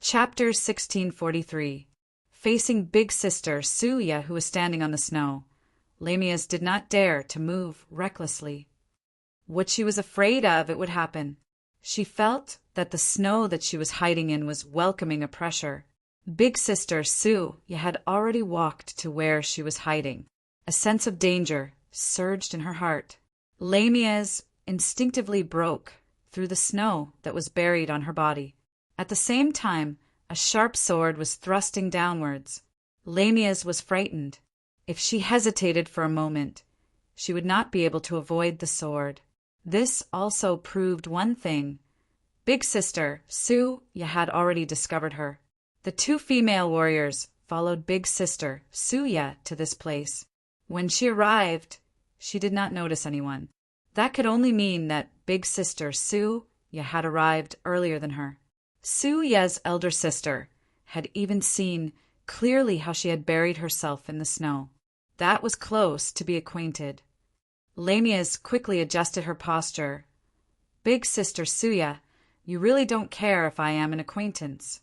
Chapter 1643. Facing Big Sister Suya, who was standing on the snow, Lamias did not dare to move recklessly. What she was afraid of, it would happen. She felt that the snow that she was hiding in was welcoming a pressure. Big Sister Suya had already walked to where she was hiding. A sense of danger surged in her heart. Lamias instinctively broke through the snow that was buried on her body. At the same time, a sharp sword was thrusting downwards. Lamias was frightened. If she hesitated for a moment, she would not be able to avoid the sword. This also proved one thing. Big Sister Suya had already discovered her. The two female warriors followed Big Sister Suya to this place. When she arrived, she did not notice anyone. That could only mean that Big Sister Suya had arrived earlier than her. Suya's elder sister had even seen clearly how she had buried herself in the snow. That was close to be acquainted. Lamias quickly adjusted her posture. Big Sister Suya, you really don't care if I am an acquaintance.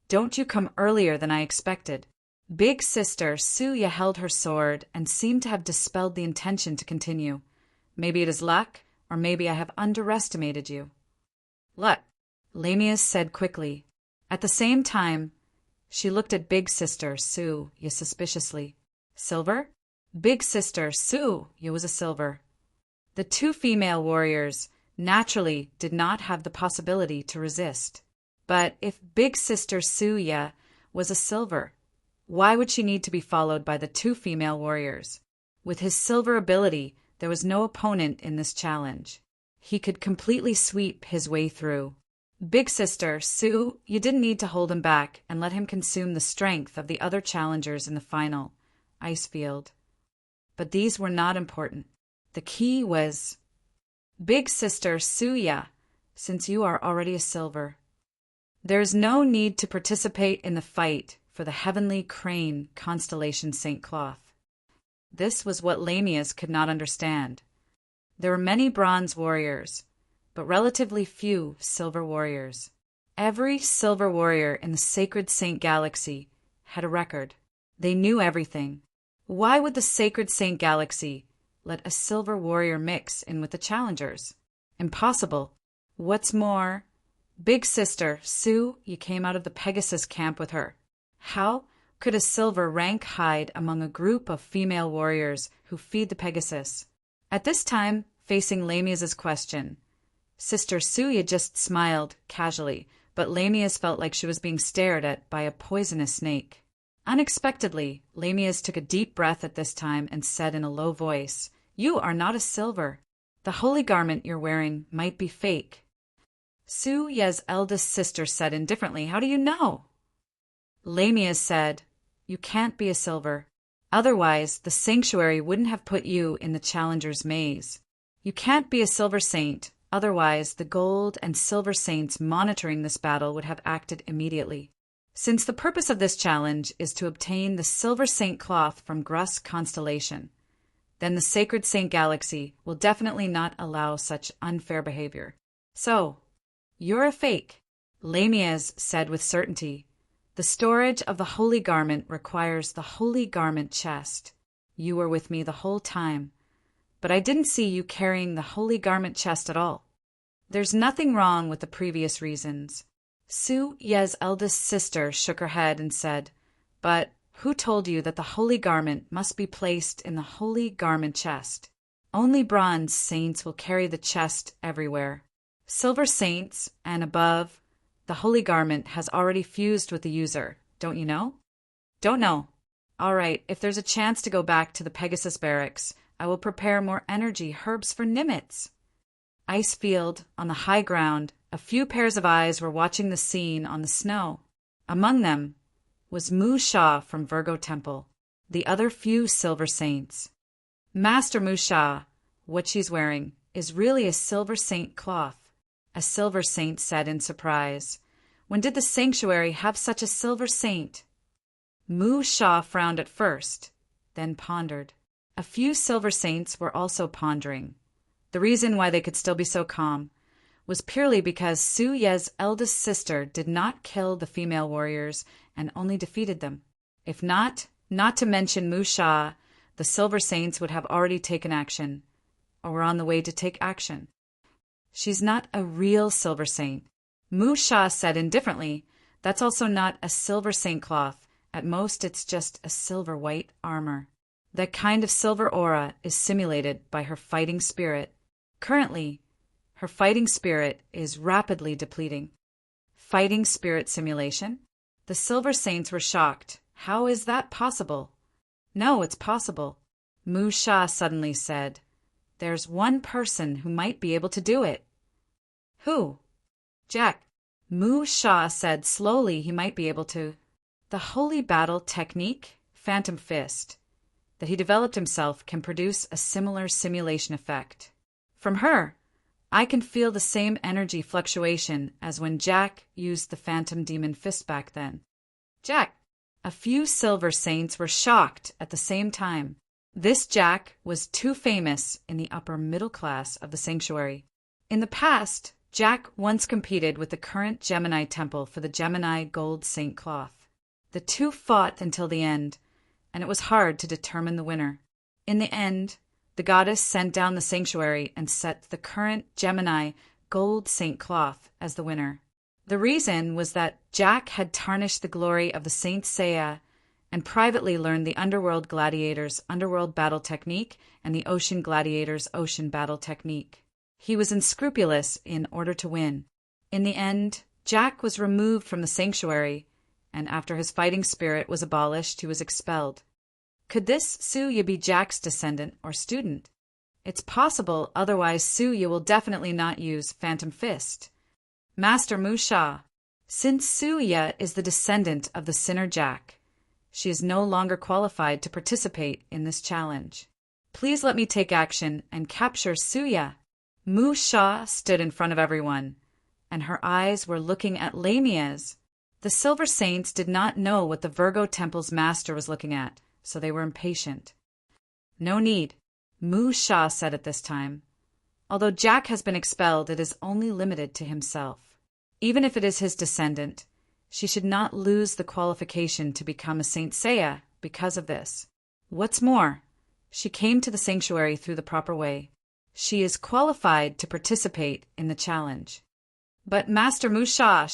Don't you come earlier than I expected. Big Sister Suya held her sword and seemed to have dispelled the intention to continue. Maybe it is luck, or maybe I have underestimated you. Luck, Lamias said quickly. At the same time, she looked at Big Sister Suya suspiciously. Silver? Big Sister Suya was a silver. The two female warriors naturally did not have the possibility to resist. But if Big Sister Suya was a silver, why would she need to be followed by the two female warriors? With his silver ability, there was no opponent in this challenge. He could completely sweep his way through. Big Sister Suya, you didn't need to hold him back and let him consume the strength of the other challengers in the final ice field. But these were not important. The key was, Big Sister Suya, since you are already a silver, there is no need to participate in the fight for the heavenly crane constellation St. Cloth. This was what Lamias could not understand. There were many bronze warriors, but relatively few silver warriors. Every silver warrior in the Sacred Saint Galaxy had a record. They knew everything. Why would the Sacred Saint Galaxy let a silver warrior mix in with the challengers? Impossible. What's more, Big Sister Suya came out of the Pegasus camp with her. How could a silver rank hide among a group of female warriors who feed the Pegasus? At this time, facing Lamias's question, Sister Suya just smiled casually, but Lamias felt like she was being stared at by a poisonous snake. Unexpectedly, Lamias took a deep breath at this time and said in a low voice, You are not a silver. The holy garment you're wearing might be fake. Suya's eldest sister said indifferently, How do you know? Lamias said, You can't be a silver. Otherwise, the sanctuary wouldn't have put you in the challenger's maze. You can't be a silver saint. Otherwise, the gold and silver saints monitoring this battle would have acted immediately. Since the purpose of this challenge is to obtain the silver saint cloth from Grus constellation, then the Sacred Saint Galaxy will definitely not allow such unfair behavior. So, you're a fake, Lamias said with certainty. The storage of the holy garment requires the holy garment chest. You were with me the whole time, but I didn't see you carrying the holy garment chest at all. There's nothing wrong with the previous reasons. Suya's eldest sister shook her head and said, But who told you that the holy garment must be placed in the holy garment chest? Only bronze saints will carry the chest everywhere. Silver saints and above, the holy garment has already fused with the user, don't you know? Don't know. All right, if there's a chance to go back to the Pegasus barracks, I will prepare more energy herbs for Nimitz. Ice field, on the high ground, a few pairs of eyes were watching the scene on the snow. Among them was Musha from Virgo Temple, the other few silver saints. Master Musha, what she's wearing is really a silver saint cloth, a silver saint said in surprise. When did the sanctuary have such a silver saint? Musha frowned at first, then pondered. A few silver saints were also pondering. The reason why they could still be so calm was purely because Su Ye's eldest sister did not kill the female warriors and only defeated them. If not to mention Mu Sha, the Silver Saints would have already taken action, or were on the way to take action. She's not a real Silver Saint. Mu Sha said indifferently, that's also not a Silver Saint cloth. At most, it's just a silver white armor. That kind of silver aura is simulated by her fighting spirit. Currently, her fighting spirit is rapidly depleting. Fighting spirit simulation? The Silver Saints were shocked. How is that possible? No, it's possible. Mu Sha suddenly said, there's one person who might be able to do it. Who? Jack. Mu Sha said slowly he might be able to. The holy battle technique, Phantom Fist, that he developed himself can produce a similar simulation effect. From her, I can feel the same energy fluctuation as when Jack used the Phantom Demon Fist back then. Jack! A few Silver Saints were shocked at the same time. This Jack was too famous in the upper middle class of the sanctuary. In the past, Jack once competed with the current Gemini temple for the Gemini Gold Saint cloth. The two fought until the end, and it was hard to determine the winner. In the end, the goddess sent down the sanctuary and set the current Gemini Gold Saint cloth as the winner. The reason was that Jack had tarnished the glory of the Saint Seiya and privately learned the Underworld Gladiators' Underworld Battle Technique and the Ocean Gladiators' Ocean Battle Technique. He was unscrupulous in order to win. In the end, Jack was removed from the sanctuary, and after his fighting spirit was abolished, he was expelled. Could this Suya be Jack's descendant or student? It's possible, otherwise Suya will definitely not use Phantom Fist. Master Mu Sha, since Suya is the descendant of the sinner Jack, she is no longer qualified to participate in this challenge. Please let me take action and capture Suya. Mu Sha stood in front of everyone, and her eyes were looking at Lamia's. The Silver Saints did not know what the Virgo Temple's master was looking at, so they were impatient. No need, Mu Sha said at this time. Although Jack has been expelled, it is only limited to himself. Even if it is his descendant, she should not lose the qualification to become a Saint Seiya because of this. What's more, she came to the sanctuary through the proper way. She is qualified to participate in the challenge. But Master Mu Sha,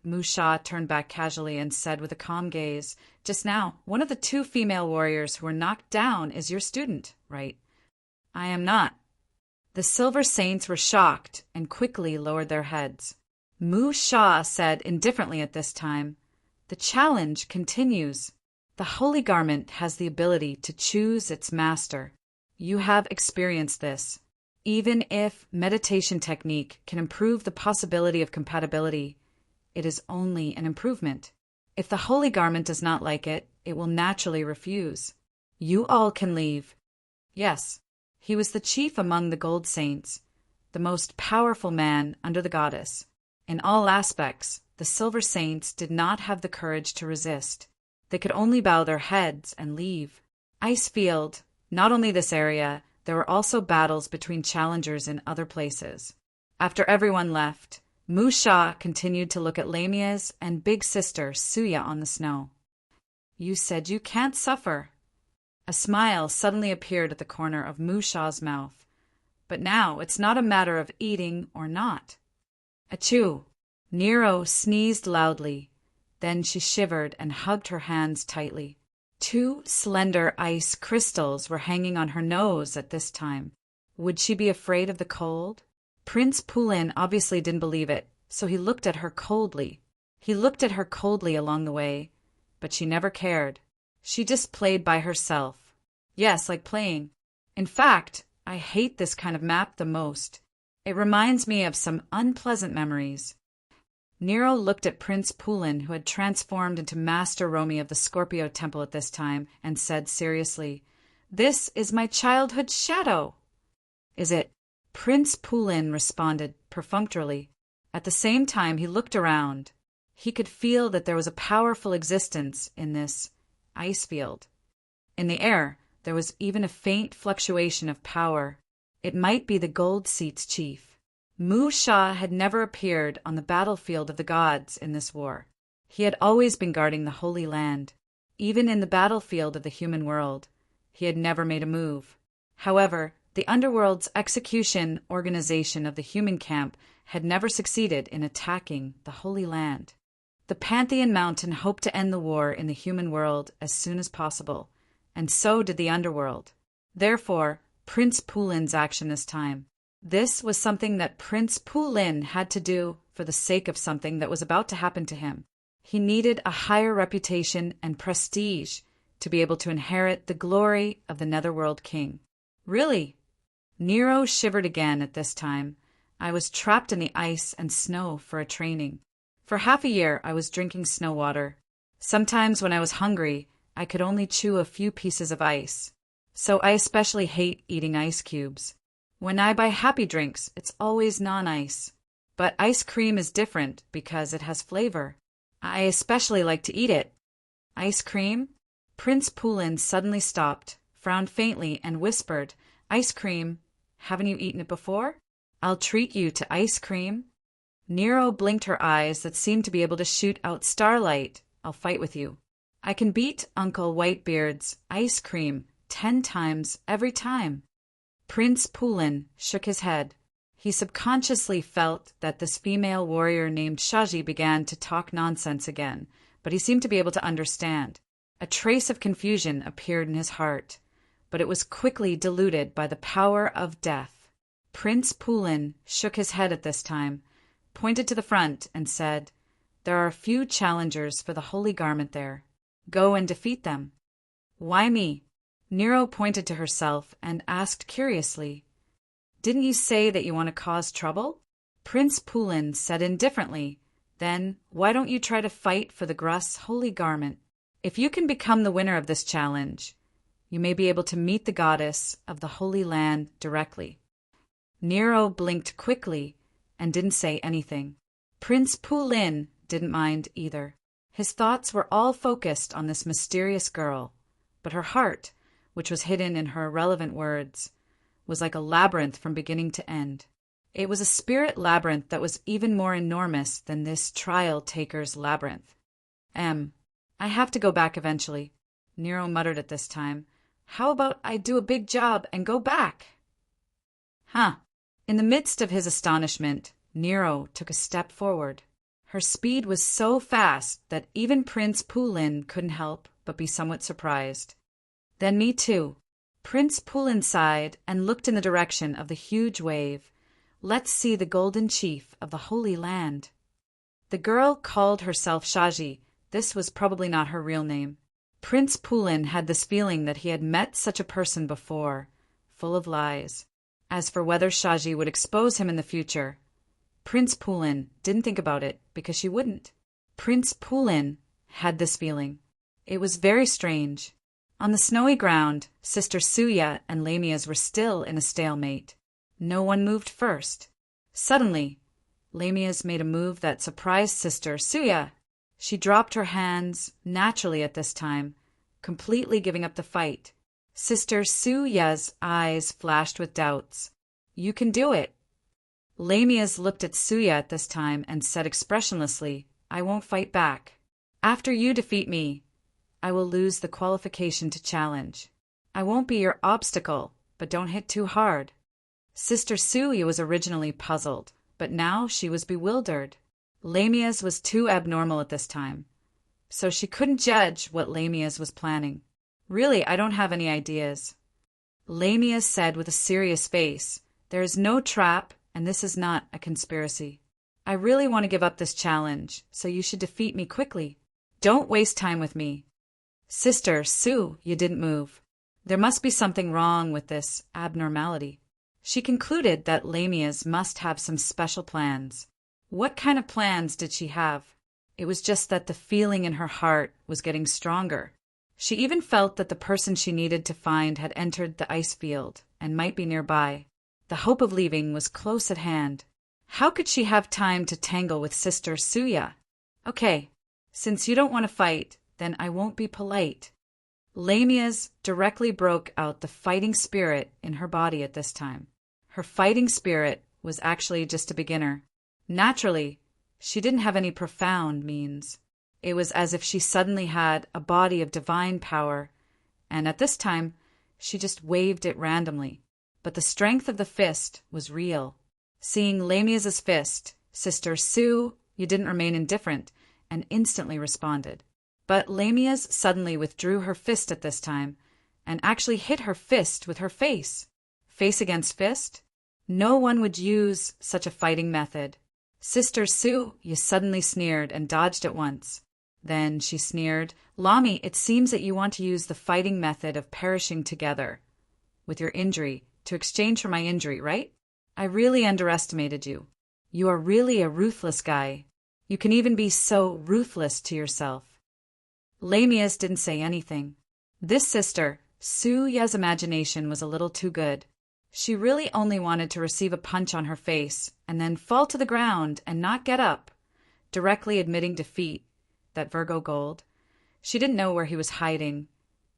Mu Sha turned back casually and said with a calm gaze, just now, one of the two female warriors who were knocked down is your student, right? I am not. The Silver Saints were shocked and quickly lowered their heads. Mu Sha said indifferently at this time, the challenge continues. The Holy Garment has the ability to choose its master. You have experienced this. Even if meditation technique can improve the possibility of compatibility, it is only an improvement. If the Holy Garment does not like it, it will naturally refuse. You all can leave. Yes, he was the chief among the Gold Saints, the most powerful man under the goddess. In all aspects, the Silver Saints did not have the courage to resist. They could only bow their heads and leave. Icefield, not only this area, there were also battles between challengers in other places. After everyone left, Mu Sha continued to look at Lamia's and big sister Suya on the snow. You said you can't suffer. A smile suddenly appeared at the corner of Mu Sha's mouth. But now it's not a matter of eating or not. Achoo! Nero sneezed loudly. Then she shivered and hugged her hands tightly. 2 slender ice crystals were hanging on her nose at this time. Would she be afraid of the cold? Prince Pulin obviously didn't believe it, so he looked at her coldly. He looked at her coldly along the way, but she never cared. She just played by herself. Yes, like playing. In fact, I hate this kind of map the most. It reminds me of some unpleasant memories. Nero looked at Prince Pulin, who had transformed into Master Romy of the Scorpio Temple at this time, and said seriously, "This is my childhood shadow." "Is it?" Prince Pulin responded perfunctorily. At the same time, he looked around. He could feel that there was a powerful existence in this ice field. In the air, there was even a faint fluctuation of power. It might be the Gold Seat's chief. Mu Sha had never appeared on the battlefield of the gods in this war. He had always been guarding the Holy Land. Even in the battlefield of the human world, he had never made a move. However, the underworld's execution organization of the human camp had never succeeded in attacking the Holy Land. The Pantheon Mountain hoped to end the war in the human world as soon as possible, and so did the underworld. Therefore, Prince Pulin's action this time. This was something that Prince Pulin had to do for the sake of something that was about to happen to him. He needed a higher reputation and prestige to be able to inherit the glory of the Netherworld King. Really? Nero shivered again at this time. I was trapped in the ice and snow for a training. For half a year, I was drinking snow water. Sometimes when I was hungry, I could only chew a few pieces of ice. So I especially hate eating ice cubes. When I buy happy drinks, it's always non-ice. But ice cream is different because it has flavor. I especially like to eat it. Ice cream? Prince Pulin suddenly stopped, frowned faintly, and whispered, "Ice cream? Haven't you eaten it before? I'll treat you to ice cream." Nero blinked her eyes that seemed to be able to shoot out starlight. "I'll fight with you. I can beat Uncle Whitebeard's ice cream 10 times every time." Prince Pulin shook his head. He subconsciously felt that this female warrior named Shaji began to talk nonsense again, but he seemed to be able to understand. A trace of confusion appeared in his heart, but it was quickly diluted by the power of death. Prince Pulin shook his head at this time, pointed to the front, and said, "There are a few challengers for the holy garment there. Go and defeat them." "Why me?" Nero pointed to herself and asked curiously, "Didn't you say that you want to cause trouble?" Prince Pulin said indifferently, "Then why don't you try to fight for the Gruss holy garment? If you can become the winner of this challenge, you may be able to meet the goddess of the Holy Land directly." Nero blinked quickly and didn't say anything. Prince Pulin didn't mind either. His thoughts were all focused on this mysterious girl, but her heart, which was hidden in her irrelevant words, was like a labyrinth from beginning to end. It was a spirit labyrinth that was even more enormous than this trial-taker's labyrinth. I have to go back eventually," Nero muttered at this time. "How about I do a big job and go back?" "Huh." In the midst of his astonishment, Nero took a step forward. Her speed was so fast that even Prince Pulin couldn't help but be somewhat surprised. "Then me too." Prince Pulin sighed and looked in the direction of the huge wave. "Let's see the golden chief of the Holy Land." The girl called herself Shaji. This was probably not her real name. Prince Pulin had this feeling that he had met such a person before, full of lies. As for whether Shaji would expose him in the future, Prince Pulin didn't think about it because she wouldn't. Prince Pulin had this feeling. It was very strange. On the snowy ground, Sister Suya and Lamia's were still in a stalemate. No one moved first. Suddenly, Lamia's made a move that surprised Sister Suya. She dropped her hands naturally at this time, completely giving up the fight. Sister Suya's eyes flashed with doubts. "You can do it." Lamia's looked at Suya at this time and said expressionlessly, "I won't fight back. After you defeat me, I will lose the qualification to challenge. I won't be your obstacle, but don't hit too hard." Sister Suya was originally puzzled, but now she was bewildered. Lamia's was too abnormal at this time, so she couldn't judge what Lamia's was planning. "Really, I don't have any ideas." Lamia said with a serious face, "There is no trap, and this is not a conspiracy. I really want to give up this challenge, so you should defeat me quickly. Don't waste time with me." Sister Sue, you didn't move. There must be something wrong with this abnormality. She concluded that Lamia's must have some special plans. What kind of plans did she have? It was just that the feeling in her heart was getting stronger. She even felt that the person she needed to find had entered the ice field and might be nearby. The hope of leaving was close at hand. How could she have time to tangle with Sister Suya? "Okay, since you don't want to fight, then I won't be polite." Lamia's directly broke out the fighting spirit in her body at this time. Her fighting spirit was actually just a beginner. Naturally, she didn't have any profound means. It was as if she suddenly had a body of divine power, and at this time, she just waved it randomly. But the strength of the fist was real. Seeing Lamia's fist, Sister Sue, you didn't remain indifferent, and instantly responded. But Lamia's suddenly withdrew her fist at this time, and actually hit her fist with her face. Face against fist? No one would use such a fighting method. Sister Sue, you suddenly sneered and dodged at once. Then she sneered, Lami, it seems that you want to use the fighting method of perishing together with your injury to exchange for my injury, right? I really underestimated you. You are really a ruthless guy. You can even be so ruthless to yourself. Lamia's didn't say anything. This sister, Suya's imagination was a little too good. She really only wanted to receive a punch on her face and then fall to the ground and not get up, directly admitting defeat, that Virgo gold. She didn't know where he was hiding,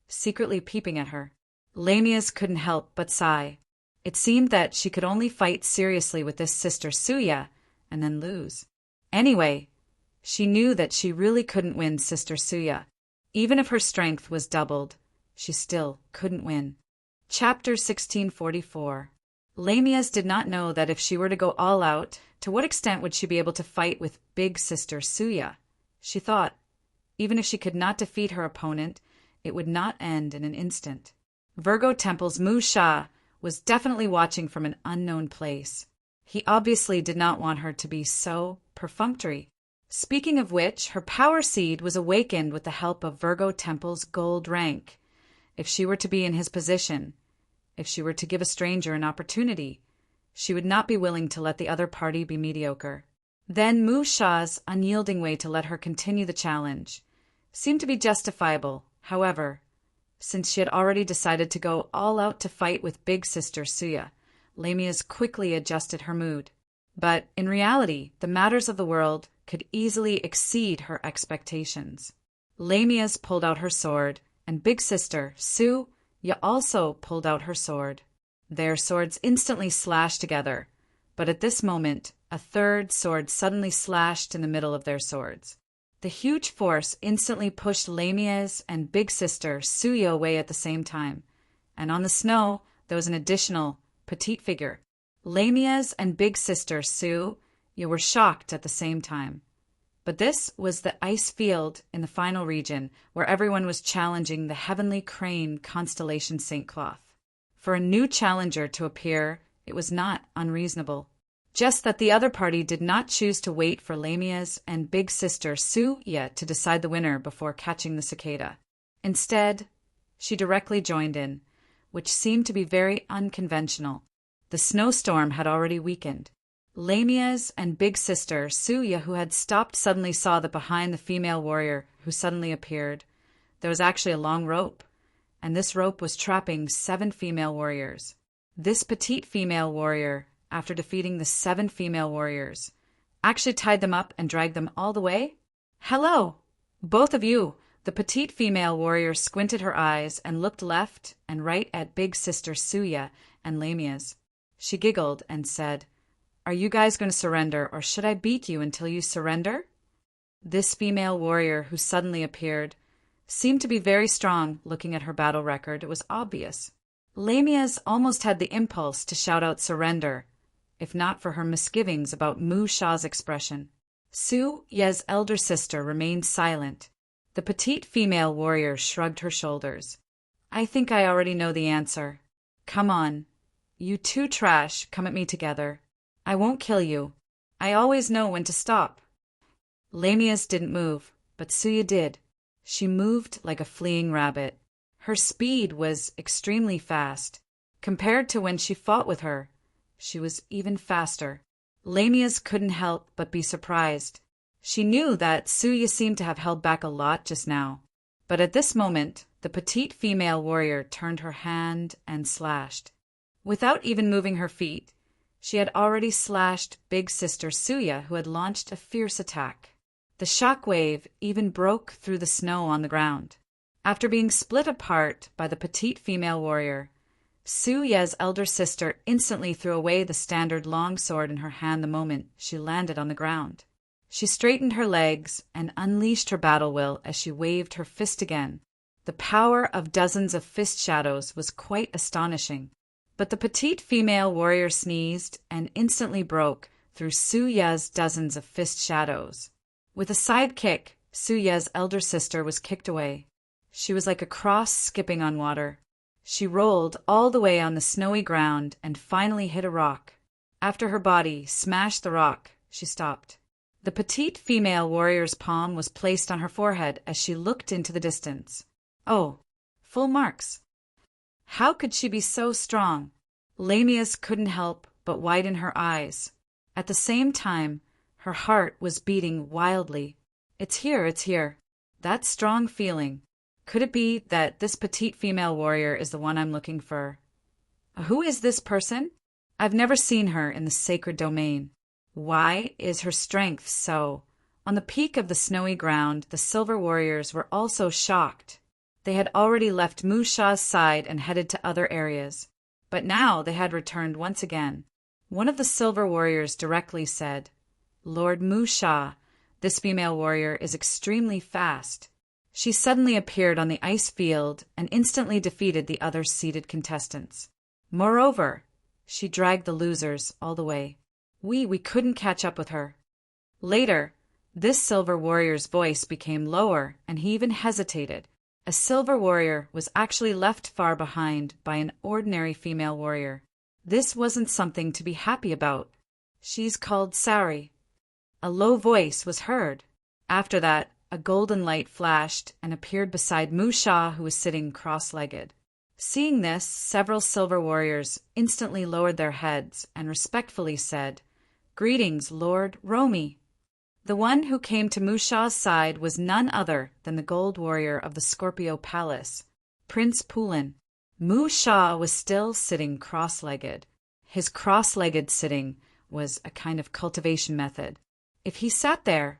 secretly peeping at her. Lamia's couldn't help but sigh. It seemed that she could only fight seriously with this Sister Suya and then lose. Anyway, she knew that she really couldn't win Sister Suya. Even if her strength was doubled, she still couldn't win. Chapter 1644. Lamia's did not know that if she were to go all out, to what extent would she be able to fight with Big Sister Suya? She thought, even if she could not defeat her opponent, it would not end in an instant. Virgo Temple's Mu Sha was definitely watching from an unknown place. He obviously did not want her to be so perfunctory. Speaking of which, her power seed was awakened with the help of Virgo Temple's gold rank. If she were to be in his position, if she were to give a stranger an opportunity, she would not be willing to let the other party be mediocre. Then Mu Sha's unyielding way to let her continue the challenge seemed to be justifiable. However, since she had already decided to go all out to fight with Big Sister Suya, Lamia's quickly adjusted her mood. But in reality, the matters of the world could easily exceed her expectations. Lamia's pulled out her sword, and Big Sister Suya also pulled out her sword. Their swords instantly slashed together, but at this moment, a third sword suddenly slashed in the middle of their swords. The huge force instantly pushed Lamia's and Big Sister Suya away at the same time, and on the snow there was an additional petite figure. Lamia's and Big Sister Suya were shocked at the same time. But this was the ice field in the final region where everyone was challenging the heavenly crane constellation St. Cloth. For a new challenger to appear, it was not unreasonable. Just that the other party did not choose to wait for Lamia's and Big Sister Suya to decide the winner before catching the cicada. Instead, she directly joined in, which seemed to be very unconventional. The snowstorm had already weakened. Lamia's and Big Sister Suya, who had stopped, suddenly saw that behind the female warrior who suddenly appeared, there was actually a long rope, and this rope was trapping 7 female warriors. This petite female warrior, after defeating the 7 female warriors, actually tied them up and dragged them all the way? Hello, both of you! The petite female warrior squinted her eyes and looked left and right at Big Sister Suya and Lamia's. She giggled and said, "Are you guys going to surrender, or should I beat you until you surrender?" This female warrior who suddenly appeared seemed to be very strong. Looking at her battle record, it was obvious. Lamia's almost had the impulse to shout out surrender, if not for her misgivings about Mu Sha's expression. Suya's elder sister remained silent. The petite female warrior shrugged her shoulders. "I think I already know the answer. Come on. You two trash, come at me together. I won't kill you. I always know when to stop." Lamia's didn't move, but Suya did. She moved like a fleeing rabbit. Her speed was extremely fast. Compared to when she fought with her, she was even faster. Lamia's couldn't help but be surprised. She knew that Suya seemed to have held back a lot just now. But at this moment, the petite female warrior turned her hand and slashed. Without even moving her feet, she had already slashed Big Sister Suya, who had launched a fierce attack. The shock wave even broke through the snow on the ground. After being split apart by the petite female warrior, Su Ye's elder sister instantly threw away the standard long sword in her hand the moment she landed on the ground. She straightened her legs and unleashed her battle will as she waved her fist again. The power of dozens of fist shadows was quite astonishing, but the petite female warrior sneezed and instantly broke through Su Ye's dozens of fist shadows. With a side kick, Su Ye's elder sister was kicked away. She was like a cross skipping on water. She rolled all the way on the snowy ground and finally hit a rock. After her body smashed the rock, she stopped. The petite female warrior's palm was placed on her forehead as she looked into the distance. Oh, full marks. How could she be so strong? Lamius couldn't help but widen her eyes. At the same time, her heart was beating wildly. It's here. That strong feeling. Could it be that this petite female warrior is the one I'm looking for? Who is this person? I've never seen her in the sacred domain. Why is her strength so? On the peak of the snowy ground, the silver warriors were also shocked. They had already left Mu Sha's side and headed to other areas. But now they had returned once again. One of the silver warriors directly said, "Lord Mu Sha, this female warrior is extremely fast." She suddenly appeared on the ice field and instantly defeated the other seated contestants. Moreover, she dragged the losers all the way. We couldn't catch up with her. Later, this silver warrior's voice became lower and he even hesitated. A silver warrior was actually left far behind by an ordinary female warrior. This wasn't something to be happy about. She's called Sari. A low voice was heard. After that, a golden light flashed and appeared beside Mu Sha, who was sitting cross-legged. Seeing this, several silver warriors instantly lowered their heads and respectfully said, "Greetings, Lord Romi." The one who came to Mu Sha's side was none other than the gold warrior of the Scorpio Palace, Prince Pulin. Mu Sha was still sitting cross-legged. His cross-legged sitting was a kind of cultivation method. If he sat there,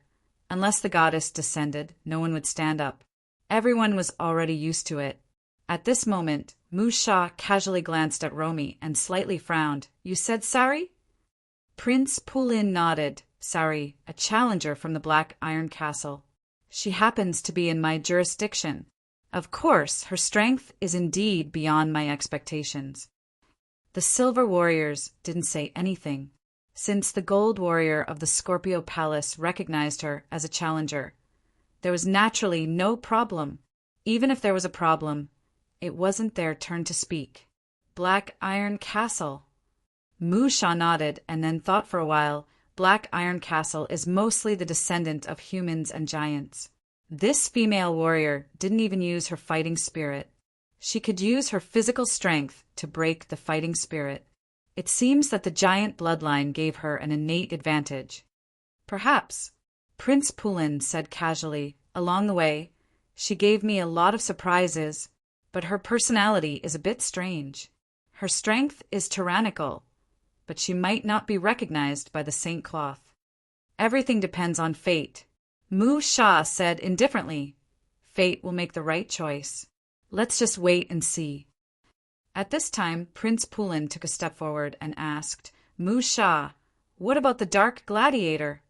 unless the goddess descended, no one would stand up. Everyone was already used to it. At this moment, Mu Sha casually glanced at Romi and slightly frowned. "You said Sari?" Prince Pulin nodded. "Sari, a challenger from the Black Iron Castle. She happens to be in my jurisdiction. Of course, her strength is indeed beyond my expectations." The silver warriors didn't say anything, since the gold warrior of the Scorpio Palace recognized her as a challenger. There was naturally no problem. Even if there was a problem, it wasn't their turn to speak. Black Iron Castle. Mu Sha nodded and then thought for a while. Black Iron Castle is mostly the descendant of humans and giants. This female warrior didn't even use her fighting spirit. She could use her physical strength to break the fighting spirit. It seems that the giant bloodline gave her an innate advantage. "Perhaps," Prince Pulin said casually. "Along the way, she gave me a lot of surprises, but her personality is a bit strange. Her strength is tyrannical, but she might not be recognized by the Saint Cloth. Everything depends on fate." Mu Sha said indifferently, "Fate will make the right choice. Let's just wait and see." At this time, Prince Pulin took a step forward and asked, "Mu Sha, what about the Dark Gladiator?"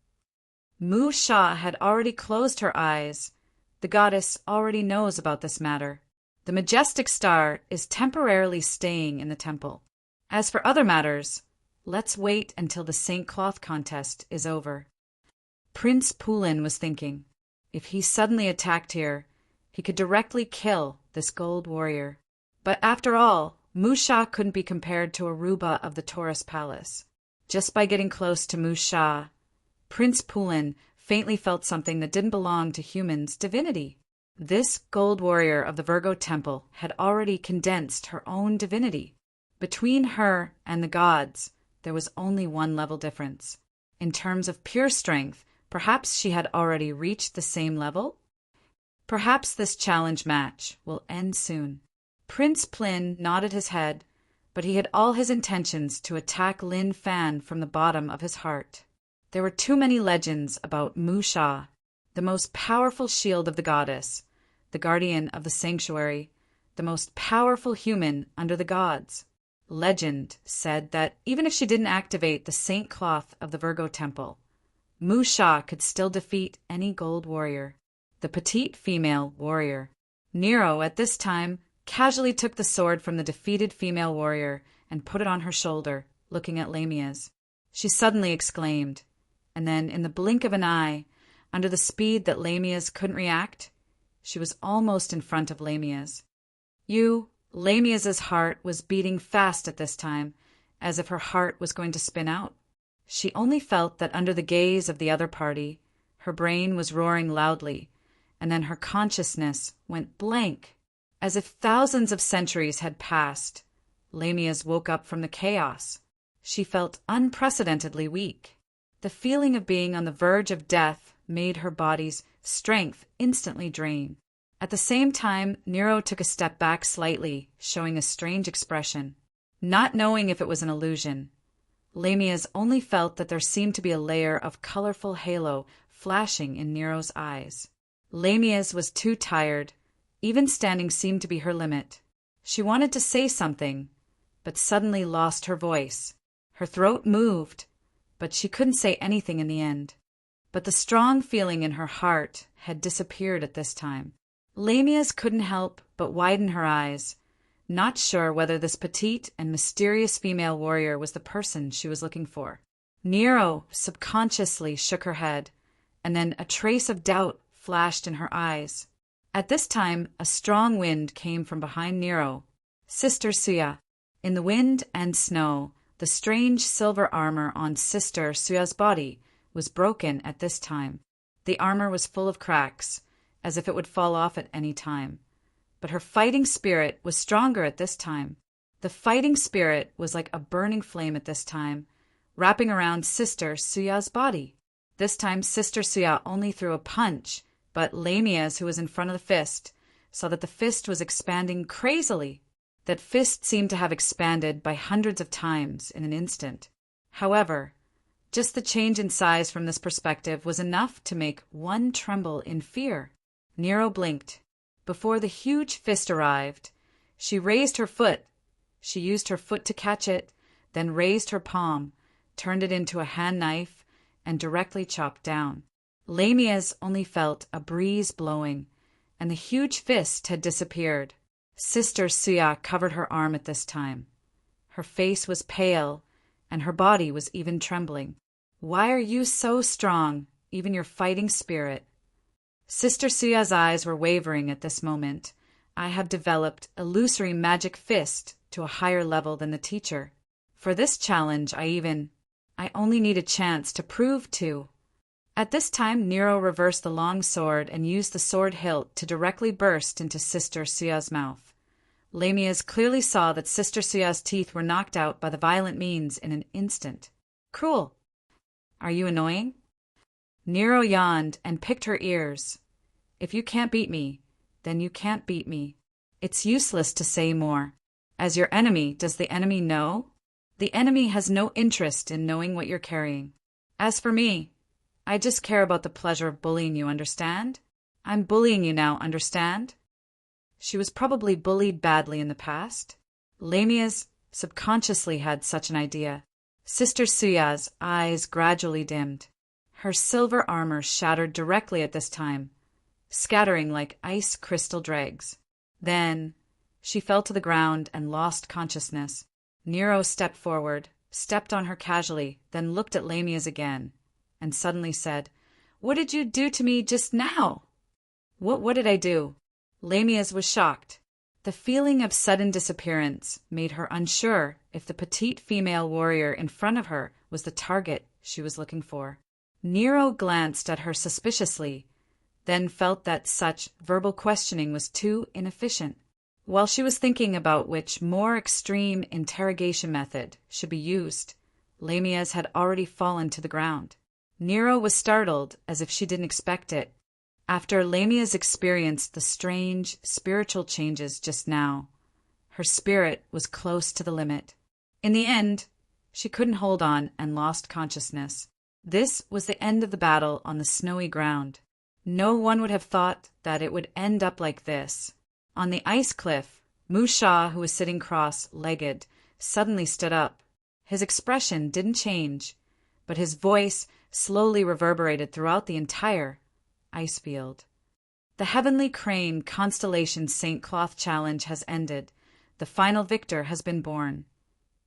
Mu Sha had already closed her eyes. The goddess already knows about this matter. The majestic star is temporarily staying in the temple. As for other matters, let's wait until the Saint Cloth contest is over. Prince Pulin was thinking, if he suddenly attacked here, he could directly kill this gold warrior. But after all, Mu Sha couldn't be compared to Aruba of the Taurus Palace. Just by getting close to Mu Sha, Prince Pulin faintly felt something that didn't belong to humans' divinity. This gold warrior of the Virgo temple had already condensed her own divinity. Between her and the gods, there was only one level difference. In terms of pure strength, perhaps she had already reached the same level? Perhaps this challenge match will end soon. Prince Plin nodded his head, but he had all his intentions to attack Lin Fan from the bottom of his heart. There were too many legends about Mu Sha, the most powerful shield of the goddess, the guardian of the sanctuary, the most powerful human under the gods. Legend said that even if she didn't activate the saint cloth of the Virgo temple, Mu Sha could still defeat any gold warrior, the petite female warrior. Nero, at this time, casually took the sword from the defeated female warrior and put it on her shoulder, looking at Lamia's. She suddenly exclaimed, and then, in the blink of an eye, under the speed that Lamia's couldn't react, she was almost in front of Lamia's. Lamia's heart was beating fast at this time, as if her heart was going to spin out. She only felt that under the gaze of the other party, her brain was roaring loudly, and then her consciousness went blank, as if thousands of centuries had passed. Lamia's woke up from the chaos. She felt unprecedentedly weak. The feeling of being on the verge of death made her body's strength instantly drain. At the same time, Nero took a step back slightly, showing a strange expression. Not knowing if it was an illusion, Lamia's only felt that there seemed to be a layer of colorful halo flashing in Nero's eyes. Lamia's was too tired. Even standing seemed to be her limit. She wanted to say something, but suddenly lost her voice. Her throat moved, but she couldn't say anything in the end. But the strong feeling in her heart had disappeared at this time. Lamia's couldn't help but widen her eyes, not sure whether this petite and mysterious female warrior was the person she was looking for. Nero subconsciously shook her head, and then a trace of doubt flashed in her eyes. At this time, a strong wind came from behind Nero. Sister Suya. In the wind and snow, the strange silver armor on Sister Suya's body was broken at this time. The armor was full of cracks, as if it would fall off at any time. But her fighting spirit was stronger at this time. The fighting spirit was like a burning flame at this time, wrapping around Sister Suya's body. This time Sister Suya only threw a punch, but Lamia's, who was in front of the fist, saw that the fist was expanding crazily. That fist seemed to have expanded by hundreds of times in an instant. However, just the change in size from this perspective was enough to make one tremble in fear. Nero blinked. Before the huge fist arrived, she raised her foot. She used her foot to catch it, then raised her palm, turned it into a hand knife, and directly chopped down. Lamia's only felt a breeze blowing, and the huge fist had disappeared. Sister Suya covered her arm at this time. Her face was pale, and her body was even trembling. "Why are you so strong, even your fighting spirit?" Sister Suya's eyes were wavering at this moment. "I have developed illusory magic fist to a higher level than the teacher. For this challenge, I only need a chance to prove to." At this time, Nero reversed the long sword and used the sword hilt to directly burst into Sister Suya's mouth. Lamia's clearly saw that Sister Suya's teeth were knocked out by the violent means in an instant. "Cruel. Are you annoying?" Nero yawned and picked her ears. "If you can't beat me, then you can't beat me. It's useless to say more. As your enemy, does the enemy know? The enemy has no interest in knowing what you're carrying. As for me, I just care about the pleasure of bullying you, understand? I'm bullying you now, understand?" She was probably bullied badly in the past. Lamia's subconsciously had such an idea. Sister Suya's eyes gradually dimmed. Her silver armor shattered directly at this time, scattering like ice crystal dregs. Then she fell to the ground and lost consciousness. Nero stepped forward, stepped on her casually, then looked at Lamia's again, and suddenly said, "What did you do to me just now?" What did I do?" Lamia's was shocked. The feeling of sudden disappearance made her unsure if the petite female warrior in front of her was the target she was looking for. Nero glanced at her suspiciously, then felt that such verbal questioning was too inefficient. While she was thinking about which more extreme interrogation method should be used, Lamia's had already fallen to the ground. Nero was startled, as if she didn't expect it. After Lamia's experienced the strange spiritual changes just now, her spirit was close to the limit. In the end, she couldn't hold on and lost consciousness. This was the end of the battle on the snowy ground. No one would have thought that it would end up like this. On the ice cliff, Musha, who was sitting cross-legged, suddenly stood up. His expression didn't change, but his voice slowly reverberated throughout the entire ice field. The Heavenly Crane Constellation St. Cloth Challenge has ended. The final victor has been born.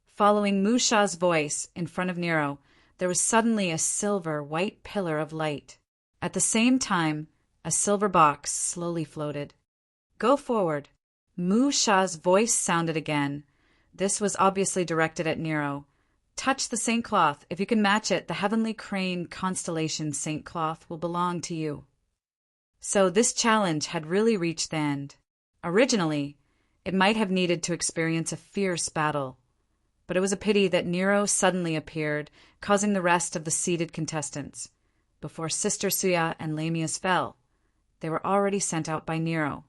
Following Musha's voice in front of Nero, there was suddenly a silver white pillar of light. At the same time, a silver box slowly floated. Go forward. Musha's voice sounded again. This was obviously directed at Nero. Touch the St. Cloth. If you can match it, the Heavenly Crane Constellation St. Cloth will belong to you. So this challenge had really reached the end. Originally, it might have needed to experience a fierce battle. But it was a pity that Nero suddenly appeared, causing the rest of the seated contestants. Before Sister Suya and Lamius fell, they were already sent out by Nero.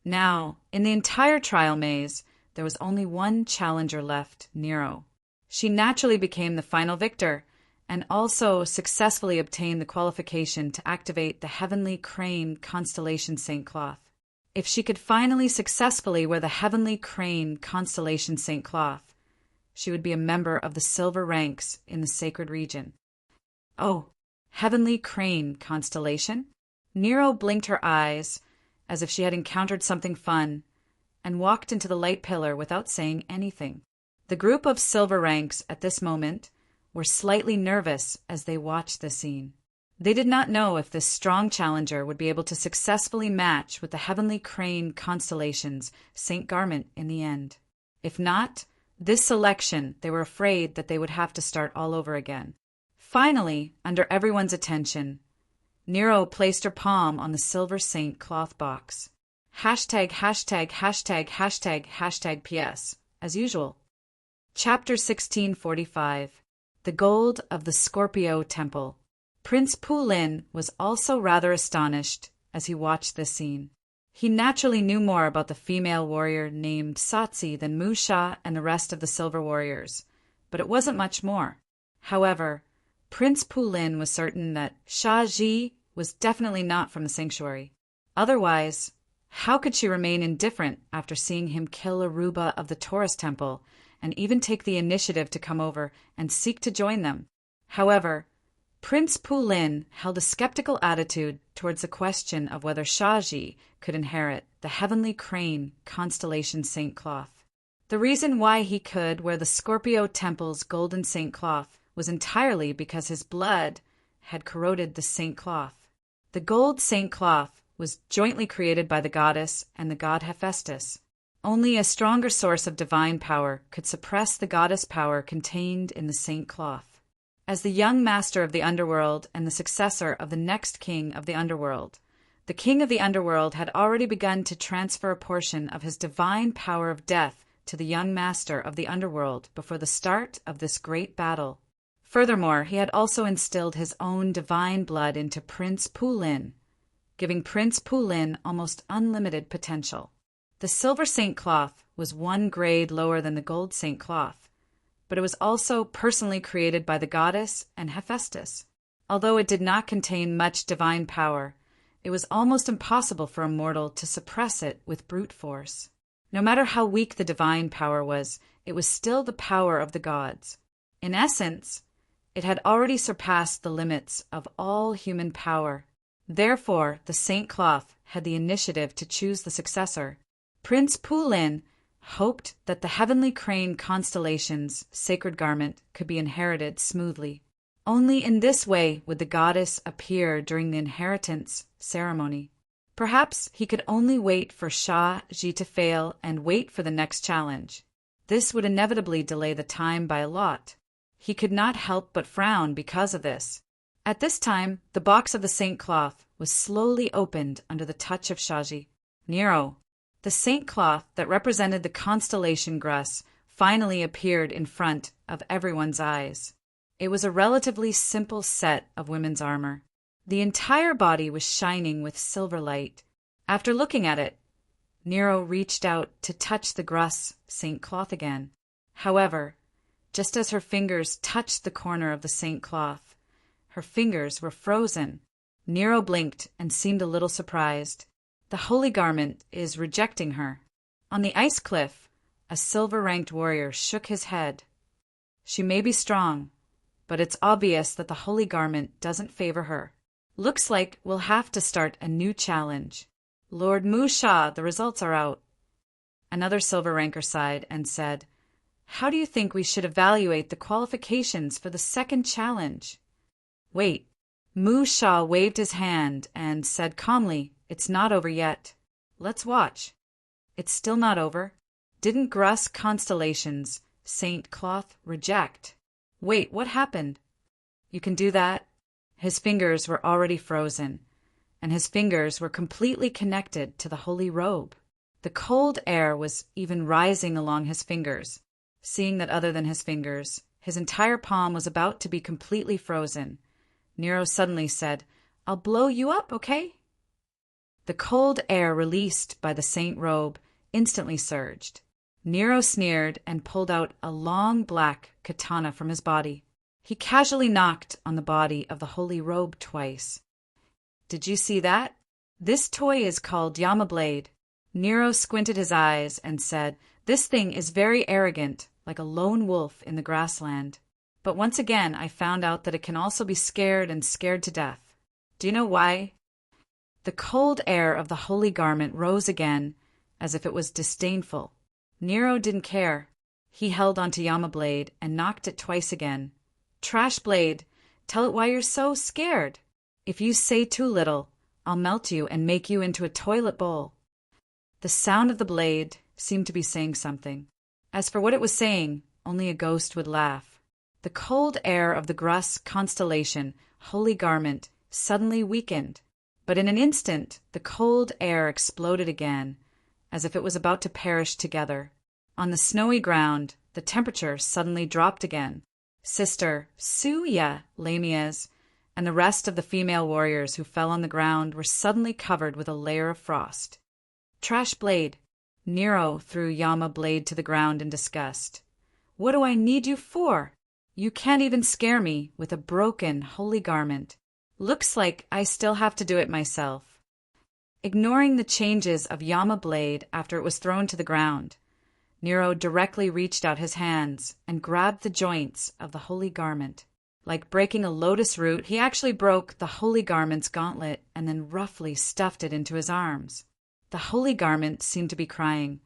Now, in the entire trial maze, there was only one challenger left, Nero. She naturally became the final victor, and also successfully obtained the qualification to activate the Heavenly Crane Constellation St. Cloth. If she could finally successfully wear the Heavenly Crane Constellation St. Cloth, she would be a member of the silver ranks in the sacred region. Oh, Heavenly Crane Constellation? Nero blinked her eyes as if she had encountered something fun and walked into the light pillar without saying anything. The group of silver ranks at this moment were slightly nervous as they watched the scene. They did not know if this strong challenger would be able to successfully match with the Heavenly Crane Constellation's Saint Garment in the end. If not, this selection, they were afraid that they would have to start all over again. Finally, under everyone's attention, Nero placed her palm on the silver Saint Cloth box. Hashtag, hashtag, hashtag, hashtag, hashtag PS, as usual. Chapter 1645. The Gold of the Scorpio Temple. Prince Pulin was also rather astonished as he watched this scene. He naturally knew more about the female warrior named Satsi than Musha and the rest of the silver warriors, but it wasn't much more. However, Prince Pulin was certain that Shaji was definitely not from the sanctuary. Otherwise, how could she remain indifferent after seeing him kill Aruba of the Taurus Temple and even take the initiative to come over and seek to join them? However, Prince Pulin held a skeptical attitude towards the question of whether Shaji could inherit the Heavenly Crane Constellation Saint Cloth. The reason why he could wear the Scorpio Temple's golden Saint Cloth was entirely because his blood had corroded the Saint Cloth. The gold Saint Cloth was jointly created by the goddess and the god Hephaestus. Only a stronger source of divine power could suppress the goddess power contained in the Saint Cloth. As the young master of the underworld and the successor of the next king of the underworld, the king of the underworld had already begun to transfer a portion of his divine power of death to the young master of the underworld before the start of this great battle. Furthermore, he had also instilled his own divine blood into Prince Pulin, giving Prince Pulin almost unlimited potential. The silver Saint Cloth was one grade lower than the gold Saint Cloth, but it was also personally created by the goddess and Hephaestus. Although it did not contain much divine power, it was almost impossible for a mortal to suppress it with brute force. No matter how weak the divine power was, it was still the power of the gods. In essence, it had already surpassed the limits of all human power. Therefore, the Saint Cloth had the initiative to choose the successor. Prince Pulin hoped that the Heavenly Crane Constellation's sacred garment could be inherited smoothly. Only in this way would the goddess appear during the inheritance ceremony. Perhaps he could only wait for Shah Ji to fail and wait for the next challenge. This would inevitably delay the time by a lot. He could not help but frown because of this. At this time, the box of the Saint Cloth was slowly opened under the touch of Shaji. Nero, the Saint Cloth that represented the constellation Grus, finally appeared in front of everyone's eyes. It was a relatively simple set of women's armor. The entire body was shining with silver light. After looking at it, Nero reached out to touch the Grus Saint Cloth again. However, just as her fingers touched the corner of the Saint Cloth, her fingers were frozen. Nero blinked and seemed a little surprised. The holy garment is rejecting her. On the ice cliff, a silver-ranked warrior shook his head. She may be strong, but it's obvious that the holy garment doesn't favor her. Looks like we'll have to start a new challenge. Lord Musha, the results are out. Another silver ranker sighed and said, How do you think we should evaluate the qualifications for the second challenge? Wait. Musha waved his hand and said calmly, It's not over yet. Let's watch. It's still not over. Didn't Gruss Constellations, Saint Cloth, reject? Wait, what happened? You can do that? His fingers were already frozen, and his fingers were completely connected to the holy robe. The cold air was even rising along his fingers. Seeing that other than his fingers, his entire palm was about to be completely frozen, Nero suddenly said, I'll blow you up, okay? The cold air released by the saint robe instantly surged. Nero sneered and pulled out a long black katana from his body. He casually knocked on the body of the holy robe twice. Did you see that? This toy is called Yamablade. Nero squinted his eyes and said, This thing is very arrogant, like a lone wolf in the grassland. But once again I found out that it can also be scared and scared to death. Do you know why? The cold air of the holy garment rose again, as if it was disdainful. Nero didn't care. He held onto Yamablade and knocked it twice again. Trash blade, tell it why you're so scared. If you say too little, I'll melt you and make you into a toilet bowl. The sound of the blade seemed to be saying something. As for what it was saying, only a ghost would laugh. The cold air of the Gruss constellation, holy garment, suddenly weakened. But in an instant, the cold air exploded again, as if it was about to perish together. On the snowy ground, the temperature suddenly dropped again. Sister Suya Lamias and the rest of the female warriors who fell on the ground were suddenly covered with a layer of frost. Trash blade. Nero threw Yama blade to the ground in disgust. What do I need you for? You can't even scare me with a broken holy garment. Looks like I still have to do it myself. Ignoring the changes of Yama blade after it was thrown to the ground, Nero directly reached out his hands and grabbed the joints of the holy garment. Like breaking a lotus root, he actually broke the holy garment's gauntlet and then roughly stuffed it into his arms. The holy garment seemed to be crying,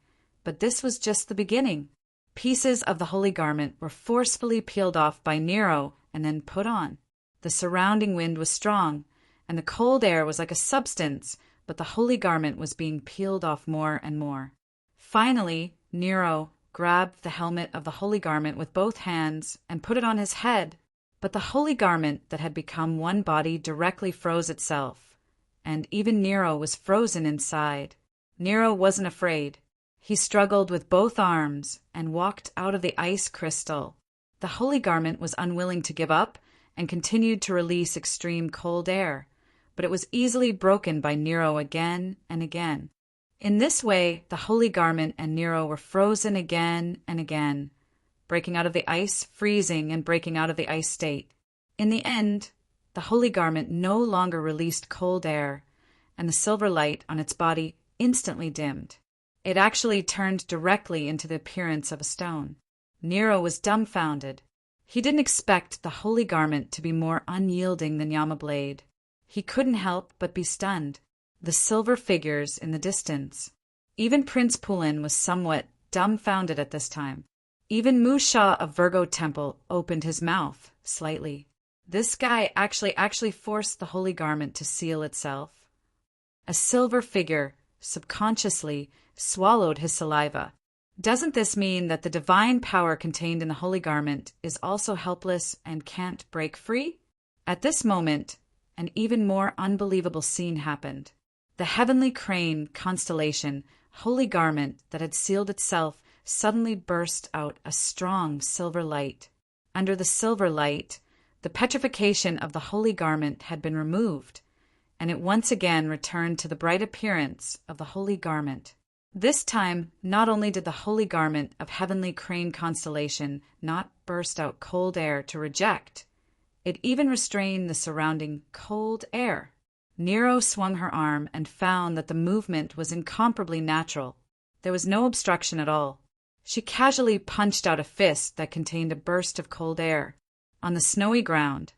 but this was just the beginning. Pieces of the holy garment were forcefully peeled off by Nero and then put on. The surrounding wind was strong, and the cold air was like a substance, but the holy garment was being peeled off more and more. Finally, Nero grabbed the helmet of the holy garment with both hands and put it on his head, but the holy garment that had become one body directly froze itself, and even Nero was frozen inside. Nero wasn't afraid. He struggled with both arms and walked out of the ice crystal. The holy garment was unwilling to give up and continued to release extreme cold air, but it was easily broken by Nero again and again. In this way, the holy garment and Nero were frozen again and again, breaking out of the ice, freezing, and breaking out of the ice state. In the end, the holy garment no longer released cold air, and the silver light on its body instantly dimmed. It actually turned directly into the appearance of a stone. Nero was dumbfounded. He didn't expect the holy garment to be more unyielding than Yamablade. He couldn't help but be stunned. The silver figures in the distance. Even Prince Pulin was somewhat dumbfounded at this time. Even Musha of Virgo Temple opened his mouth slightly. This guy actually forced the holy garment to seal itself. A silver figure subconsciously swallowed his saliva. Doesn't this mean that the divine power contained in the holy garment is also helpless and can't break free? At this moment, an even more unbelievable scene happened. The heavenly crane constellation, holy garment that had sealed itself, suddenly burst out a strong silver light. Under the silver light, the petrification of the holy garment had been removed, and it once again returned to the bright appearance of the holy garment. This time, not only did the holy garment of heavenly crane constellation not burst out cold air to reject, it even restrained the surrounding cold air. Nero swung her arm and found that the movement was incomparably natural. There was no obstruction at all. She casually punched out a fist that contained a burst of cold air. On the snowy ground,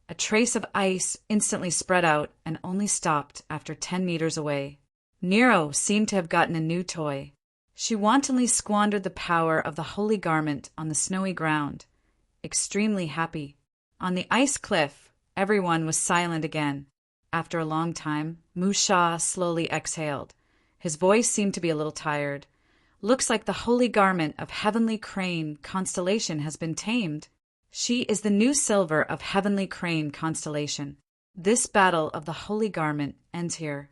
a trace of ice instantly spread out and only stopped after 10 meters away. Nero seemed to have gotten a new toy. She wantonly squandered the power of the holy garment on the snowy ground, extremely happy. On the ice cliff, everyone was silent again. After a long time, Musha slowly exhaled. His voice seemed to be a little tired. Looks like the holy garment of Heavenly Crane constellation has been tamed. She is the new silver of Heavenly Crane constellation. This battle of the holy garment ends here.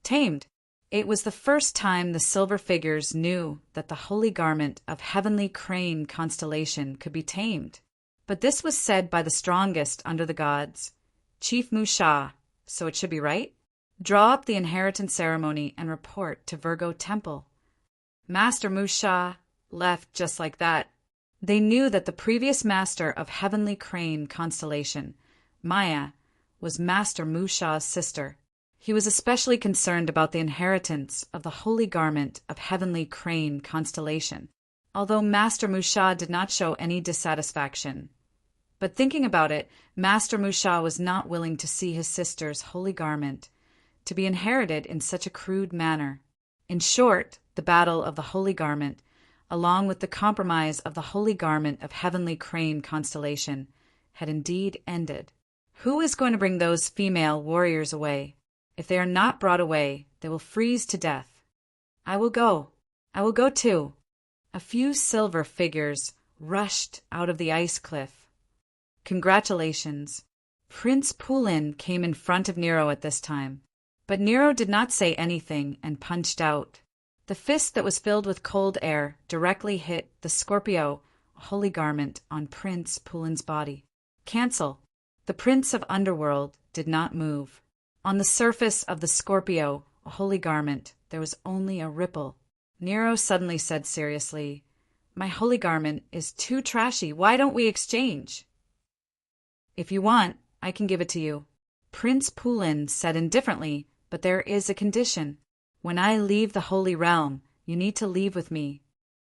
Tamed. It was the first time the silver figures knew that the holy garment of Heavenly Crane constellation could be tamed. But this was said by the strongest under the gods, Chief Musha, so it should be right. Draw up the inheritance ceremony and report to Virgo Temple. Master Musha left just like that. They knew that the previous master of Heavenly Crane constellation, Maya, was Master Musha's sister. He was especially concerned about the inheritance of the holy garment of Heavenly Crane constellation, although Master Musha did not show any dissatisfaction. But thinking about it, Master Musha was not willing to see his sister's holy garment to be inherited in such a crude manner. In short, the battle of the holy garment, along with the compromise of the holy garment of Heavenly Crane constellation, had indeed ended. Who is going to bring those female warriors away? If they are not brought away, they will freeze to death. I will go. I will go too. A few silver figures rushed out of the ice cliff. Congratulations. Prince Pulin came in front of Nero at this time. But Nero did not say anything and punched out. The fist that was filled with cold air directly hit the Scorpio holy garment on Prince Pulin's body. Cancel. The Prince of Underworld did not move. On the surface of the Scorpio holy garment, there was only a ripple. Nero suddenly said seriously, "My holy garment is too trashy. Why don't we exchange?" "If you want, I can give it to you." Prince Pulin said indifferently, "But there is a condition. When I leave the Holy Realm, you need to leave with me."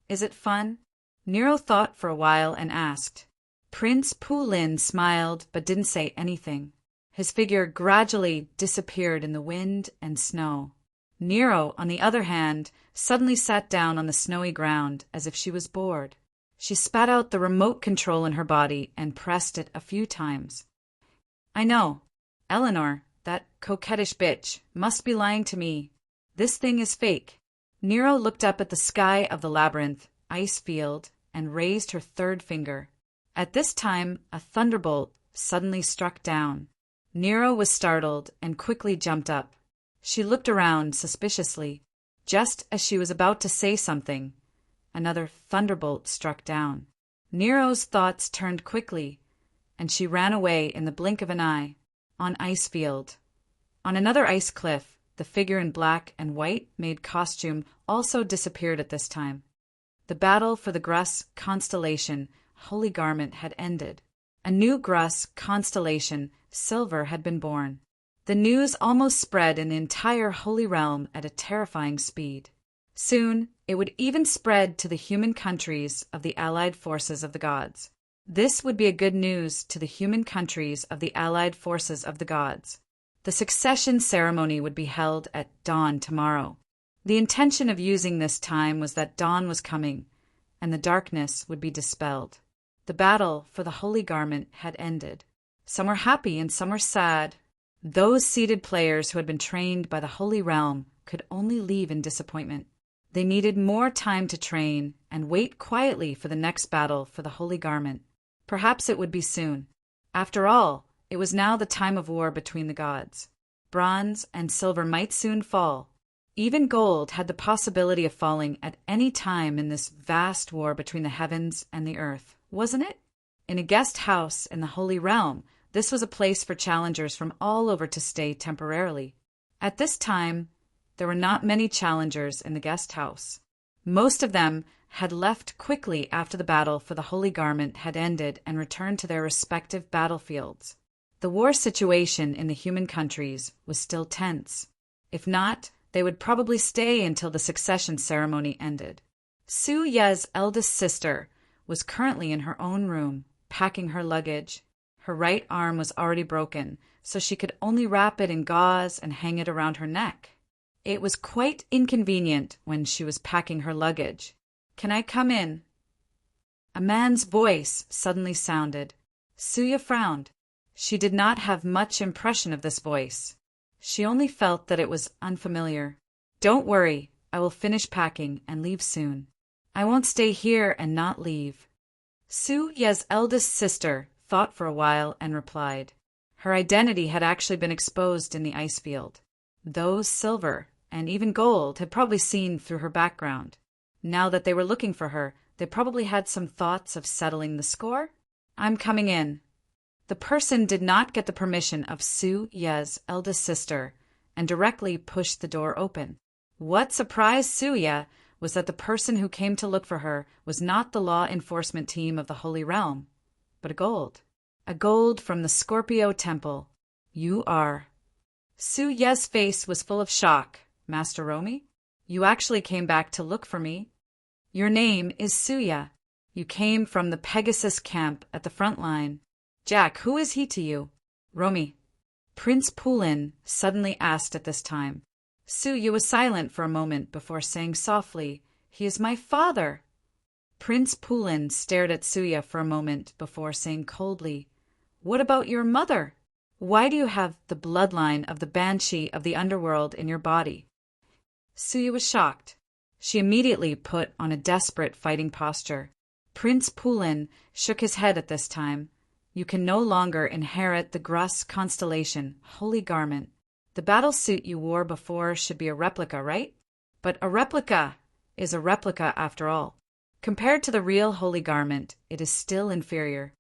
"Is it fun?" Nero thought for a while and asked. Prince Pulin smiled but didn't say anything. His figure gradually disappeared in the wind and snow. Nero, on the other hand, suddenly sat down on the snowy ground as if she was bored. She spat out the remote control in her body and pressed it a few times. "I know. Eleanor, that coquettish bitch, must be lying to me. This thing is fake." Nero looked up at the sky of the labyrinth, ice field, and raised her third finger. At this time, a thunderbolt suddenly struck down. Nero was startled and quickly jumped up. She looked around suspiciously. Just as she was about to say something, another thunderbolt struck down. Nero's thoughts turned quickly, and she ran away in the blink of an eye. On ice field. On another ice cliff, the figure in black and white made costume also disappeared at this time. The battle for the Grus constellation holy garment had ended. A new Grus constellation, silver, had been born. The news almost spread in the entire Holy Realm at a terrifying speed. Soon, it would even spread to the human countries of the allied forces of the gods. This would be a good news to the human countries of the allied forces of the gods. The succession ceremony would be held at dawn tomorrow. The intention of using this time was that dawn was coming, and the darkness would be dispelled. The battle for the holy garment had ended. Some were happy and some were sad. Those seated players who had been trained by the Holy Realm could only leave in disappointment. They needed more time to train and wait quietly for the next battle for the holy garment. Perhaps it would be soon. After all, it was now the time of war between the gods. Bronze and silver might soon fall. Even gold had the possibility of falling at any time in this vast war between the heavens and the earth, wasn't it? In a guest house in the Holy Realm, this was a place for challengers from all over to stay temporarily. At this time, there were not many challengers in the guest house. Most of them had left quickly after the battle for the holy garment had ended and returned to their respective battlefields. The war situation in the human countries was still tense. If not, They would probably stay until the succession ceremony ended. Su Ye's eldest sister was currently in her own room, packing her luggage. Her right arm was already broken, so she could only wrap it in gauze and hang it around her neck. It was quite inconvenient when she was packing her luggage. "Can I come in?" A man's voice suddenly sounded. Suya frowned. She did not have much impression of this voice. She only felt that it was unfamiliar. "Don't worry, I will finish packing and leave soon. I won't stay here and not leave." Su Ye's eldest sister thought for a while and replied. Her identity had actually been exposed in the ice field. Those silver and even gold had probably seen through her background. Now that they were looking for her, they probably had some thoughts of settling the score. "I'm coming in." The person did not get the permission of Su Ye's eldest sister and directly pushed the door open. What surprised Su Ye was that the person who came to look for her was not the law enforcement team of the Holy Realm, but a gold. A gold from the Scorpio Temple. "You are." Su Ye's face was full of shock. "Master Romy? You actually came back to look for me? Your name is Suya. You came from the Pegasus camp at the front line. Jack, who is he to you?" "Romy." Prince Pulin suddenly asked at this time. Suya was silent for a moment before saying softly, "He is my father." Prince Pulin stared at Suya for a moment before saying coldly, "What about your mother? Why do you have the bloodline of the Banshee of the underworld in your body?" Suya was shocked. She immediately put on a desperate fighting posture. Prince Pulin shook his head at this time. "You can no longer inherit the Grus constellation, holy garment. The battle suit you wore before should be a replica, right? But a replica is a replica after all. Compared to the real holy garment, it is still inferior.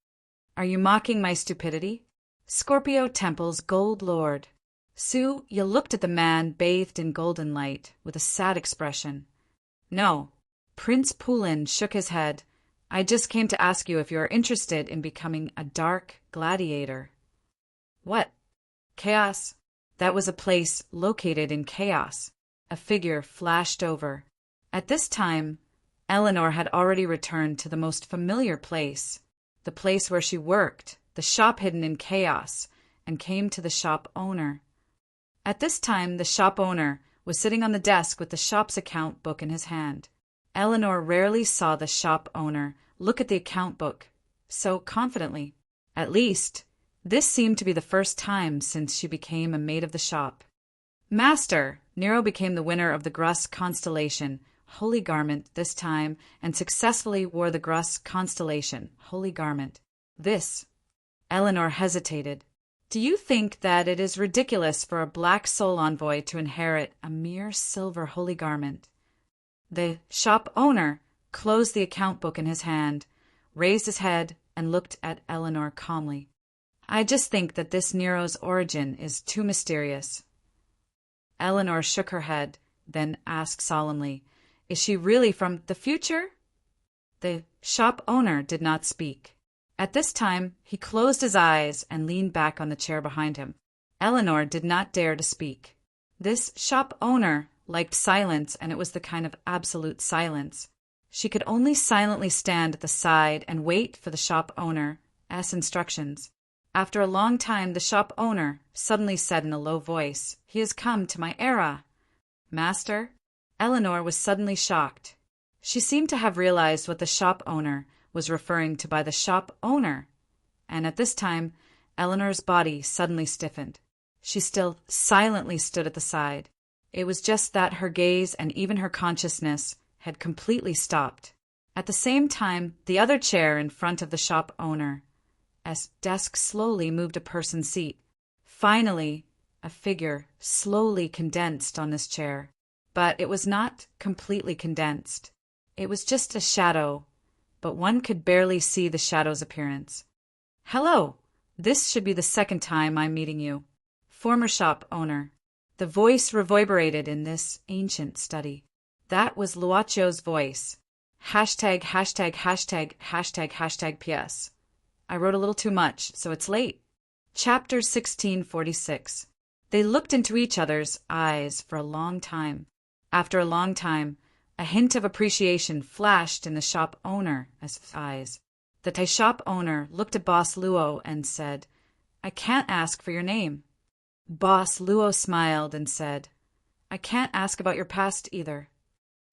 Are you mocking my stupidity? Scorpio Temple's Gold Lord." Suya looked at the man bathed in golden light with a sad expression. "No." Prince Pulin shook his head. "I just came to ask you if you are interested in becoming a dark gladiator." "What? Chaos?" That was a place located in chaos. A figure flashed over. At this time, Eleanor had already returned to the most familiar place, the place where she worked, the shop hidden in chaos, and came to the shop owner. At this time, the shop owner was sitting on the desk with the shop's account book in his hand. Eleanor rarely saw the shop owner look at the account book so confidently. At least, this seemed to be the first time since she became a maid of the shop. "Master," Nero became the winner of the Grus constellation, holy garment this time, and successfully wore the Grus constellation, holy garment. This. Eleanor hesitated. "Do you think that it is ridiculous for a black soul envoy to inherit a mere silver holy garment?" The shop owner closed the account book in his hand, raised his head, and looked at Eleanor calmly. "I just think that this Nero's origin is too mysterious." Eleanor shook her head, then asked solemnly, "Is she really from the future?" The shop owner did not speak. At this time, he closed his eyes and leaned back on the chair behind him. Eleanor did not dare to speak. This shop owner liked silence, and it was the kind of absolute silence. She could only silently stand at the side and wait for the shop owner's instructions. After a long time, the shop owner suddenly said in a low voice, "He has come to my era." "Master?" Eleanor was suddenly shocked. She seemed to have realized what the shop owner was referring to by the shop owner, and at this time, Eleanor's body suddenly stiffened. She still silently stood at the side. It was just that her gaze and even her consciousness had completely stopped. At the same time, the other chair in front of the shop owner's desk slowly moved a person's seat. Finally, a figure slowly condensed on this chair. But it was not completely condensed. It was just a shadow, but one could barely see the shadow's appearance. "Hello, this should be the second time I'm meeting you. Former shop owner." The voice reverberated in this ancient study. That was Luacio's voice. Hashtag, hashtag, hashtag, hashtag, hashtag PS. I wrote a little too much, so it's late. Chapter 1646. They looked into each other's eyes for a long time. After a long time, a hint of appreciation flashed in the shop owner's eyes. The shop owner looked at Boss Luo and said, "I can't ask for your name." Boss Luo smiled and said, "I can't ask about your past either."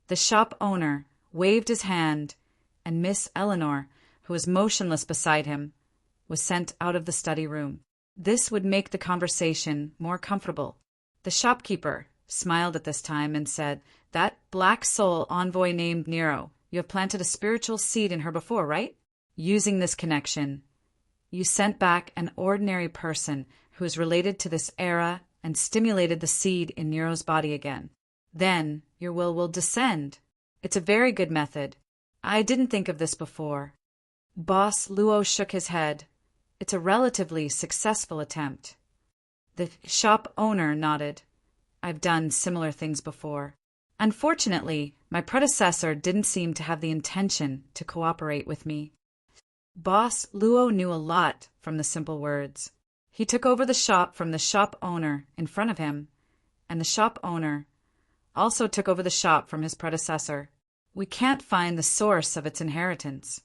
The shop owner waved his hand, and Miss Eleanor, who was motionless beside him, was sent out of the study room. This would make the conversation more comfortable. The shopkeeper smiled at this time and said, "That black soul envoy named Nero, you have planted a spiritual seed in her before, right? Using this connection, you sent back an ordinary person who is related to this era and stimulated the seed in Nero's body again. Then your will descend. It's a very good method. I didn't think of this before." Boss Luo shook his head. "It's a relatively successful attempt." The shop owner nodded. "I've done similar things before. Unfortunately, my predecessor didn't seem to have the intention to cooperate with me." Boss Luo knew a lot from the simple words. He took over the shop from the shop owner in front of him, and the shop owner also took over the shop from his predecessor. We can't find the source of its inheritance.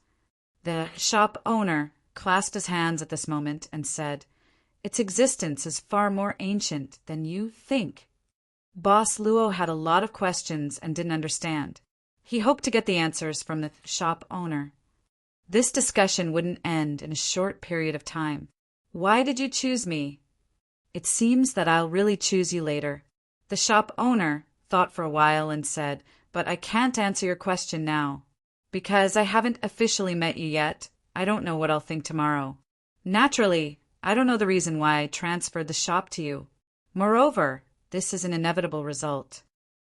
The shop owner clasped his hands at this moment and said, "Its existence is far more ancient than you think." Boss Luo had a lot of questions and didn't understand. He hoped to get the answers from the shop owner. This discussion wouldn't end in a short period of time. "Why did you choose me?" "It seems that I'll really choose you later." The shop owner thought for a while and said, "But I can't answer your question now. Because I haven't officially met you yet, I don't know what I'll think tomorrow. Naturally, I don't know the reason why I transferred the shop to you. Moreover, this is an inevitable result."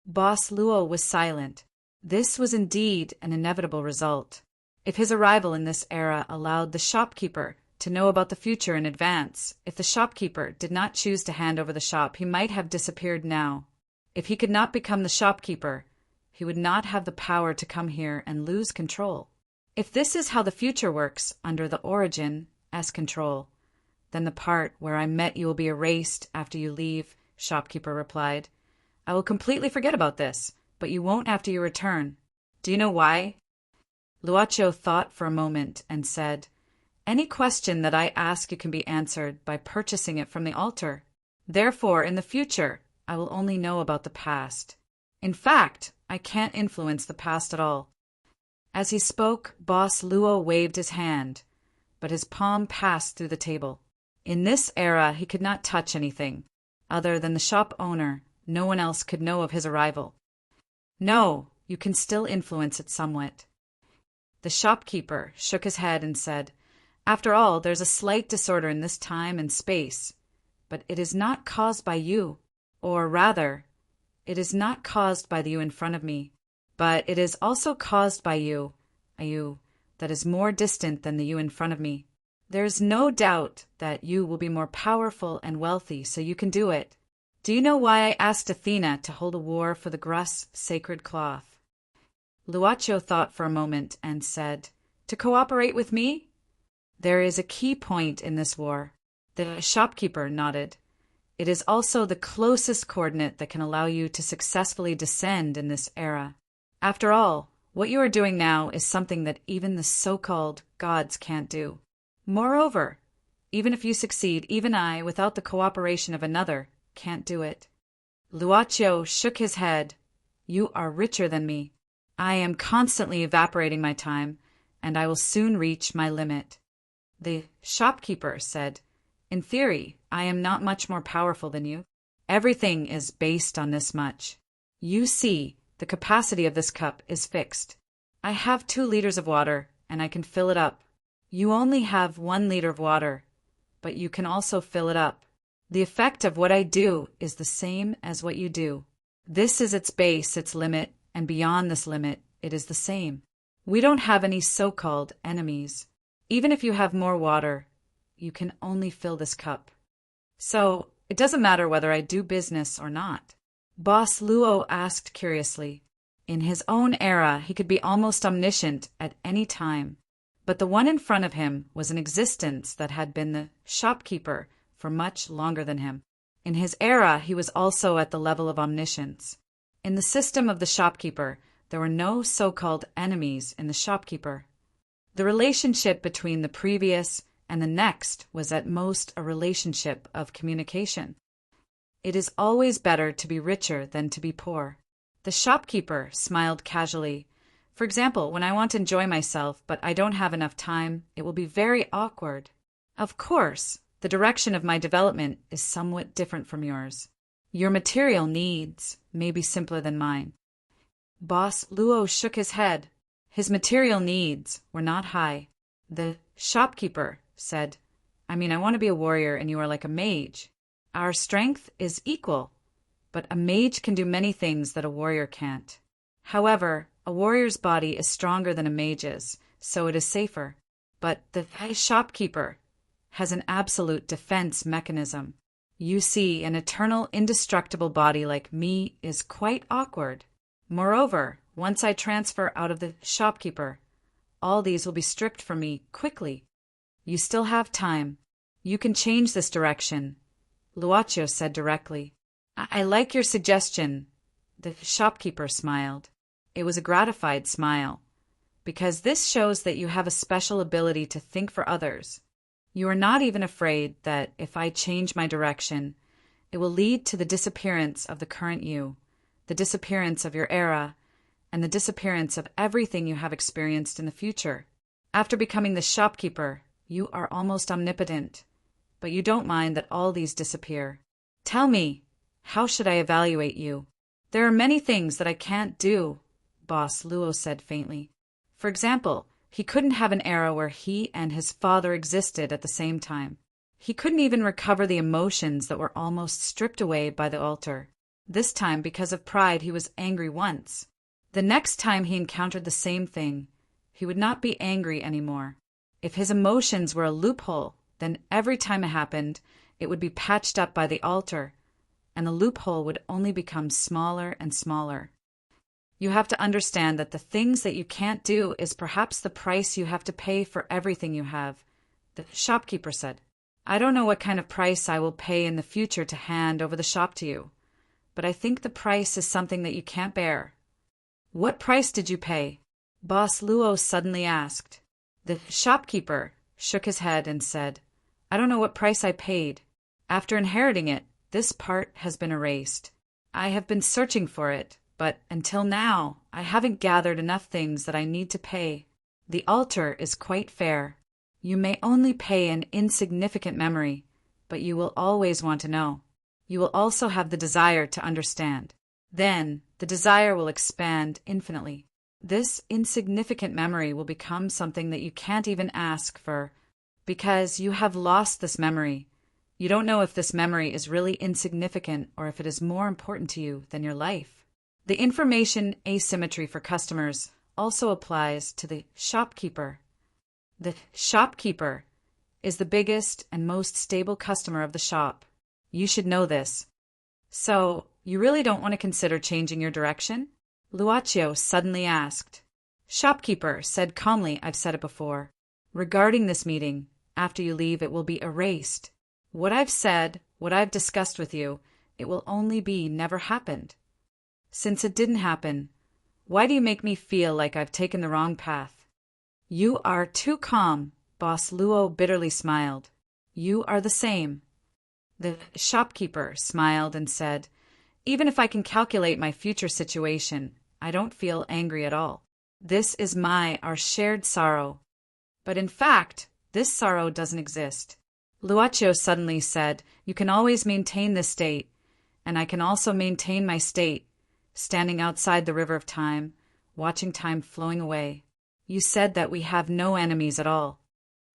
Boss Luo was silent. This was indeed an inevitable result. If his arrival in this era allowed the shopkeeper to know about the future in advance, if the shopkeeper did not choose to hand over the shop, he might have disappeared now. If he could not become the shopkeeper, he would not have the power to come here and lose control. If this is how the future works under the origin as control, then the part where I met you will be erased after you leave, shopkeeper replied. "I will completely forget about this, but you won't after you return. Do you know why?" Luaccio thought for a moment and said, "Any question that I ask you can be answered by purchasing it from the altar. Therefore, in the future, I will only know about the past. In fact, I can't influence the past at all." As he spoke, Boss Luo waved his hand, but his palm passed through the table. In this era, he could not touch anything. Other than the shop owner, no one else could know of his arrival. "No, you can still influence it somewhat." The shopkeeper shook his head and said, "After all, there's a slight disorder in this time and space, but it is not caused by you. Or rather, it is not caused by the you in front of me, but it is also caused by you, a you that is more distant than the you in front of me. There is no doubt that you will be more powerful and wealthy, so you can do it. Do you know why I asked Athena to hold a war for the Grus sacred cloth?" Luaccio thought for a moment and said, "To cooperate with me?" "There is a key point in this war." The shopkeeper nodded. "It is also the closest coordinate that can allow you to successfully descend in this era. After all, what you are doing now is something that even the so-called gods can't do. Moreover, even if you succeed, even I, without the cooperation of another, can't do it." Luaccio shook his head. "You are richer than me. I am constantly evaporating my time, and I will soon reach my limit." The shopkeeper said, "In theory, I am not much more powerful than you. Everything is based on this much. You see, the capacity of this cup is fixed. I have 2 liters of water, and I can fill it up. You only have 1 liter of water, but you can also fill it up. The effect of what I do is the same as what you do. This is its base, its limit, and beyond this limit, it is the same. We don't have any so-called enemies. Even if you have more water, you can only fill this cup. So, it doesn't matter whether I do business or not." Boss Luo asked curiously. In his own era, he could be almost omniscient at any time, but the one in front of him was an existence that had been the shopkeeper for much longer than him. In his era, he was also at the level of omniscience. In the system of the shopkeeper, there were no so-called enemies in the shopkeeper. The relationship between the previous and the next was at most a relationship of communication. It is always better to be richer than to be poor. The shopkeeper smiled casually. For example, when I want to enjoy myself, but I don't have enough time, it will be very awkward. Of course, the direction of my development is somewhat different from yours. Your material needs may be simpler than mine. Boss Luo shook his head. His material needs were not high. The shopkeeper said, I want to be a warrior and you are like a mage. Our strength is equal, but a mage can do many things that a warrior can't. However, a warrior's body is stronger than a mage's, so it is safer. But the shopkeeper has an absolute defense mechanism. You see, an eternal, indestructible body like me is quite awkward. Moreover, once I transfer out of the shopkeeper, all these will be stripped from me quickly. You still have time. You can change this direction, Luaccio said directly. I like your suggestion. The shopkeeper smiled. It was a gratified smile, because this shows that you have a special ability to think for others. You are not even afraid that if I change my direction, it will lead to the disappearance of the current you, the disappearance of your era, and the disappearance of everything you have experienced in the future. After becoming the shopkeeper, you are almost omnipotent, but you don't mind that all these disappear. Tell me, how should I evaluate you? There are many things that I can't do, Boss Luo said faintly. For example, he couldn't have an era where he and his father existed at the same time. He couldn't even recover the emotions that were almost stripped away by the altar. This time, because of pride, he was angry once. The next time he encountered the same thing, he would not be angry anymore. If his emotions were a loophole, then every time it happened, it would be patched up by the altar, and the loophole would only become smaller and smaller. You have to understand that the things that you can't do is perhaps the price you have to pay for everything you have, the shopkeeper said. I don't know what kind of price I will pay in the future to hand over the shop to you, but I think the price is something that you can't bear. What price did you pay? Boss Luo suddenly asked. The shopkeeper shook his head and said, I don't know what price I paid. After inheriting it, this part has been erased. I have been searching for it, but until now, I haven't gathered enough things that I need to pay. The altar is quite fair. You may only pay an insignificant memory, but you will always want to know. You will also have the desire to understand. Then, the desire will expand infinitely. This insignificant memory will become something that you can't even ask for, because you have lost this memory. You don't know if this memory is really insignificant or if it is more important to you than your life. The information asymmetry for customers also applies to the shopkeeper. The shopkeeper is the biggest and most stable customer of the shop. You should know this. So, you really don't want to consider changing your direction? Luaccio suddenly asked. Shopkeeper said calmly, I've said it before. Regarding this meeting, after you leave it will be erased. What I've said, what I've discussed with you, it will only be never happened. Since it didn't happen, why do you make me feel like I've taken the wrong path? You are too calm, Boss Luo bitterly smiled. You are the same. The shopkeeper smiled and said, Even if I can calculate my future situation, I don't feel angry at all. This is our shared sorrow. But in fact, this sorrow doesn't exist. Luaccio suddenly said, You can always maintain this state, and I can also maintain my state, standing outside the river of time, watching time flowing away. You said that we have no enemies at all.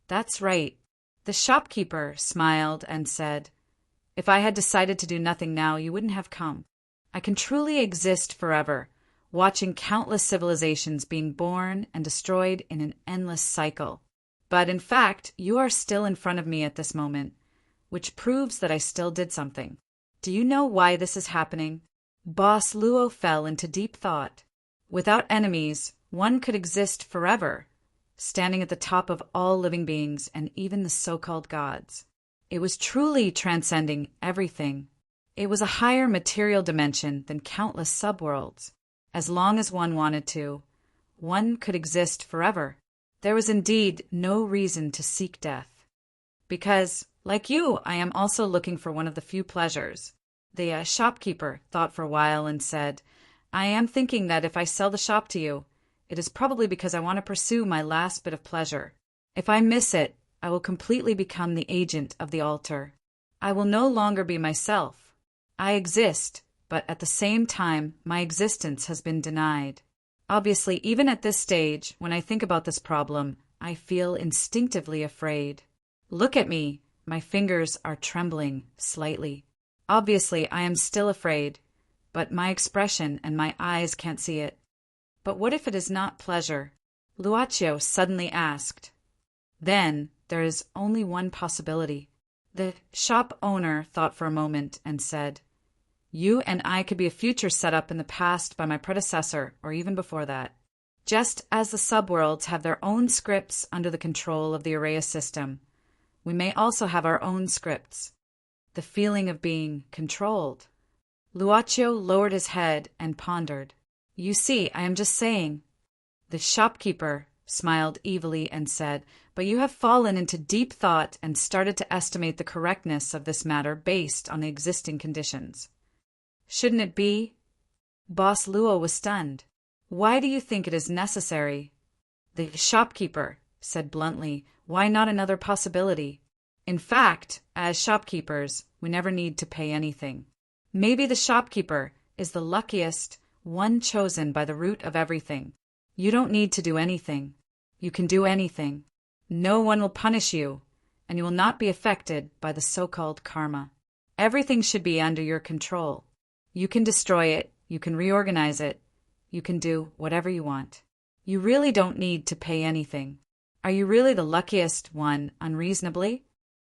That's right. The shopkeeper smiled and said, If I had decided to do nothing now, you wouldn't have come. I can truly exist forever, watching countless civilizations being born and destroyed in an endless cycle. But in fact, you are still in front of me at this moment, which proves that I still did something. Do you know why this is happening? Boss Luo fell into deep thought. Without enemies, one could exist forever, standing at the top of all living beings and even the so-called gods. It was truly transcending everything. It was a higher material dimension than countless subworlds. As long as one wanted to, one could exist forever. There was indeed no reason to seek death. Because, like you, I am also looking for one of the few pleasures. The shopkeeper thought for a while and said, I am thinking that if I sell the shop to you, it is probably because I want to pursue my last bit of pleasure. If I miss it, I will completely become the agent of the altar. I will no longer be myself. I exist, but at the same time, my existence has been denied. Obviously, even at this stage, when I think about this problem, I feel instinctively afraid. Look at me. My fingers are trembling slightly. Obviously, I am still afraid, but my expression and my eyes can't see it. But what if it is not pleasure? Luaccio suddenly asked. Then there is only one possibility. The shop owner thought for a moment and said, You and I could be a future set up in the past by my predecessor, or even before that. Just as the subworlds have their own scripts under the control of the Arraya system, we may also have our own scripts. The feeling of being controlled. Luaccio lowered his head and pondered. You see, I am just saying. The shopkeeper smiled evilly and said, But you have fallen into deep thought and started to estimate the correctness of this matter based on the existing conditions. Shouldn't it be? Boss Luo was stunned. Why do you think it is necessary? The shopkeeper said bluntly, Why not another possibility? In fact, as shopkeepers, we never need to pay anything. Maybe the shopkeeper is the luckiest one chosen by the root of everything. You don't need to do anything. You can do anything. No one will punish you, and you will not be affected by the so-called karma. Everything should be under your control. You can destroy it, you can reorganize it, you can do whatever you want. You really don't need to pay anything. Are you really the luckiest one unreasonably?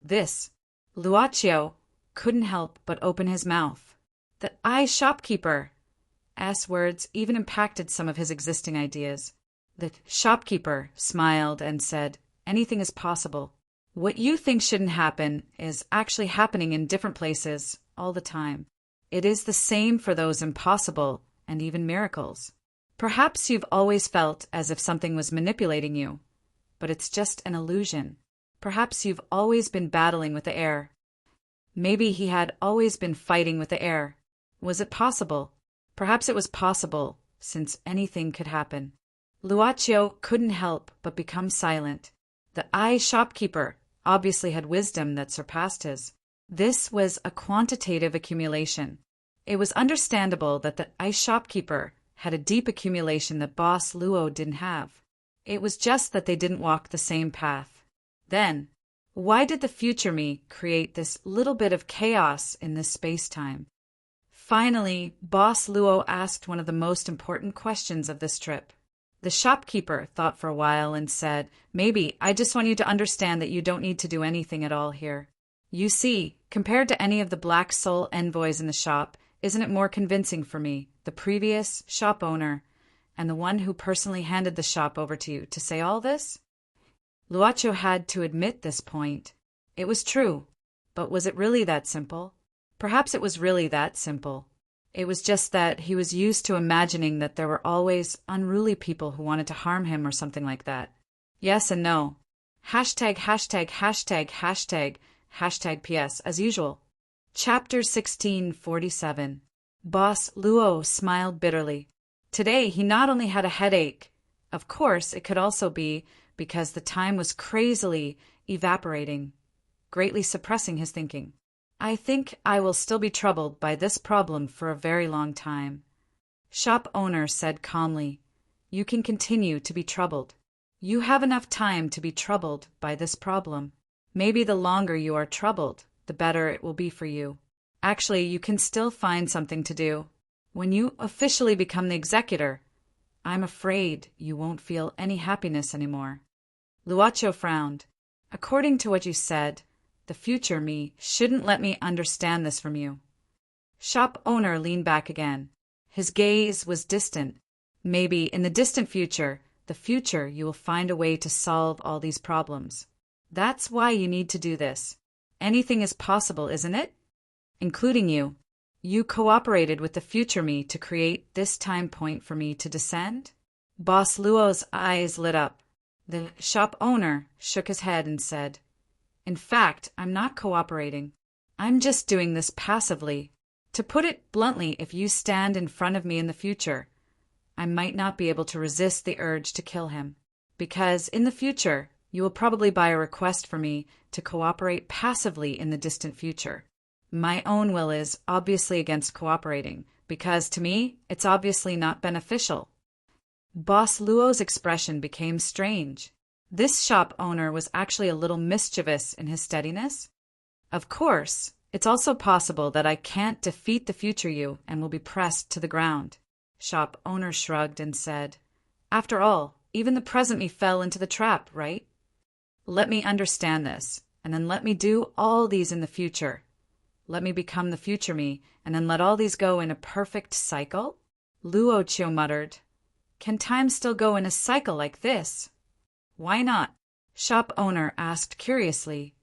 Luaccio couldn't help but open his mouth. The shopkeeper! Words even impacted some of his existing ideas. The shopkeeper smiled and said, Anything is possible. What you think shouldn't happen is actually happening in different places all the time. It is the same for those impossible and even miracles. Perhaps you've always felt as if something was manipulating you, but it's just an illusion. Perhaps you've always been battling with the air. Maybe he had always been fighting with the air. Was it possible? Perhaps it was possible, since anything could happen. Luaccio couldn't help but become silent. The shopkeeper obviously had wisdom that surpassed his. This was a quantitative accumulation. It was understandable that the shopkeeper had a deep accumulation that Boss Luo didn't have. It was just that they didn't walk the same path. Then, why did the future me create this little bit of chaos in this space-time? Finally, Boss Luo asked one of the most important questions of this trip. The shopkeeper thought for a while and said, Maybe I just want you to understand that you don't need to do anything at all here. You see, compared to any of the black soul envoys in the shop, isn't it more convincing for me, the previous shop owner, and the one who personally handed the shop over to you, to say all this? Luaccio had to admit this point. It was true, but was it really that simple? Perhaps it was really that simple. It was just that he was used to imagining that there were always unruly people who wanted to harm him or something like that. Yes and no. Hashtag, hashtag, hashtag, hashtag, hashtag PS, as usual. Chapter 1647. Boss Luo smiled bitterly. Today he not only had a headache, of course it could also be because the time was crazily evaporating, greatly suppressing his thinking. I think I will still be troubled by this problem for a very long time. Shop owner said calmly, You can continue to be troubled. You have enough time to be troubled by this problem. Maybe the longer you are troubled, the better it will be for you. Actually, you can still find something to do. When you officially become the executor, I'm afraid you won't feel any happiness anymore. Luaccio frowned. According to what you said, the future me shouldn't let me understand this from you. Shop owner leaned back again. His gaze was distant. Maybe in the distant future, you will find a way to solve all these problems. That's why you need to do this. Anything is possible, isn't it? Including you. You cooperated with the future me to create this time point for me to descend? Boss Luo's eyes lit up. The shop owner shook his head and said, "In fact, I'm not cooperating. I'm just doing this passively. To put it bluntly, if you stand in front of me in the future, I might not be able to resist the urge to kill him, because in the future, you will probably buy a request for me to cooperate passively in the distant future. My own will is obviously against cooperating, because to me, it's obviously not beneficial." Boss Luo's expression became strange. This shop owner was actually a little mischievous in his steadiness. "Of course, it's also possible that I can't defeat the future you and will be pressed to the ground." Shop owner shrugged and said, "After all, even the present me fell into the trap, right? Let me understand this, and then let me do all these in the future. Let me become the future me, and then let all these go in a perfect cycle?" Luo Chio muttered, "Can time still go in a cycle like this?" "Why not?" Shop owner asked curiously.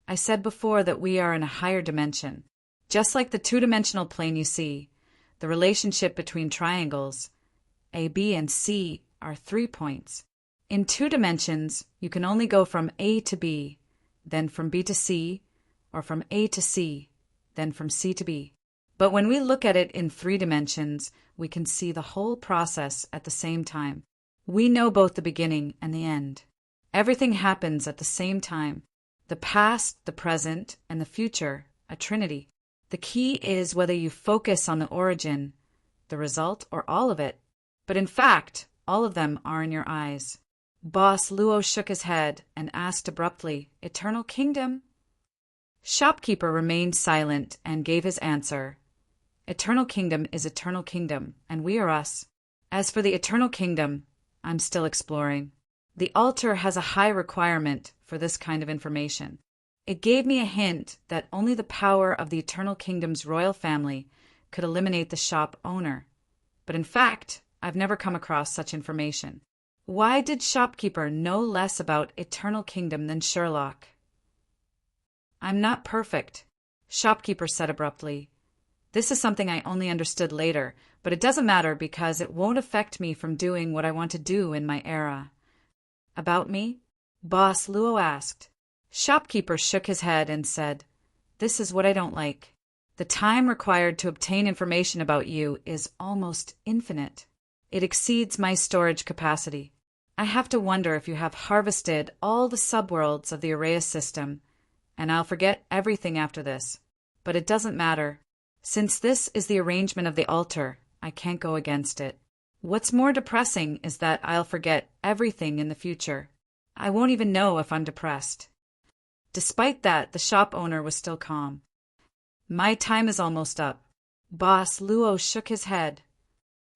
"I said before that we are in a higher dimension. Just like the two-dimensional plane you see, the relationship between triangles, A, B, and C, are 3 points. In 2 dimensions, you can only go from A to B, then from B to C, or from A to C, then from C to B. But when we look at it in 3 dimensions, we can see the whole process at the same time. We know both the beginning and the end. Everything happens at the same time. The past, the present, and the future, a trinity. The key is whether you focus on the origin, the result, or all of it. But in fact, all of them are in your eyes." Boss Luo shook his head and asked abruptly, "Eternal Kingdom?" Shopkeeper remained silent and gave his answer. "Eternal Kingdom is Eternal Kingdom, and we are us. As for the Eternal Kingdom, I'm still exploring. The altar has a high requirement for this kind of information. It gave me a hint that only the power of the Eternal Kingdom's royal family could eliminate the shop owner. But in fact, I've never come across such information. Why did Shopkeeper know less about Eternal Kingdom than Sherlock?" "I'm not perfect," Shopkeeper said abruptly. "This is something I only understood later, but it doesn't matter because it won't affect me from doing what I want to do in my era." "About me?" Boss Luo asked. Shopkeeper shook his head and said, "This is what I don't like. The time required to obtain information about you is almost infinite. It exceeds my storage capacity. I have to wonder if you have harvested all the subworlds of the Arrayas system, and I'll forget everything after this. But it doesn't matter. Since this is the arrangement of the altar, I can't go against it. What's more depressing is that I'll forget everything in the future. I won't even know if I'm depressed." Despite that, the shop owner was still calm. "My time is almost up." Boss Luo shook his head.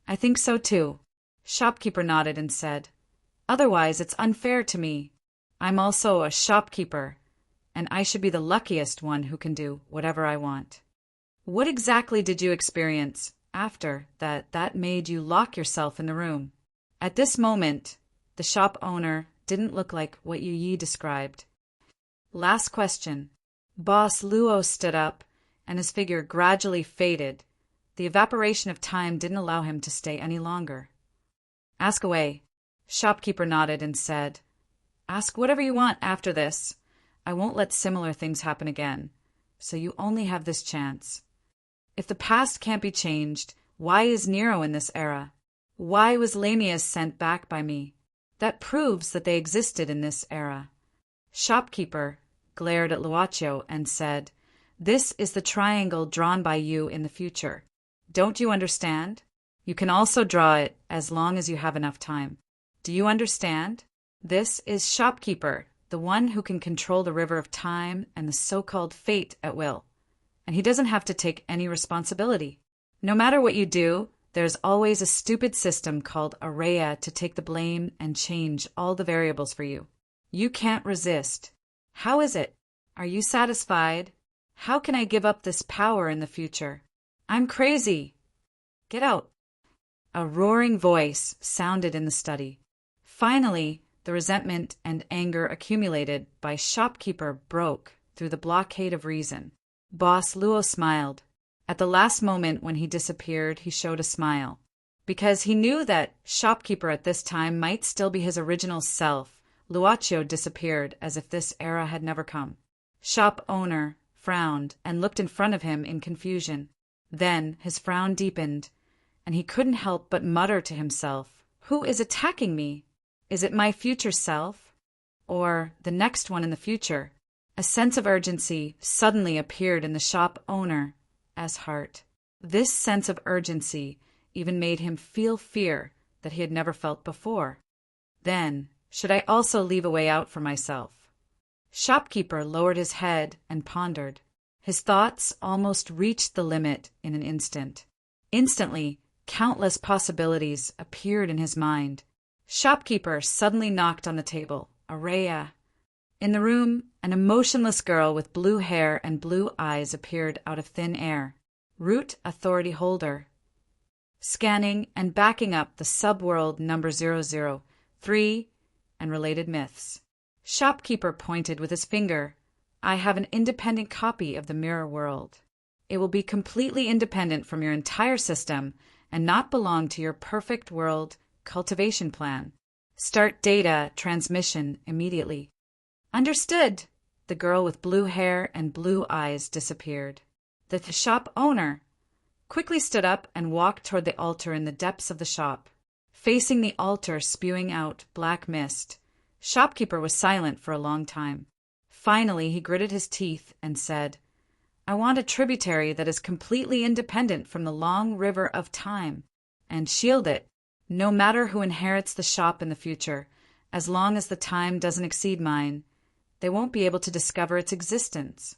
"I think so too." Shopkeeper nodded and said, "Otherwise it's unfair to me. I'm also a shopkeeper, and I should be the luckiest one who can do whatever I want." "What exactly did you experience after that made you lock yourself in the room?" At this moment, the shop owner didn't look like what Yu Yi described. "Last question." Boss Luo stood up, and his figure gradually faded. The evaporation of time didn't allow him to stay any longer. "Ask away." Shopkeeper nodded and said, "Ask whatever you want after this. I won't let similar things happen again, so you only have this chance. If the past can't be changed, why is Nero in this era? Why was Lamius sent back by me? That proves that they existed in this era." Shopkeeper glared at Luaccio and said, "This is the triangle drawn by you in the future. Don't you understand? You can also draw it as long as you have enough time. Do you understand? This is Shopkeeper, the one who can control the river of time and the so-called fate at will. And he doesn't have to take any responsibility. No matter what you do, there's always a stupid system called Arraya to take the blame and change all the variables for you. You can't resist. How is it? Are you satisfied? How can I give up this power in the future? I'm crazy. Get out." A roaring voice sounded in the study. Finally, the resentment and anger accumulated by Shopkeeper broke through the blockade of reason. Boss Luo smiled. At the last moment when he disappeared, he showed a smile. Because he knew that shopkeeper at this time might still be his original self, Luaccio disappeared as if this era had never come. Shop owner frowned and looked in front of him in confusion. Then his frown deepened, and he couldn't help but mutter to himself, "Who is attacking me? Is it my future self? Or the next one in the future?" A sense of urgency suddenly appeared in the shop owner's heart. This sense of urgency even made him feel fear that he had never felt before. Then, should I also leave a way out for myself? Shopkeeper lowered his head and pondered. His thoughts almost reached the limit in an instant. Instantly, countless possibilities appeared in his mind. Shopkeeper suddenly knocked on the table. Araya. In the room, an emotionless girl with blue hair and blue eyes appeared out of thin air. Root authority holder. Scanning and backing up the subworld number 003 and related myths. Shopkeeper pointed with his finger. I have an independent copy of the mirror world. It will be completely independent from your entire system and not belong to your perfect world cultivation plan. Start data transmission immediately. Understood. The girl with blue hair and blue eyes disappeared. The shop owner quickly stood up and walked toward the altar in the depths of the shop. Facing the altar spewing out black mist, shopkeeper was silent for a long time. Finally, he gritted his teeth and said, I want a tributary that is completely independent from the long river of time, and shield it, no matter who inherits the shop in the future, as long as the time doesn't exceed mine. They won't be able to discover its existence.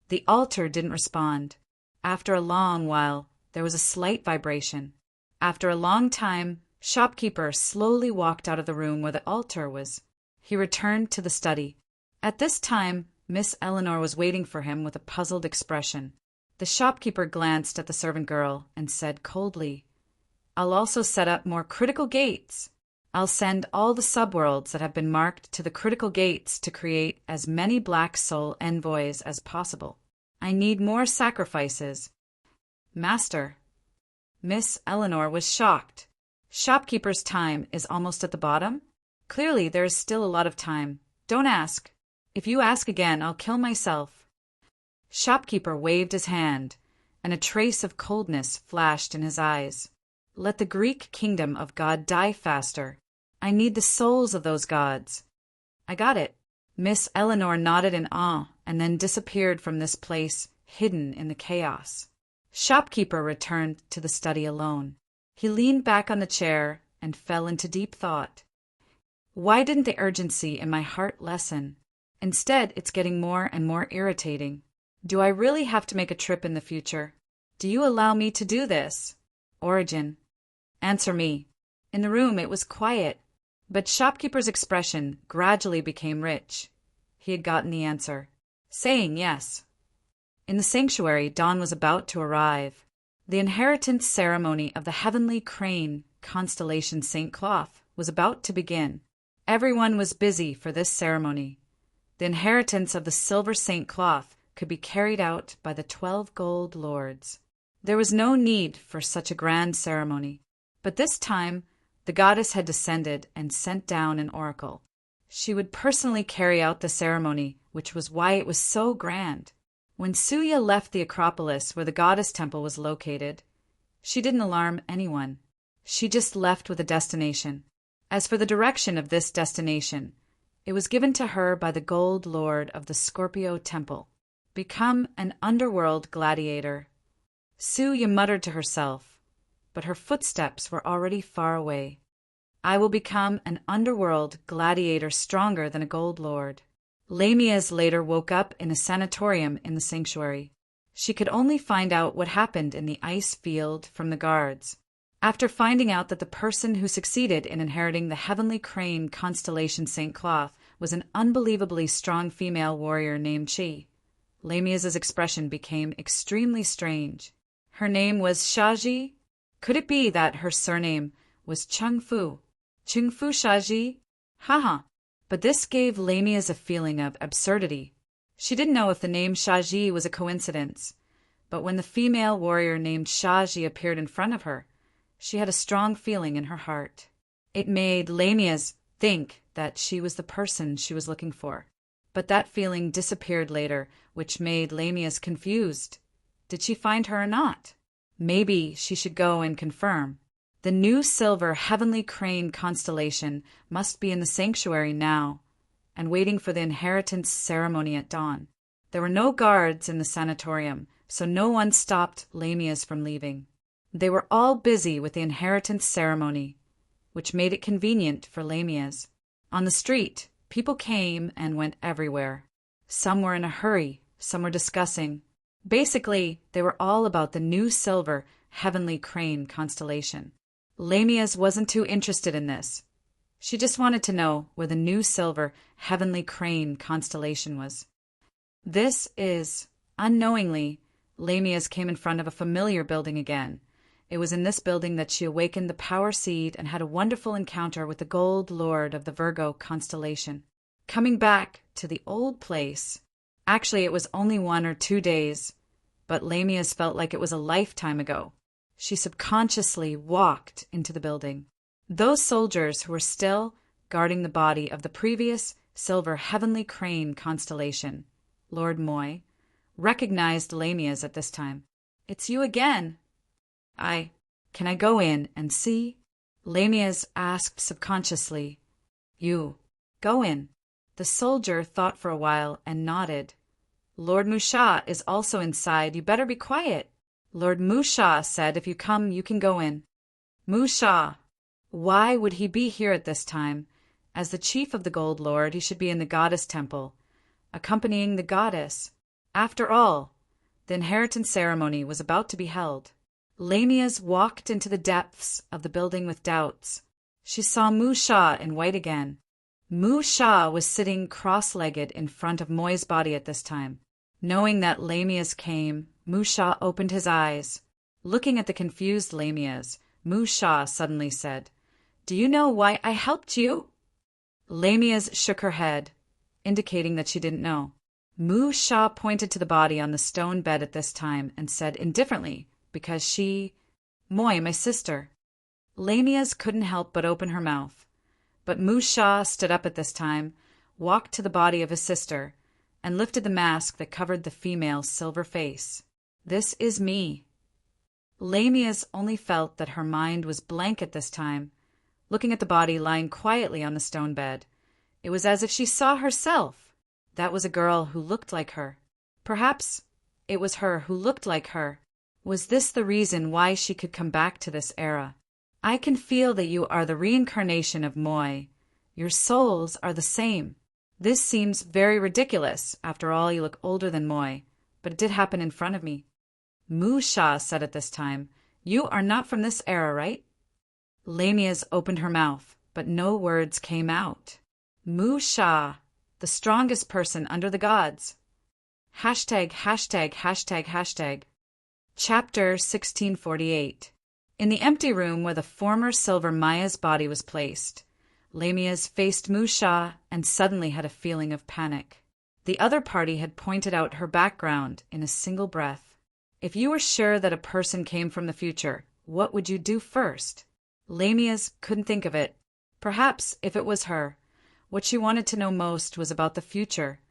The altar didn't respond. After a long while, there was a slight vibration. After a long time, shopkeeper slowly walked out of the room where the altar was. He returned to the study. At this time, Miss Eleanor was waiting for him with a puzzled expression. The shopkeeper glanced at the servant girl and said coldly, I'll also set up more critical gates. I'll send all the subworlds that have been marked to the critical gates to create as many Black Soul envoys as possible. I need more sacrifices. Master. Miss Eleanor was shocked. Shopkeeper's time is almost at the bottom? Clearly there is still a lot of time. Don't ask. If you ask again, I'll kill myself. Shopkeeper waved his hand, and a trace of coldness flashed in his eyes. Let the Greek kingdom of God die faster. I need the souls of those gods. I got it. Miss Eleanor nodded in awe and then disappeared from this place, hidden in the chaos. Shopkeeper returned to the study alone. He leaned back on the chair and fell into deep thought. Why didn't the urgency in my heart lessen? Instead, it's getting more and more irritating. Do I really have to make a trip in the future? Do you allow me to do this? Origin. Answer me. In the room it was quiet, but shopkeeper's expression gradually became rich. He had gotten the answer, saying yes. In the sanctuary, dawn was about to arrive. The inheritance ceremony of the heavenly crane constellation St. Cloth was about to begin. Everyone was busy for this ceremony. The inheritance of the silver St. Cloth could be carried out by the 12 gold lords. There was no need for such a grand ceremony, but this time the goddess had descended and sent down an oracle. She would personally carry out the ceremony, which was why it was so grand. When Suya left the Acropolis where the goddess temple was located, she didn't alarm anyone. She just left with a destination. As for the direction of this destination, it was given to her by the Gold Lord of the Scorpio Temple. Become an underworld gladiator. Suya muttered to herself, but her footsteps were already far away. I will become an underworld gladiator stronger than a gold lord. Lamias later woke up in a sanatorium in the sanctuary. She could only find out what happened in the ice field from the guards. After finding out that the person who succeeded in inheriting the heavenly crane constellation St. Cloth was an unbelievably strong female warrior named Chi, Lamias's expression became extremely strange. Her name was Shaji. Could it be that her surname was Chung Fu? Chung Fu Shaji? Haha. But this gave Lamias a feeling of absurdity. She didn't know if the name Shaji was a coincidence, But when the female warrior named Shaji appeared in front of her, she had a strong feeling in her heart. It made Lamias think that she was the person she was looking for. But that feeling disappeared later, which made Lamias confused. Did she find her or not? Maybe she should go and confirm. The new silver heavenly crane constellation must be in the sanctuary now, and waiting for the inheritance ceremony at dawn. There were no guards in the sanatorium, so no one stopped Lamias from leaving. They were all busy with the inheritance ceremony, which made it convenient for Lamias. On the street, people came and went everywhere. Some were in a hurry, some were discussing. Basically, they were all about the new silver heavenly crane constellation. Lamias wasn't too interested in this. She just wanted to know where the new silver heavenly crane constellation was. Unknowingly, Lamias came in front of a familiar building again. It was in this building that she awakened the power seed and had a wonderful encounter with the gold lord of the Virgo constellation. Coming back to the old place. Actually, it was only 1 or 2 days, but Lamias felt like it was a lifetime ago. She subconsciously walked into the building. Those soldiers who were still guarding the body of the previous silver heavenly crane constellation, Lord Moy, recognized Lamias at this time. "It's you again." Can I go in and see?" Lamias asked subconsciously. "You, go in." The soldier thought for a while and nodded. "Lord Musha is also inside. You better be quiet." Lord Musha said, "If you come, you can go in." Musha! Why would he be here at this time? As the chief of the Gold Lord, he should be in the goddess temple, accompanying the goddess. After all, the inheritance ceremony was about to be held. Lamias walked into the depths of the building with doubts. She saw Musha in white again. Musha was sitting cross-legged in front of Moy's body at this time. Knowing that Lamias came, Musha opened his eyes. Looking at the confused Lamias, Musha suddenly said, "Do you know why I helped you?" Lamias shook her head, indicating that she didn't know. Musha pointed to the body on the stone bed at this time and said indifferently, "Because Moy, my sister." Lamias couldn't help but open her mouth. But Musha stood up at this time, walked to the body of his sister, and lifted the mask that covered the female's silver face. "This is me." Lamias only felt that her mind was blank at this time, looking at the body lying quietly on the stone bed. It was as if she saw herself. That was a girl who looked like her. Perhaps it was her who looked like her. Was this the reason why she could come back to this era? "I can feel that you are the reincarnation of Moy. Your souls are the same. This seems very ridiculous. After all, you look older than Moy, but it did happen in front of me." Musha said at this time, "You are not from this era, right?" Lamias opened her mouth, but no words came out. Musha, the strongest person under the gods. Hashtag, hashtag, hashtag, hashtag. Chapter 1648. In the empty room where the former silver Maya's body was placed, Lamias faced Musha and suddenly had a feeling of panic. The other party had pointed out her background in a single breath. If you were sure that a person came from the future, what would you do first? Lamias couldn't think of it. Perhaps if it was her, what she wanted to know most was about the future,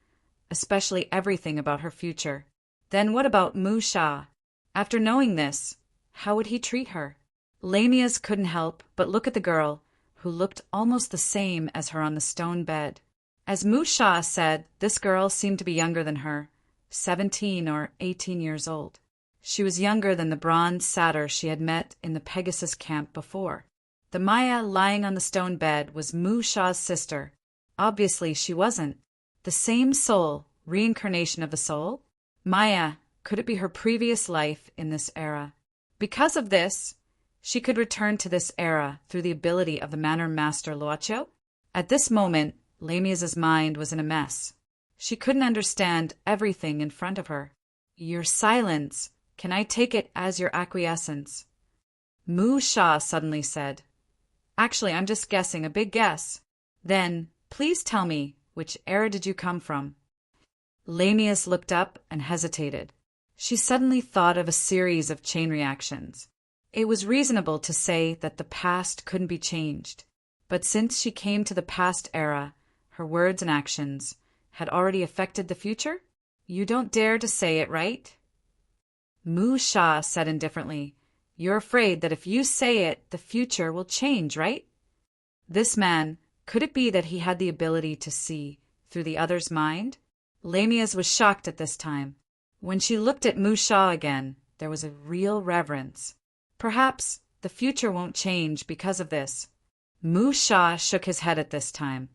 especially everything about her future. Then what about Musha? After knowing this, how would he treat her? Lamias couldn't help but look at the girl, who looked almost the same as her on the stone bed. As Musha said, this girl seemed to be younger than her, 17 or 18 years old. She was younger than the bronze satyr she had met in the Pegasus camp before. The Maya lying on the stone bed was Musha's sister. Obviously she wasn't. The same soul, reincarnation of the soul? Maya, could it be her previous life in this era? Because of this, she could return to this era through the ability of the Manor Master Luocho? At this moment, Lamias's mind was in a mess. She couldn't understand everything in front of her. "Your silence, can I take it as your acquiescence?" Musha suddenly said. "Actually, I'm just guessing, a big guess." "Then, please tell me, which era did you come from?" Lamias looked up and hesitated. She suddenly thought of a series of chain reactions. It was reasonable to say that the past couldn't be changed, but since she came to the past era, her words and actions had already affected the future? You don't dare to say it, right? Mu Sha said indifferently, You're afraid that if you say it, the future will change, right? This man, could it be that he had the ability to see through the other's mind? Lamia's was shocked at this time. When she looked at Mu Sha again, there was a real reverence. Perhaps the future won't change because of this. Mu Sha shook his head at this time,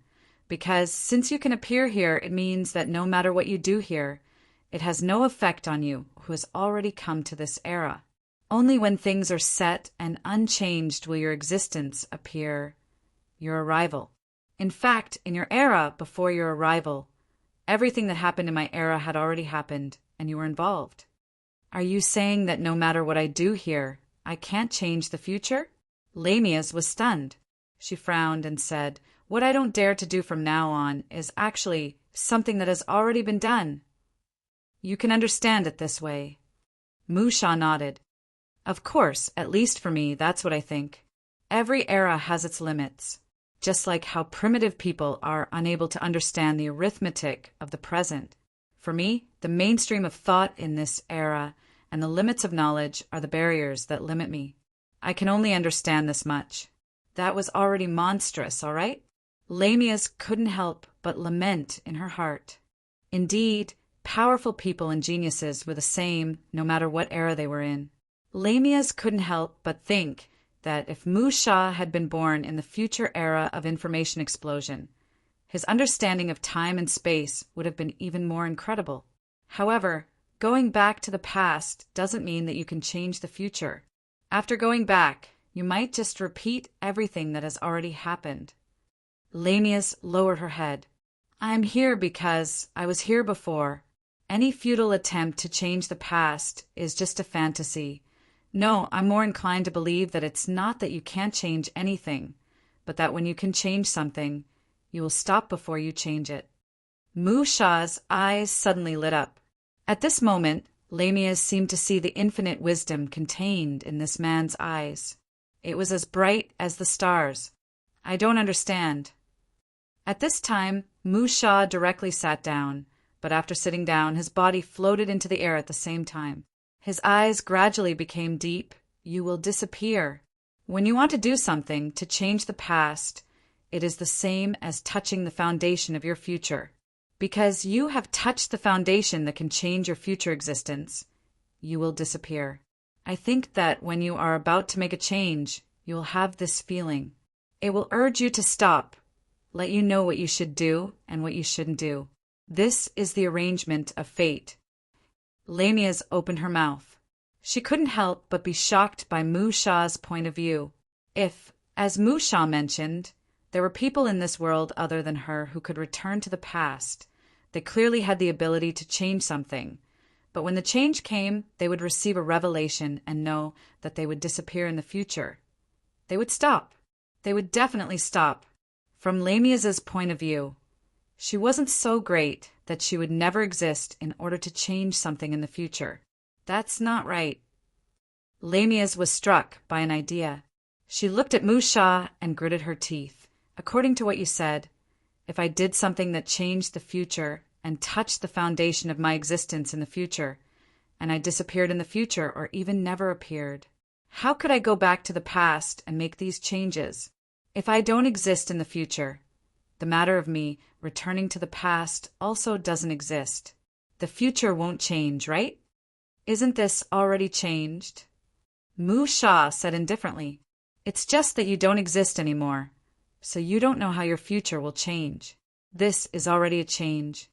because since you can appear here, it means that no matter what you do here, it has no effect on you who has already come to this era. Only when things are set and unchanged will your existence appear your arrival. In fact, in your era before your arrival, everything that happened in my era had already happened, and you were involved. Are you saying that no matter what I do here, I can't change the future? Lamia's was stunned. She frowned and said, What I don't dare to do from now on is actually something that has already been done. You can understand it this way. Mu Sha nodded. Of course, at least for me, that's what I think. Every era has its limits, just like how primitive people are unable to understand the arithmetic of the present. For me, the mainstream of thought in this era and the limits of knowledge are the barriers that limit me. I can only understand this much. That was already monstrous, all right? Lamia's couldn't help but lament in her heart. Indeed, powerful people and geniuses were the same no matter what era they were in. Lamia's couldn't help but think that if Mu Sha had been born in the future era of information explosion, his understanding of time and space would have been even more incredible. However, going back to the past doesn't mean that you can change the future. After going back, you might just repeat everything that has already happened. Lamia's lowered her head. I'm here because I was here before. Any futile attempt to change the past is just a fantasy. No, I'm more inclined to believe that it's not that you can't change anything, but that when you can change something, you will stop before you change it. Mu Sha's eyes suddenly lit up. At this moment, Lamia's seemed to see the infinite wisdom contained in this man's eyes. It was as bright as the stars. I don't understand. At this time, Mu Sha directly sat down, but after sitting down, his body floated into the air at the same time. His eyes gradually became deep. You will disappear. When you want to do something to change the past, it is the same as touching the foundation of your future. Because you have touched the foundation that can change your future existence, you will disappear. I think that when you are about to make a change, you will have this feeling. It will urge you to stop, let you know what you should do and what you shouldn't do. This is the arrangement of fate. Lamia's opened her mouth. She couldn't help but be shocked by Mu Sha's point of view. If, as Mu Sha mentioned, there were people in this world other than her who could return to the past, they clearly had the ability to change something. But when the change came, they would receive a revelation and know that they would disappear in the future. They would stop. They would definitely stop. From Lamia's point of view, she wasn't so great that she would never exist in order to change something in the future. That's not right. Lamia's was struck by an idea. She looked at Mu Sha and gritted her teeth. According to what you said, if I did something that changed the future and touched the foundation of my existence in the future, and I disappeared in the future or even never appeared, how could I go back to the past and make these changes? If I don't exist in the future, the matter of me returning to the past also doesn't exist. The future won't change, right? Isn't this already changed? Mu Sha said indifferently, It's just that you don't exist anymore, so you don't know how your future will change. This is already a change.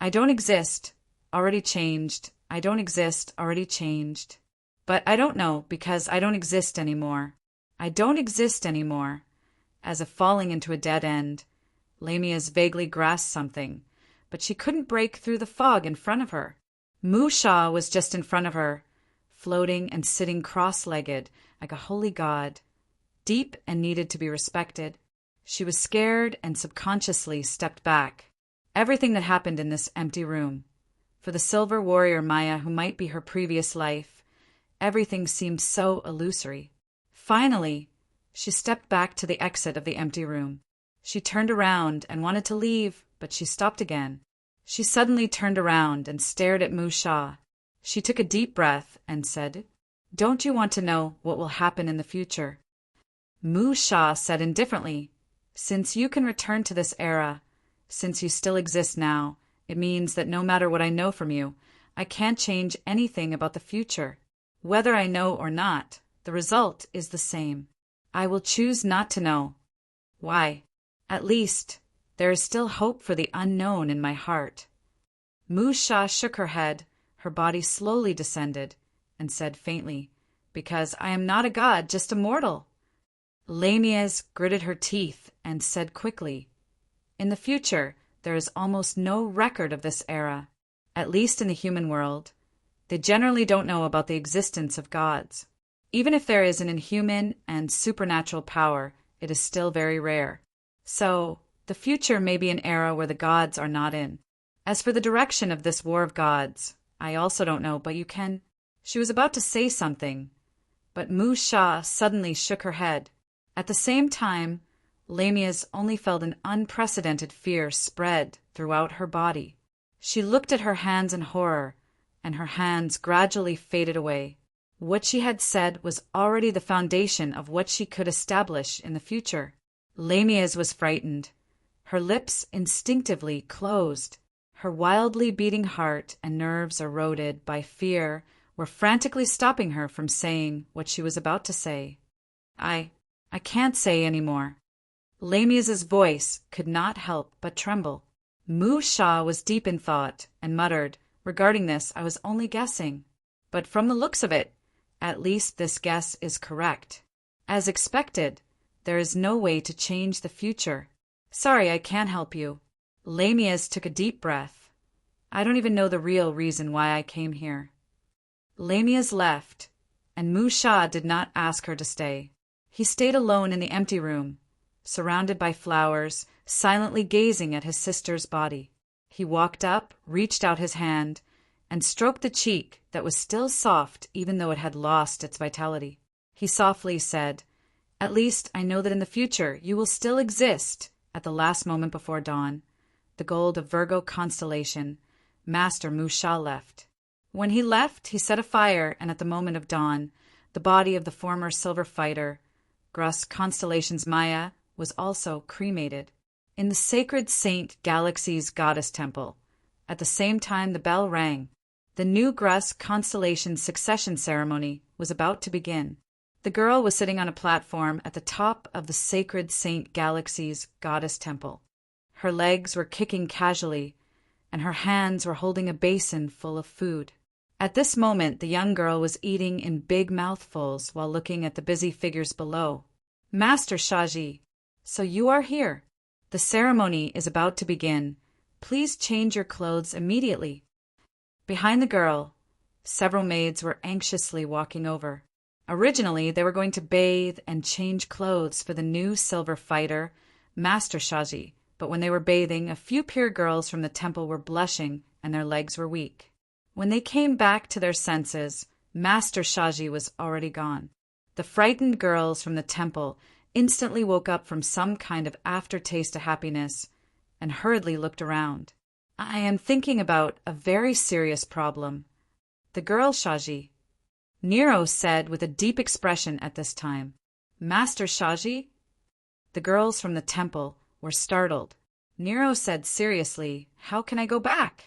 I don't exist, already changed. I don't exist, already changed. But I don't know because I don't exist anymore. I don't exist anymore. As if falling into a dead end, Lamia's vaguely grasped something, but she couldn't break through the fog in front of her. Mu Sha was just in front of her, floating and sitting cross-legged like a holy god, deep and needed to be respected. She was scared and subconsciously stepped back. Everything that happened in this empty room, For the silver warrior Maya, who might be her previous life, everything seemed so illusory. Finally, she stepped back to the exit of the empty room. She turned around and wanted to leave, but she stopped again. She suddenly turned around and stared at Mu Sha. She took a deep breath and said, "Don't you want to know what will happen in the future?" Mu Sha said indifferently, "Since you can return to this era, since you still exist now, it means that no matter what I know from you, I can't change anything about the future. Whether I know or not, the result is the same. I will choose not to know. Why? At least, there is still hope for the unknown in my heart." Mu Sha shook her head, her body slowly descended, and said faintly, "Because I am not a god, just a mortal." Lamia gritted her teeth and said quickly, "In the future, there is almost no record of this era, at least in the human world. They generally don't know about the existence of gods. Even if there is an inhuman and supernatural power, it is still very rare. So, the future may be an era where the gods are not in. As for the direction of this war of gods, I also don't know, but you can—" She was about to say something, but Mu Sha suddenly shook her head. At the same time, Lamia only felt an unprecedented fear spread throughout her body. She looked at her hands in horror, and her hands gradually faded away. What she had said was already the foundation of what she could establish in the future. Lamia was frightened. Her lips instinctively closed. Her wildly beating heart and nerves eroded by fear were frantically stopping her from saying what she was about to say. I can't say any more." Lamia's voice could not help but tremble. Mu Sha was deep in thought and muttered, "Regarding this, I was only guessing. But from the looks of it, at least this guess is correct. As expected, there is no way to change the future. Sorry, I can't help you." Lamia took a deep breath. "I don't even know the real reason why I came here." Lamia left, and Mu Sha did not ask her to stay. He stayed alone in the empty room, surrounded by flowers, silently gazing at his sister's body. He walked up, reached out his hand, and stroked the cheek that was still soft even though it had lost its vitality. He softly said, "At least I know that in the future you will still exist." At the last moment before dawn, the gold of Virgo constellation, Master Mu Sha left. When he left, he set a fire, and at the moment of dawn, the body of the former silver fighter, Grus constellation's Maya, was also cremated in the sacred Saint Galaxy's goddess temple. At the same time the bell rang. The new Grus constellation succession ceremony was about to begin. The girl was sitting on a platform at the top of the sacred Saint Galaxy's goddess temple. Her legs were kicking casually, and her hands were holding a basin full of food. At this moment, the young girl was eating in big mouthfuls while looking at the busy figures below. "Master Shaji, so you are here. The ceremony is about to begin. Please change your clothes immediately." Behind the girl, several maids were anxiously walking over. Originally, they were going to bathe and change clothes for the new silver fighter, Master Shaji, but when they were bathing, a few pure girls from the temple were blushing and their legs were weak. When they came back to their senses, Master Shaji was already gone. The frightened girls from the temple instantly woke up from some kind of aftertaste of happiness and hurriedly looked around. "I am thinking about a very serious problem." "The girl, Shaji," Nero said with a deep expression at this time. "Master Shaji?" The girls from the temple were startled. Nero said seriously, "How can I go back?"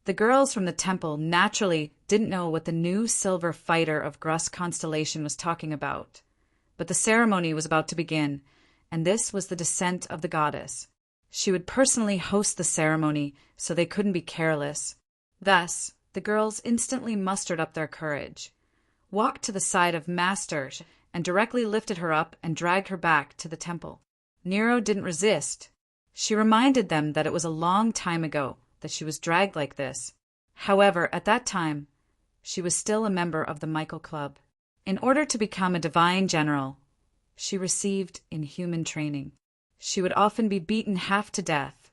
The girls from the temple naturally didn't know what the new silver fighter of Grus constellation was talking about. But the ceremony was about to begin, and this was the descent of the goddess. She would personally host the ceremony, so they couldn't be careless. Thus, the girls instantly mustered up their courage, walked to the side of Master, and directly lifted her up and dragged her back to the temple. Nero didn't resist. She reminded them that it was a long time ago that she was dragged like this. However, at that time, she was still a member of the Michael Club. In order to become a divine general, she received inhuman training. She would often be beaten half to death,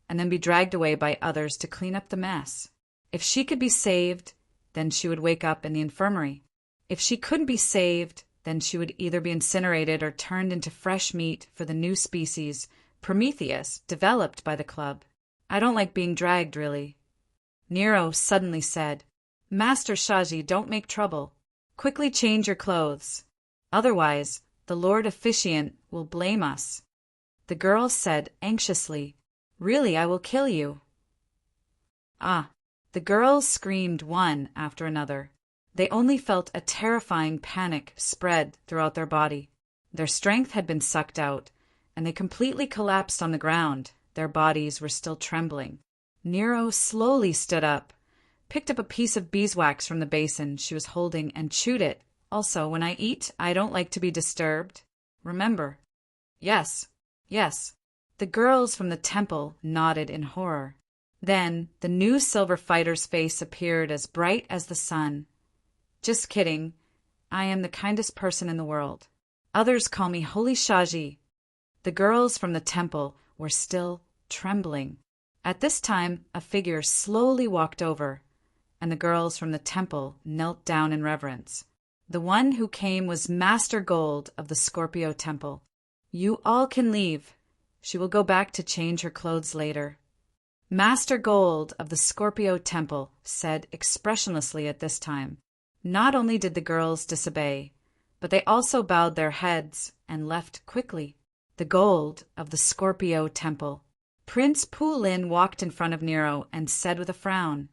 and then be dragged away by others to clean up the mess. If she could be saved, then she would wake up in the infirmary. If she couldn't be saved, then she would either be incinerated or turned into fresh meat for the new species, Prometheus, developed by the club. I don't like being dragged, really. Nero suddenly said, Master Shaji, don't make trouble. Quickly change your clothes. Otherwise, the Lord Officiant will blame us. The girl said anxiously, Really, I will kill you. Ah! The girls screamed one after another. They only felt a terrifying panic spread throughout their body. Their strength had been sucked out, and they completely collapsed on the ground. Their bodies were still trembling. Nero slowly stood up, picked up a piece of beeswax from the basin she was holding, and chewed it. Also, when I eat, I don't like to be disturbed. Remember. Yes, yes. The girls from the temple nodded in horror. Then the new silver fighter's face appeared as bright as the sun. Just kidding. I am the kindest person in the world. Others call me Holy Shaji. The girls from the temple were still trembling. At this time, a figure slowly walked over, and the girls from the temple knelt down in reverence. The one who came was Master Gold of the Scorpio Temple. You all can leave. She will go back to change her clothes later. Master Gold of the Scorpio Temple said expressionlessly at this time. Not only did the girls disobey, but they also bowed their heads and left quickly. The Gold of the Scorpio Temple. Prince Pulin walked in front of Nero and said with a frown,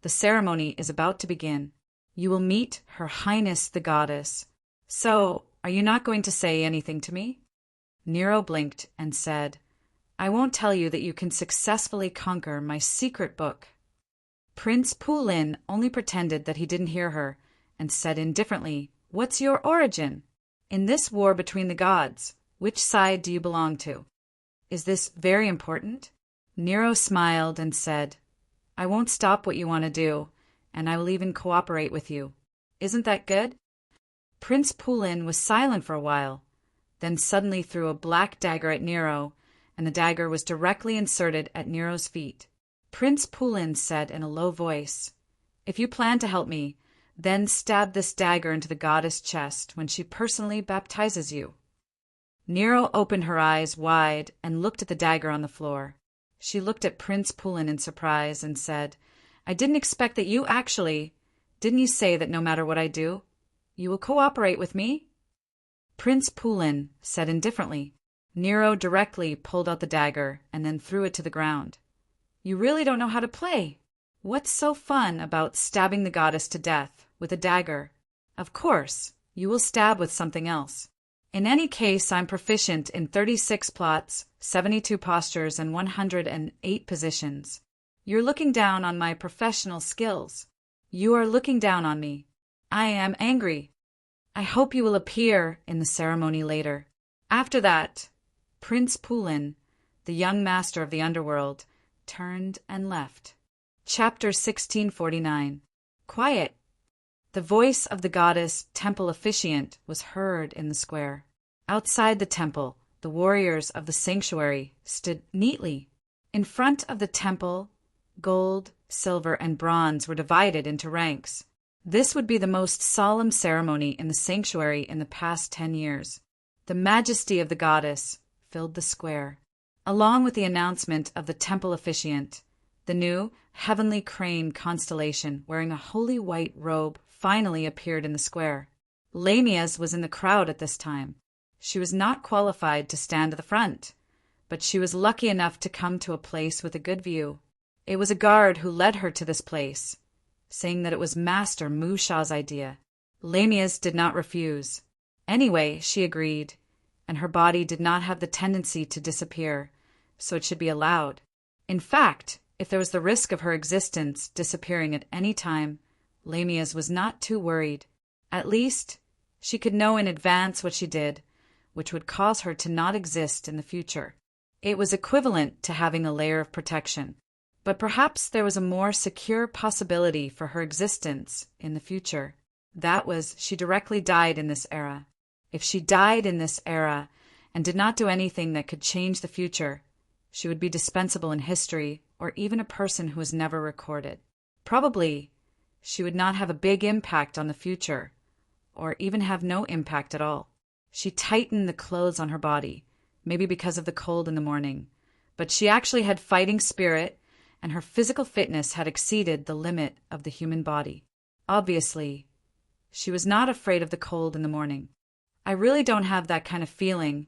The ceremony is about to begin. You will meet Her Highness the Goddess. So, are you not going to say anything to me? Nero blinked and said, I won't tell you that you can successfully conquer my secret book. Prince Pulin only pretended that he didn't hear her and said indifferently, What's your origin? In this war between the gods, which side do you belong to? Is this very important? Nero smiled and said, I won't stop what you want to do, and I will even cooperate with you. Isn't that good? Prince Pulin was silent for a while, then suddenly threw a black dagger at Nero, and the dagger was directly inserted at Nero's feet. Prince Pulin said in a low voice, If you plan to help me, then stab this dagger into the goddess' chest when she personally baptizes you. Nero opened her eyes wide and looked at the dagger on the floor. She looked at Prince Pulin in surprise and said, I didn't expect that you actually... Didn't you say that no matter what I do, you will cooperate with me? Prince Pulin said indifferently. Nero directly pulled out the dagger and then threw it to the ground. You really don't know how to play. What's so fun about stabbing the goddess to death with a dagger? Of course, you will stab with something else. In any case, I'm proficient in 36 plots, 72 postures, and 108 positions. You're looking down on my professional skills. You are looking down on me. I am angry. I hope you will appear in the ceremony later. After that, Prince Pulin, the young master of the underworld, turned and left. Chapter 1649. Quiet. The voice of the goddess temple officiant was heard in the square. Outside the temple, the warriors of the sanctuary stood neatly. In front of the temple, gold, silver, and bronze were divided into ranks. This would be the most solemn ceremony in the sanctuary in the past 10 years. The majesty of the goddess filled the square. Along with the announcement of the temple officiant, the new heavenly crane constellation wearing a holy white robe finally appeared in the square. Lamias was in the crowd at this time. She was not qualified to stand at the front, but she was lucky enough to come to a place with a good view. It was a guard who led her to this place, saying that it was Master Musha's idea. Lamias did not refuse. Anyway, she agreed, and her body did not have the tendency to disappear, so it should be allowed. In fact, if there was the risk of her existence disappearing at any time, Lamias was not too worried. At least, she could know in advance what she did, which would cause her to not exist in the future. It was equivalent to having a layer of protection. But perhaps there was a more secure possibility for her existence in the future. That was, she directly died in this era. If she died in this era and did not do anything that could change the future, she would be dispensable in history, or even a person who was never recorded. Probably, she would not have a big impact on the future, or even have no impact at all. She tightened the clothes on her body, maybe because of the cold in the morning, but she actually had fighting spirit, and her physical fitness had exceeded the limit of the human body. Obviously, she was not afraid of the cold in the morning. I really don't have that kind of feeling.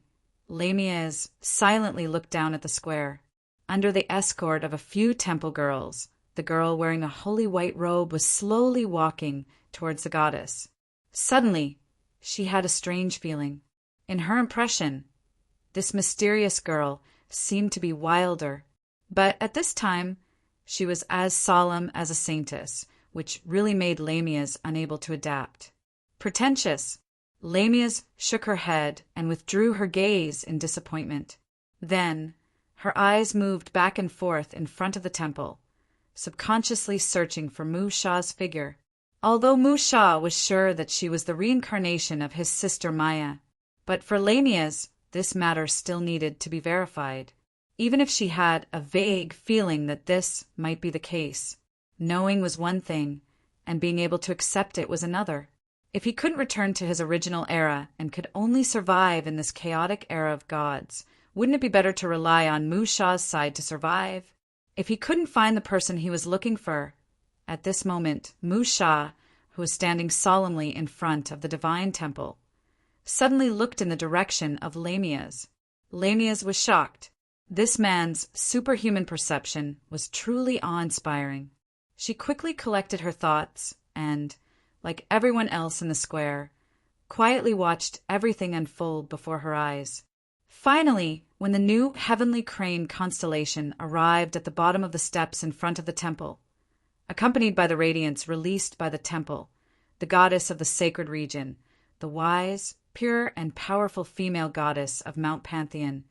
Lamias silently looked down at the square. Under the escort of a few temple girls, the girl wearing a holy white robe was slowly walking towards the goddess. Suddenly, she had a strange feeling. In her impression, this mysterious girl seemed to be wilder, but at this time, she was as solemn as a saintess, which really made Lamias unable to adapt. Pretentious, Lamias shook her head and withdrew her gaze in disappointment. Then, her eyes moved back and forth in front of the temple, subconsciously searching for Mu Sha's figure. Although Mu Sha was sure that she was the reincarnation of his sister Maya, but for Lamias, this matter still needed to be verified. Even if she had a vague feeling that this might be the case, knowing was one thing, and being able to accept it was another. If he couldn't return to his original era and could only survive in this chaotic era of gods, wouldn't it be better to rely on Mu Sha's side to survive? If he couldn't find the person he was looking for, at this moment, Mu Sha, who was standing solemnly in front of the divine temple, suddenly looked in the direction of Lamias. Lamias was shocked. This man's superhuman perception was truly awe-inspiring. She quickly collected her thoughts and, like everyone else in the square, quietly watched everything unfold before her eyes. Finally, when the new heavenly crane constellation arrived at the bottom of the steps in front of the temple, accompanied by the radiance released by the temple, the goddess of the sacred region, the wise, pure, and powerful female goddess of Mount Pantheon,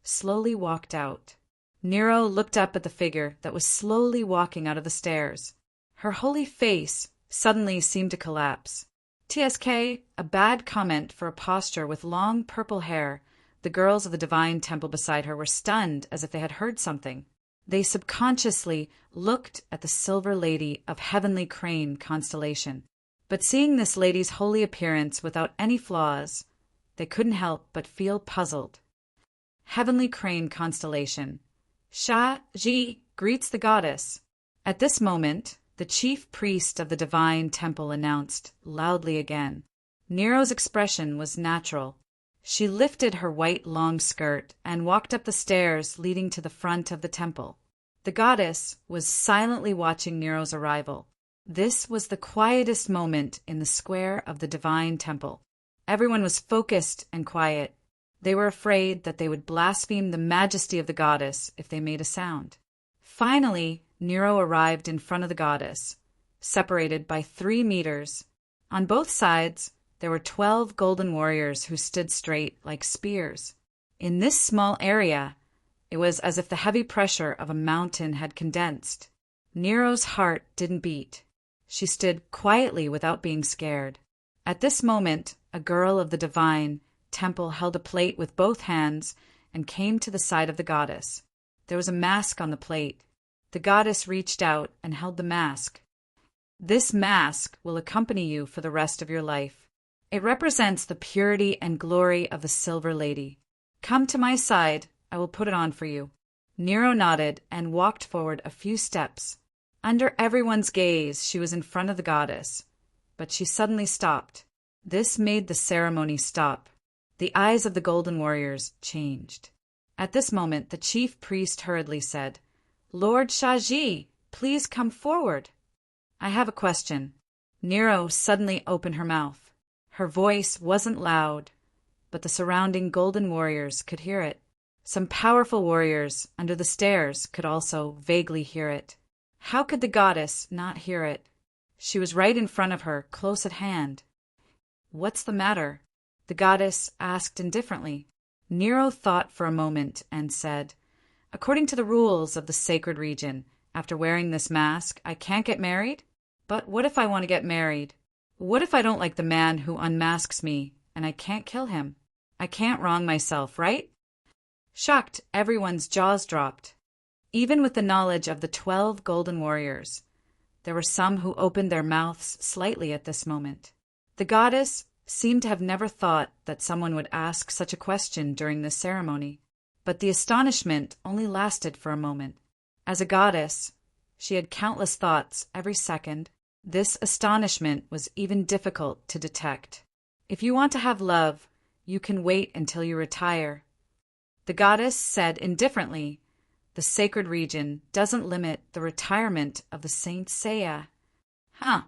slowly walked out. Nero looked up at the figure that was slowly walking out of the stairs. Her holy face suddenly seemed to collapse. TSK, a bad comment for a posture with long purple hair. The girls of the divine temple beside her were stunned as if they had heard something. They subconsciously looked at the silver lady of heavenly crane constellation. But seeing this lady's holy appearance without any flaws, they couldn't help but feel puzzled. Heavenly crane constellation. Sha Ji greets the goddess. At this moment, the chief priest of the divine temple announced loudly again. Nero's expression was natural. She lifted her white long skirt and walked up the stairs leading to the front of the temple. The goddess was silently watching Nero's arrival. This was the quietest moment in the square of the divine temple. Everyone was focused and quiet. They were afraid that they would blaspheme the majesty of the goddess if they made a sound. Finally, Nero arrived in front of the goddess, separated by 3 meters. On both sides, there were 12 golden warriors who stood straight like spears. In this small area, it was as if the heavy pressure of a mountain had condensed. Nero's heart didn't beat. She stood quietly without being scared. At this moment, a girl of the divine temple held a plate with both hands and came to the side of the goddess. There was a mask on the plate. The goddess reached out and held the mask. This mask will accompany you for the rest of your life. It represents the purity and glory of the Silver Lady. Come to my side, I will put it on for you. Nero nodded and walked forward a few steps. Under everyone's gaze, she was in front of the goddess, but she suddenly stopped. This made the ceremony stop. The eyes of the golden warriors changed. At this moment, the chief priest hurriedly said, "Lord Shaji, please come forward. I have a question." Nero suddenly opened her mouth. Her voice wasn't loud, but the surrounding golden warriors could hear it. Some powerful warriors under the stairs could also vaguely hear it. How could the goddess not hear it? She was right in front of her, close at hand. "What's the matter?" the goddess asked indifferently. Nero thought for a moment and said, "According to the rules of the sacred region, after wearing this mask, I can't get married? But what if I want to get married? What if I don't like the man who unmasks me and I can't kill him? I can't wrong myself, right?" Shocked, everyone's jaws dropped. Even with the knowledge of the 12 golden warriors, there were some who opened their mouths slightly at this moment. The goddess seemed to have never thought that someone would ask such a question during this ceremony, but the astonishment only lasted for a moment. As a goddess, she had countless thoughts every second. This astonishment was even difficult to detect. If you want to have love, you can wait until you retire. The goddess said indifferently, the sacred region doesn't limit the retirement of the Saint Seiya. Huh.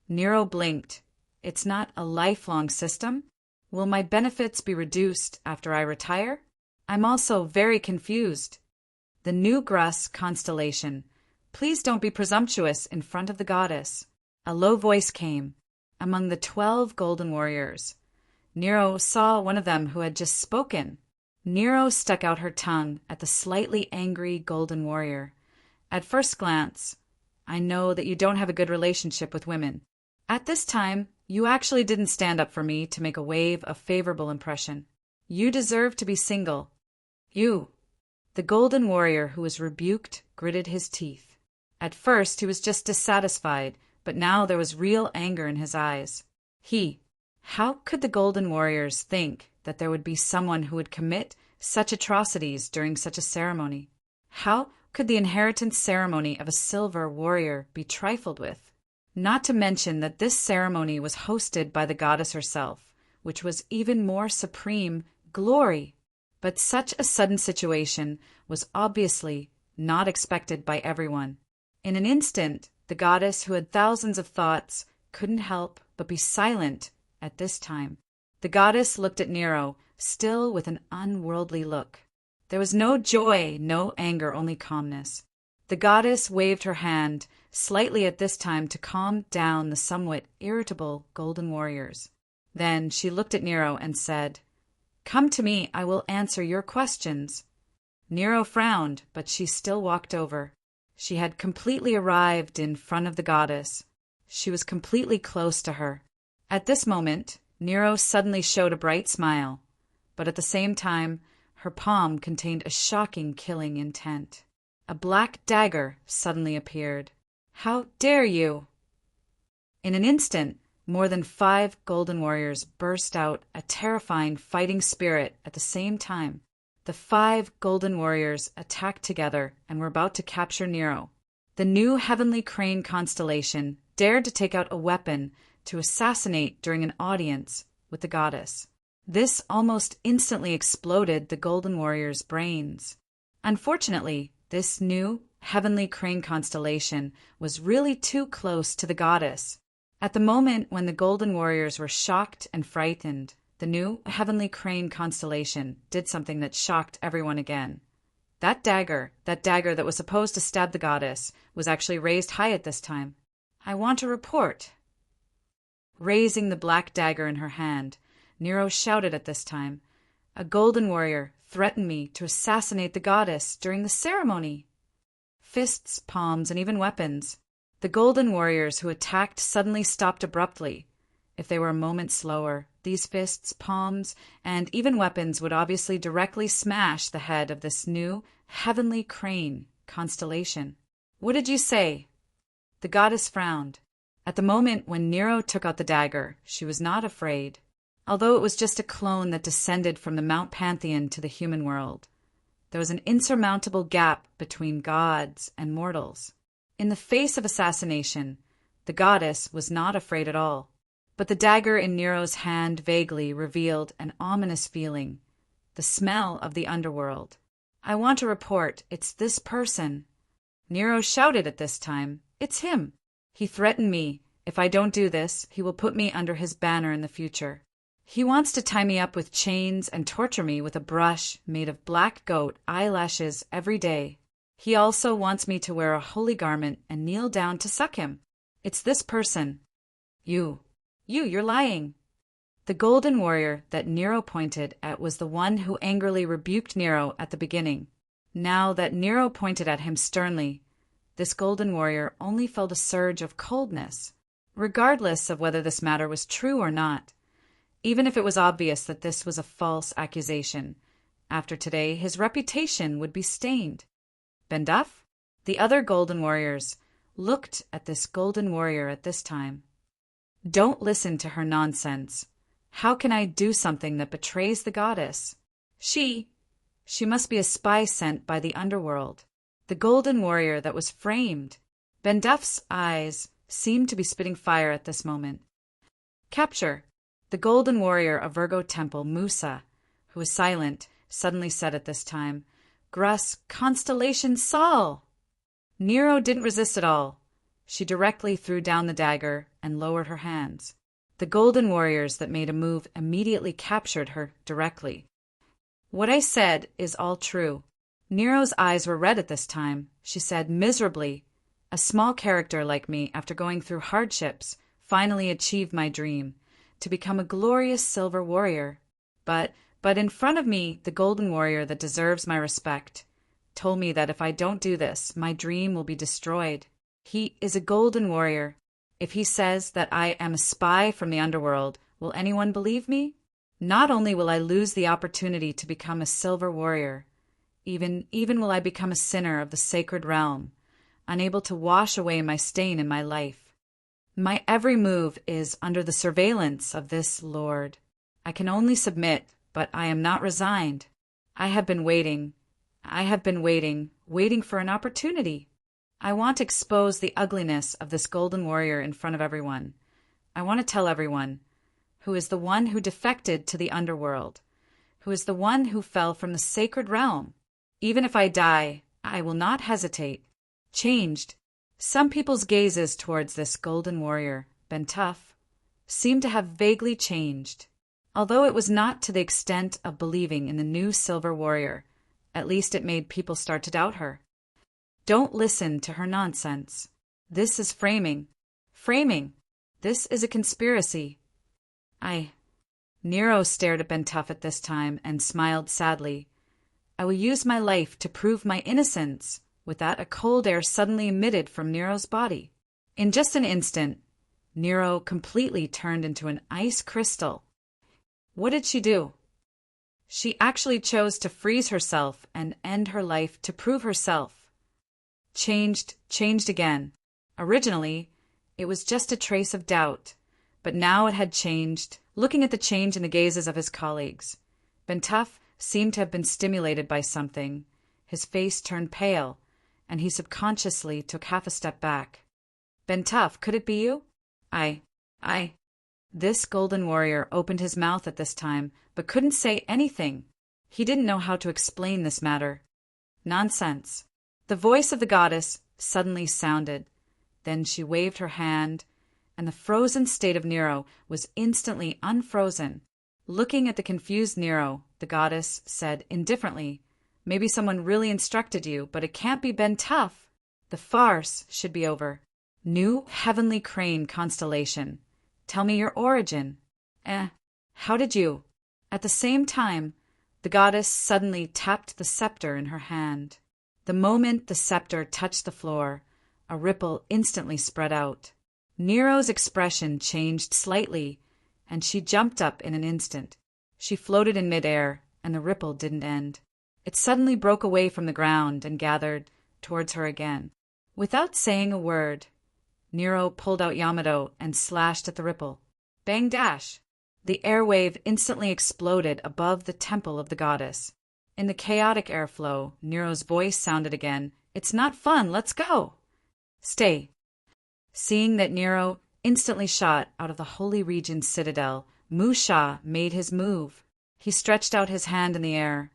Nero blinked. It's not a lifelong system? Will my benefits be reduced after I retire? I'm also very confused. The New Grus constellation. Please don't be presumptuous in front of the goddess. A low voice came. Among the 12 golden warriors, Nero saw one of them who had just spoken. Nero stuck out her tongue at the slightly angry golden warrior. At first glance, I know that you don't have a good relationship with women. At this time, you actually didn't stand up for me to make a wave of favorable impression. You deserve to be single. You. The golden warrior who was rebuked gritted his teeth. At first, he was just dissatisfied, but now there was real anger in his eyes. How could the golden warriors think that there would be someone who would commit such atrocities during such a ceremony? How could the inheritance ceremony of a silver warrior be trifled with? Not to mention that this ceremony was hosted by the goddess herself, which was even more supreme glory. But such a sudden situation was obviously not expected by everyone. In an instant, the goddess, who had thousands of thoughts, couldn't help but be silent at this time. The goddess looked at Nero, still with an unworldly look. There was no joy, no anger, only calmness. The goddess waved her hand slightly at this time to calm down the somewhat irritable golden warriors. Then she looked at Nero and said, "Come to me, I will answer your questions." Nero frowned, but she still walked over. She had completely arrived in front of the goddess. She was completely close to her. At this moment, Nero suddenly showed a bright smile, but at the same time, her palm contained a shocking killing intent. A black dagger suddenly appeared. "How dare you!" In an instant, more than 5 golden warriors burst out, a terrifying fighting spirit at the same time. The 5 golden warriors attacked together and were about to capture Nero. The new heavenly crane constellation dared to take out a weapon to assassinate during an audience with the goddess. This almost instantly exploded the golden warriors' brains. Unfortunately, this new heavenly crane constellation was really too close to the goddess. At the moment when the golden warriors were shocked and frightened, the new heavenly crane constellation did something that shocked everyone again. That dagger that was supposed to stab the goddess, was actually raised high at this time. "I want a report." Raising the black dagger in her hand, Nero shouted at this time, "A golden warrior threatened me to assassinate the goddess during the ceremony." Fists, palms, and even weapons. The golden warriors who attacked suddenly stopped abruptly. If they were a moment slower, these fists, palms, and even weapons would obviously directly smash the head of this new heavenly crane constellation. "What did you say?" The goddess frowned. At the moment when Nero took out the dagger, she was not afraid. Although it was just a clone that descended from the Mount Pantheon to the human world, there was an insurmountable gap between gods and mortals. In the face of assassination, the goddess was not afraid at all. But the dagger in Nero's hand vaguely revealed an ominous feeling, the smell of the underworld. "I want a report. It's this person." Nero shouted at this time, "It's him. He threatened me. If I don't do this, he will put me under his banner in the future. He wants to tie me up with chains and torture me with a brush made of black goat eyelashes every day. He also wants me to wear a holy garment and kneel down to suck him. It's this person." You're lying." The golden warrior that Nero pointed at was the one who angrily rebuked Nero at the beginning. Now that Nero pointed at him sternly, this golden warrior only felt a surge of coldness, regardless of whether this matter was true or not. Even if it was obvious that this was a false accusation, After today, his reputation would be stained. Benduff, the other golden warriors, looked at this golden warrior at this time. Don't listen to her nonsense. How can I do something that betrays the goddess? She must be a spy sent by the underworld. The golden warrior that was framed. Benduff's eyes seemed to be spitting fire at this moment. Capture. The golden warrior of Virgo Temple, Musa, who was silent, suddenly said at this time, Gruss, Constellation Sol! Nero didn't resist at all. She directly threw down the dagger and lowered her hands. The golden warriors that made a move immediately captured her directly. What I said is all true. Nero's eyes were red at this time. She said miserably, a small character like me, after going through hardships, finally achieved my dream, to become a glorious silver warrior. But in front of me, the golden warrior that deserves my respect told me that if I don't do this, my dream will be destroyed. He is a golden warrior. If he says that I am a spy from the underworld, will anyone believe me? Not only will I lose the opportunity to become a silver warrior, even will I become a sinner of the sacred realm, unable to wash away my stain in my life. My every move is under the surveillance of this Lord. I can only submit, but I am not resigned. I have been waiting for an opportunity. I want to expose the ugliness of this golden warrior in front of everyone. I want to tell everyone who is the one who defected to the underworld, who is the one who fell from the sacred realm. Even if I die, I will not hesitate. Changed. Some people's gazes towards this golden warrior, Benduff, seemed to have vaguely changed, although it was not to the extent of believing in the new silver warrior. At least it made people start to doubt her. Don't listen to her nonsense. This is framing. This is a conspiracy. Nero stared at Benduff at this time and smiled sadly. I will use my life to prove my innocence. With that, a cold air suddenly emitted from Nero's body. In just an instant, Nero completely turned into an ice crystal. What did she do? She actually chose to freeze herself and end her life to prove herself. Changed again. Originally, it was just a trace of doubt, but now it had changed. Looking at the change in the gazes of his colleagues, Benduff seemed to have been stimulated by something. His face turned pale, and he subconsciously took half a step back. Benduff, could it be you? This golden warrior opened his mouth at this time, but couldn't say anything. He didn't know how to explain this matter. Nonsense. The voice of the goddess suddenly sounded. Then she waved her hand, and the frozen state of Nero was instantly unfrozen. Looking at the confused Nero, the goddess said indifferently, Maybe someone really instructed you, but it can't be Benduff. The farce should be over. New heavenly crane constellation. Tell me your origin. How did you? At the same time, the goddess suddenly tapped the scepter in her hand. The moment the scepter touched the floor, a ripple instantly spread out. Nero's expression changed slightly, and she jumped up in an instant. She floated in midair, and the ripple didn't end. It suddenly broke away from the ground and gathered towards her again. Without saying a word, Nero pulled out Yamato and slashed at the ripple. Bang dash! The air wave instantly exploded above the temple of the goddess. In the chaotic airflow, Nero's voice sounded again. It's not fun, let's go! Stay. Seeing that Nero instantly shot out of the Holy Region's citadel, Musha made his move. He stretched out his hand in the air,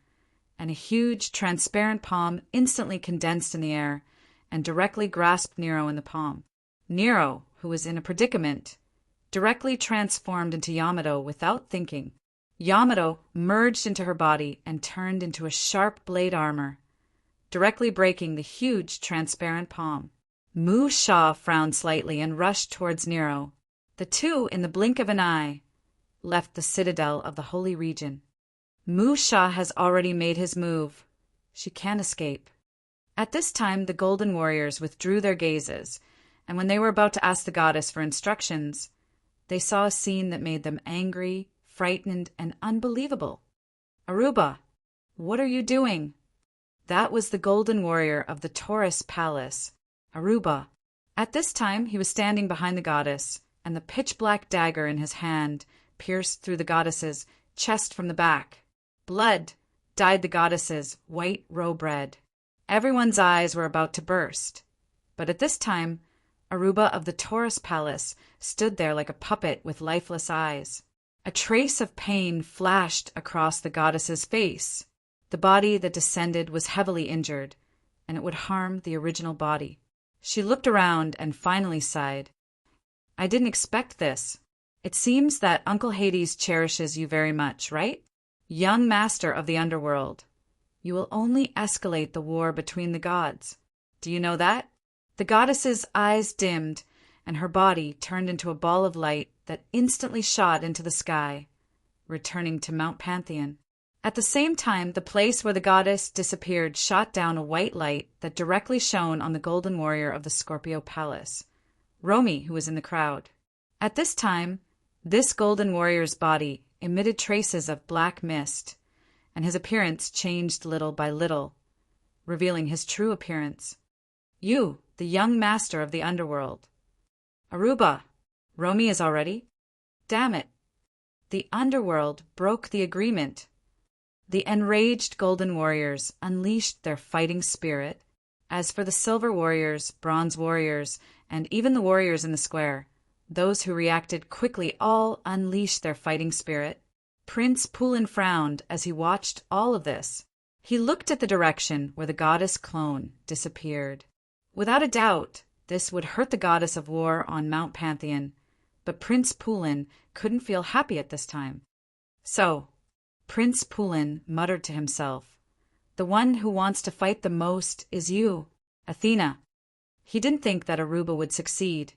and a huge, transparent palm instantly condensed in the air and directly grasped Nero in the palm. Nero, who was in a predicament, directly transformed into Yamato without thinking. Yamato merged into her body and turned into a sharp blade armor, directly breaking the huge, transparent palm. Musha frowned slightly and rushed towards Nero. The two, in the blink of an eye, left the citadel of the Holy Region. Musha has already made his move. She can't escape. At this time, the golden warriors withdrew their gazes, and when they were about to ask the goddess for instructions, they saw a scene that made them angry, frightened, and unbelievable. Aruba, What are you doing?" That was the golden warrior of the Taurus palace, Aruba. At this time he was standing behind the goddess, and the pitch-black dagger in his hand pierced through the goddess's chest from the back. Blood dyed the goddess's white robe red. Everyone's eyes were about to burst. But at this time, Aruba of the Taurus palace stood there like a puppet with lifeless eyes. A trace of pain flashed across the goddess's face. The body that descended was heavily injured, and it would harm the original body. She looked around and finally sighed. "I didn't expect this. It seems that Uncle Hades cherishes you very much, right? Young master of the underworld. You will only escalate the war between the gods. Do you know that?" The goddess's eyes dimmed, and her body turned into a ball of light that instantly shot into the sky, returning to Mount Pantheon. At the same time, the place where the goddess disappeared shot down a white light that directly shone on the golden warrior of the Scorpio Palace, Romy, who was in the crowd. At this time, this golden warrior's body emitted traces of black mist, and his appearance changed little by little, revealing his true appearance. "You, the young master of the underworld." "Aruba, Romy is already? Damn it." The underworld broke the agreement. The enraged golden warriors unleashed their fighting spirit. As for the silver warriors, bronze warriors, and even the warriors in the square, those who reacted quickly all unleashed their fighting spirit. Prince Pulin frowned as he watched all of this. He looked at the direction where the goddess clone disappeared. Without a doubt, this would hurt the goddess of war on Mount Pantheon, but Prince Pulin couldn't feel happy at this time. So, Prince Pulin muttered to himself, "The one who wants to fight the most is you, Athena." He didn't think that Aruba would succeed,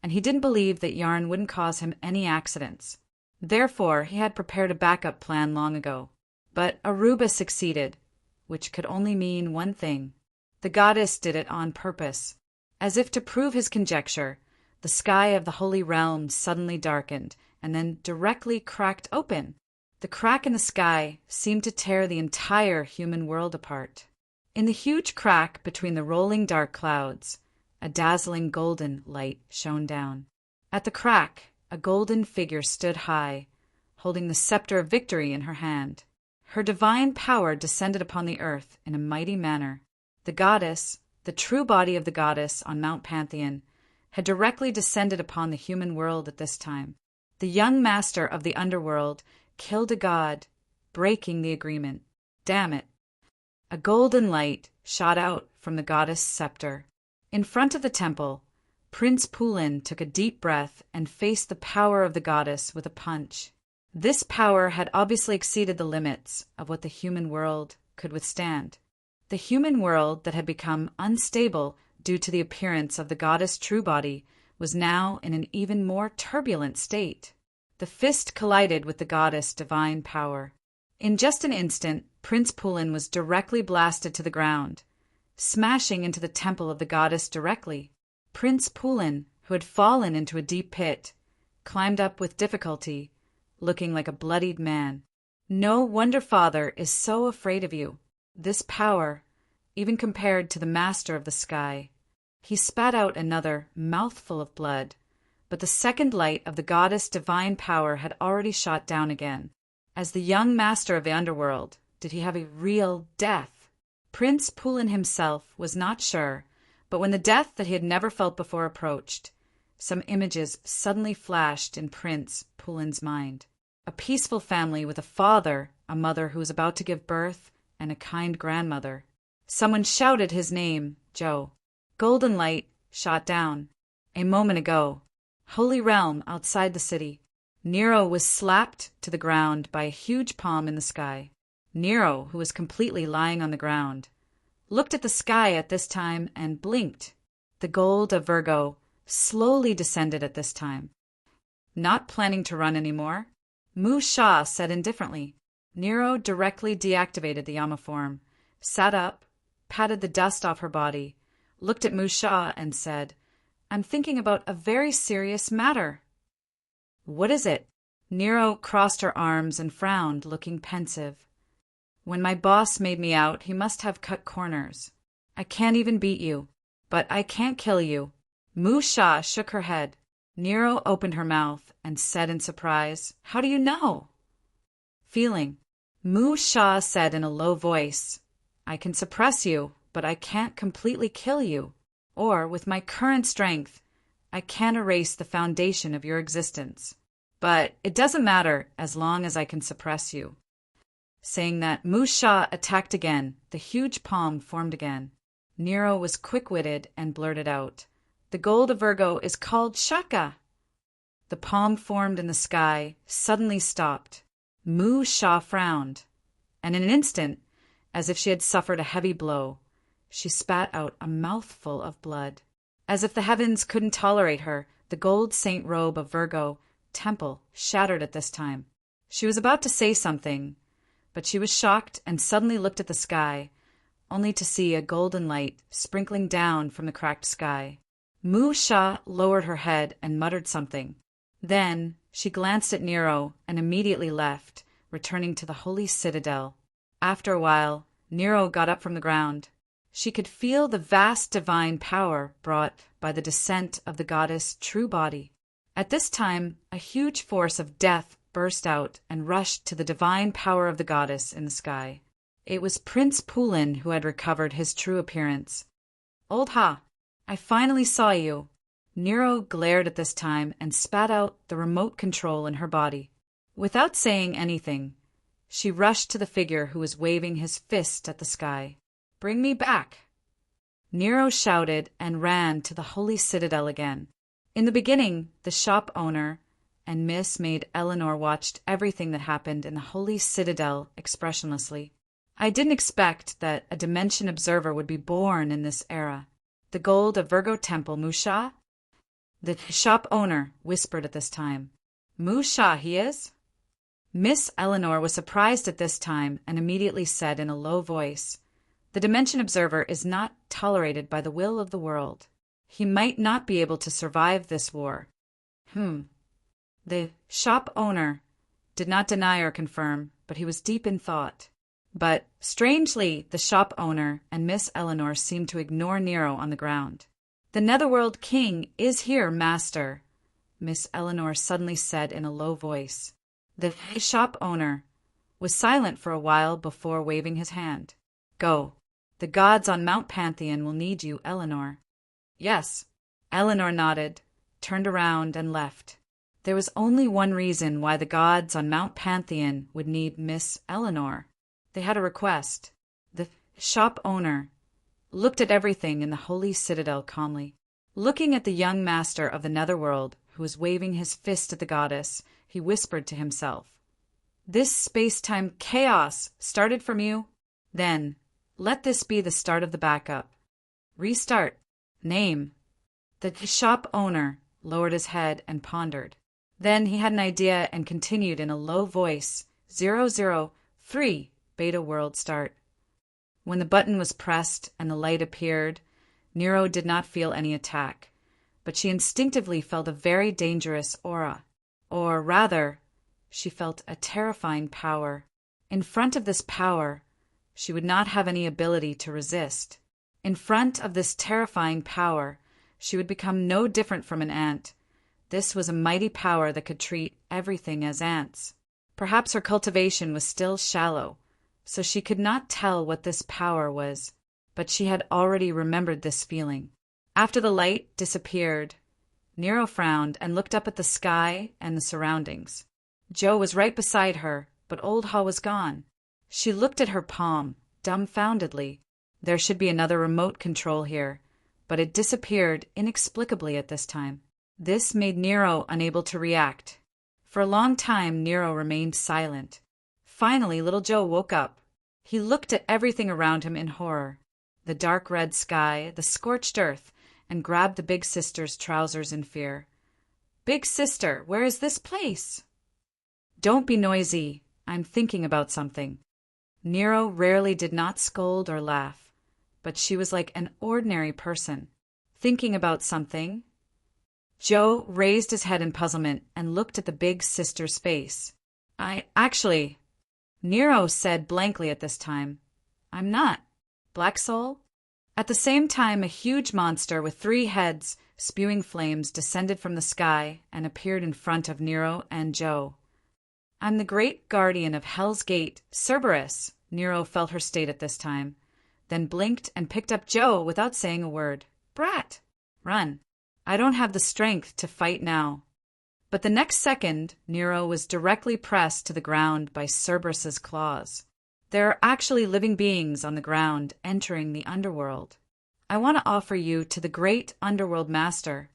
and he didn't believe that Yarn wouldn't cause him any accidents. Therefore, he had prepared a backup plan long ago. But Aruba succeeded, which could only mean one thing. The goddess did it on purpose. As if to prove his conjecture, the sky of the Holy Realm suddenly darkened and then directly cracked open. The crack in the sky seemed to tear the entire human world apart. In the huge crack between the rolling dark clouds, a dazzling golden light shone down. At the crack, a golden figure stood high, holding the scepter of victory in her hand. Her divine power descended upon the earth in a mighty manner. The goddess, the true body of the goddess on Mount Pantheon, had directly descended upon the human world at this time. The young master of the underworld killed a god, breaking the agreement. Damn it. A golden light shot out from the goddess' scepter. In front of the temple, Prince Pulin took a deep breath and faced the power of the goddess with a punch. This power had obviously exceeded the limits of what the human world could withstand. The human world that had become unstable due to the appearance of the goddess' true body was now in an even more turbulent state. The fist collided with the goddess' divine power. In just an instant, Prince Pulin was directly blasted to the ground, smashing into the temple of the goddess directly. Prince Pulin, who had fallen into a deep pit, climbed up with difficulty, looking like a bloodied man. No wonder Father is so afraid of you. This power, even compared to the master of the sky. He spat out another mouthful of blood, but the second light of the goddess' divine power had already shot down again. As the young master of the underworld, did he have a real death? Prince Pulin himself was not sure, but when the death that he had never felt before approached, some images suddenly flashed in Prince Pulin's mind. A peaceful family with a father, a mother who was about to give birth, and a kind grandmother. Someone shouted his name, Joe. Golden light shot down. A moment ago, Holy Realm outside the city. Nero was slapped to the ground by a huge palm in the sky. Nero, who was completely lying on the ground, looked at the sky at this time and blinked. The gold of Virgo slowly descended at this time. Not planning to run anymore? Mu Sha said indifferently. Nero directly deactivated the Yama form, sat up, patted the dust off her body, looked at Mu Sha and said, "I'm thinking about a very serious matter." "What is it?" Nero crossed her arms and frowned, looking pensive. When my boss made me out, he must have cut corners. I can't even beat you. But I can't kill you. Musha shook her head. Nero opened her mouth and said in surprise, "How do you know?" Feeling. Musha said in a low voice, "I can suppress you, but I can't completely kill you. Or, with my current strength, I can't erase the foundation of your existence. But it doesn't matter as long as I can suppress you." Saying that, Musha attacked again. The huge palm formed again. Nero was quick-witted and blurted out, "The gold of Virgo is called Shaka." The palm formed in the sky, suddenly stopped. Musha frowned, and in an instant, as if she had suffered a heavy blow, she spat out a mouthful of blood. As if the heavens couldn't tolerate her, the gold saint robe of Virgo temple shattered at this time. She was about to say something, but she was shocked and suddenly looked at the sky, only to see a golden light sprinkling down from the cracked sky. Musha lowered her head and muttered something. Then she glanced at Nero and immediately left, returning to the holy citadel. After a while, Nero got up from the ground. She could feel the vast divine power brought by the descent of the goddess' true body. At this time, a huge force of death burst out and rushed to the divine power of the goddess in the sky. It was Prince Pulin who had recovered his true appearance. "Old Ha, I finally saw you." Nero glared at this time and spat out the remote control in her body. Without saying anything, she rushed to the figure who was waving his fist at the sky. "Bring me back!" Nero shouted and ran to the holy citadel again. In the beginning, the shop owner and Miss Maid Eleanor watched everything that happened in the holy citadel expressionlessly. "I didn't expect that a dimension observer would be born in this era. The gold of Virgo Temple, Musha?" The shop owner whispered at this time. "Musha, he is?" Miss Eleanor was surprised at this time and immediately said in a low voice, "The dimension observer is not tolerated by the will of the world. He might not be able to survive this war." The shop owner did not deny or confirm, but he was deep in thought. But, strangely, the shop owner and Miss Eleanor seemed to ignore Nero on the ground. "The Netherworld King is here, Master," Miss Eleanor suddenly said in a low voice. The shop owner was silent for a while before waving his hand. "Go. The gods on Mount Pantheon will need you, Eleanor." "Yes." Eleanor nodded, turned around, and left. There was only one reason why the gods on Mount Pantheon would need Miss Eleanor. They had a request. The shop owner looked at everything in the holy citadel calmly. Looking at the young master of the netherworld, who was waving his fist at the goddess, he whispered to himself, "This space-time chaos started from you? Then, let this be the start of the backup. Restart. Name." The shop owner lowered his head and pondered. Then he had an idea and continued in a low voice, 003, Beta World Start. When the button was pressed and the light appeared, Nero did not feel any attack, but she instinctively felt a very dangerous aura. Or rather, she felt a terrifying power. In front of this power, she would not have any ability to resist. In front of this terrifying power, she would become no different from an ant. This was a mighty power that could treat everything as ants. Perhaps her cultivation was still shallow, so she could not tell what this power was, but she had already remembered this feeling. After the light disappeared, Nero frowned and looked up at the sky and the surroundings. Joe was right beside her, but Old Ha was gone. She looked at her palm, dumbfoundedly. There should be another remote control here, but it disappeared inexplicably at this time. This made Nero unable to react. For a long time, Nero remained silent. Finally, little Joe woke up. He looked at everything around him in horror. The dark red sky, the scorched earth, and grabbed the big sister's trousers in fear. "Big sister, where is this place?" "Don't be noisy. I'm thinking about something." Nero rarely did not scold or laugh, but she was like an ordinary person. "Thinking about something?" Joe raised his head in puzzlement and looked at the big sister's face. "I actually..." Nero said blankly at this time. I'm not. Black Soul? At the same time, a huge monster with 3 heads, spewing flames, descended from the sky and appeared in front of Nero and Joe. I'm the great guardian of Hell's Gate, Cerberus, Nero felt her state at this time, then blinked and picked up Joe without saying a word. Brat! Run. I don't have the strength to fight now. But the next second, Nero was directly pressed to the ground by Cerberus's claws. There are actually living beings on the ground entering the underworld. I want to offer you to the great underworld master.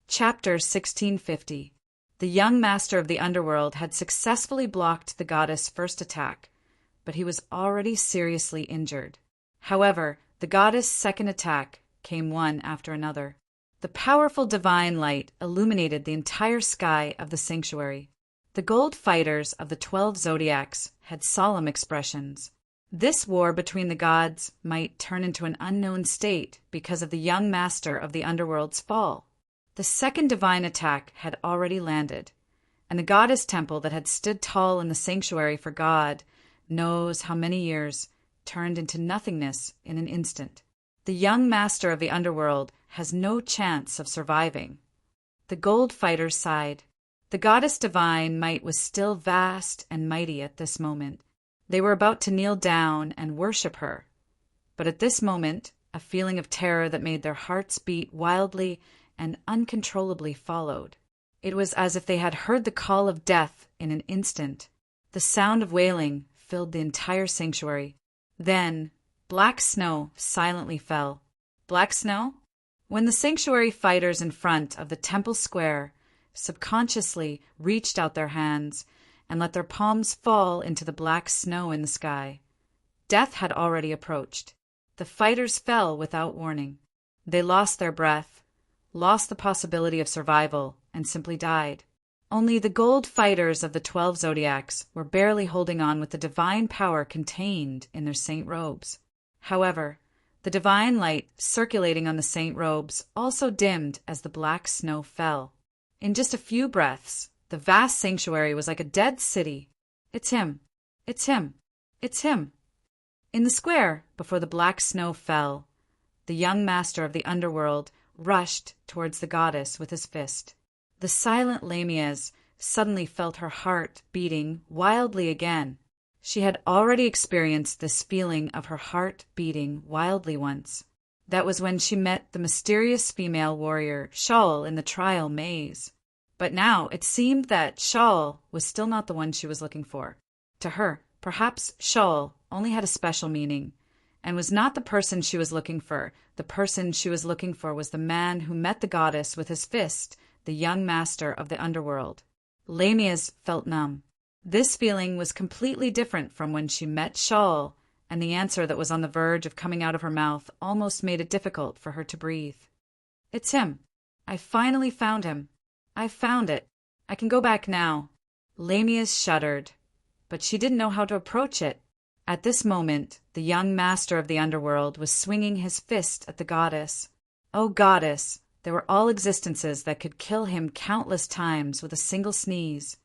Chapter 1650. The young master of the underworld had successfully blocked the goddess' first attack, but he was already seriously injured. However, the goddess' second attack came one after another. The powerful divine light illuminated the entire sky of the sanctuary. The gold fighters of the 12 zodiacs had solemn expressions. This war between the gods might turn into an unknown state because of the young master of the underworld's fall. The second divine attack had already landed, and the goddess temple that had stood tall in the sanctuary for God knows how many years turned into nothingness in an instant. The young master of the underworld has no chance of surviving. The gold fighters sighed. The goddess divine might was still vast and mighty at this moment. They were about to kneel down and worship her. But at this moment, a feeling of terror that made their hearts beat wildly and uncontrollably followed. It was as if they had heard the call of death in an instant. The sound of wailing filled the entire sanctuary. Then, black snow silently fell. Black snow? When the sanctuary fighters in front of the temple square subconsciously reached out their hands and let their palms fall into the black snow in the sky, death had already approached. The fighters fell without warning. They lost their breath, lost the possibility of survival, and simply died. Only the gold fighters of the 12 zodiacs were barely holding on with the divine power contained in their saint robes. However, the divine light circulating on the saint robes also dimmed as the black snow fell. In just a few breaths, the vast sanctuary was like a dead city. It's him. It's him. It's him. In the square, before the black snow fell, the young master of the underworld rushed towards the goddess with his fist. The silent Lamias suddenly felt her heart beating wildly again. She had already experienced this feeling of her heart beating wildly once. That was when she met the mysterious female warrior, Shaul, in the trial maze. But now it seemed that Shaul was still not the one she was looking for. To her, perhaps Shaul only had a special meaning, and was not the person she was looking for. The person she was looking for was the man who met the goddess with his fist, the young master of the underworld. Lamias felt numb. This feeling was completely different from when she met Shaul, and the answer that was on the verge of coming out of her mouth almost made it difficult for her to breathe. It's him. I finally found him. I found it. I can go back now. Lamias shuddered, but she didn't know how to approach it. At this moment, the young master of the underworld was swinging his fist at the goddess. Oh, goddess, there were all existences that could kill him countless times with a single sneeze.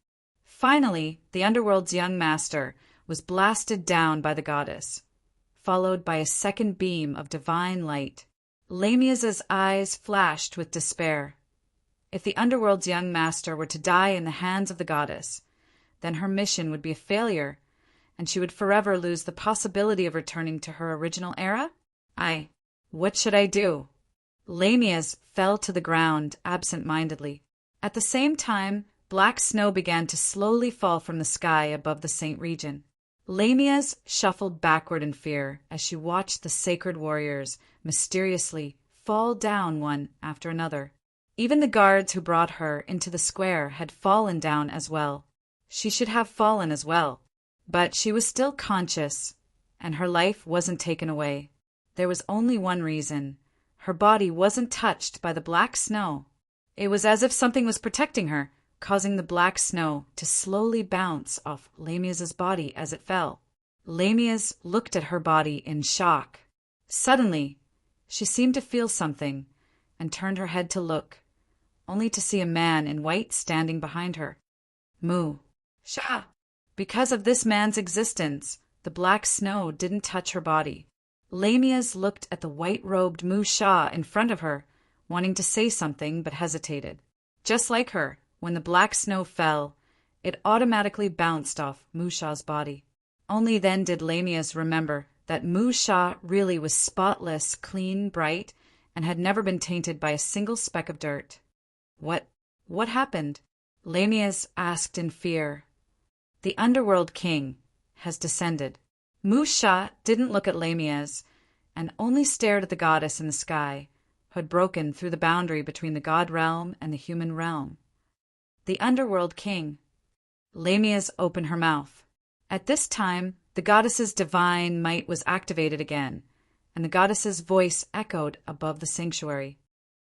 Finally, the underworld's young master was blasted down by the goddess, followed by a second beam of divine light. Lamias's eyes flashed with despair. If the underworld's young master were to die in the hands of the goddess, then her mission would be a failure, and she would forever lose the possibility of returning to her original era? What should I do? Lamias fell to the ground absent-mindedly. At the same time, black snow began to slowly fall from the sky above the Saint region. Lamias shuffled backward in fear as she watched the sacred warriors mysteriously fall down one after another. Even the guards who brought her into the square had fallen down as well. She should have fallen as well. But she was still conscious, and her life wasn't taken away. There was only one reason. Her body wasn't touched by the black snow. It was as if something was protecting her, causing the black snow to slowly bounce off Lamias's body as it fell. Lamias looked at her body in shock. Suddenly, she seemed to feel something and turned her head to look, only to see a man in white standing behind her. Moo. Shah! Because of this man's existence, the black snow didn't touch her body. Lamias looked at the white-robed Musha in front of her, wanting to say something but hesitated. Just like her, when the black snow fell, it automatically bounced off Musha's body. Only then did Lamias remember that Musha really was spotless, clean, bright, and had never been tainted by a single speck of dirt. What happened? Lamias asked in fear. The underworld king has descended. Musha didn't look at Lamias and only stared at the goddess in the sky, who had broken through the boundary between the god realm and the human realm. The underworld king. Lamias opened her mouth. At this time, the goddess's divine might was activated again, and the goddess's voice echoed above the sanctuary.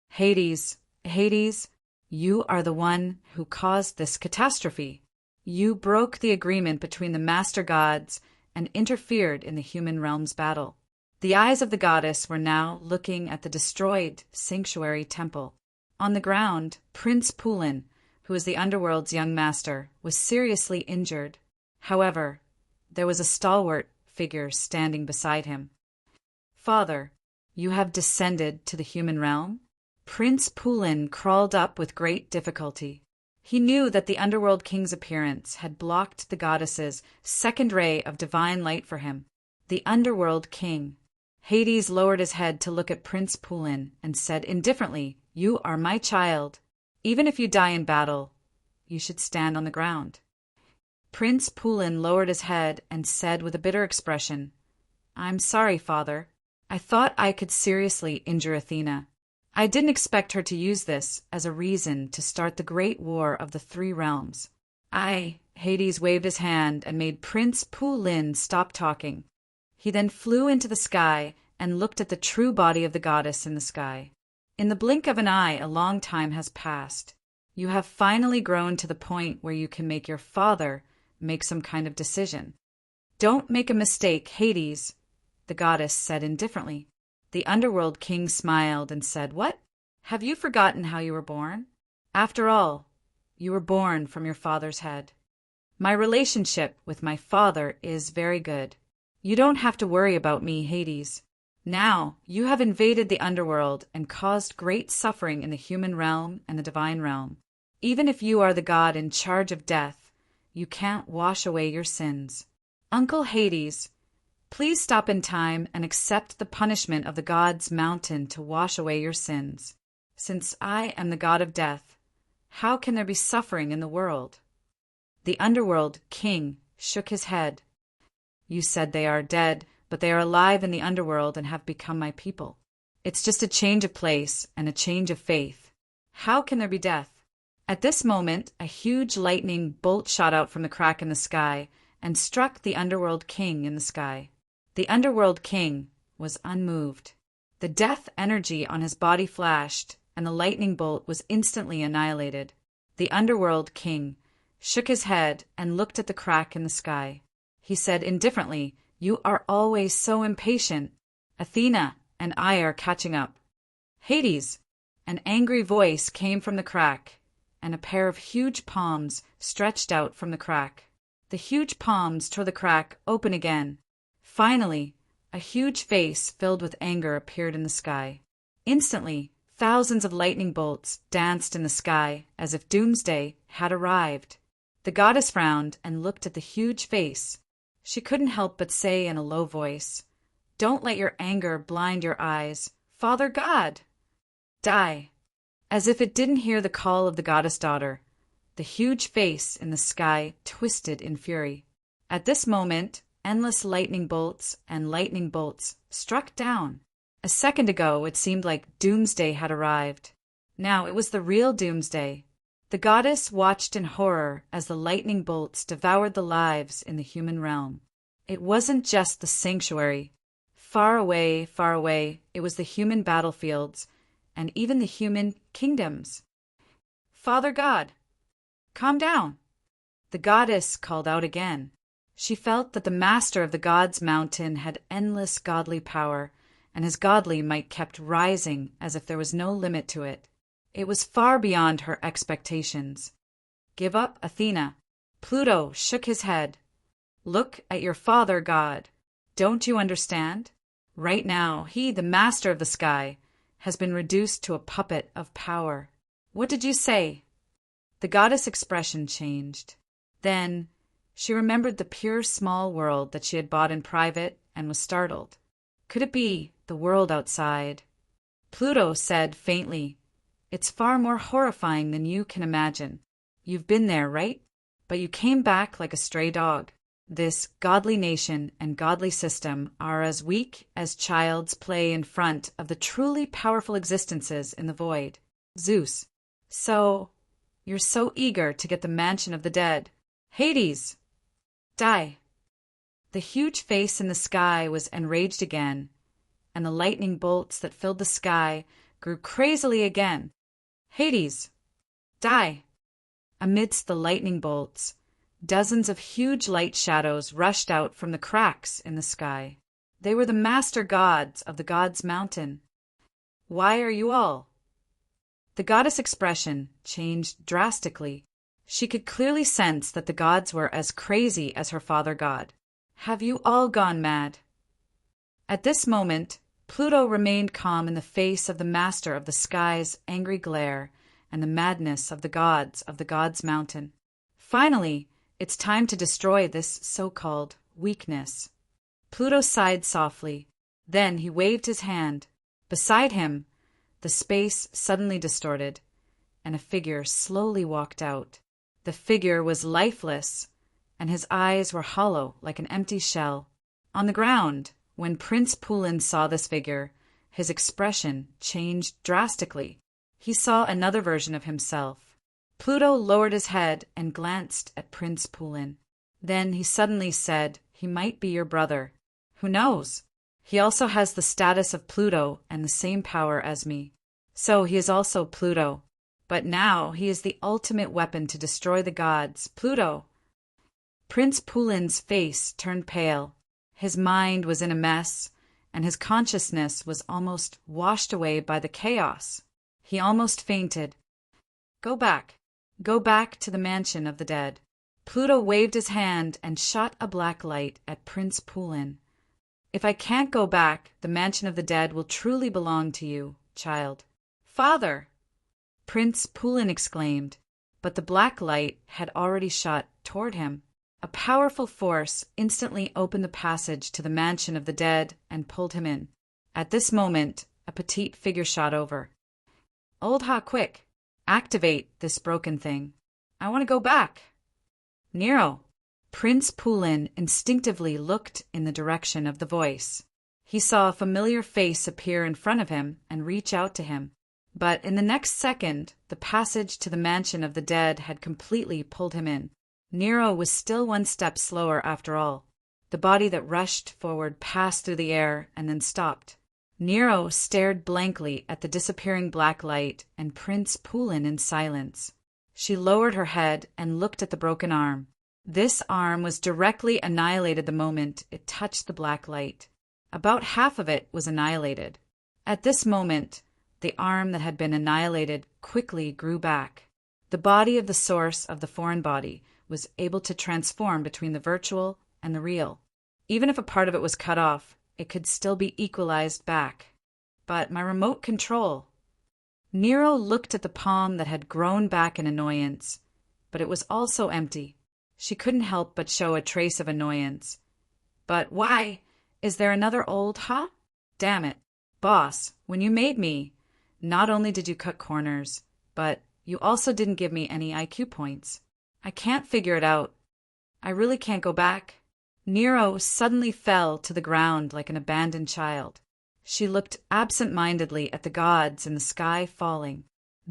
Hades, Hades, you are the one who caused this catastrophe. You broke the agreement between the master gods and interfered in the human realm's battle. The eyes of the goddess were now looking at the destroyed sanctuary temple. On the ground, Prince Pulin, who was the underworld's young master, was seriously injured. However, there was a stalwart figure standing beside him. Father, you have descended to the human realm? Prince Pulin crawled up with great difficulty. He knew that the underworld king's appearance had blocked the goddess's second ray of divine light for him. The underworld king. Hades lowered his head to look at Prince Pulin and said indifferently, "You are my child. Even if you die in battle, you should stand on the ground." Prince Pulin lowered his head and said with a bitter expression, "I'm sorry, father. I thought I could seriously injure Athena. I didn't expect her to use this as a reason to start the great war of the three realms." Hades waved his hand and made Prince Pulin stop talking. He then flew into the sky and looked at the true body of the goddess in the sky. In the blink of an eye, a long time has passed. You have finally grown to the point where you can make your father make some kind of decision. Don't make a mistake, Hades, the goddess said indifferently. The underworld king smiled and said, "What? Have you forgotten how you were born? After all, you were born from your father's head. My relationship with my father is very good. You don't have to worry about me, Hades. Now, you have invaded the underworld and caused great suffering in the human realm and the divine realm. Even if you are the god in charge of death, you can't wash away your sins. Uncle Hades, please stop in time and accept the punishment of the god's mountain to wash away your sins. Since I am the god of death, how can there be suffering in the world?" The underworld king shook his head. "You said they are dead, but they are alive in the underworld and have become my people. It's just a change of place and a change of faith. How can there be death?" At this moment, a huge lightning bolt shot out from the crack in the sky and struck the underworld king in the sky. The underworld king was unmoved. The death energy on his body flashed, and the lightning bolt was instantly annihilated. The underworld king shook his head and looked at the crack in the sky. He said indifferently, "You are always so impatient. Athena and I are catching up." "Hades!" An angry voice came from the crack, and a pair of huge palms stretched out from the crack. The huge palms tore the crack open again. Finally, a huge face filled with anger appeared in the sky. Instantly, thousands of lightning bolts danced in the sky as if doomsday had arrived. The goddess frowned and looked at the huge face. She couldn't help but say in a low voice, "Don't let your anger blind your eyes. Father God! Die!" As if it didn't hear the call of the goddess daughter, the huge face in the sky twisted in fury. At this moment, endless lightning bolts and lightning bolts struck down. A second ago, it seemed like doomsday had arrived. Now it was the real doomsday. The goddess watched in horror as the lightning bolts devoured the lives in the human realm. It wasn't just the sanctuary. Far away, it was the human battlefields and even the human kingdoms. "Father God, calm down." The goddess called out again. She felt that the master of the gods' mountain had endless godly power, and his godly might kept rising as if there was no limit to it. It was far beyond her expectations. "Give up, Athena." Pluto shook his head. Look at your father, God. Don't you understand? Right now, he, the master of the sky, has been reduced to a puppet of power. What did you say? The goddess' expression changed. Then she remembered the pure small world that she had bought in private and was startled. Could it be the world outside? Pluto said faintly, "It's far more horrifying than you can imagine. You've been there, right? But you came back like a stray dog. This godly nation and godly system are as weak as child's play in front of the truly powerful existences in the void. Zeus. So, you're so eager to get the mansion of the dead. Hades! Die!" The huge face in the sky was enraged again, and the lightning bolts that filled the sky grew crazily again. Hades! Die! Amidst the lightning bolts, dozens of huge light shadows rushed out from the cracks in the sky. They were the master gods of the gods' mountain. Why are you all? The goddess' expression changed drastically. She could clearly sense that the gods were as crazy as her father god. Have you all gone mad? At this moment, Pluto remained calm in the face of the master of the sky's angry glare and the madness of the gods' mountain. Finally, it's time to destroy this so-called weakness. Pluto sighed softly. Then he waved his hand. Beside him, the space suddenly distorted, and a figure slowly walked out. The figure was lifeless, and his eyes were hollow like an empty shell. On the ground, when Prince Pulin saw this figure, his expression changed drastically. He saw another version of himself. Pluto lowered his head and glanced at Prince Pulin. Then he suddenly said, "He might be your brother. Who knows? He also has the status of Pluto and the same power as me. So he is also Pluto. But now he is the ultimate weapon to destroy the gods. Pluto!" Prince Pulin's face turned pale. His mind was in a mess, and his consciousness was almost washed away by the chaos. He almost fainted. Go back to the mansion of the dead." Pluto waved his hand and shot a black light at Prince Pulin. "If I can't go back, the mansion of the dead will truly belong to you, child." "Father!" Prince Pulin exclaimed, but the black light had already shot toward him. A powerful force instantly opened the passage to the mansion of the dead and pulled him in. At this moment, a petite figure shot over. "Old Ha, quick! Activate this broken thing. I want to go back." "Nero!" Prince Pulin instinctively looked in the direction of the voice. He saw a familiar face appear in front of him and reach out to him. But in the next second, the passage to the mansion of the dead had completely pulled him in. Nero was still one step slower after all. The body that rushed forward passed through the air and then stopped. Nero stared blankly at the disappearing black light and Prince Pulin in silence. She lowered her head and looked at the broken arm. This arm was directly annihilated the moment it touched the black light. About half of it was annihilated. At this moment, the arm that had been annihilated quickly grew back. The body of the source of the foreign body was able to transform between the virtual and the real. Even if a part of it was cut off, it could still be equalized back. But my remote control... Nero looked at the palm that had grown back in annoyance, but it was also empty. She couldn't help but show a trace of annoyance. "But why? Is there another old Ha? Damn it. Boss, when you made me, not only did you cut corners, but you also didn't give me any IQ points. I can't figure it out. I really can't go back." Nero suddenly fell to the ground like an abandoned child. She looked absent-mindedly at the gods in the sky falling.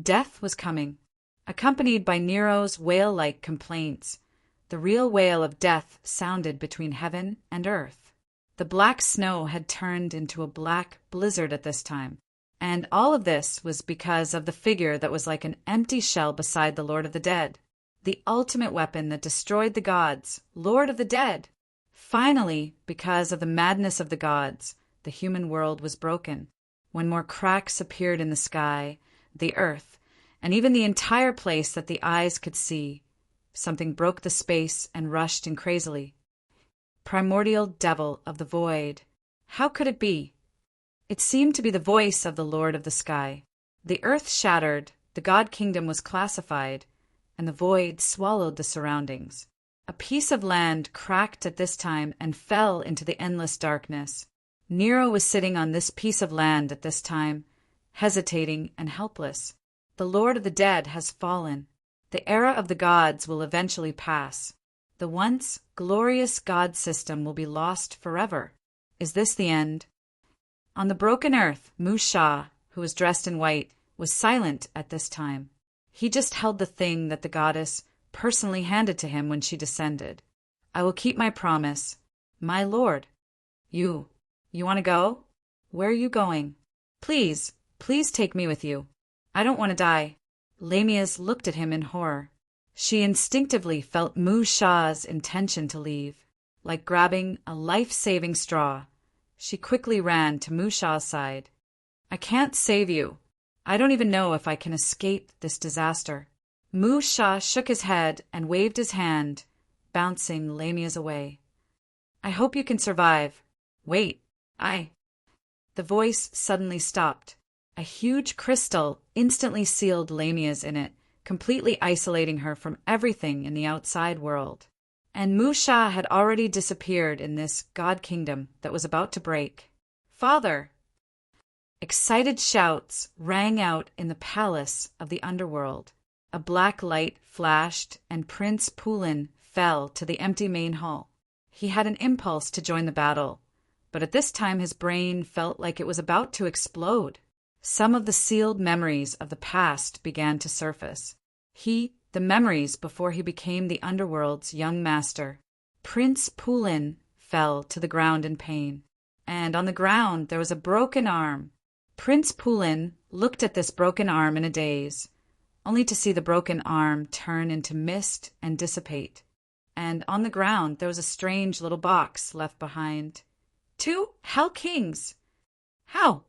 Death was coming, accompanied by Nero's wail-like complaints. The real wail of death sounded between heaven and earth. The black snow had turned into a black blizzard at this time, and all of this was because of the figure that was like an empty shell beside the Lord of the Dead, the ultimate weapon that destroyed the gods, Lord of the Dead. Finally, because of the madness of the gods, the human world was broken. When more cracks appeared in the sky, the earth, and even the entire place that the eyes could see, something broke the space and rushed in crazily. primordial devil of the void. How could it be? It seemed to be the voice of the Lord of the sky. The earth shattered, the god kingdom was classified, and the void swallowed the surroundings. A piece of land cracked at this time and fell into the endless darkness. Nero was sitting on this piece of land at this time, hesitating and helpless. The Lord of the dead has fallen. The era of the gods will eventually pass. The once glorious god system will be lost forever. Is this the end? On the broken earth, Musha, who was dressed in white, was silent at this time. He just held the thing that the goddess personally handed to him when she descended. I will keep my promise. My lord. You want to go? Where are you going? Please take me with you. I don't want to die. Lamias looked at him in horror. She instinctively felt Musha's intention to leave. Like grabbing a life-saving straw, she quickly ran to Musha's side. I can't save you. I don't even know if I can escape this disaster. Musha shook his head and waved his hand, bouncing Lamias away. I hope you can survive. Wait, The voice suddenly stopped. A huge crystal instantly sealed Lamias in it, completely isolating her from everything in the outside world. And Musha had already disappeared in this god kingdom that was about to break. Father! Excited shouts rang out in the palace of the underworld. A black light flashed, and Prince Pulin fell to the empty main hall. He had an impulse to join the battle, but at this time his brain felt like it was about to explode. Some of the sealed memories of the past began to surface. The memories before he became the underworld's young master. Prince Pulin fell to the ground in pain, and on the ground there was a broken arm. Prince Pulin looked at this broken arm in a daze, only to see the broken arm turn into mist and dissipate. And on the ground there was a strange little box left behind. 2 Hell Kings! How?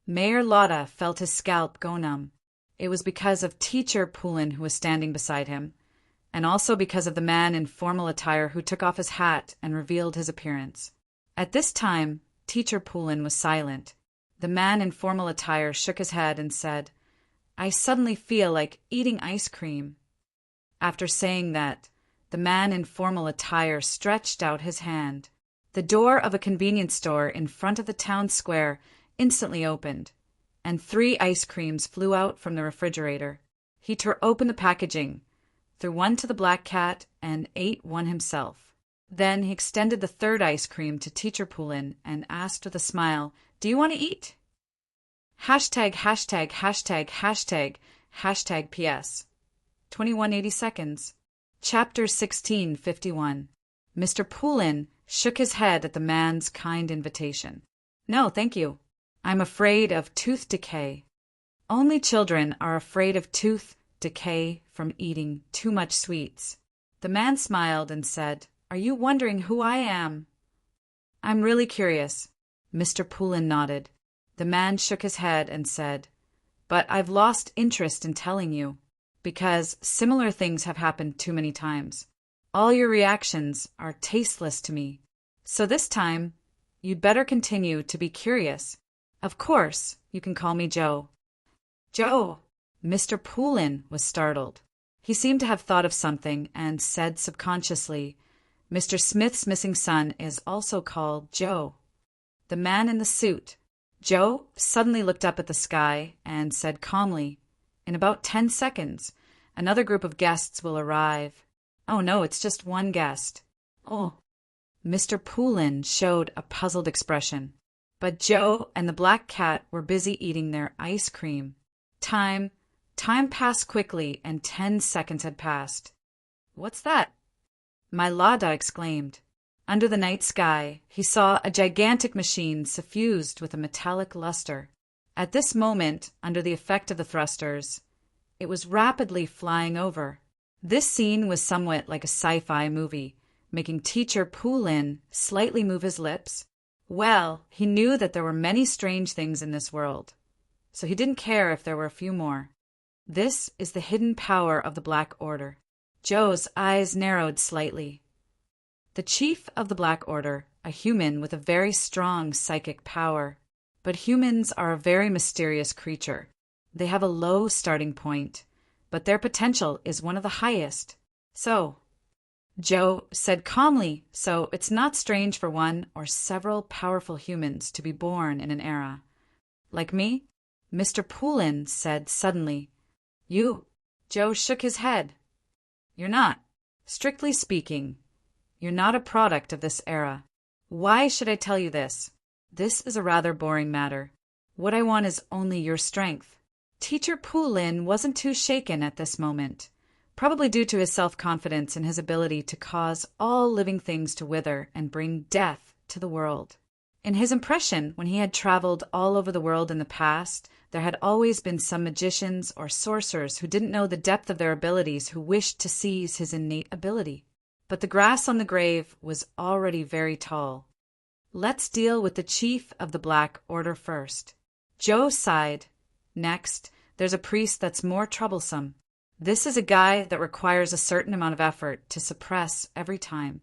Mayor Lotta felt his scalp go numb. It was because of Teacher Pulin who was standing beside him, and also because of the man in formal attire who took off his hat and revealed his appearance. At this time, Teacher Pulin was silent. The man in formal attire shook his head and said, I suddenly feel like eating ice cream. After saying that, the man in formal attire stretched out his hand. The door of a convenience store in front of the town square instantly opened, and 3 ice creams flew out from the refrigerator. He tore open the packaging, threw one to the black cat, and ate one himself. Then he extended the 3rd ice cream to Teacher Pulin and asked with a smile, Do you want to eat? Hashtag, hashtag, hashtag, hashtag, hashtag PS. 2180 seconds. Chapter 1651. Mr. Pulin shook his head at the man's kind invitation. No, thank you. I'm afraid of tooth decay. Only children are afraid of tooth decay from eating too much sweets. The man smiled and said, Are you wondering who I am? I'm really curious. Mr. Pulin nodded. The man shook his head and said, But I've lost interest in telling you, because similar things have happened too many times. All your reactions are tasteless to me. So this time, you'd better continue to be curious. Of course, you can call me Joe. Joe! Mr. Pulin was startled. He seemed to have thought of something and said subconsciously, Mr. Smith's missing son is also called Joe. The man in the suit, Joe, suddenly looked up at the sky and said calmly, In about 10 seconds, another group of guests will arrive. Oh no, it's just one guest. Oh. Mr. Pulin showed a puzzled expression. But Joe and the black cat were busy eating their ice cream. Time passed quickly, and 10 seconds had passed. What's that? My Lada exclaimed. Under the night sky, he saw a gigantic machine suffused with a metallic luster. At this moment, under the effect of the thrusters, it was rapidly flying over. This scene was somewhat like a sci-fi movie, making Teacher Pulin slightly move his lips. Well, he knew that there were many strange things in this world, so he didn't care if there were a few more. This is the hidden power of the Black Order. Joe's eyes narrowed slightly. The chief of the Black Order, a human with a very strong psychic power. But humans are a very mysterious creature. They have a low starting point, but their potential is one of the highest. So, Joe said calmly, so it's not strange for one or several powerful humans to be born in an era. Like me? Mr. Poulin said suddenly. You. Joe shook his head. You're not. Strictly speaking, you're not a product of this era. Why should I tell you this? This is a rather boring matter. What I want is only your strength. Teacher Poulin wasn't too shaken at this moment, probably due to his self-confidence and his ability to cause all living things to wither and bring death to the world. In his impression, when he had traveled all over the world in the past, there had always been some magicians or sorcerers who didn't know the depth of their abilities who wished to seize his innate ability. But the grass on the grave was already very tall. Let's deal with the chief of the Black Order first. Joe sighed. Next, there's a priest that's more troublesome. This is a guy that requires a certain amount of effort to suppress every time.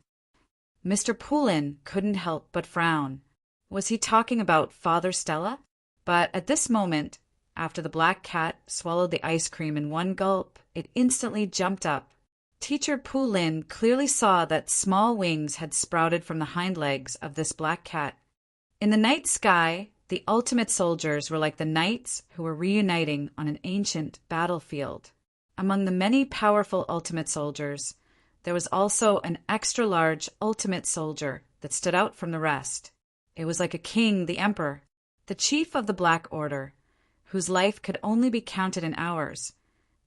Mr. Poulin couldn't help but frown. Was he talking about Father Stella? But at this moment, after the black cat swallowed the ice cream in one gulp, it instantly jumped up. Teacher Poulin clearly saw that small wings had sprouted from the hind legs of this black cat. In the night sky, the ultimate soldiers were like the knights who were reuniting on an ancient battlefield. Among the many powerful ultimate soldiers, there was also an extra-large ultimate soldier that stood out from the rest. It was like a king, the emperor, the chief of the Black Order, whose life could only be counted in hours,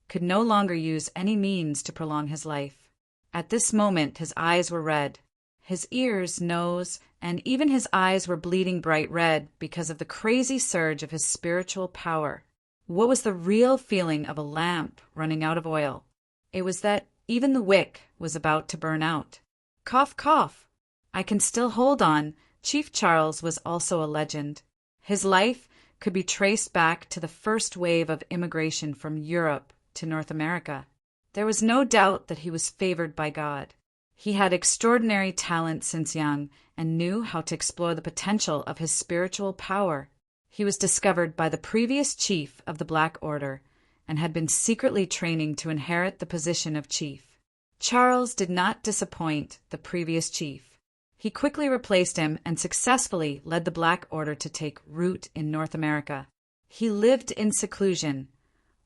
could no longer use any means to prolong his life. At this moment his eyes were red. His ears, nose, and even his eyes were bleeding bright red because of the crazy surge of his spiritual power. What was the real feeling of a lamp running out of oil? It was that even the wick was about to burn out. Cough, cough. I can still hold on. Chief Charles was also a legend. His life could be traced back to the first wave of immigration from Europe to North America. There was no doubt that he was favored by God. He had extraordinary talent since young and knew how to explore the potential of his spiritual power. He was discovered by the previous chief of the Black Order and had been secretly training to inherit the position of chief. Charles did not disappoint the previous chief. He quickly replaced him and successfully led the Black Order to take root in North America. He lived in seclusion,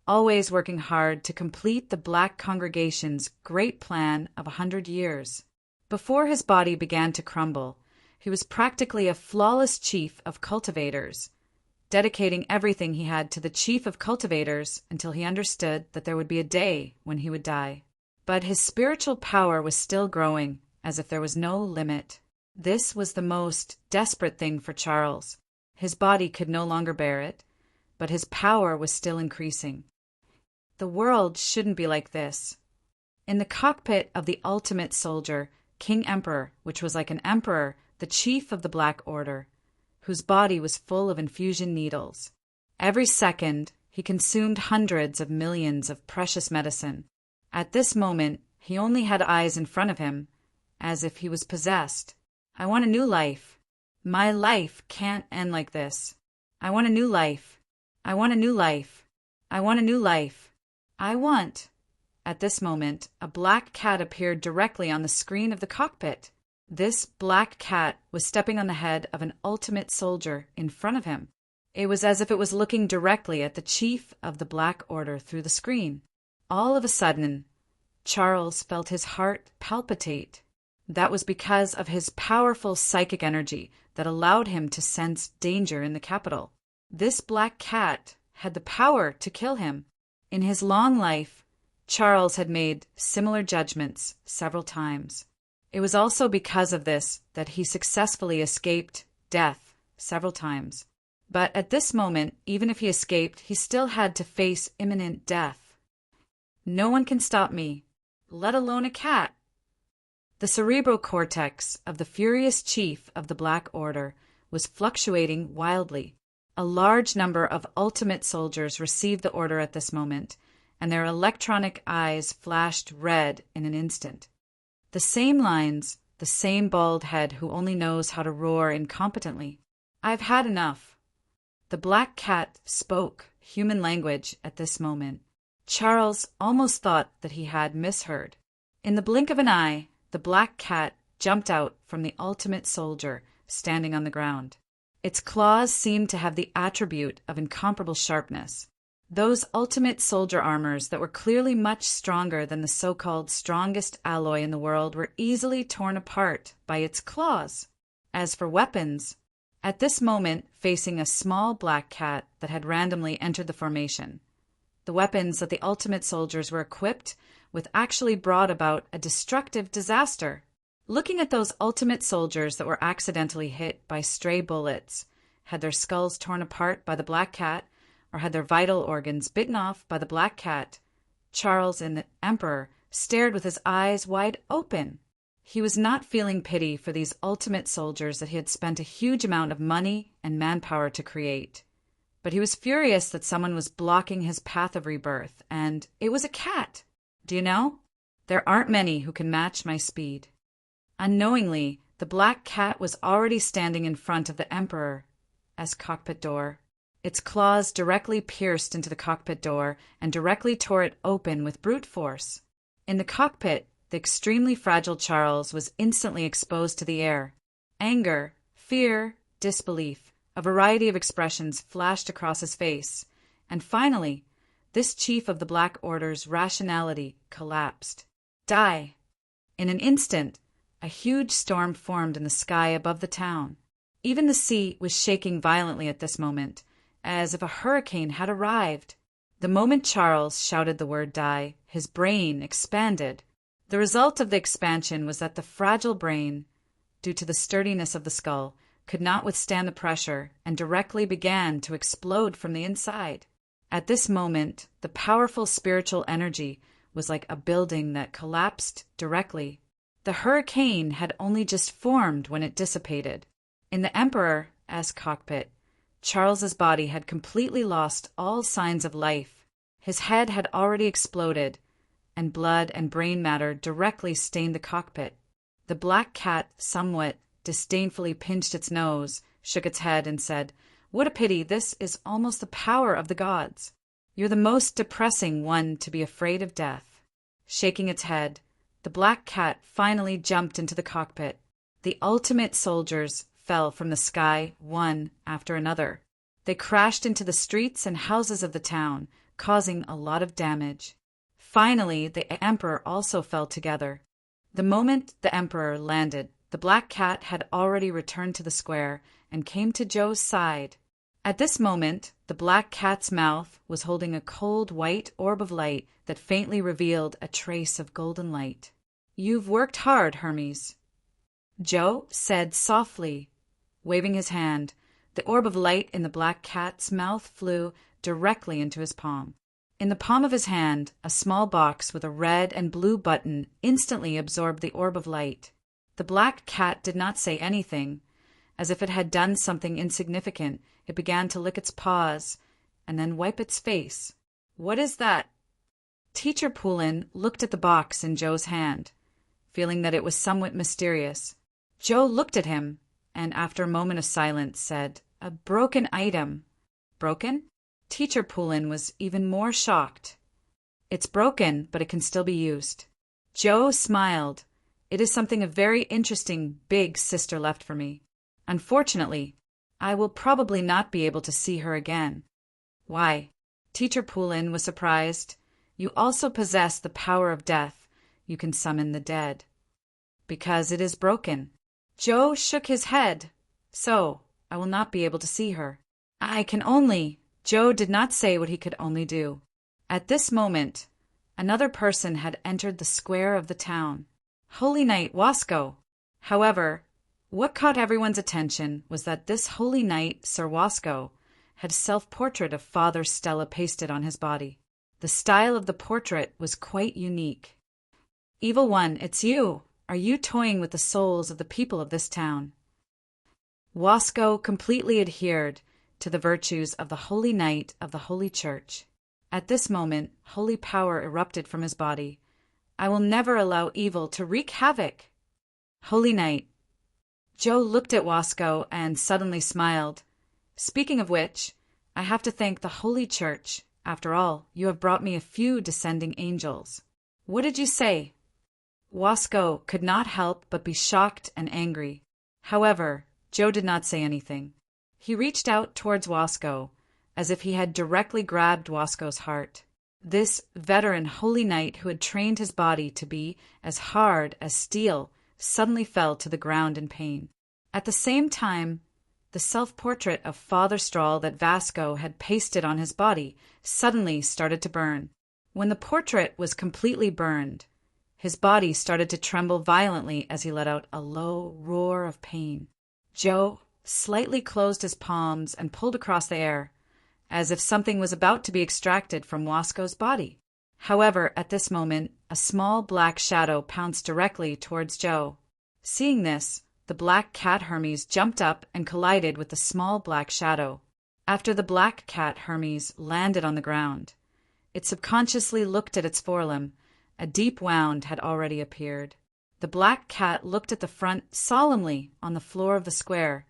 always working hard to complete the Black congregation's great plan of 100 years. Before his body began to crumble, he was practically a flawless chief of cultivators, dedicating everything he had to the chief of cultivators until he understood that there would be a day when he would die. But his spiritual power was still growing, as if there was no limit. This was the most desperate thing for Charles. His body could no longer bear it, but his power was still increasing. The world shouldn't be like this. In the cockpit of the ultimate soldier, King Emperor, which was like an emperor, the chief of the Black Order, whose body was full of infusion needles. Every second, he consumed hundreds of millions of precious medicine. At this moment, he only had eyes in front of him, as if he was possessed. I want a new life. My life can't end like this. I want a new life. I want a new life. I want a new life. I want. At this moment, a black cat appeared directly on the screen of the cockpit. This black cat was stepping on the head of an ultimate soldier in front of him. It was as if it was looking directly at the chief of the Black Order through the screen. All of a sudden, Charles felt his heart palpitate. That was because of his powerful psychic energy that allowed him to sense danger in the capital. This black cat had the power to kill him. In his long life, Charles had made similar judgments several times. It was also because of this that he successfully escaped death several times. But at this moment, even if he escaped, he still had to face imminent death. No one can stop me, let alone a cat. The cerebral cortex of the furious chief of the Black Order was fluctuating wildly. A large number of ultimate soldiers received the order at this moment, and their electronic eyes flashed red in an instant. The same lines the same bald head who only knows how to roar incompetently. "I've had enough." The black cat spoke human language at this moment. Charles almost thought that he had misheard. In the blink of an eye, the black cat jumped out from the ultimate soldier standing on the ground. Its claws seemed to have the attribute of incomparable sharpness. Those ultimate soldier armors that were clearly much stronger than the so-called strongest alloy in the world were easily torn apart by its claws. As for weapons, at this moment facing a small black cat that had randomly entered the formation, the weapons that the ultimate soldiers were equipped with actually brought about a destructive disaster. Looking at those ultimate soldiers that were accidentally hit by stray bullets, had their skulls torn apart by the black cat, or had their vital organs bitten off by the black cat, Charles and the Emperor stared with his eyes wide open. He was not feeling pity for these ultimate soldiers that he had spent a huge amount of money and manpower to create. But he was furious that someone was blocking his path of rebirth, and it was a cat. Do you know? There aren't many who can match my speed. Unknowingly, the black cat was already standing in front of the Emperor's cockpit door. Its claws directly pierced into the cockpit door and directly tore it open with brute force. In the cockpit, the extremely fragile Charles was instantly exposed to the air. Anger, fear, disbelief, a variety of expressions flashed across his face, and finally, this chief of the Black Order's rationality collapsed. Die! In an instant, a huge storm formed in the sky above the town. Even the sea was shaking violently at this moment, as if a hurricane had arrived. The moment Charles shouted the word die, his brain expanded. The result of the expansion was that the fragile brain, due to the sturdiness of the skull, could not withstand the pressure and directly began to explode from the inside. At this moment, the powerful spiritual energy was like a building that collapsed directly. The hurricane had only just formed when it dissipated. In the Emperor's cockpit, Charles's body had completely lost all signs of life. His head had already exploded, and blood and brain matter directly stained the cockpit. The black cat somewhat disdainfully pinched its nose, shook its head, and said, "What a pity, this is almost the power of the gods. You're the most depressing one to be afraid of death." Shaking its head, the black cat finally jumped into the cockpit. The ultimate soldiers fell from the sky one after another. They crashed into the streets and houses of the town, causing a lot of damage. Finally, the Emperor also fell together. The moment the Emperor landed, the black cat had already returned to the square and came to Joe's side. At this moment, the black cat's mouth was holding a cold white orb of light that faintly revealed a trace of golden light. "You've worked hard, Hermes," Joe said softly. Waving his hand, the orb of light in the black cat's mouth flew directly into his palm. In the palm of his hand, a small box with a red and blue button instantly absorbed the orb of light. The black cat did not say anything. As if it had done something insignificant, it began to lick its paws and then wipe its face. "What is that?" Teacher Poulin looked at the box in Joe's hand, feeling that it was somewhat mysterious. Joe looked at him, and after a moment of silence said, "A broken item." "Broken?" Teacher Poulin was even more shocked. "It's broken, but it can still be used." Joe smiled. "It is something a very interesting big sister left for me. Unfortunately, I will probably not be able to see her again." "Why?" Teacher Poulin was surprised. "You also possess the power of death. You can summon the dead." "Because it is broken." Joe shook his head. "So, I will not be able to see her. I can only—" Joe did not say what he could only do. At this moment, another person had entered the square of the town. Holy Knight Wasco. However, what caught everyone's attention was that this Holy Knight, Sir Wasco, had a self-portrait of Father Stella pasted on his body. The style of the portrait was quite unique. "Evil One, it's you! Are you toying with the souls of the people of this town?" Wasco completely adhered to the virtues of the Holy Knight of the Holy Church. At this moment, holy power erupted from his body. "I will never allow evil to wreak havoc." Holy night. Joe looked at Wasco and suddenly smiled. Speaking of which, I have to thank the Holy Church. After all, you have brought me a few descending angels. What did you say? Wasco could not help but be shocked and angry. However, Joe did not say anything. He reached out towards Wasco, as if he had directly grabbed Wasco's heart. This veteran holy knight who had trained his body to be as hard as steel suddenly fell to the ground in pain. At the same time, the self-portrait of Father Strahl that Vasco had pasted on his body suddenly started to burn. When the portrait was completely burned, his body started to tremble violently as he let out a low roar of pain. Joe slightly closed his palms and pulled across the air, as if something was about to be extracted from Wasco's body. However, at this moment, a small black shadow pounced directly towards Joe. Seeing this, the black cat Hermes jumped up and collided with the small black shadow. After the black cat Hermes landed on the ground, it subconsciously looked at its forelimb. A deep wound had already appeared. The black cat looked at the front solemnly. On the floor of the square,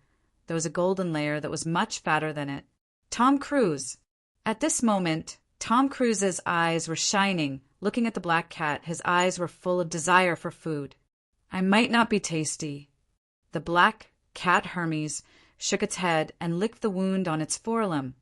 there was a golden layer that was much fatter than it. Tom Cruise. At this moment, Tom Cruise's eyes were shining. Looking at the black cat, his eyes were full of desire for food. I might not be tasty. The black cat Hermes shook its head and licked the wound on its forelimb.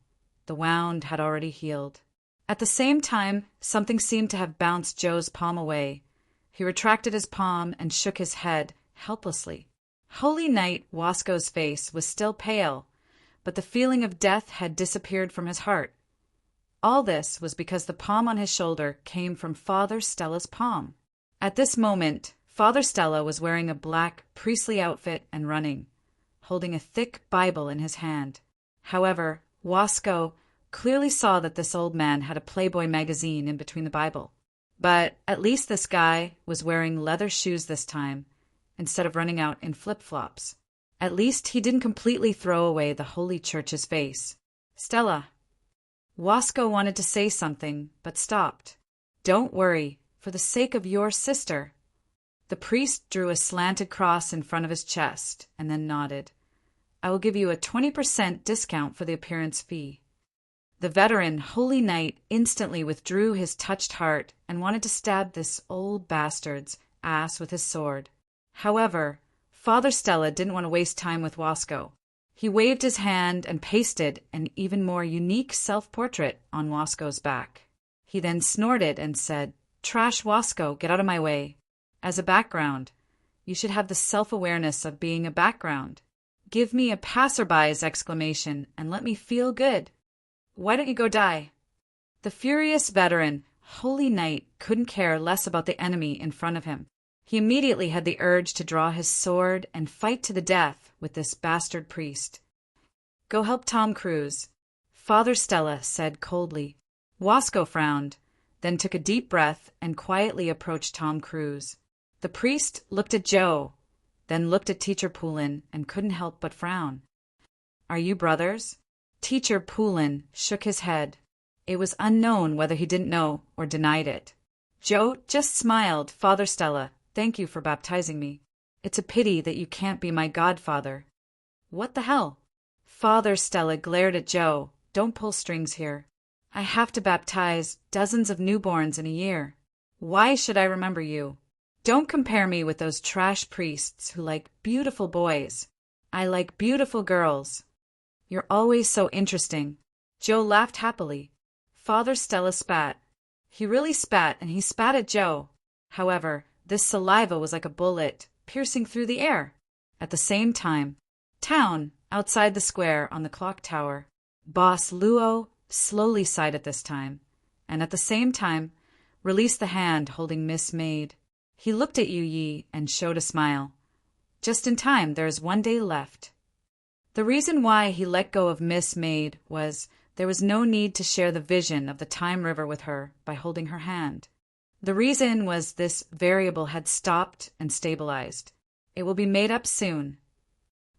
The wound had already healed. At the same time, something seemed to have bounced Joe's palm away. He retracted his palm and shook his head helplessly. Holy night, Wasco's face was still pale, but the feeling of death had disappeared from his heart. All this was because the palm on his shoulder came from Father Stella's palm. At this moment, Father Stella was wearing a black priestly outfit and running, holding a thick Bible in his hand. However, Wasco clearly saw that this old man had a Playboy magazine in between the Bible. But at least this guy was wearing leather shoes this time, instead of running out in flip-flops. At least he didn't completely throw away the Holy Church's face. Stella. Wasco wanted to say something, but stopped. Don't worry, for the sake of your sister. The priest drew a slanted cross in front of his chest and then nodded. I will give you a 20% discount for the appearance fee. The veteran holy knight instantly withdrew his touched heart and wanted to stab this old bastard's ass with his sword. However, Father Stella didn't want to waste time with Wasco. He waved his hand and pasted an even more unique self-portrait on Wasco's back. He then snorted and said, Trash Wasco, get out of my way. As a background, you should have the self-awareness of being a background. Give me a passerby's exclamation and let me feel good. Why don't you go die? The furious veteran, holy knight, couldn't care less about the enemy in front of him. He immediately had the urge to draw his sword and fight to the death with this bastard priest. Go help Tom Cruise, Father Stella said coldly. Wasco frowned, then took a deep breath and quietly approached Tom Cruise. The priest looked at Joe, then looked at Teacher Poulin and couldn't help but frown. Are you brothers? Teacher Poulin shook his head. It was unknown whether he didn't know or denied it. Joe just smiled. Father Stella, thank you for baptizing me. It's a pity that you can't be my godfather. What the hell? Father Stella glared at Joe. Don't pull strings here. I have to baptize dozens of newborns in a year. Why should I remember you? Don't compare me with those trash priests who like beautiful boys. I like beautiful girls. You're always so interesting. Joe laughed happily. Father Stella spat. He really spat, and he spat at Joe. However, this saliva was like a bullet, piercing through the air. At the same time, town, outside the square on the clock tower, Boss Luo slowly sighed at this time, and at the same time, released the hand holding Miss Maid. He looked at Yu Yi and showed a smile. Just in time, there is 1 day left. The reason why he let go of Miss Maid was there was no need to share the vision of the Time River with her by holding her hand. The reason was this variable had stopped and stabilized. It will be made up soon.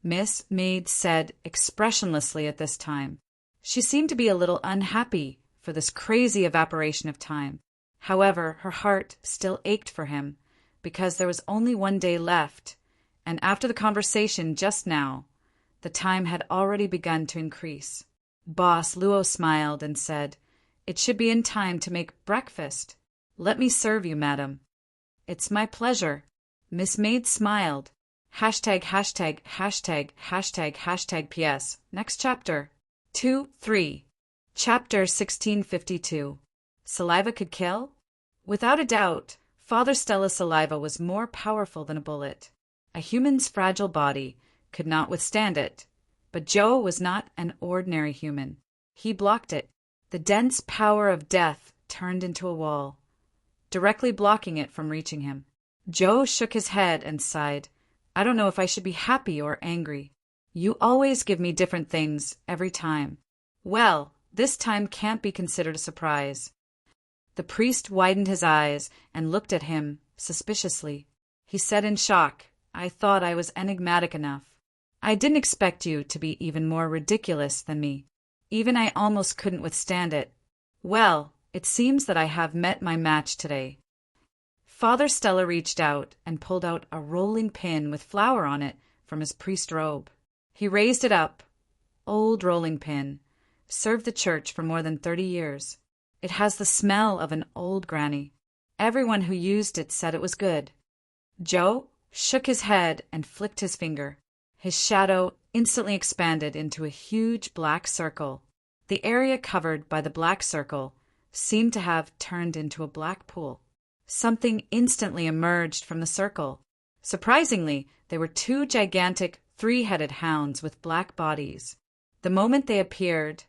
Miss Maid said expressionlessly at this time. She seemed to be a little unhappy for this crazy evaporation of time. However, her heart still ached for him because there was only 1 day left, and after the conversation just now, the time had already begun to increase. Boss Luo smiled and said, "It should be in time to make breakfast. Let me serve you, madam." "It's my pleasure." Miss Maid smiled. Hashtag, hashtag, hashtag, hashtag, hashtag PS. Next chapter. 2-3. Chapter 1652. Saliva could kill? Without a doubt, Father Stella's saliva was more powerful than a bullet. A human's fragile body could not withstand it. But Joe was not an ordinary human. He blocked it. The dense power of death turned into a wall, directly blocking it from reaching him. Joe shook his head and sighed. "I don't know if I should be happy or angry. You always give me different things every time." "Well, this time can't be considered a surprise." The priest widened his eyes and looked at him suspiciously. He said in shock, "I thought I was enigmatic enough. I didn't expect you to be even more ridiculous than me. Even I almost couldn't withstand it. Well, it seems that I have met my match today." Father Stella reached out and pulled out a rolling pin with flour on it from his priest robe. He raised it up. Old rolling pin. Served the church for more than 30 years. It has the smell of an old granny. Everyone who used it said it was good. Joe shook his head and flicked his finger. His shadow instantly expanded into a huge black circle. The area covered by the black circle seemed to have turned into a black pool. Something instantly emerged from the circle. Surprisingly, they were 2 gigantic, 3-headed hounds with black bodies. The moment they appeared,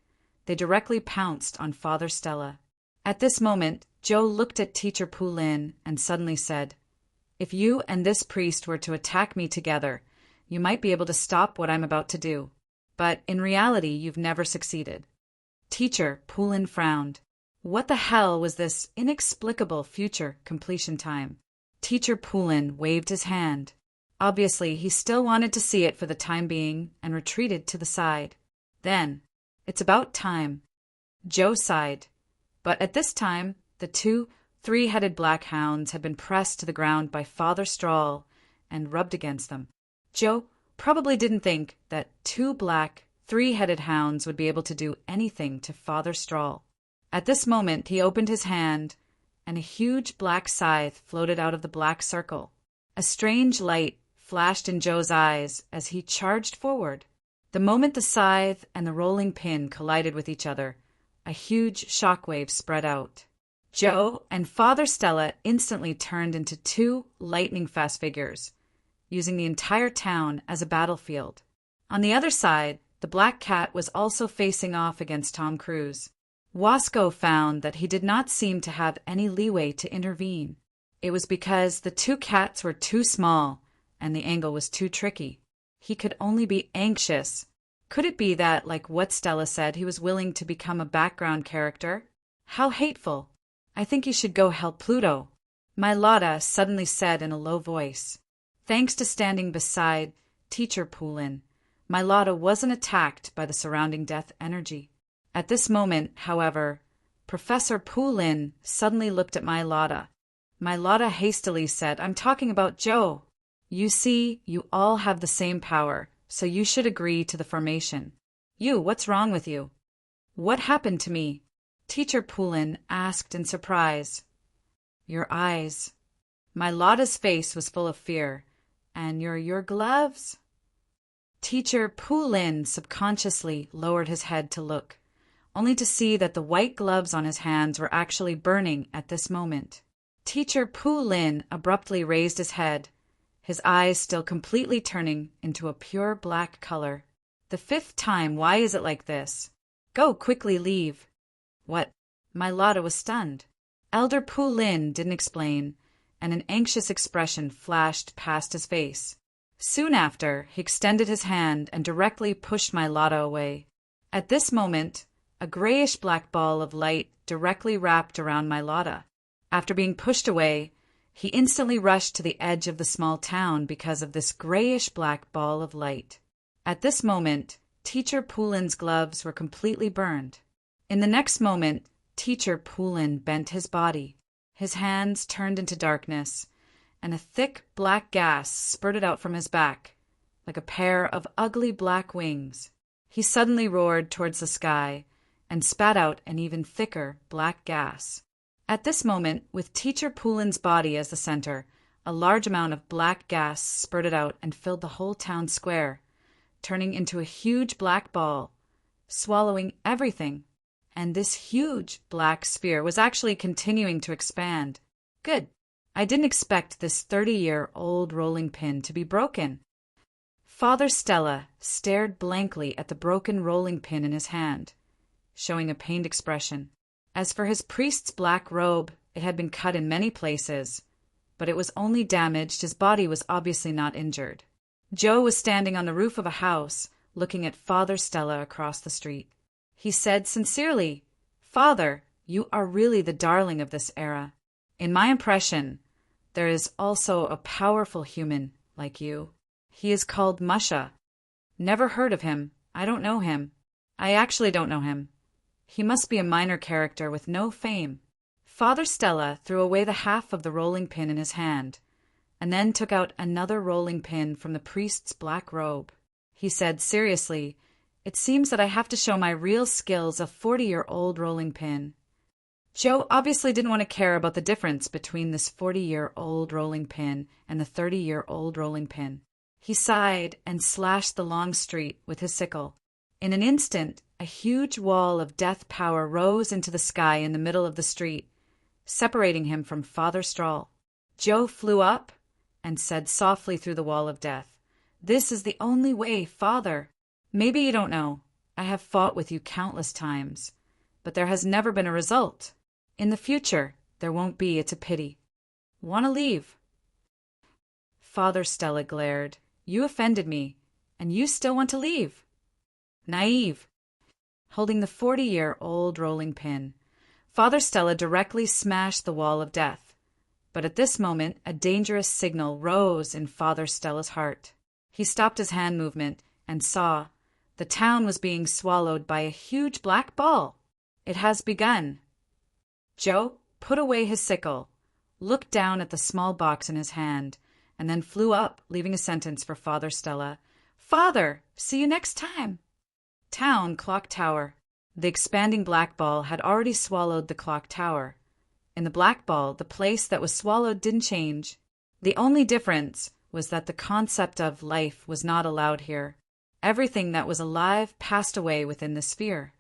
they directly pounced on Father Stella. At this moment, Joe looked at Teacher Poulin and suddenly said, "If you and this priest were to attack me together, you might be able to stop what I'm about to do. But in reality, you've never succeeded." Teacher Poulin frowned. What the hell was this inexplicable future completion time? Teacher Poulin waved his hand. Obviously, he still wanted to see it for the time being and retreated to the side. Then, "It's about time." Joe sighed. But at this time, the 2 3-headed black hounds had been pressed to the ground by Father Strahl and rubbed against them. Joe probably didn't think that 2 black, 3-headed hounds would be able to do anything to Father Strahl. At this moment, he opened his hand, and a huge black scythe floated out of the black circle. A strange light flashed in Joe's eyes as he charged forward. The moment the scythe and the rolling pin collided with each other, a huge shockwave spread out. Joe and Father Stella instantly turned into 2 lightning-fast figures, using the entire town as a battlefield. On the other side, the Black Cat was also facing off against Tom Cruise. Wasco found that he did not seem to have any leeway to intervene. It was because the 2 cats were too small and the angle was too tricky. He could only be anxious. Could it be that, like what Stella said, he was willing to become a background character? How hateful. "I think you should go help Pluto," my Lotta suddenly said in a low voice. Thanks to standing beside Teacher Poulin, my Lotta wasn't attacked by the surrounding death energy. At this moment, however, Professor Poulin suddenly looked at my Lotta. My Lotta hastily said, "I'm talking about Joe. You see, you all have the same power, so you should agree to the formation." "You, what's wrong with you?" "What happened to me?" Teacher Poulin asked in surprise. "Your eyes." My Lotta's face was full of fear. "And your gloves?" Teacher Poulin subconsciously lowered his head to look, only to see that the white gloves on his hands were actually burning at this moment. Teacher Poulin abruptly raised his head, his eyes still completely turning into a pure black color. "The 5th time, why is it like this? Go, quickly leave." "What?" My Lotta was stunned. Elder Poulin didn't explain, and an anxious expression flashed past his face. Soon after, he extended his hand and directly pushed my Lotta away. At this moment, a grayish-black ball of light directly wrapped around my Lotta. After being pushed away, he instantly rushed to the edge of the small town because of this grayish-black ball of light. At this moment, Teacher Poulin's gloves were completely burned. In the next moment, Teacher Poulin bent his body. His hands turned into darkness, and a thick black gas spurted out from his back, like a pair of ugly black wings. He suddenly roared towards the sky and spat out an even thicker black gas. At this moment, with Teacher Poulin's body as the center, a large amount of black gas spurted out and filled the whole town square, turning into a huge black ball, swallowing everything. And this huge black sphere was actually continuing to expand. Good. I didn't expect this 30-year-old rolling pin to be broken. Father Stella stared blankly at the broken rolling pin in his hand, showing a pained expression. As for his priest's black robe, it had been cut in many places, but it was only damaged. His body was obviously not injured. Joe was standing on the roof of a house, looking at Father Stella across the street. He said sincerely, "Father, you are really the darling of this era. In my impression, there is also a powerful human like you. He is called Musha. Never heard of him. I don't know him. I actually don't know him. He must be a minor character with no fame." Father Stella threw away the half of the rolling pin in his hand, and then took out another rolling pin from the priest's black robe. He said seriously, "It seems that I have to show my real skills of 40-year-old rolling pin." Joe obviously didn't want to care about the difference between this 40-year-old rolling pin and the 30-year-old rolling pin. He sighed and slashed the long street with his sickle. In an instant, a huge wall of death power rose into the sky in the middle of the street, separating him from Father Strahl. Joe flew up and said softly through the wall of death, "This is the only way, Father. Maybe you don't know, I have fought with you countless times, but there has never been a result. In the future, there won't be. It's a pity. Want to leave?" Father Stella glared. "You offended me, and you still want to leave? Naive." Holding the 40-year-old rolling pin, Father Stella directly smashed the wall of death. But at this moment, a dangerous signal rose in Father Stella's heart. He stopped his hand movement and saw the town was being swallowed by a huge black ball. It has begun. Joe put away his sickle, looked down at the small box in his hand, and then flew up, leaving a sentence for Father Stella. "Father, see you next time." Town clock tower. The expanding black ball had already swallowed the clock tower. In the black ball, the place that was swallowed didn't change. The only difference was that the concept of life was not allowed here. Everything that was alive passed away within the sphere.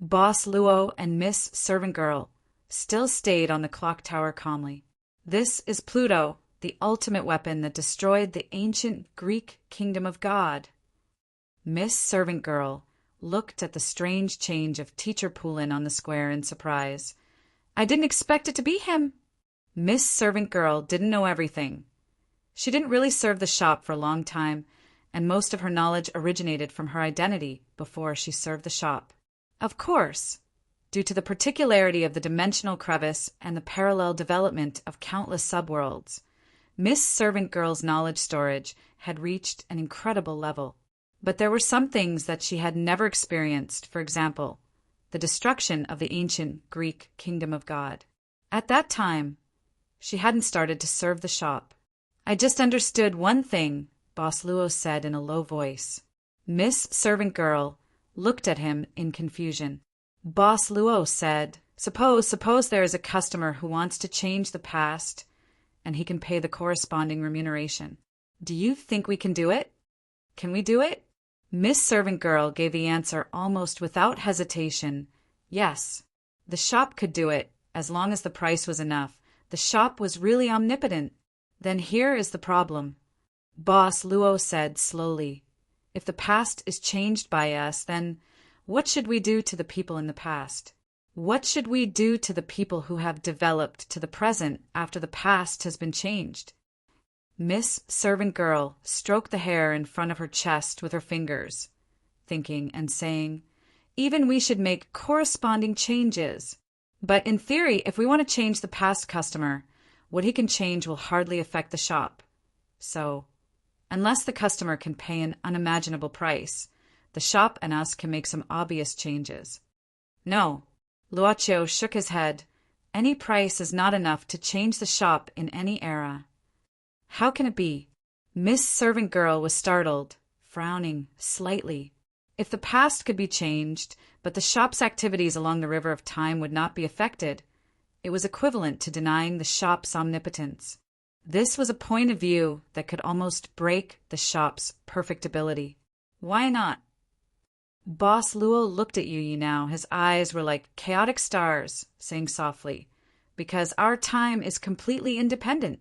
Boss Luo and Miss Servant Girl still stayed on the clock tower calmly. This is Pluto, the ultimate weapon that destroyed the ancient Greek kingdom of God. Miss Servant Girl looked at the strange change of Teacher Poulin on the square in surprise. "I didn't expect it to be him." Miss Servant Girl didn't know everything. She didn't really serve the shop for a long time, and most of her knowledge originated from her identity before she served the shop. Of course, due to the particularity of the dimensional crevice and the parallel development of countless subworlds, Miss Servant Girl's knowledge storage had reached an incredible level. But there were some things that she had never experienced, for example, the destruction of the ancient Greek kingdom of God. At that time, she hadn't started to serve the shop. "I just understood one thing," Boss Luo said in a low voice. Miss Servant Girl looked at him in confusion. Boss Luo said, Suppose there is a customer who wants to change the past, and he can pay the corresponding remuneration. Do you think we can do it? Can we do it?" Miss Servant Girl gave the answer almost without hesitation. Yes, the shop could do it, as long as the price was enough. The shop was really omnipotent. "Then here is the problem," Boss Luo said slowly. "If the past is changed by us, then what should we do to the people in the past? What should we do to the people who have developed to the present after the past has been changed?" Miss Servant Girl stroked the hair in front of her chest with her fingers, thinking and saying, "Even we should make corresponding changes. But in theory, if we want to change the past customer, what he can change will hardly affect the shop. So, unless the customer can pay an unimaginable price, the shop and us can make some obvious changes." "No." Luochio shook his head. "Any price is not enough to change the shop in any era." How can it be? Miss Servant Girl was startled, frowning slightly. If the past could be changed, but the shop's activities along the river of time would not be affected, it was equivalent to denying the shop's omnipotence. This was a point of view that could almost break the shop's perfectibility. Why not? Boss Luo looked at Yu now. His eyes were like chaotic stars, saying softly, "Because our time is completely independent."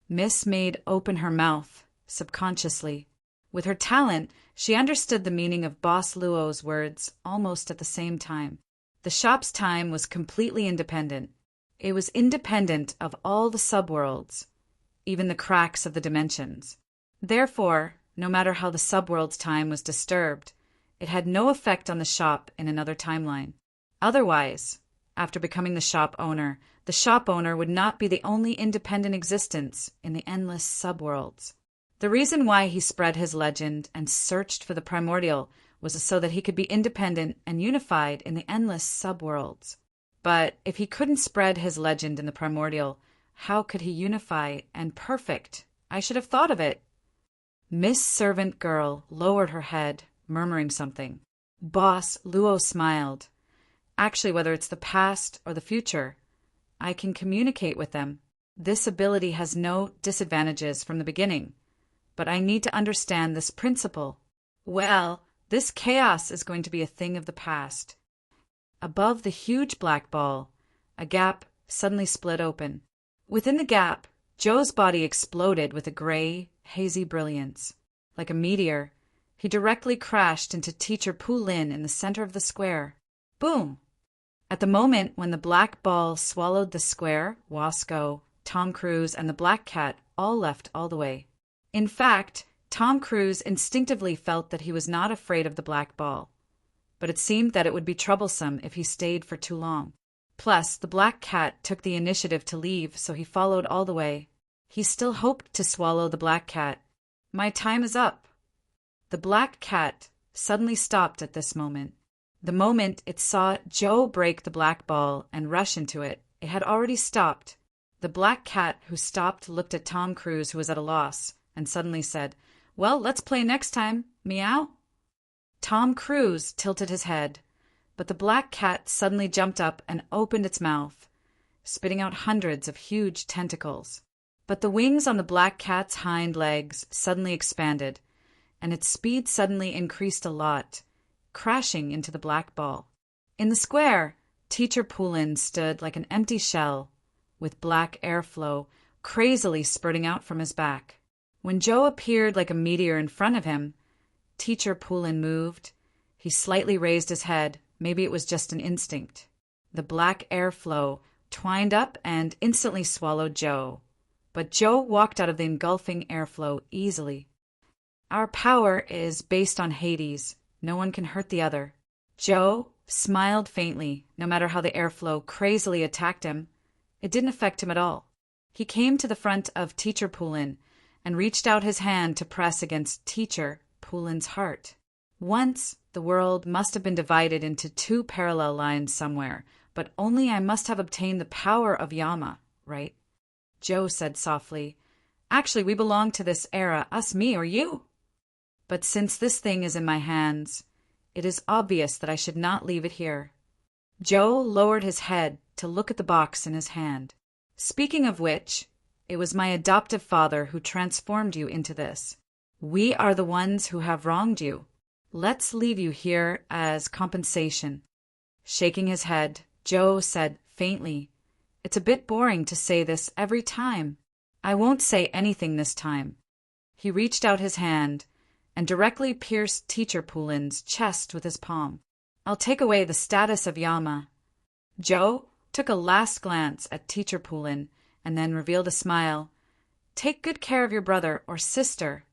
Miss made open her mouth, subconsciously. With her talent, she understood the meaning of Boss Luo's words almost at the same time. The shop's time was completely independent. It was independent of all the subworlds, even the cracks of the dimensions. Therefore, no matter how the subworld's time was disturbed, it had no effect on the shop in another timeline. Otherwise, after becoming the shop owner would not be the only independent existence in the endless subworlds. The reason why he spread his legend and searched for the primordial was so that he could be independent and unified in the endless subworlds. But if he couldn't spread his legend in the primordial, how could he unify and perfect? I should have thought of it. Miss Servant Girl lowered her head, murmuring something. Boss Luo smiled. Actually, whether it's the past or the future, I can communicate with them. This ability has no disadvantages from the beginning. But I need to understand this principle. Well, this chaos is going to be a thing of the past. Above the huge black ball, a gap suddenly split open. Within the gap, Joe's body exploded with a gray, hazy brilliance. Like a meteor, he directly crashed into Teacher Pu Lin in the center of the square. Boom! At the moment when the black ball swallowed the square, Wasco, Tom Cruise, and the black cat all left all the way. In fact, Tom Cruise instinctively felt that he was not afraid of the black ball, but it seemed that it would be troublesome if he stayed for too long. Plus, the black cat took the initiative to leave, so he followed all the way. He still hoped to swallow the black cat. My time is up. The black cat suddenly stopped at this moment. The moment it saw Joe break the black ball and rush into it, it had already stopped. The black cat who stopped looked at Tom Cruise, who was at a loss, and suddenly said, "Well, let's play next time. Meow?" Tom Cruise tilted his head, but the black cat suddenly jumped up and opened its mouth, spitting out hundreds of huge tentacles. But the wings on the black cat's hind legs suddenly expanded, and its speed suddenly increased a lot, crashing into the black ball. In the square, Teacher Pu Lin stood like an empty shell, with black airflow crazily spurting out from his back. When Joe appeared like a meteor in front of him, Teacher Pu Lin moved. He slightly raised his head. Maybe it was just an instinct. The black airflow twined up and instantly swallowed Joe. But Joe walked out of the engulfing airflow easily. Our power is based on Hades. No one can hurt the other. Joe smiled faintly, no matter how the airflow crazily attacked him. It didn't affect him at all. He came to the front of Teacher Pu Lin and reached out his hand to press against Teacher Pu Lin's heart. Once, the world must have been divided into two parallel lines somewhere, but only I must have obtained the power of Yama, right? Joe said softly, "Actually, we belong to this era, us, me, or you. But since this thing is in my hands, it is obvious that I should not leave it here." Joe lowered his head to look at the box in his hand. "Speaking of which, it was my adoptive father who transformed you into this. We are the ones who have wronged you. Let's leave you here as compensation." Shaking his head, Joe said faintly, "It's a bit boring to say this every time. I won't say anything this time." He reached out his hand and directly pierced Teacher Pu Lin's chest with his palm. "I'll take away the status of Yama." Joe took a last glance at Teacher Pu Lin and then revealed a smile. "Take good care of your brother or sister.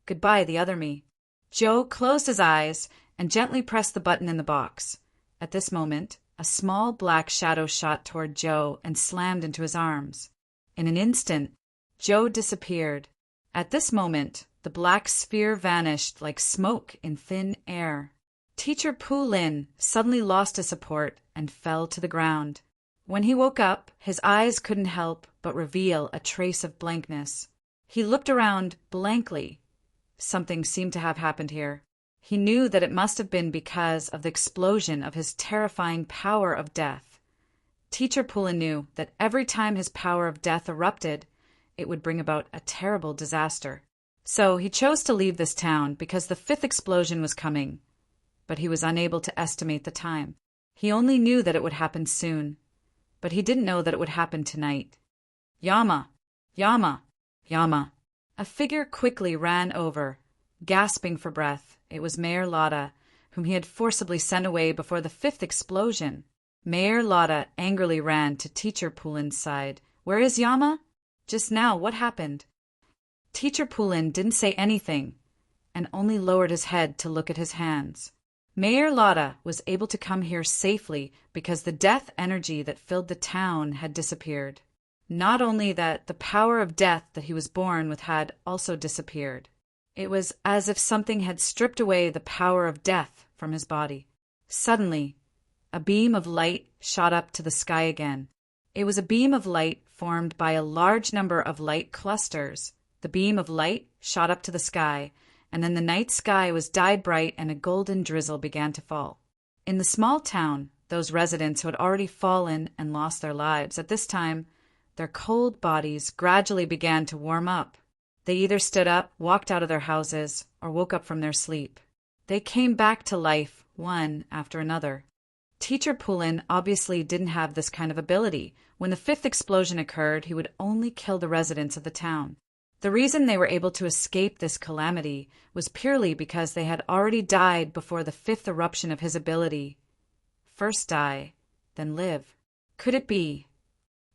Goodbye, the other me." Joe closed his eyes and gently pressed the button in the box. At this moment, a small black shadow shot toward Joe and slammed into his arms. In an instant, Joe disappeared. At this moment, the black sphere vanished like smoke in thin air. Teacher Pu Lin suddenly lost his support and fell to the ground. When he woke up, his eyes couldn't help but reveal a trace of blankness. He looked around blankly. Something seemed to have happened here. He knew that it must have been because of the explosion of his terrifying power of death. Teacher Poulin knew that every time his power of death erupted, it would bring about a terrible disaster. So he chose to leave this town because the fifth explosion was coming, but he was unable to estimate the time. He only knew that it would happen soon, but he didn't know that it would happen tonight. Yama! Yama! Yama! A figure quickly ran over, gasping for breath. It was Mayor Lotta, whom he had forcibly sent away before the fifth explosion. Mayor Lotta angrily ran to Teacher Poulin's side. "Where is Yama? Just now, what happened?" Teacher Poulin didn't say anything, and only lowered his head to look at his hands. Mayor Lotta was able to come here safely because the death energy that filled the town had disappeared. Not only that, the power of death that he was born with had also disappeared. It was as if something had stripped away the power of death from his body. Suddenly, a beam of light shot up to the sky again. It was a beam of light formed by a large number of light clusters. The beam of light shot up to the sky, and then the night sky was dyed bright and a golden drizzle began to fall. In the small town, those residents who had already fallen and lost their lives, at this time, their cold bodies gradually began to warm up. They either stood up, walked out of their houses, or woke up from their sleep. They came back to life, one after another. Teacher Poulin obviously didn't have this kind of ability. When the fifth explosion occurred, he would only kill the residents of the town. The reason they were able to escape this calamity was purely because they had already died before the fifth eruption of his ability. First die, then live. Could it be?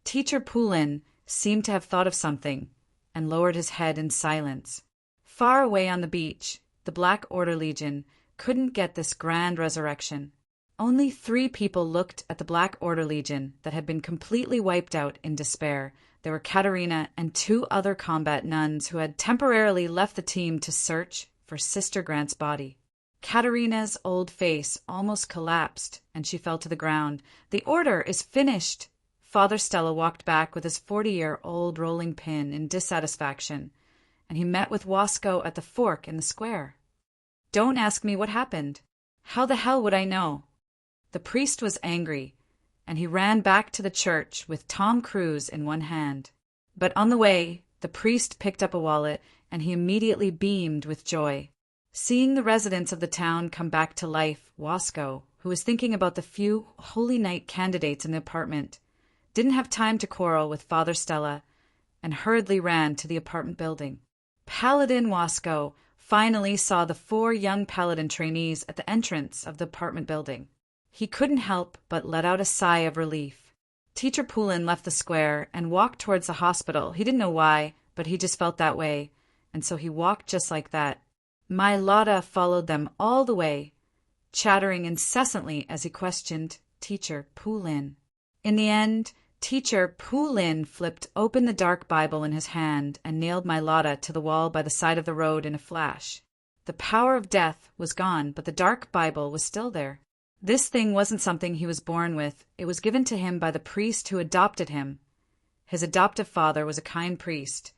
Teacher Poulin seemed to have thought of something and lowered his head in silence. Far away on the beach, the Black Order Legion couldn't get this grand resurrection. Only 3 people looked at the Black Order Legion that had been completely wiped out in despair. There were Katerina and 2 other combat nuns who had temporarily left the team to search for Sister Grant's body. Katerina's old face almost collapsed, and she fell to the ground. "The order is finished." Father Stella walked back with his 40-year-old rolling pin in dissatisfaction, and he met with Wasco at the fork in the square. "Don't ask me what happened. How the hell would I know?" The priest was angry, and he ran back to the church with Tom Cruise in one hand. But on the way, the priest picked up a wallet, and he immediately beamed with joy. Seeing the residents of the town come back to life, Wasco, who was thinking about the few Holy Night candidates in the apartment, didn't have time to quarrel with Father Stella, and hurriedly ran to the apartment building. Paladin Wasco finally saw the 4 young paladin trainees at the entrance of the apartment building. He couldn't help but let out a sigh of relief. Teacher Poulin left the square and walked towards the hospital. He didn't know why, but he just felt that way, and so he walked just like that. My Lotta followed them all the way, chattering incessantly as he questioned Teacher Poulin. In the end, Teacher Poulin flipped open the dark Bible in his hand and nailed my Lotta to the wall by the side of the road in a flash. The power of death was gone, but the dark Bible was still there. This thing wasn't something he was born with. It was given to him by the priest who adopted him. His adoptive father was a kind priest,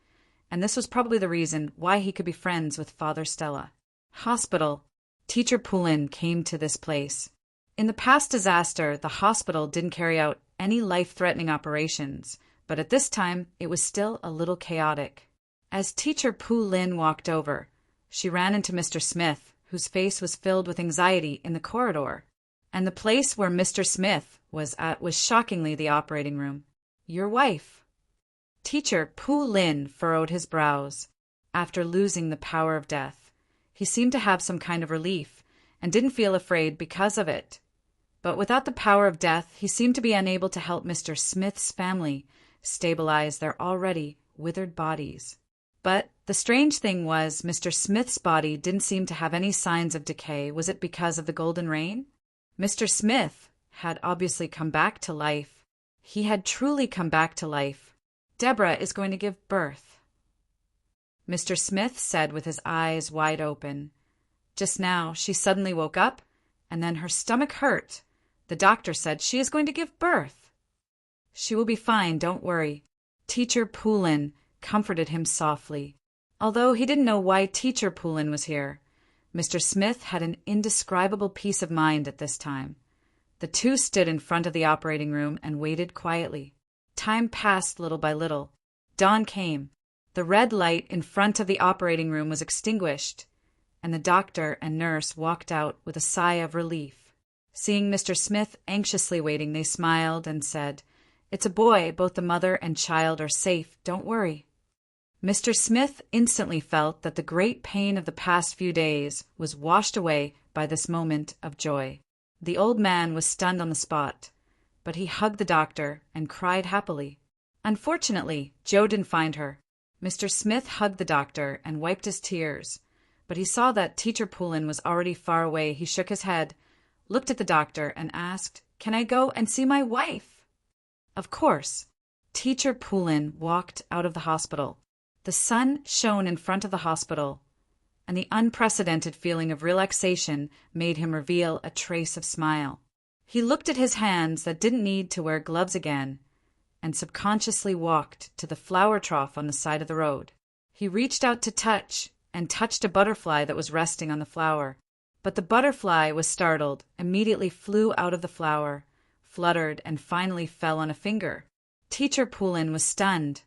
and this was probably the reason why he could be friends with Father Stella. Hospital. Teacher Poulin came to this place. In the past disaster, the hospital didn't carry out any life-threatening operations, but at this time it was still a little chaotic. As Teacher Poulin walked over, she ran into Mr. Smith, whose face was filled with anxiety in the corridor. And the place where Mr. Smith was at was shockingly the operating room. "Your wife." Teacher Poulin furrowed his brows. After losing the power of death, he seemed to have some kind of relief, and didn't feel afraid because of it. But without the power of death, he seemed to be unable to help Mr. Smith's family stabilize their already withered bodies. But the strange thing was, Mr. Smith's body didn't seem to have any signs of decay. Was it because of the golden rain? Mr. Smith had obviously come back to life. He had truly come back to life. "Deborah is going to give birth," Mr. Smith said with his eyes wide open. Just now, she suddenly woke up, and then her stomach hurt. The doctor said she is going to give birth. "She will be fine, don't worry." Teacher Poulin comforted him softly. Although he didn't know why Teacher Poulin was here, Mr. Smith had an indescribable peace of mind at this time. The two stood in front of the operating room and waited quietly. Time passed little by little. Dawn came. The red light in front of the operating room was extinguished, and the doctor and nurse walked out with a sigh of relief. Seeing Mr. Smith anxiously waiting, they smiled and said, "It's a boy. Both the mother and child are safe. Don't worry." Mr. Smith instantly felt that the great pain of the past few days was washed away by this moment of joy. The old man was stunned on the spot, but he hugged the doctor and cried happily. Unfortunately, Joe didn't find her. Mr. Smith hugged the doctor and wiped his tears, but he saw that Teacher Poulin was already far away. He shook his head, looked at the doctor, and asked, "Can I go and see my wife?" Of course. Teacher Poulin walked out of the hospital. The sun shone in front of the hospital, and the unprecedented feeling of relaxation made him reveal a trace of smile. He looked at his hands that didn't need to wear gloves again, and subconsciously walked to the flower trough on the side of the road. He reached out to touch, and touched a butterfly that was resting on the flower. But the butterfly was startled, immediately flew out of the flower, fluttered, and finally fell on a finger. Teacher Poulin was stunned,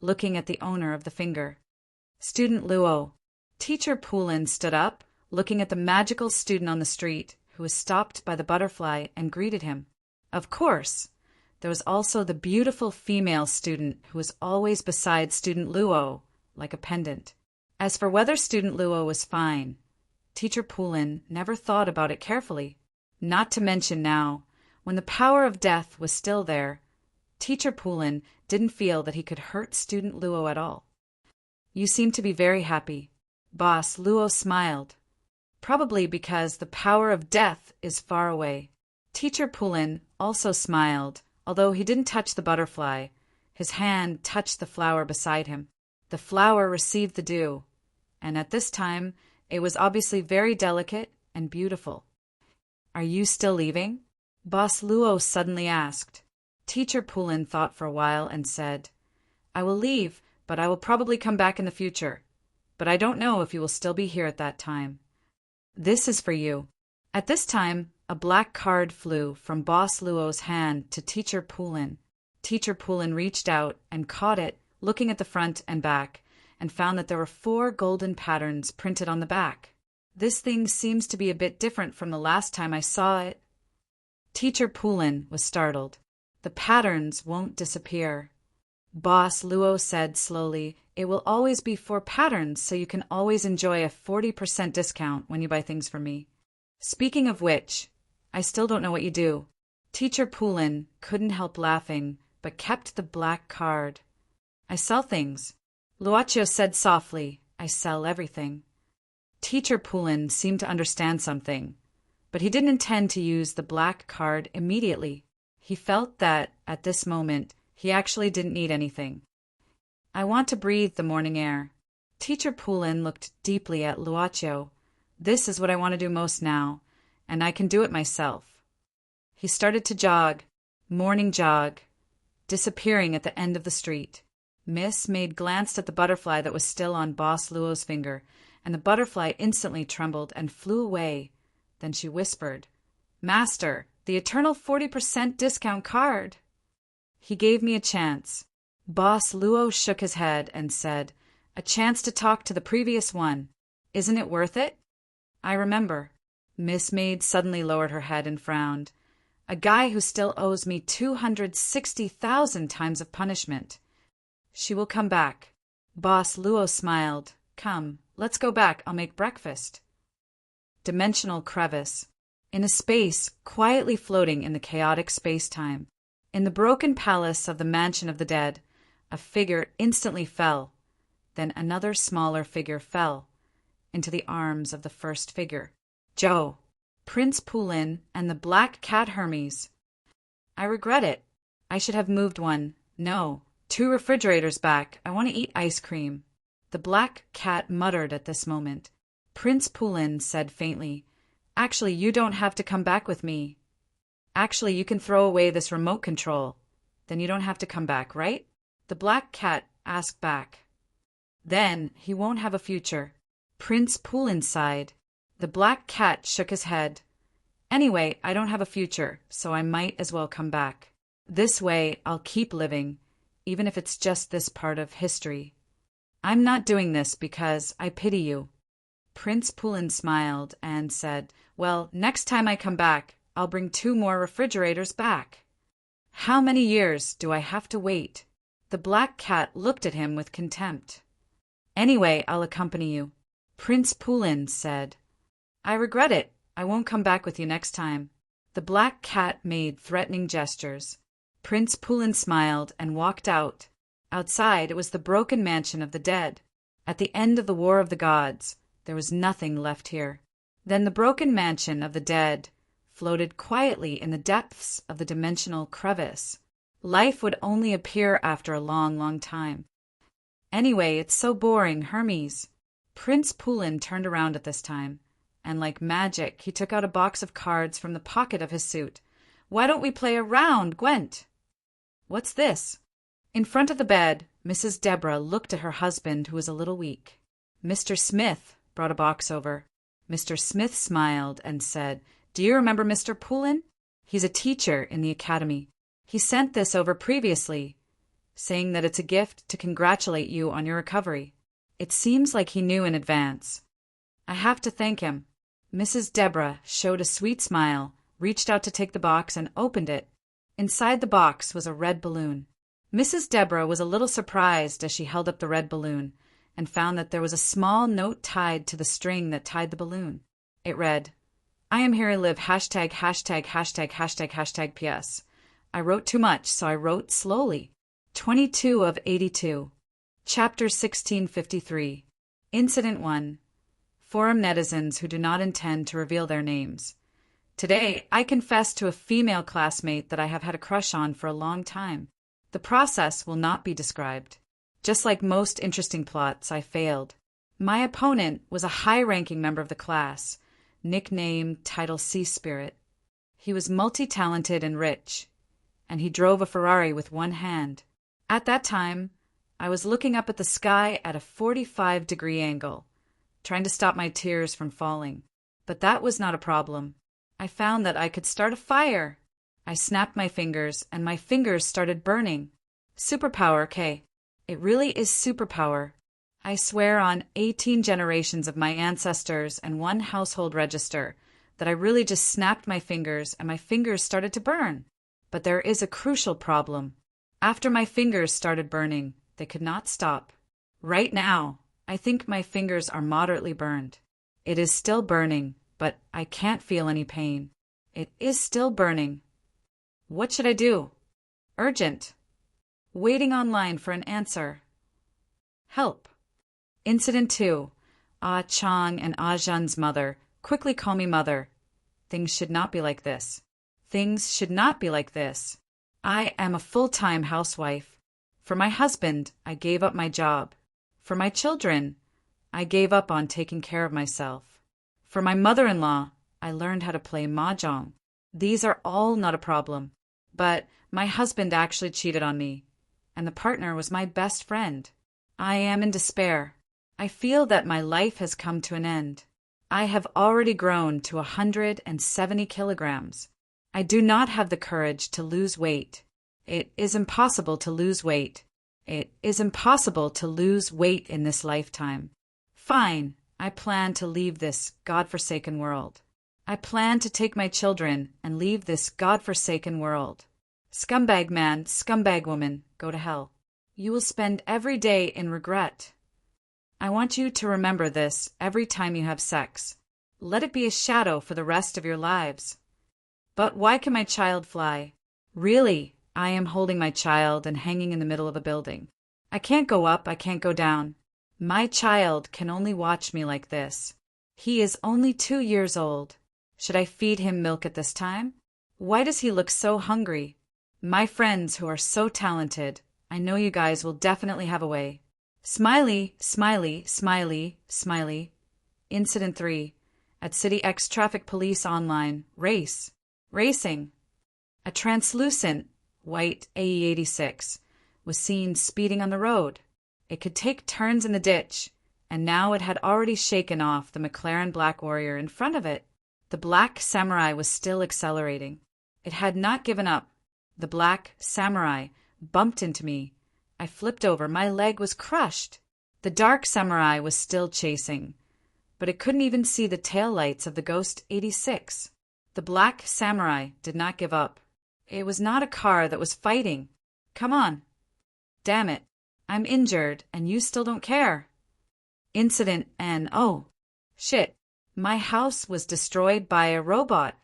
looking at the owner of the finger. "Student Luo." Teacher Poulin stood up, looking at the magical student on the street, who was stopped by the butterfly and greeted him. Of course, there was also the beautiful female student who was always beside Student Luo, like a pendant. As for whether Student Luo was fine, Teacher Poulin never thought about it carefully. Not to mention now, when the power of death was still there, Teacher Poulin didn't feel that he could hurt Student Luo at all. "You seem to be very happy." Boss Luo smiled, probably because the power of death is far away. Teacher Poulin also smiled, although he didn't touch the butterfly. His hand touched the flower beside him. The flower received the dew, and at this time it was obviously very delicate and beautiful. "Are you still leaving?" Boss Luo suddenly asked. Teacher Poulin thought for a while and said, "I will leave, but I will probably come back in the future. But I don't know if you will still be here at that time. This is for you." At this time, a black card flew from Boss Luo's hand to Teacher Poulin. Teacher Poulin reached out and caught it, looking at the front and back, and found that there were 4 golden patterns printed on the back. "This thing seems to be a bit different from the last time I saw it." Teacher Poulin was startled. "The patterns won't disappear." Boss Luo said slowly, "It will always be 4 patterns, so you can always enjoy a 40% discount when you buy things from me. Speaking of which, I still don't know what you do." Teacher Poulin couldn't help laughing, but kept the black card. "I sell things." Luaccio said softly, "I sell everything." Teacher Poulin seemed to understand something, but he didn't intend to use the black card immediately. He felt that, at this moment, he actually didn't need anything. "I want to breathe the morning air." Teacher Poulin looked deeply at Luaccio. "This is what I want to do most now, and I can do it myself." He started to jog, morning jog, disappearing at the end of the street. Miss Maid glanced at the butterfly that was still on Boss Luo's finger, and the butterfly instantly trembled and flew away. Then she whispered, "Master, the eternal 40% discount card." "He gave me a chance." Boss Luo shook his head and said, "A chance to talk to the previous one. Isn't it worth it?" "I remember." Miss Maid suddenly lowered her head and frowned. "A guy who still owes me 260,000 times of punishment." "She will come back." Boss Luo smiled. "Come, let's go back. I'll make breakfast." Dimensional crevice. In a space quietly floating in the chaotic space-time. In the broken palace of the Mansion of the Dead, a figure instantly fell. Then another smaller figure fell into the arms of the first figure. Joe, Prince Poulin, and the Black Cat Hermes. "I regret it. I should have moved one. No, 2 refrigerators back. I want to eat ice cream." The Black Cat muttered at this moment. Prince Poulin said faintly, "Actually, you don't have to come back with me. Actually, you can throw away this remote control. Then you don't have to come back, right?" The Black Cat asked back. Then he won't have a future. Prince Pulin sighed. The black cat shook his head. Anyway, I don't have a future, so I might as well come back. This way, I'll keep living, even if it's just this part of history. I'm not doing this because I pity you. Prince Pulin smiled and said, Well, next time I come back, I'll bring 2 more refrigerators back. How many years do I have to wait? The black cat looked at him with contempt. Anyway, I'll accompany you. Prince Pulin said, I regret it. I won't come back with you next time. The black cat made threatening gestures. Prince Pulin smiled and walked out. Outside, it was the broken mansion of the dead. At the end of the War of the Gods, there was nothing left here. Then the broken mansion of the dead floated quietly in the depths of the dimensional crevice. Life would only appear after a long, long time. Anyway, it's so boring, Hermes. Prince Pulin turned around at this time, and like magic, he took out a box of cards from the pocket of his suit. Why don't we play a round, Gwent? What's this? In front of the bed, Mrs. Deborah looked at her husband, who was a little weak. Mr. Smith brought a box over. Mr. Smith smiled and said, Do you remember Mr. Pulin? He's a teacher in the academy. He sent this over previously, saying that it's a gift to congratulate you on your recovery. It seems like he knew in advance. I have to thank him. Mrs. Deborah showed a sweet smile, reached out to take the box, and opened it. Inside the box was a red balloon. Mrs. Deborah was a little surprised as she held up the red balloon and found that there was a small note tied to the string that tied the balloon. It read, I am here to live hashtag, hashtag, hashtag, hashtag, hashtag PS. I wrote too much, so I wrote slowly. 22 of 82. Chapter 1653. Incident 1. Forum netizens who do not intend to reveal their names. Today, I confess to a female classmate that I have had a crush on for a long time. The process will not be described. Just like most interesting plots, I failed. My opponent was a high-ranking member of the class, nicknamed Title C Spirit. He was multi-talented and rich, and he drove a Ferrari with one hand. At that time, I was looking up at the sky at a 45-degree angle, trying to stop my tears from falling. But that was not a problem. I found that I could start a fire. I snapped my fingers, and my fingers started burning. Superpower, okay. It really is superpower. I swear on 18 generations of my ancestors and 1 household register that I really just snapped my fingers and my fingers started to burn. But there is a crucial problem. After my fingers started burning, they could not stop. Right now, I think my fingers are moderately burned. It is still burning, but I can't feel any pain. It is still burning. What should I do? Urgent. Waiting online for an answer. Help. Incident 2. Ah Chang and Ah Zhen's mother. Quickly call me mother. Things should not be like this. Things should not be like this. I am a full-time housewife. For my husband, I gave up my job. For my children, I gave up on taking care of myself. For my mother-in-law, I learned how to play mahjong. These are all not a problem. But my husband actually cheated on me, and the partner was my best friend. I am in despair. I feel that my life has come to an end. I have already grown to 170 kilograms. I do not have the courage to lose weight. It is impossible to lose weight. It is impossible to lose weight in this lifetime. Fine, I plan to leave this God-forsaken world. I plan to take my children and leave this God-forsaken world. Scumbag man, scumbag woman, go to hell. You will spend every day in regret. I want you to remember this every time you have sex. Let it be a shadow for the rest of your lives. But why can my child fly? Really, I am holding my child and hanging in the middle of a building. I can't go up, I can't go down. My child can only watch me like this. He is only 2 years old. Should I feed him milk at this time? Why does he look so hungry? My friends who are so talented, I know you guys will definitely have a way. Smiley, smiley, smiley, smiley. Incident 3. At City X Traffic Police Online. Race. Racing. A translucent, white AE86 was seen speeding on the road. It could take turns in the ditch, and now it had already shaken off the McLaren Black Warrior in front of it. The Black Samurai was still accelerating. It had not given up. The Black Samurai bumped into me. I flipped over. My leg was crushed. The Dark Samurai was still chasing, but it couldn't even see the taillights of the Ghost 86. The Black Samurai did not give up. It was not a car that was fighting. Come on. Damn it. I'm injured, and you still don't care. Incident and oh, shit. My house was destroyed by a robot.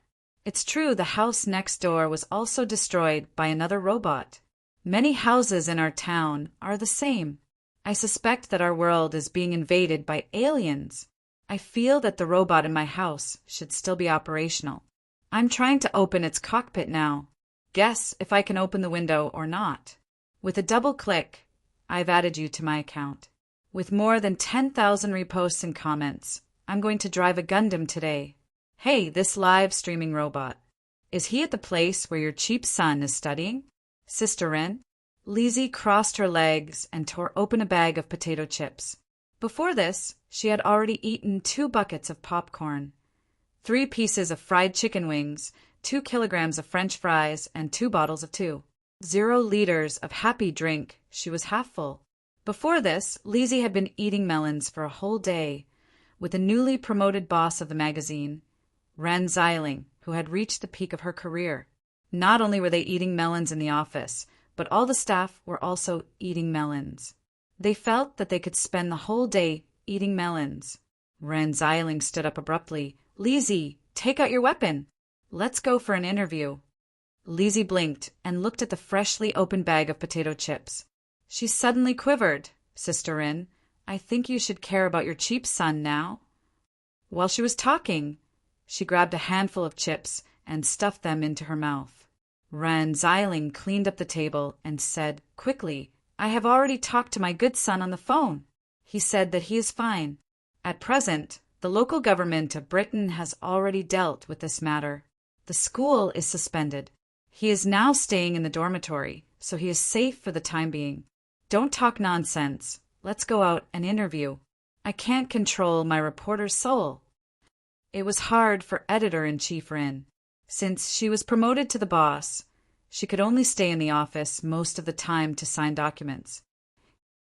It's true, the house next door was also destroyed by another robot. Many houses in our town are the same. I suspect that our world is being invaded by aliens. I feel that the robot in my house should still be operational. I'm trying to open its cockpit now. Guess if I can open the window or not. With a double click, I've added you to my account. With more than 10,000 reposts and comments, I'm going to drive a Gundam today. Hey, this live streaming robot. Is he at the place where your cheap son is studying? Sister Ren? Lizzie crossed her legs and tore open a bag of potato chips. Before this, she had already eaten 2 buckets of popcorn, 3 pieces of fried chicken wings, 2 kilograms of French fries, and 2 bottles of 0 liters of happy drink. She was half full. Before this, Lizzie had been eating melons for a whole day with the newly promoted boss of the magazine, Ren Xiling, who had reached the peak of her career. Not only were they eating melons in the office, but all the staff were also eating melons. They felt that they could spend the whole day eating melons. Ren Xiling stood up abruptly. Lizzie, take out your weapon. Let's go for an interview. Lizzie blinked and looked at the freshly opened bag of potato chips. She suddenly quivered. Sister Rin, I think you should care about your cheap son now. While she was talking, she grabbed a handful of chips and stuffed them into her mouth. Ren Xiling cleaned up the table and said quickly, I have already talked to my good son on the phone. He said that he is fine. At present, the local government of Britain has already dealt with this matter. The school is suspended. He is now staying in the dormitory, so he is safe for the time being. Don't talk nonsense. Let's go out and interview. I can't control my reporter's soul. It was hard for Editor-in-Chief Rin. Since she was promoted to the boss, she could only stay in the office most of the time to sign documents.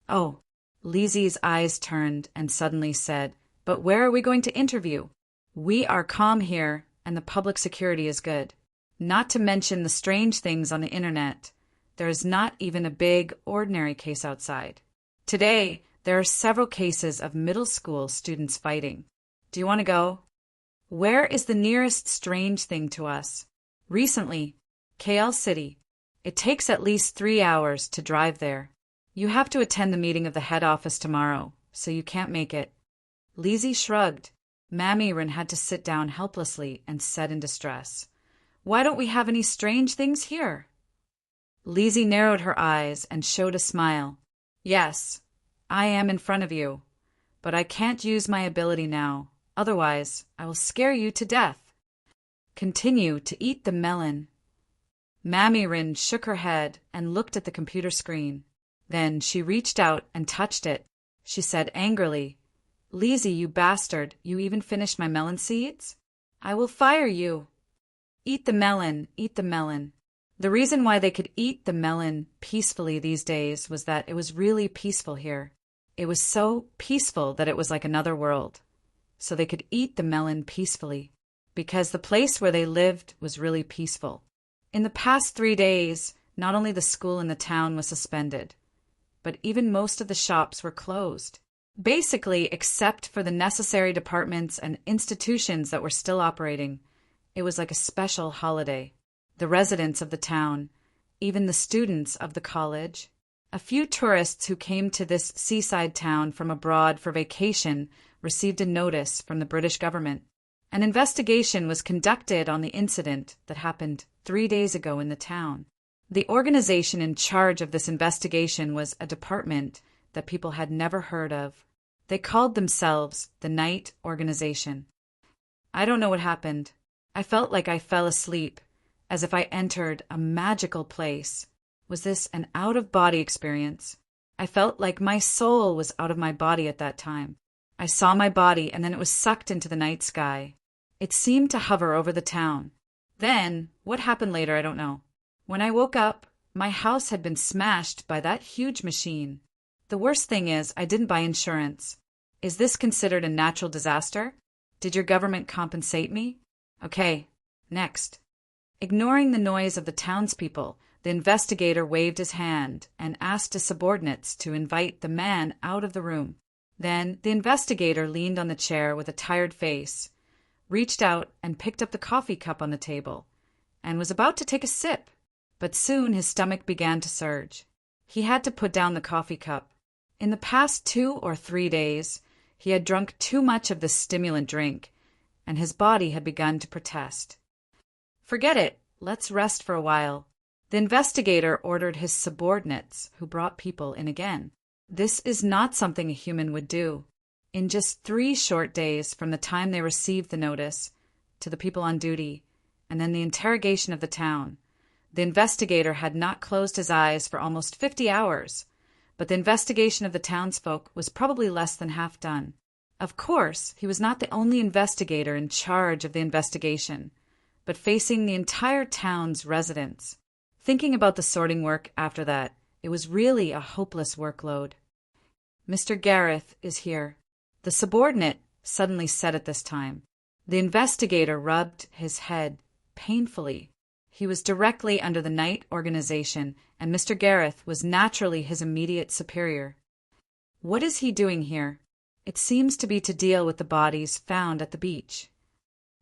Oh, Lizzie's eyes turned and suddenly said, but where are we going to interview? We are calm here, and the public security is good. Not to mention the strange things on the internet. There is not even a big, ordinary case outside. Today, there are several cases of middle school students fighting. Do you want to go? Where is the nearest strange thing to us? Recently, KL City. It takes at least 3 hours to drive there. You have to attend the meeting of the head office tomorrow, so you can't make it. Lizzie shrugged. Mammy Rin had to sit down helplessly and said in distress, Why don't we have any strange things here? Lizzie narrowed her eyes and showed a smile. Yes, I am in front of you, but I can't use my ability now. Otherwise, I will scare you to death. Continue to eat the melon. Mammy Rin shook her head and looked at the computer screen. Then she reached out and touched it. She said angrily, Lizzie, you bastard, you even finished my melon seeds? I will fire you. Eat the melon, eat the melon. The reason why they could eat the melon peacefully these days was that it was really peaceful here. It was so peaceful that it was like another world. So they could eat the melon peacefully, because the place where they lived was really peaceful. In the past 3 days, not only the school in the town was suspended, but even most of the shops were closed. Basically, except for the necessary departments and institutions that were still operating, it was like a special holiday. The residents of the town, even the students of the college, a few tourists who came to this seaside town from abroad for vacation received a notice from the British government. An investigation was conducted on the incident that happened 3 days ago in the town. The organization in charge of this investigation was a department that people had never heard of. They called themselves the Night Organization. I don't know what happened. I felt like I fell asleep, as if I entered a magical place. Was this an out-of-body experience? I felt like my soul was out of my body at that time. I saw my body and then it was sucked into the night sky. It seemed to hover over the town. Then, what happened later, I don't know. When I woke up, my house had been smashed by that huge machine. The worst thing is, I didn't buy insurance. Is this considered a natural disaster? Did your government compensate me? Okay, next. Ignoring the noise of the townspeople, the investigator waved his hand and asked his subordinates to invite the man out of the room. Then the investigator leaned on the chair with a tired face, reached out and picked up the coffee cup on the table, and was about to take a sip, but soon his stomach began to surge. He had to put down the coffee cup. In the past 2 or 3 days, he had drunk too much of this stimulant drink, and his body had begun to protest. Forget it, let's rest for a while. The investigator ordered his subordinates, who brought people in again. This is not something a human would do. In just 3 short days from the time they received the notice, to the people on duty, and then the interrogation of the town, the investigator had not closed his eyes for almost 50 hours, but the investigation of the townsfolk was probably less than half done. Of course, he was not the only investigator in charge of the investigation, but facing the entire town's residents. Thinking about the sorting work after that, it was really a hopeless workload. Mr. Gareth is here. The subordinate suddenly said at this time. The investigator rubbed his head painfully. He was directly under the night organization, and Mr. Gareth was naturally his immediate superior. What is he doing here? It seems to be to deal with the bodies found at the beach.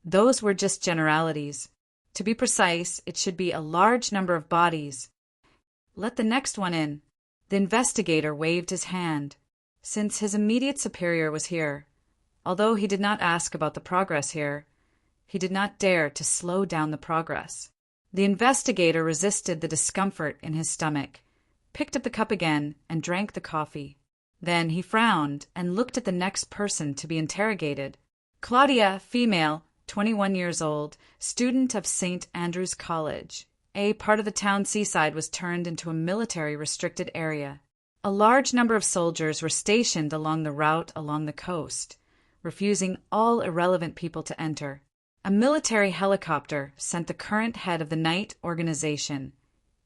Those were just generalities. To be precise, it should be a large number of bodies. Let the next one in. The investigator waved his hand. Since his immediate superior was here, although he did not ask about the progress here, he did not dare to slow down the progress. The investigator resisted the discomfort in his stomach, picked up the cup again, and drank the coffee. Then he frowned and looked at the next person to be interrogated. Claudia, female, 21 years old, student of St. Andrew's College. A part of the town seaside was turned into a military restricted area. A large number of soldiers were stationed along the route along the coast, refusing all irrelevant people to enter. A military helicopter sent the current head of the night organization,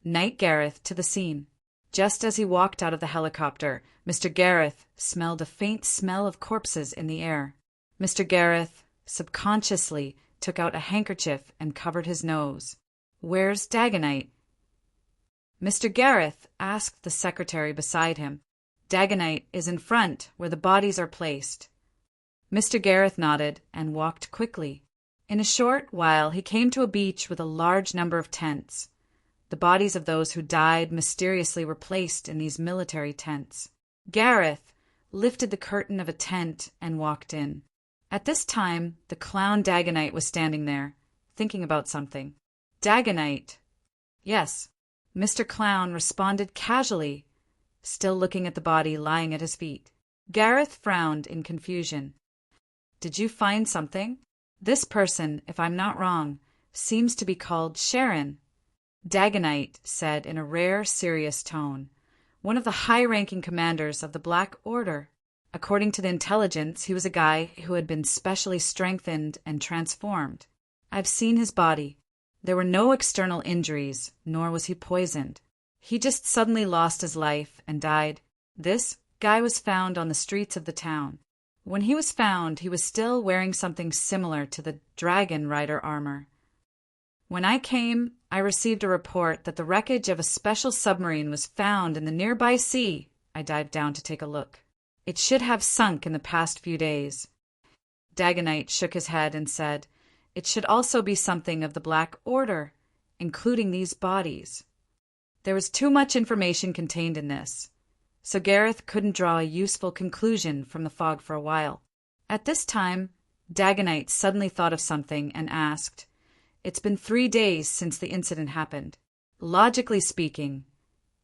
Knight Gareth, to the scene. Just as he walked out of the helicopter, Mr. Gareth smelled a faint smell of corpses in the air. Mr. Gareth subconsciously took out a handkerchief and covered his nose. "Where's Dagonite?" Mr. Gareth asked the secretary beside him. "Dagonite is in front, where the bodies are placed." Mr. Gareth nodded and walked quickly. In a short while he came to a beach with a large number of tents. The bodies of those who died mysteriously were placed in these military tents. Gareth lifted the curtain of a tent and walked in. At this time, the clown Dagonite was standing there, thinking about something. "Dagonite." "Yes." Mr. Clown responded casually, still looking at the body lying at his feet. Gareth frowned in confusion. "Did you find something? This person, if I'm not wrong, seems to be called Sharon." Dagonite said in a rare, serious tone, "One of the high-ranking commanders of the Black Order. According to the intelligence, he was a guy who had been specially strengthened and transformed. I've seen his body. There were no external injuries, nor was he poisoned. He just suddenly lost his life and died. This guy was found on the streets of the town. When he was found, he was still wearing something similar to the dragon rider armor. When I came, I received a report that the wreckage of a special submarine was found in the nearby sea. I dived down to take a look. It should have sunk in the past few days." Dagonite shook his head and said, "It should also be something of the Black Order, including these bodies." There was too much information contained in this, so Gareth couldn't draw a useful conclusion from the fog for a while. At this time, Dagonite suddenly thought of something and asked, "It's been 3 days since the incident happened. Logically speaking,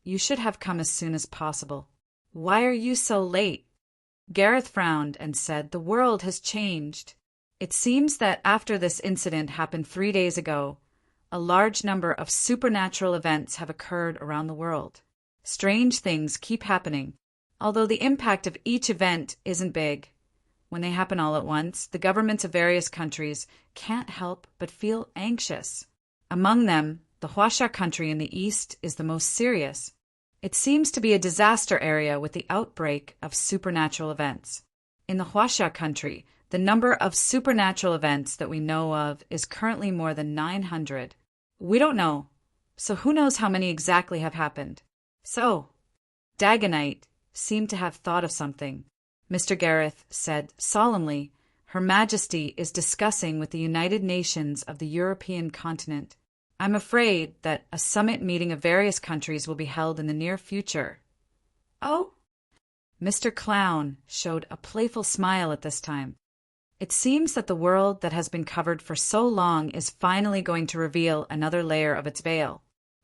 you should have come as soon as possible. Why are you so late?" Gareth frowned and said, "The world has changed. It seems that after this incident happened 3 days ago, a large number of supernatural events have occurred around the world. Strange things keep happening, although the impact of each event isn't big. When they happen all at once, the governments of various countries can't help but feel anxious. Among them, the Huasha country in the east is the most serious. It seems to be a disaster area with the outbreak of supernatural events. In the Huasha country, the number of supernatural events that we know of is currently more than 900. We don't know, so who knows how many exactly have happened. So, Dagonite seemed to have thought of something. Mr. Gareth said solemnly, "Her Majesty is discussing with the United Nations of the European continent. I'm afraid that a summit meeting of various countries will be held in the near future." "Oh?" Mr. Clown showed a playful smile at this time. It seems that the world that has been covered for so long is finally going to reveal another layer of its veil.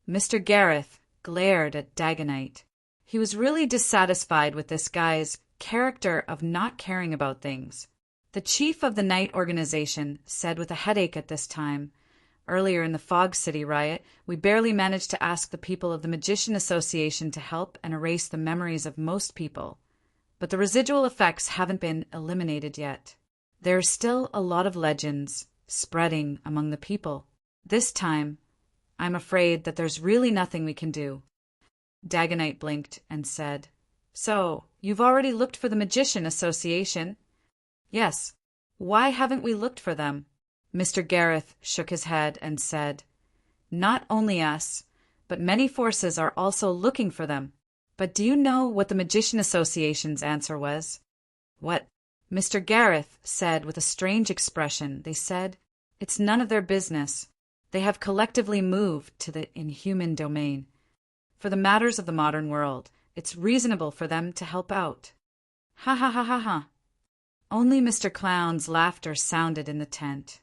Mr. Gareth glared at Dagonite. He was really dissatisfied with this guy's character of not caring about things. The chief of the night organization said with a headache at this time, "Earlier in the Fog City riot, we barely managed to ask the people of the Magician Association to help and erase the memories of most people. But the residual effects haven't been eliminated yet. There are still a lot of legends spreading among the people. This time, I'm afraid that there's really nothing we can do." Dagonite blinked and said, "So, you've already looked for the Magician Association?" "Yes. Why haven't we looked for them?" Mr. Gareth shook his head and said, "Not only us, but many forces are also looking for them." But do you know what the Magician Association's answer was? "What?" Mr. Gareth said with a strange expression. They said, "It's none of their business. They have collectively moved to the inhuman domain. For the matters of the modern world, it's reasonable for them to help out." Ha ha ha ha ha. Only Mr. Clown's laughter sounded in the tent.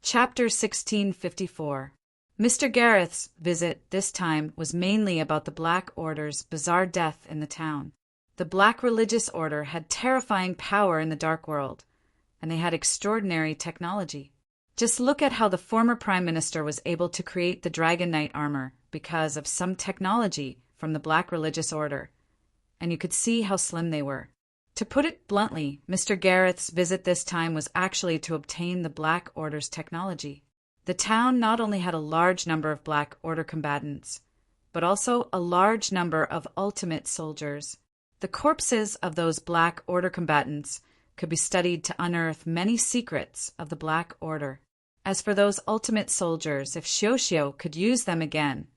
Chapter 1654. Mr. Gareth's visit this time was mainly about the Black Order's bizarre death in the town. The Black Religious Order had terrifying power in the dark world, and they had extraordinary technology. Just look at how the former Prime Minister was able to create the Dragon Knight armor because of some technology from the Black Religious Order, and you could see how slim they were. To put it bluntly, Mr. Gareth's visit this time was actually to obtain the Black Order's technology. The town not only had a large number of Black Order combatants, but also a large number of ultimate soldiers. The corpses of those Black Order combatants could be studied to unearth many secrets of the Black Order. As for those ultimate soldiers, if Xiao could use them again,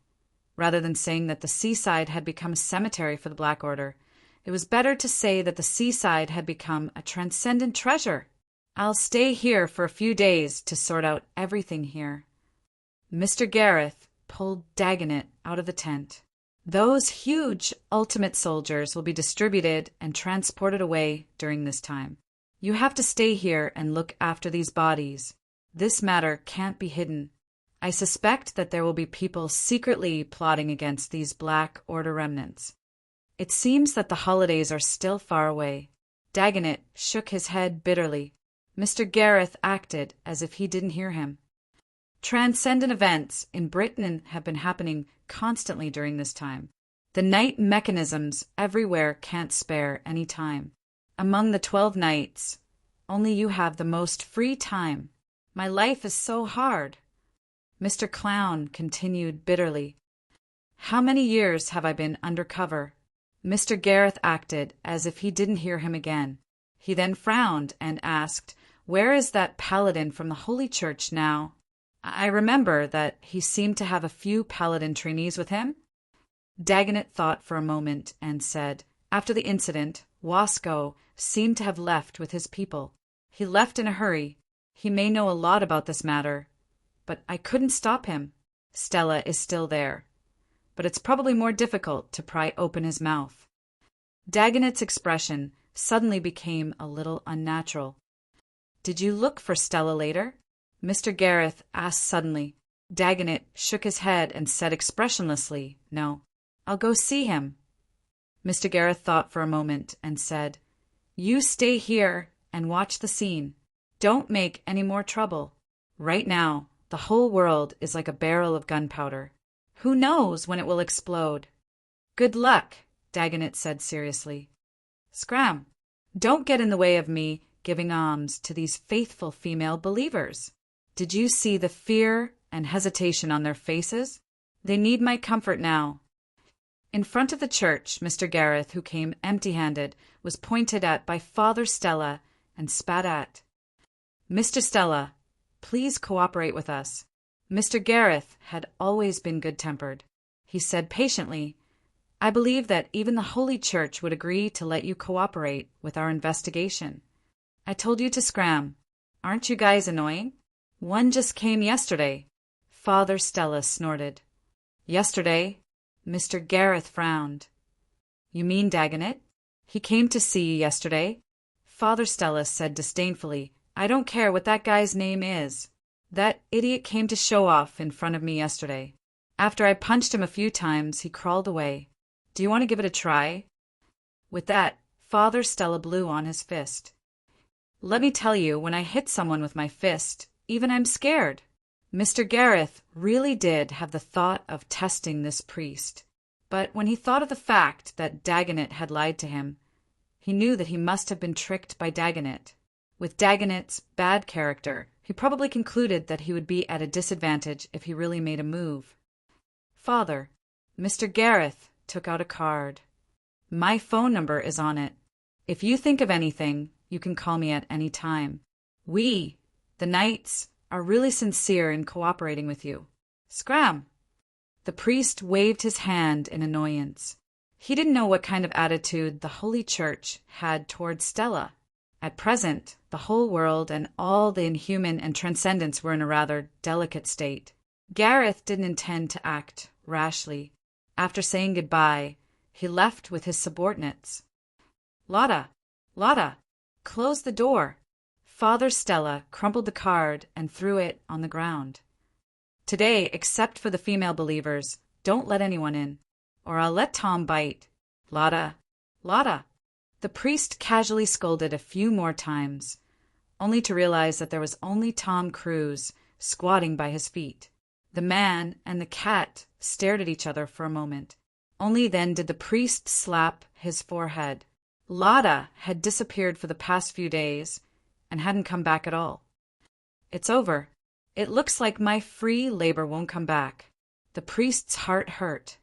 rather than saying that the seaside had become a cemetery for the Black Order, it was better to say that the seaside had become a transcendent treasure. "I'll stay here for a few days to sort out everything here." Mr. Gareth pulled Dagonite out of the tent. "Those huge ultimate soldiers will be distributed and transported away during this time. You have to stay here and look after these bodies. This matter can't be hidden. I suspect that there will be people secretly plotting against these Black Order remnants. It seems that the holidays are still far away." Dagonite shook his head bitterly. Mr. Gareth acted as if he didn't hear him. Transcendent events in Britain have been happening constantly during this time. The night mechanisms everywhere can't spare any time. Among the 12 nights, only you have the most free time. My life is so hard." Mr. Clown continued bitterly, "How many years have I been under cover?" Mr. Gareth acted as if he didn't hear him again. He then frowned and asked, "Where is that paladin from the Holy Church now? I remember that he seemed to have a few paladin trainees with him." Dagonite thought for a moment and said, "After the incident, Wasco seemed to have left with his people. He left in a hurry. He may know a lot about this matter, but I couldn't stop him. Stella is still there, but it's probably more difficult to pry open his mouth." Dagonite's expression suddenly became a little unnatural. "Did you look for Stella later?" Mr. Gareth asked suddenly. Dagonite shook his head and said expressionlessly, "No. I'll go see him." Mr. Gareth thought for a moment and said, "You stay here and watch the scene. Don't make any more trouble. Right now, the whole world is like a barrel of gunpowder. Who knows when it will explode? Good luck, Dagonet said seriously. Scram, don't get in the way of me giving alms to these faithful female believers. Did you see the fear and hesitation on their faces? They need my comfort now. In front of the church, Mr. Gareth, who came empty-handed, was pointed at by Father Stella and spat at. Mr. Stella, please cooperate with us. Mr. Gareth had always been good-tempered. He said patiently, I believe that even the Holy Church would agree to let you cooperate with our investigation. I told you to scram. Aren't you guys annoying? One just came yesterday. Father Stella snorted. Yesterday? Mr. Gareth frowned. You mean Dagonet? He came to see you yesterday? Father Stella said disdainfully, I don't care what that guy's name is. That idiot came to show off in front of me yesterday. After I punched him a few times, he crawled away. Do you want to give it a try? With that, Father Stella blew on his fist. Let me tell you, when I hit someone with my fist, even I'm scared. Mr. Gareth really did have the thought of testing this priest. But when he thought of the fact that Dagonet had lied to him, he knew that he must have been tricked by Dagonet. With Dagonet's bad character, he probably concluded that he would be at a disadvantage if he really made a move. Father, Mr. Gareth took out a card. My phone number is on it. If you think of anything, you can call me at any time. We, the Knights, are really sincere in cooperating with you. Scram! The priest waved his hand in annoyance. He didn't know what kind of attitude the Holy Church had toward Stella. At present, the whole world and all the inhuman and transcendents were in a rather delicate state. Gareth didn't intend to act rashly. After saying goodbye, he left with his subordinates. Lotta, close the door. Father Stella crumpled the card and threw it on the ground. Today, except for the female believers, don't let anyone in, or I'll let Tom bite. Lotta. The priest casually scolded a few more times, only to realize that there was only Tom Cruise squatting by his feet. The man and the cat stared at each other for a moment. Only then did the priest slap his forehead. Lotta had disappeared for the past few days and hadn't come back at all. It's over. It looks like my free labor won't come back. The priest's heart hurt.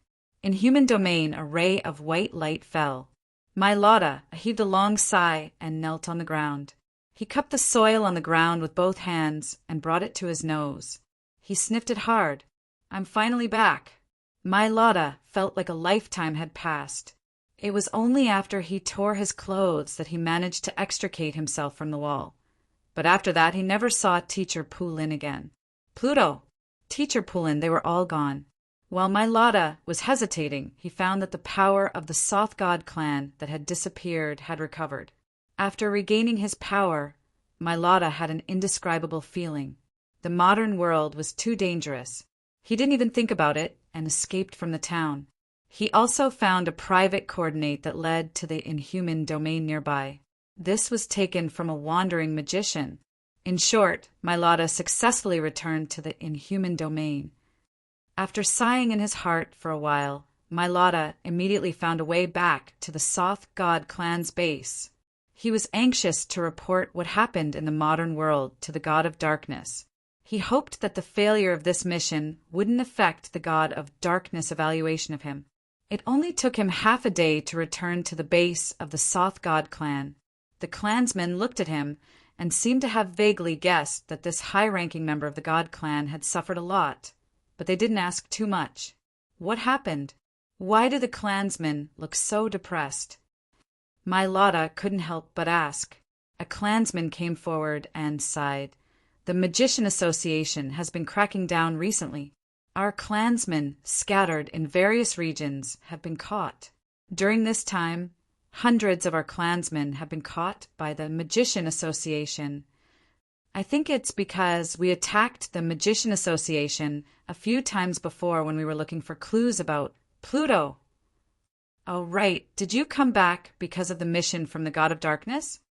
In human domain, a ray of white light fell. My Lotta heaved a long sigh and knelt on the ground. He cupped the soil on the ground with both hands and brought it to his nose. He sniffed it hard. I'm finally back. My Lotta felt like a lifetime had passed. It was only after he tore his clothes that he managed to extricate himself from the wall. But after that he never saw Teacher Poulin again. Pluto, Teacher Poulin, they were all gone. While my Lotta was hesitating, he found that the power of the Soth God clan that had disappeared had recovered. After regaining his power, my Lotta had an indescribable feeling. The modern world was too dangerous. He didn't even think about it and escaped from the town. He also found a private coordinate that led to the inhuman domain nearby. This was taken from a wandering magician. In short, my Lotta successfully returned to the inhuman domain. After sighing in his heart for a while, my Lotta immediately found a way back to the Soth God clan's base. He was anxious to report what happened in the modern world to the God of Darkness. He hoped that the failure of this mission wouldn't affect the God of Darkness' evaluation of him. It only took him half a day to return to the base of the Soth God clan. The clansmen looked at him and seemed to have vaguely guessed that this high-ranking member of the God clan had suffered a lot, but they didn't ask too much. What happened? Why do the clansmen look so depressed? My Lotta couldn't help but ask. A clansman came forward and sighed. The Magician Association has been cracking down recently. Our clansmen, scattered in various regions, have been caught. During this time, hundreds of our clansmen have been caught by the Magician Association. I think it's because we attacked the Magician Association a few times before when we were looking for clues about Pluto. Oh, right. Did you come back because of the mission from the God of Darkness?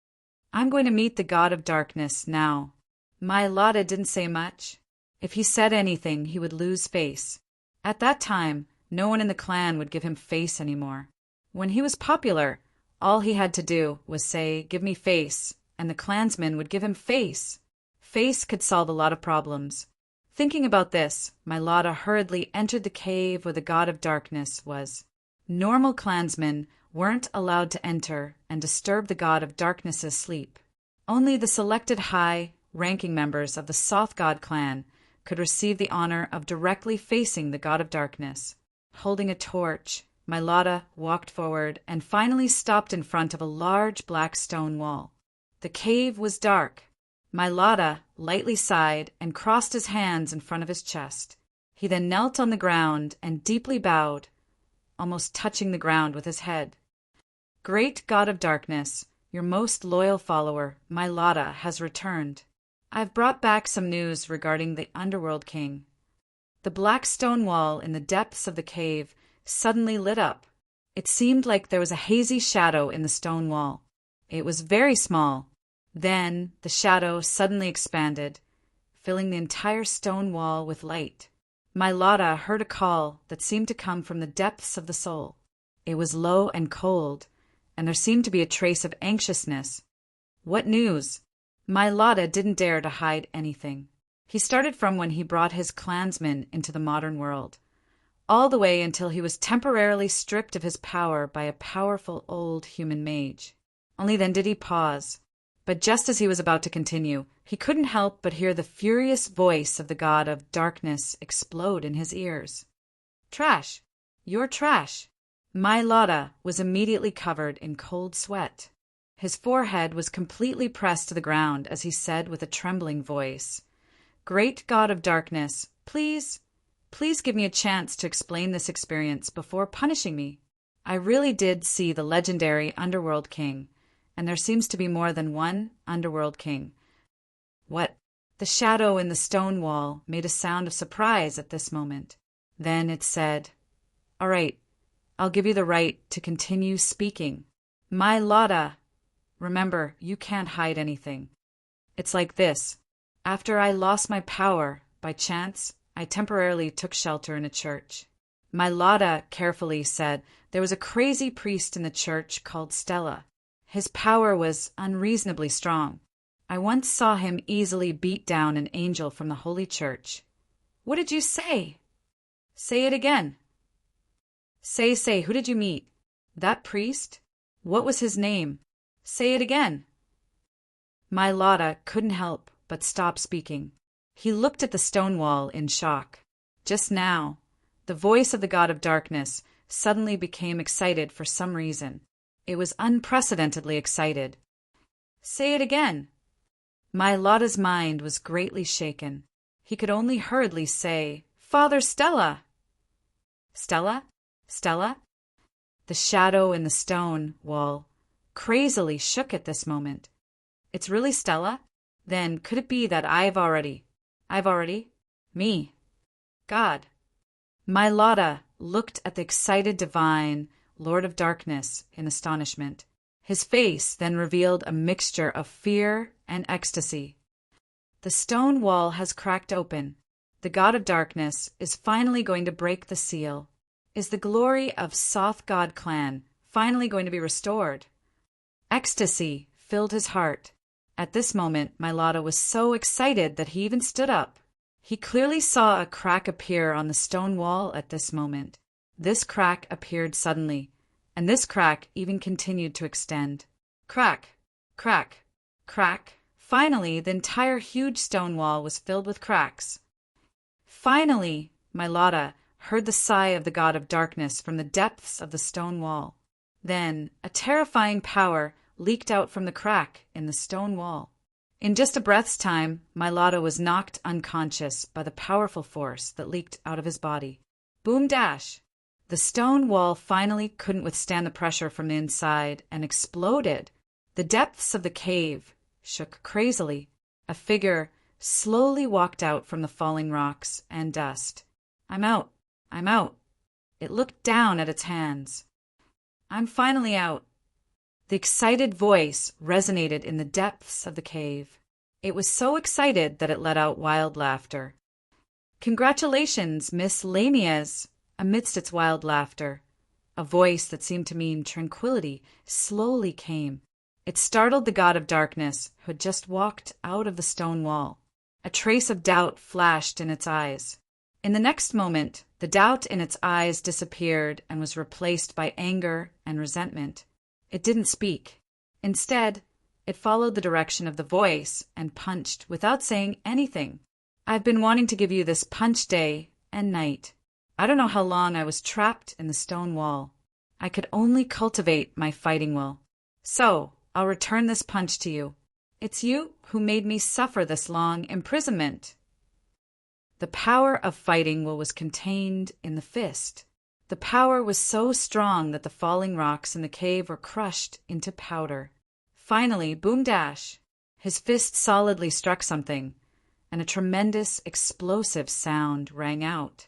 I'm going to meet the God of Darkness now. My Lotta didn't say much. If he said anything, he would lose face. At that time, No one in the clan would give him face anymore. When he was popular, all he had to do was say, "Give me face," and the clansmen would give him face. Face could solve a lot of problems. Thinking about this, my Lotta hurriedly entered the cave where the god of darkness was. Normal clansmen weren't allowed to enter and disturb the god of darkness's sleep. Only the selected high-ranking members of the Soth God clan could receive the honor of directly facing the god of darkness. Holding a torch, my Lotta walked forward and finally stopped in front of a large black stone wall. The cave was dark. My Lotta lightly sighed and crossed his hands in front of his chest. He then knelt on the ground and deeply bowed, almost touching the ground with his head. "Great God of Darkness, your most loyal follower, my Lotta, has returned. I've brought back some news regarding the Underworld King." The black stone wall in the depths of the cave suddenly lit up. It seemed like there was a hazy shadow in the stone wall. It was very small. Then the shadow suddenly expanded, filling the entire stone wall with light. My Lotta heard a call that seemed to come from the depths of the soul. It was low and cold, and there seemed to be a trace of anxiousness. What news? My Lotta didn't dare to hide anything. He started from when he brought his clansmen into the modern world, all the way until he was temporarily stripped of his power by a powerful old human mage. Only then did he pause. But just as he was about to continue, he couldn't help but hear the furious voice of the god of darkness explode in his ears. "Trash! You're trash!" My Lotta was immediately covered in cold sweat. His forehead was completely pressed to the ground as he said with a trembling voice, "Great God of Darkness, please give me a chance to explain this experience before punishing me. I really did see the legendary Underworld King, and there seems to be more than one Underworld King." What? The shadow in the stone wall made a sound of surprise at this moment. Then it said, "All right, I'll give you the right to continue speaking. My Lotta, remember, you can't hide anything. It's like this. After I lost my power, by chance, I temporarily took shelter in a church. My Lotta carefully said there was a crazy priest in the church called Stella. His power was unreasonably strong. I once saw him easily beat down an angel from the Holy Church." "What did you say?" "Say it again." Say, who did you meet?" "That priest? What was his name?" "Say it again." My Lotta couldn't help but stop speaking. He looked at the stone wall in shock. Just now, the voice of the god of darkness suddenly became excited for some reason. It was unprecedentedly excited. "Say it again." My Lotta's mind was greatly shaken. He could only hurriedly say, "Father Stella." "Stella? Stella?" The shadow in the stone wall crazily shook at this moment. "It's really Stella? Then could it be that I've already? Me? God." My Lotta looked at the excited divine Lord of Darkness in astonishment. His face then revealed a mixture of fear and ecstasy. "The stone wall has cracked open. The god of darkness is finally going to break the seal. Is the glory of Soth God clan finally going to be restored?" Ecstasy filled his heart. At this moment, my Lotta was so excited that he even stood up. He clearly saw a crack appear on the stone wall at this moment. This crack appeared suddenly, and this crack even continued to extend. Crack, crack, crack. Finally, the entire huge stone wall was filled with cracks. Finally, my Lotta heard the sigh of the god of darkness from the depths of the stone wall. Then a terrifying power leaked out from the crack in the stone wall. In just a breath's time, my Lotta was knocked unconscious by the powerful force that leaked out of his body. Boom dash! The stone wall finally couldn't withstand the pressure from the inside and exploded. The depths of the cave shook crazily. A figure slowly walked out from the falling rocks and dust. I'm out. It looked down at its hands. "I'm finally out." The excited voice resonated in the depths of the cave. It was so excited that it let out wild laughter. "Congratulations, Miss Lamia's amidst its wild laughter. A voice that seemed to mean tranquility slowly came. It startled the god of darkness, who had just walked out of the stone wall. A trace of doubt flashed in its eyes. In the next moment, the doubt in its eyes disappeared and was replaced by anger and resentment. It didn't speak. Instead, it followed the direction of the voice and punched without saying anything. I've been wanting to give you this punch day and night. I don't know how long I was trapped in the stone wall. I could only cultivate my fighting will. So, I'll return this punch to you. It's you who made me suffer this long imprisonment. The power of fighting will was contained in the fist. The power was so strong that the falling rocks in the cave were crushed into powder. Finally, boom dash! His fist solidly struck something, and a tremendous explosive sound rang out.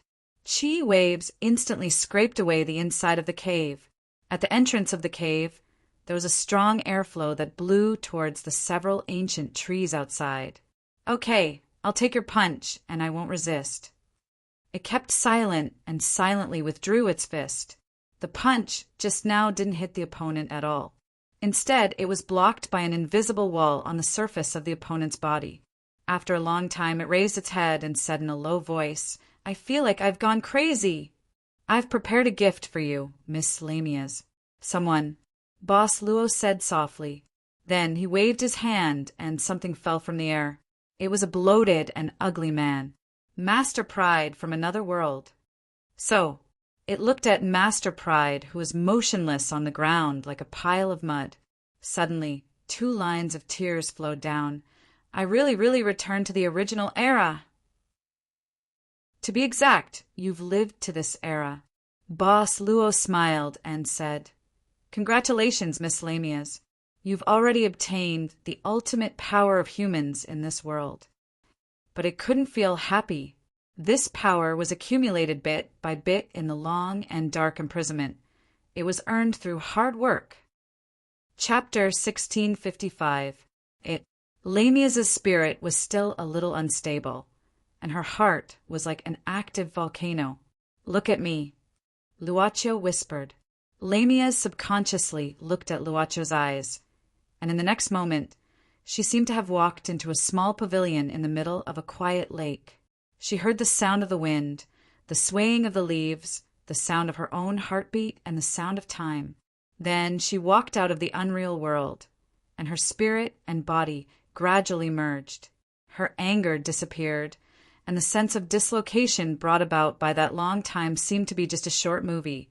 Chi waves instantly scraped away the inside of the cave. At the entrance of the cave, there was a strong airflow that blew towards the several ancient trees outside. Okay, I'll take your punch, and I won't resist. It kept silent and silently withdrew its fist. The punch just now didn't hit the opponent at all. Instead, it was blocked by an invisible wall on the surface of the opponent's body. After a long time, it raised its head and said in a low voice, I feel like I've gone crazy. I've prepared a gift for you, Miss Lamias. Someone, Boss Luo said softly. Then he waved his hand and something fell from the air. It was a bloated and ugly man. Master Pride from another world. So, it looked at Master Pride, who was motionless on the ground like a pile of mud. Suddenly, 2 lines of tears flowed down. I really returned to the original era. To be exact, you've lived to this era. Boss Luo smiled and said, Congratulations, Miss Lamias. You've already obtained the ultimate power of humans in this world. But it couldn't feel happy. This power was accumulated bit by bit in the long and dark imprisonment. It was earned through hard work. Chapter 1655. Lamia's spirit was still a little unstable, and her heart was like an active volcano. Look at me, Luocho whispered. Lamia subconsciously looked at Luocho's eyes, and in the next moment, she seemed to have walked into a small pavilion in the middle of a quiet lake. She heard the sound of the wind, the swaying of the leaves, the sound of her own heartbeat, and the sound of time. Then she walked out of the unreal world, and her spirit and body gradually merged. Her anger disappeared, and the sense of dislocation brought about by that long time seemed to be just a short movie,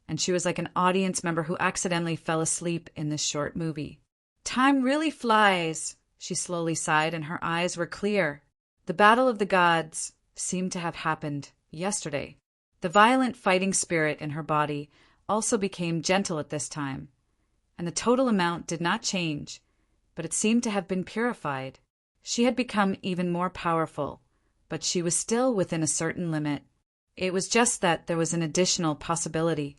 and she was like an audience member who accidentally fell asleep in this short movie. Time really flies, she slowly sighed, and her eyes were clear. The battle of the gods seemed to have happened yesterday. The violent fighting spirit in her body also became gentle at this time, and the total amount did not change, but it seemed to have been purified. She had become even more powerful, but she was still within a certain limit. It was just that there was an additional possibility.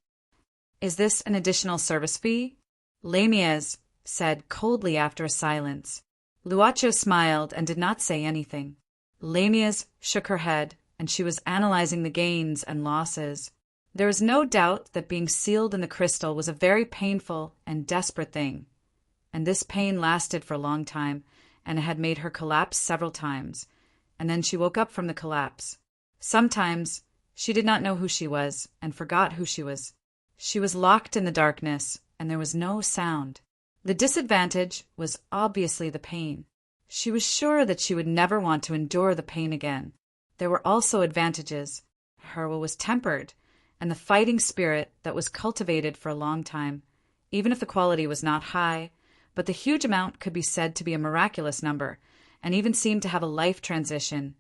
Is this an additional service fee? Lamias said coldly after a silence. Luocho smiled and did not say anything. Lamias shook her head, and she was analyzing the gains and losses. There was no doubt that being sealed in the crystal was a very painful and desperate thing, and this pain lasted for a long time, and it had made her collapse several times, and then she woke up from the collapse. Sometimes she did not know who she was and forgot who she was. She was locked in the darkness, and there was no sound. The disadvantage was obviously the pain. She was sure that she would never want to endure the pain again. There were also advantages. Her will was tempered, and the fighting spirit that was cultivated for a long time, even if the quality was not high, but the huge amount could be said to be a miraculous number, and even seemed to have a life transition,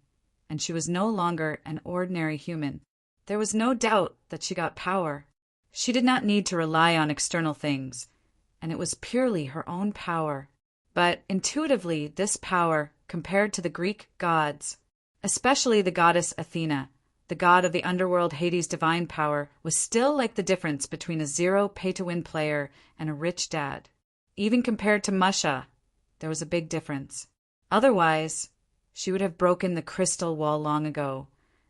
and she was no longer an ordinary human. There was no doubt that she got power. She did not need to rely on external things, and it was purely her own power. But intuitively, this power, compared to the Greek gods, especially the goddess Athena, the god of the underworld Hades' divine power, was still like the difference between a zero pay-to-win player and a rich dad. Even compared to Musha, there was a big difference. Otherwise, she would have broken the crystal wall long ago,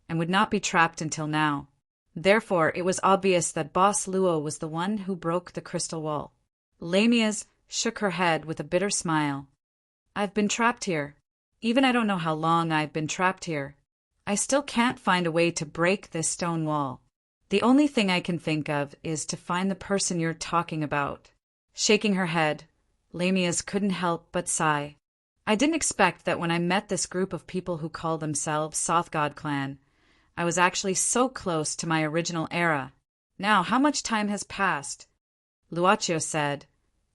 and would not be trapped until now. Therefore, it was obvious that Boss Luo was the one who broke the crystal wall. Lamias shook her head with a bitter smile. I've been trapped here. Even I don't know how long I've been trapped here. I still can't find a way to break this stone wall. The only thing I can think of is to find the person you're talking about. Shaking her head, Lamias couldn't help but sigh. I didn't expect that when I met this group of people who call themselves Soth God Clan, I was actually so close to my original era. Now, how much time has passed? Luocio said,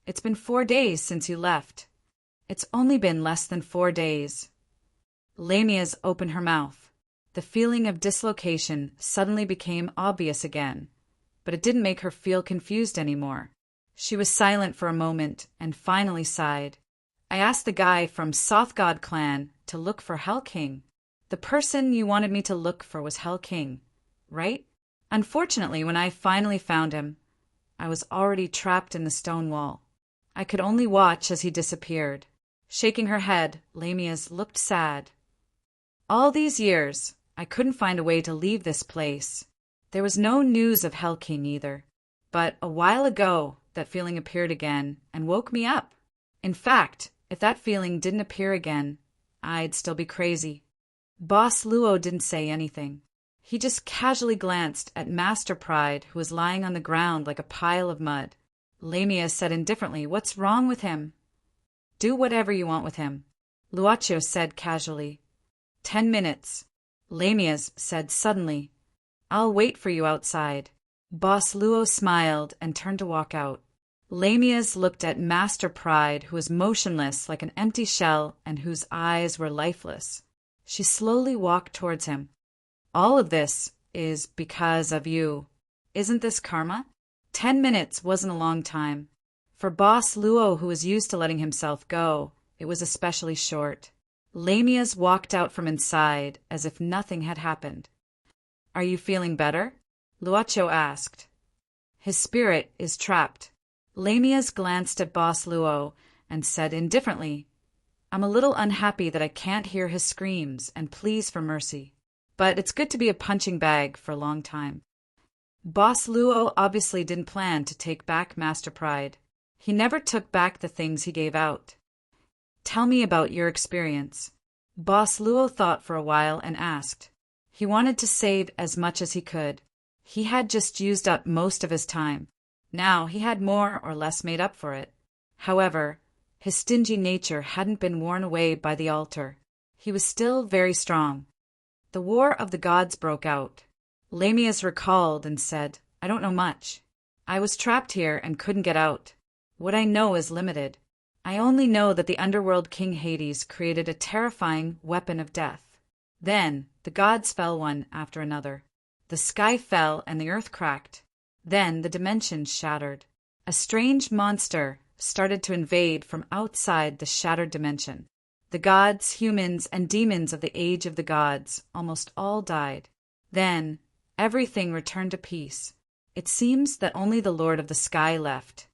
It's been 4 days since you left. It's only been less than 4 days. Lamias opened her mouth. The feeling of dislocation suddenly became obvious again, but it didn't make her feel confused anymore. She was silent for a moment and finally sighed. I asked the guy from Soth God Clan to look for Hell King. The person you wanted me to look for was Hell King, right? Unfortunately, when I finally found him, I was already trapped in the stone wall. I could only watch as he disappeared. Shaking her head, Lamias looked sad. All these years, I couldn't find a way to leave this place. There was no news of Hell King either. But a while ago, that feeling appeared again and woke me up. In fact, if that feeling didn't appear again, I'd still be crazy. Boss Luo didn't say anything. He just casually glanced at Master Pride, who was lying on the ground like a pile of mud. Lamia said indifferently, What's wrong with him? Do whatever you want with him, Luocio said casually. 10 minutes, Lamias said suddenly. I'll wait for you outside. Boss Luo smiled and turned to walk out. Lamias looked at Master Pride, who was motionless like an empty shell and whose eyes were lifeless. She slowly walked towards him. All of this is because of you. Isn't this karma? 10 minutes wasn't a long time. For Boss Luo, who was used to letting himself go, it was especially short. Lamias walked out from inside as if nothing had happened. Are you feeling better? Luocio asked. His spirit is trapped. Lamias glanced at Boss Luo and said indifferently, I'm a little unhappy that I can't hear his screams and pleas for mercy. But it's good to be a punching bag for a long time. Boss Luo obviously didn't plan to take back Master Pride. He never took back the things he gave out. Tell me about your experience. Boss Luo thought for a while and asked. He wanted to save as much as he could. He had just used up most of his time. Now he had more or less made up for it. However, his stingy nature hadn't been worn away by the altar. He was still very strong. The War of the Gods broke out. Lamias recalled and said, I don't know much. I was trapped here and couldn't get out. What I know is limited. I only know that the underworld King Hades created a terrifying weapon of death. Then the gods fell one after another. The sky fell and the earth cracked. Then the dimensions shattered. A strange monster started to invade from outside the shattered dimension. The gods, humans, and demons of the age of the gods almost all died. Then everything returned to peace. It seems that only the Lord of the Sky left.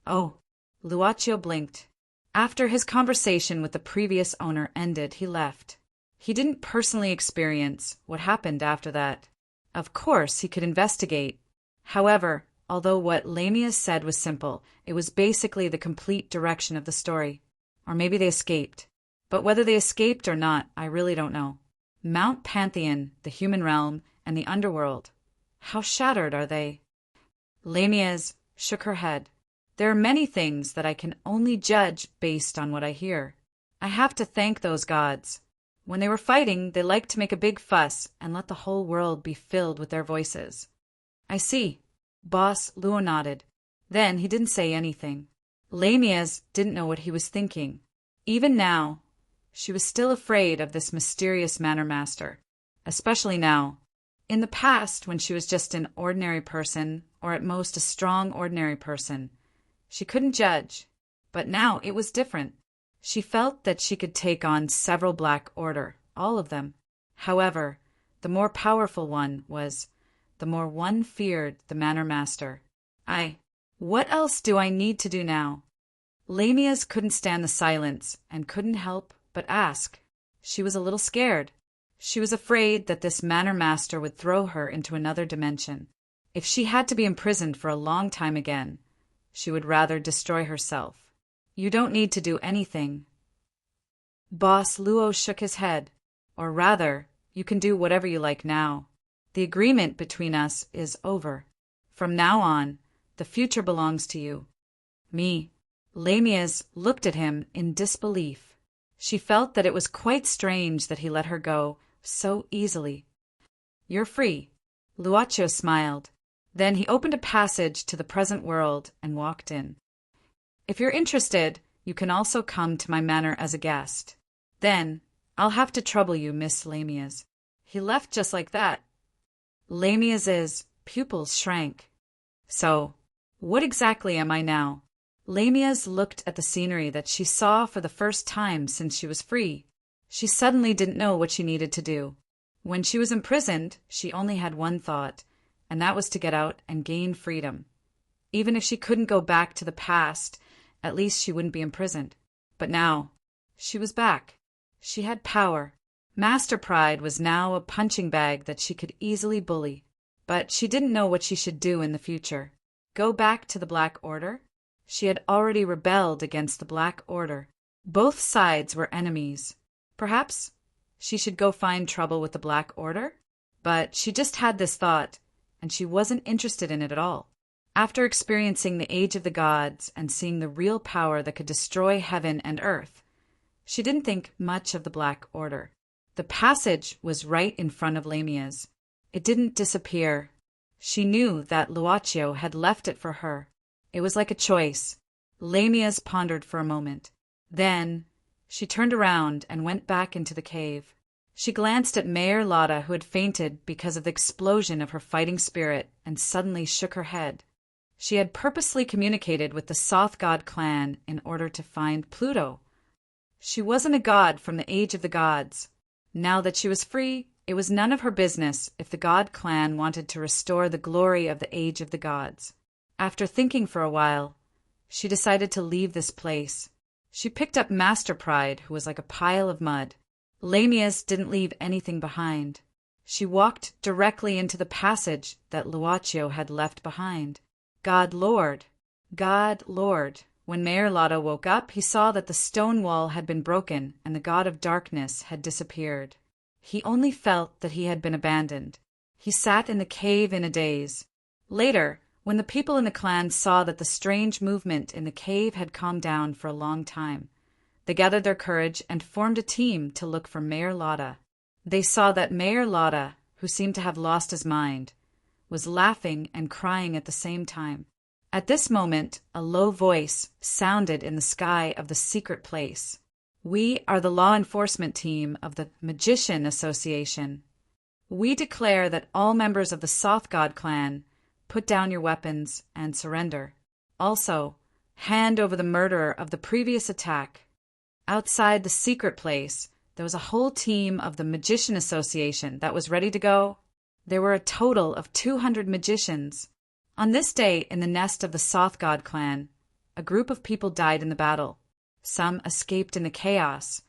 Oh, Luocio blinked. After his conversation with the previous owner ended, he left. He didn't personally experience what happened after that. Of course, he could investigate. However, although what Lamias said was simple, it was basically the complete direction of the story. Or maybe they escaped. But whether they escaped or not, I really don't know. Mount Pantheon, the human realm, and the underworld. How shattered are they? Lamias shook her head. There are many things that I can only judge based on what I hear. I have to thank those gods. When they were fighting, they liked to make a big fuss and let the whole world be filled with their voices. I see. Boss Luo nodded. Then he didn't say anything. Lamias didn't know what he was thinking. Even now, she was still afraid of this mysterious manor master. Especially now. In the past, when she was just an ordinary person, or at most a strong ordinary person, she couldn't judge. But now it was different. She felt that she could take on several Black Order, all of them. However, the more powerful one was, the more one feared the manor master. What else do I need to do now? Lamias couldn't stand the silence and couldn't help but ask. She was a little scared. She was afraid that this manor master would throw her into another dimension. If she had to be imprisoned for a long time again, she would rather destroy herself. You don't need to do anything. Boss Luo shook his head. Or rather, you can do whatever you like now. The agreement between us is over. From now on, the future belongs to you. Me. Lamias looked at him in disbelief. She felt that it was quite strange that he let her go so easily. You're free. Luaccio smiled. Then he opened a passage to the present world and walked in. If you're interested, you can also come to my manor as a guest. Then, I'll have to trouble you, Miss Lamias. He left just like that. Lamias's pupils shrank. So, what exactly am I now? Lamias looked at the scenery that she saw for the first time since she was free. She suddenly didn't know what she needed to do. When she was imprisoned, she only had one thought, and that was to get out and gain freedom. Even if she couldn't go back to the past, at least she wouldn't be imprisoned. But now, she was back. She had power. Master Pride was now a punching bag that she could easily bully. But she didn't know what she should do in the future. Go back to the Black Order? She had already rebelled against the Black Order. Both sides were enemies. Perhaps she should go find trouble with the Black Order? But she just had this thought, and she wasn't interested in it at all. After experiencing the Age of the Gods and seeing the real power that could destroy heaven and earth, she didn't think much of the Black Order. The passage was right in front of Lamias. It didn't disappear. She knew that Luaccio had left it for her. It was like a choice. Lamias pondered for a moment. Then, she turned around and went back into the cave. She glanced at Mayor Lotta, who had fainted because of the explosion of her fighting spirit, and suddenly shook her head. She had purposely communicated with the Soth God clan in order to find Pluto. She wasn't a god from the Age of the Gods. Now that she was free, it was none of her business if the God clan wanted to restore the glory of the Age of the Gods. After thinking for a while, she decided to leave this place. She picked up Master Pride, who was like a pile of mud. Lamias didn't leave anything behind. She walked directly into the passage that Luaccio had left behind. God Lord. God Lord. When Mayor Lotta woke up, he saw that the stone wall had been broken and the god of darkness had disappeared. He only felt that he had been abandoned. He sat in the cave in a daze. Later, when the people in the clan saw that the strange movement in the cave had calmed down for a long time, they gathered their courage and formed a team to look for Mayor Lotta. They saw that Mayor Lotta, who seemed to have lost his mind, was laughing and crying at the same time. At this moment, a low voice sounded in the sky of the secret place. We are the law enforcement team of the Magician Association. We declare that all members of the Soth God clan put down your weapons and surrender. Also, hand over the murderer of the previous attack. Outside the secret place, there was a whole team of the Magician Association that was ready to go. There were a total of 200 magicians. On this day, in the nest of the Soth God clan, a group of people died in the battle. Some escaped in the chaos,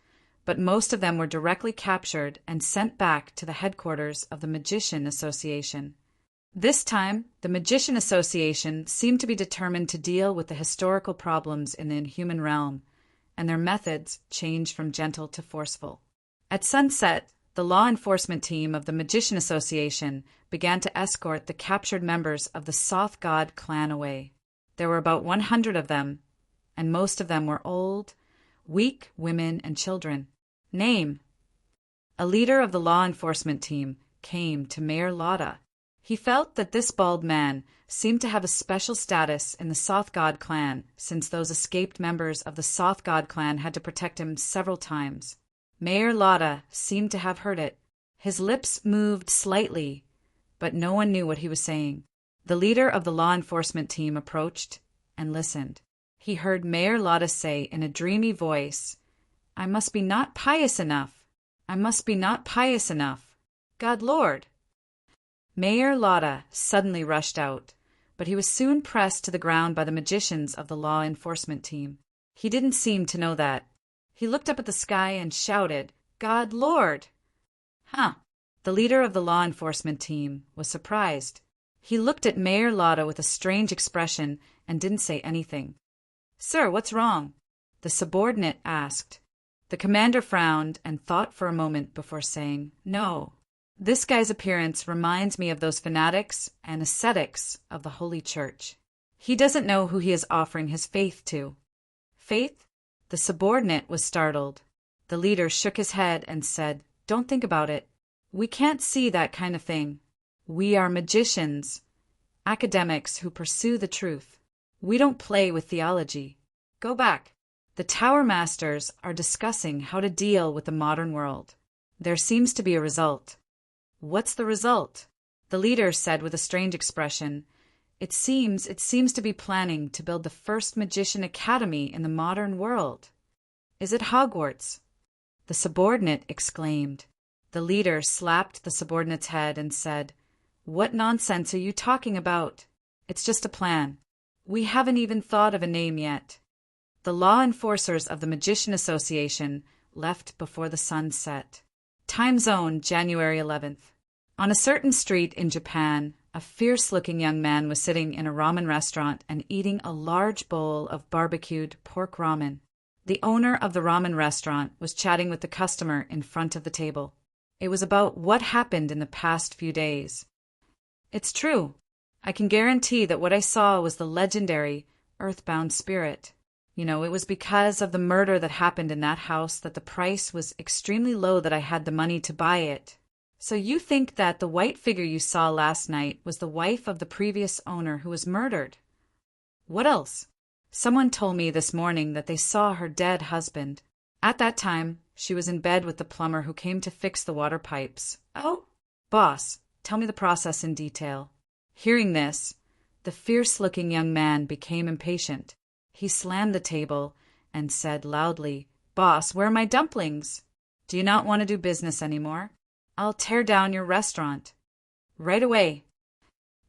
but most of them were directly captured and sent back to the headquarters of the Magician Association. This time, the Magician Association seemed to be determined to deal with the historical problems in the inhuman realm, and their methods changed from gentle to forceful. At sunset, the law enforcement team of the Magician Association began to escort the captured members of the Soth God clan away. There were about 100 of them, and most of them were old, weak women and children. Name. A leader of the law enforcement team came to Mayor Lotta. He felt that this bald man seemed to have a special status in the Soth God clan, since those escaped members of the Soth God clan had to protect him several times. Mayor Lotta seemed to have heard it. His lips moved slightly, but no one knew what he was saying. The leader of the law enforcement team approached and listened. He heard Mayor Lotta say in a dreamy voice, "I must be not pious enough. I must be not pious enough. God Lord." Mayor Lotta suddenly rushed out, but he was soon pressed to the ground by the magicians of the law enforcement team. He didn't seem to know that. He looked up at the sky and shouted, "God Lord!" Huh. The leader of the law enforcement team was surprised. He looked at Mayor Lotta with a strange expression and didn't say anything. Sir, what's wrong? The subordinate asked. The commander frowned and thought for a moment before saying, No. This guy's appearance reminds me of those fanatics and ascetics of the Holy Church. He doesn't know who he is offering his faith to. Faith? The subordinate was startled. The leader shook his head and said, Don't think about it. We can't see that kind of thing. We are magicians, academics who pursue the truth. We don't play with theology. Go back. The Tower Masters are discussing how to deal with the modern world. There seems to be a result. What's the result? The leader said with a strange expression. It seems to be planning to build the first magician academy in the modern world. Is it Hogwarts? The subordinate exclaimed. The leader slapped the subordinate's head and said, What nonsense are you talking about? It's just a plan. We haven't even thought of a name yet. The law enforcers of the Magician Association left before the sun set. Time zone, January 11th. On a certain street in Japan, a fierce-looking young man was sitting in a ramen restaurant and eating a large bowl of barbecued pork ramen. The owner of the ramen restaurant was chatting with the customer in front of the table. It was about what happened in the past few days. It's true. I can guarantee that what I saw was the legendary earthbound spirit. It was because of the murder that happened in that house that the price was extremely low that I had the money to buy it. So you think that the white figure you saw last night was the wife of the previous owner who was murdered? What else? Someone told me this morning that they saw her dead husband. At that time, she was in bed with the plumber who came to fix the water pipes. Oh? Boss, tell me the process in detail. Hearing this, the fierce-looking young man became impatient. He slammed the table and said loudly, Boss, where are my dumplings? Do you not want to do business anymore? I'll tear down your restaurant. Right away.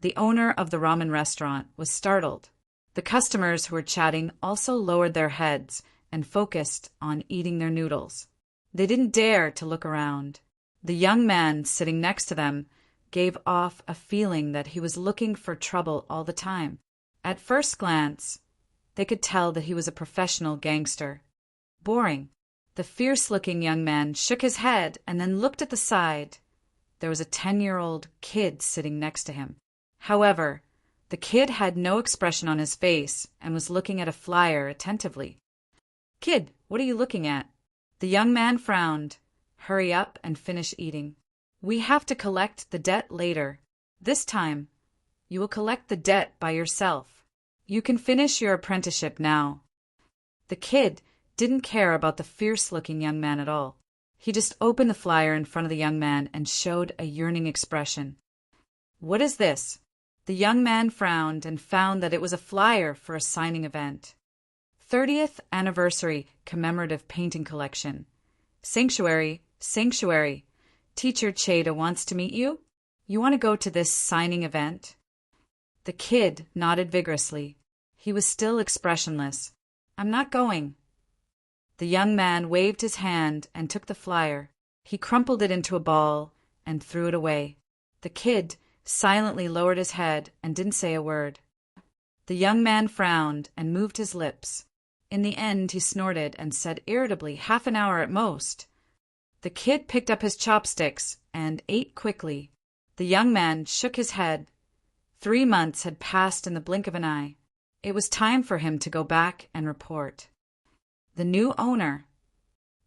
The owner of the ramen restaurant was startled. The customers who were chatting also lowered their heads and focused on eating their noodles. They didn't dare to look around. The young man sitting next to them gave off a feeling that he was looking for trouble all the time. At first glance, they could tell that he was a professional gangster. Boring. The fierce-looking young man shook his head and then looked at the side. There was a 10-year-old kid sitting next to him. However, the kid had no expression on his face and was looking at a flyer attentively. Kid, what are you looking at? The young man frowned. Hurry up and finish eating. We have to collect the debt later. This time, you will collect the debt by yourself. You can finish your apprenticeship now. The kid didn't care about the fierce-looking young man at all. He just opened the flyer in front of the young man and showed a yearning expression. What is this? The young man frowned and found that it was a flyer for a signing event. 30th Anniversary Commemorative Painting Collection. Sanctuary. Teacher Cheda wants to meet you. You want to go to this signing event? The kid nodded vigorously. He was still expressionless. I'm not going. The young man waved his hand and took the flyer. He crumpled it into a ball and threw it away. The kid silently lowered his head and didn't say a word. The young man frowned and moved his lips. In the end, he snorted and said irritably, 1/2 an hour at most. The kid picked up his chopsticks and ate quickly. The young man shook his head. 3 months had passed in the blink of an eye. It was time for him to go back and report. The new owner.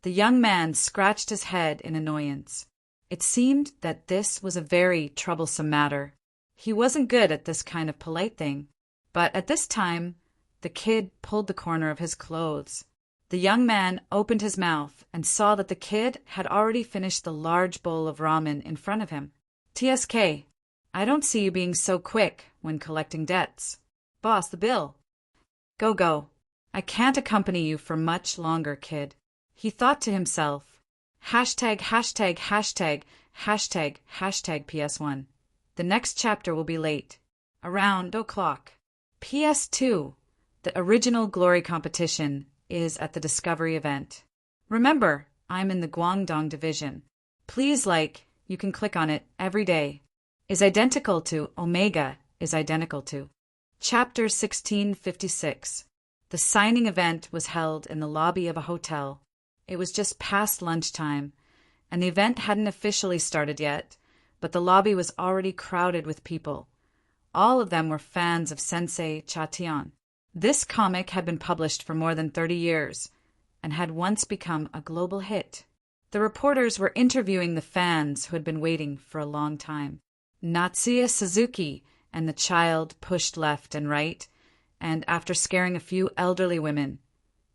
The young man scratched his head in annoyance. It seemed that this was a very troublesome matter. He wasn't good at this kind of polite thing. But at this time, the kid pulled the corner of his clothes. The young man opened his mouth and saw that the kid had already finished the large bowl of ramen in front of him. TSK, I don't see you being so quick when collecting debts. Boss, the bill. Go. I can't accompany you for much longer, kid. He thought to himself, ########## PS1. The next chapter will be late. Around o'clock. PS2. The original Glory competition is at the Discovery event. Remember, I'm in the Guangdong division. Please like, you can click on it every day. Is identical to Omega is identical to. Chapter 1656. The signing event was held in the lobby of a hotel. It was just past lunchtime, and the event hadn't officially started yet, but the lobby was already crowded with people. All of them were fans of Sensei Chatian. This comic had been published for more than 30 years and had once become a global hit. The reporters were interviewing the fans who had been waiting for a long time. Natsuya Suzuki and the child pushed left and right, and after scaring a few elderly women,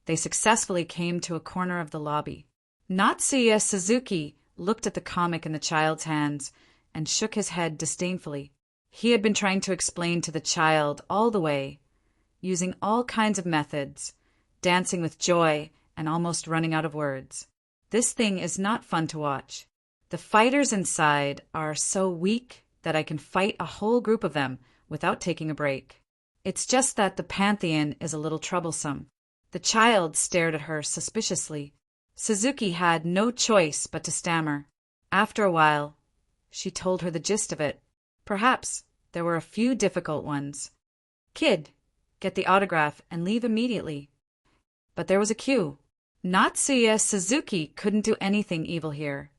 they successfully came to a corner of the lobby. Natsuya Suzuki looked at the comic in the child's hands and shook his head disdainfully. He had been trying to explain to the child all the way, using all kinds of methods, dancing with joy and almost running out of words. This thing is not fun to watch. The fighters inside are so weak that I can fight a whole group of them without taking a break. It's just that the pantheon is a little troublesome. The child stared at her suspiciously. Suzuki had no choice but to stammer. After a while, she told her the gist of it. Perhaps there were a few difficult ones. Kid, get the autograph and leave immediately. But there was a queue. Natsuya Suzuki couldn't do anything evil here,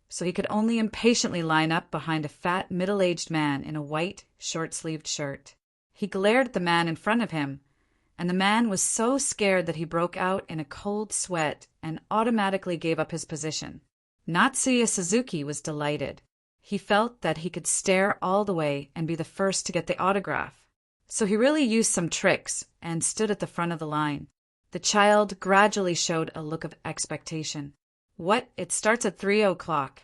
so he could only impatiently line up behind a fat, middle-aged man in a white, short-sleeved shirt. He glared at the man in front of him, and the man was so scared that he broke out in a cold sweat and automatically gave up his position. Natsuya Suzuki was delighted. He felt that he could stare all the way and be the first to get the autograph. So he really used some tricks and stood at the front of the line. The child gradually showed a look of expectation. What? It starts at 3:00.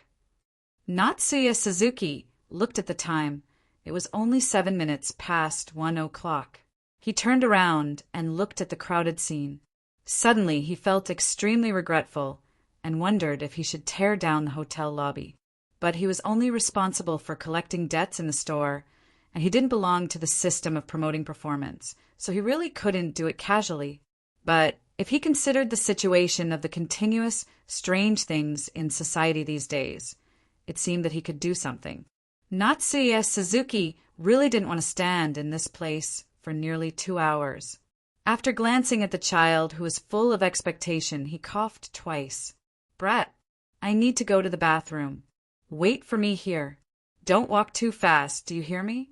Natsuya Suzuki looked at the time. It was only 7 minutes past 1:00. He turned around and looked at the crowded scene. Suddenly he felt extremely regretful and wondered if he should tear down the hotel lobby. But he was only responsible for collecting debts in the store, and he didn't belong to the system of promoting performance, so he really couldn't do it casually. But if he considered the situation of the continuous, strange things in society these days, it seemed that he could do something. Natsuya Suzuki really didn't want to stand in this place for nearly 2 hours. After glancing at the child, who was full of expectation, he coughed twice. Brat, I need to go to the bathroom. Wait for me here. Don't walk too fast, do you hear me?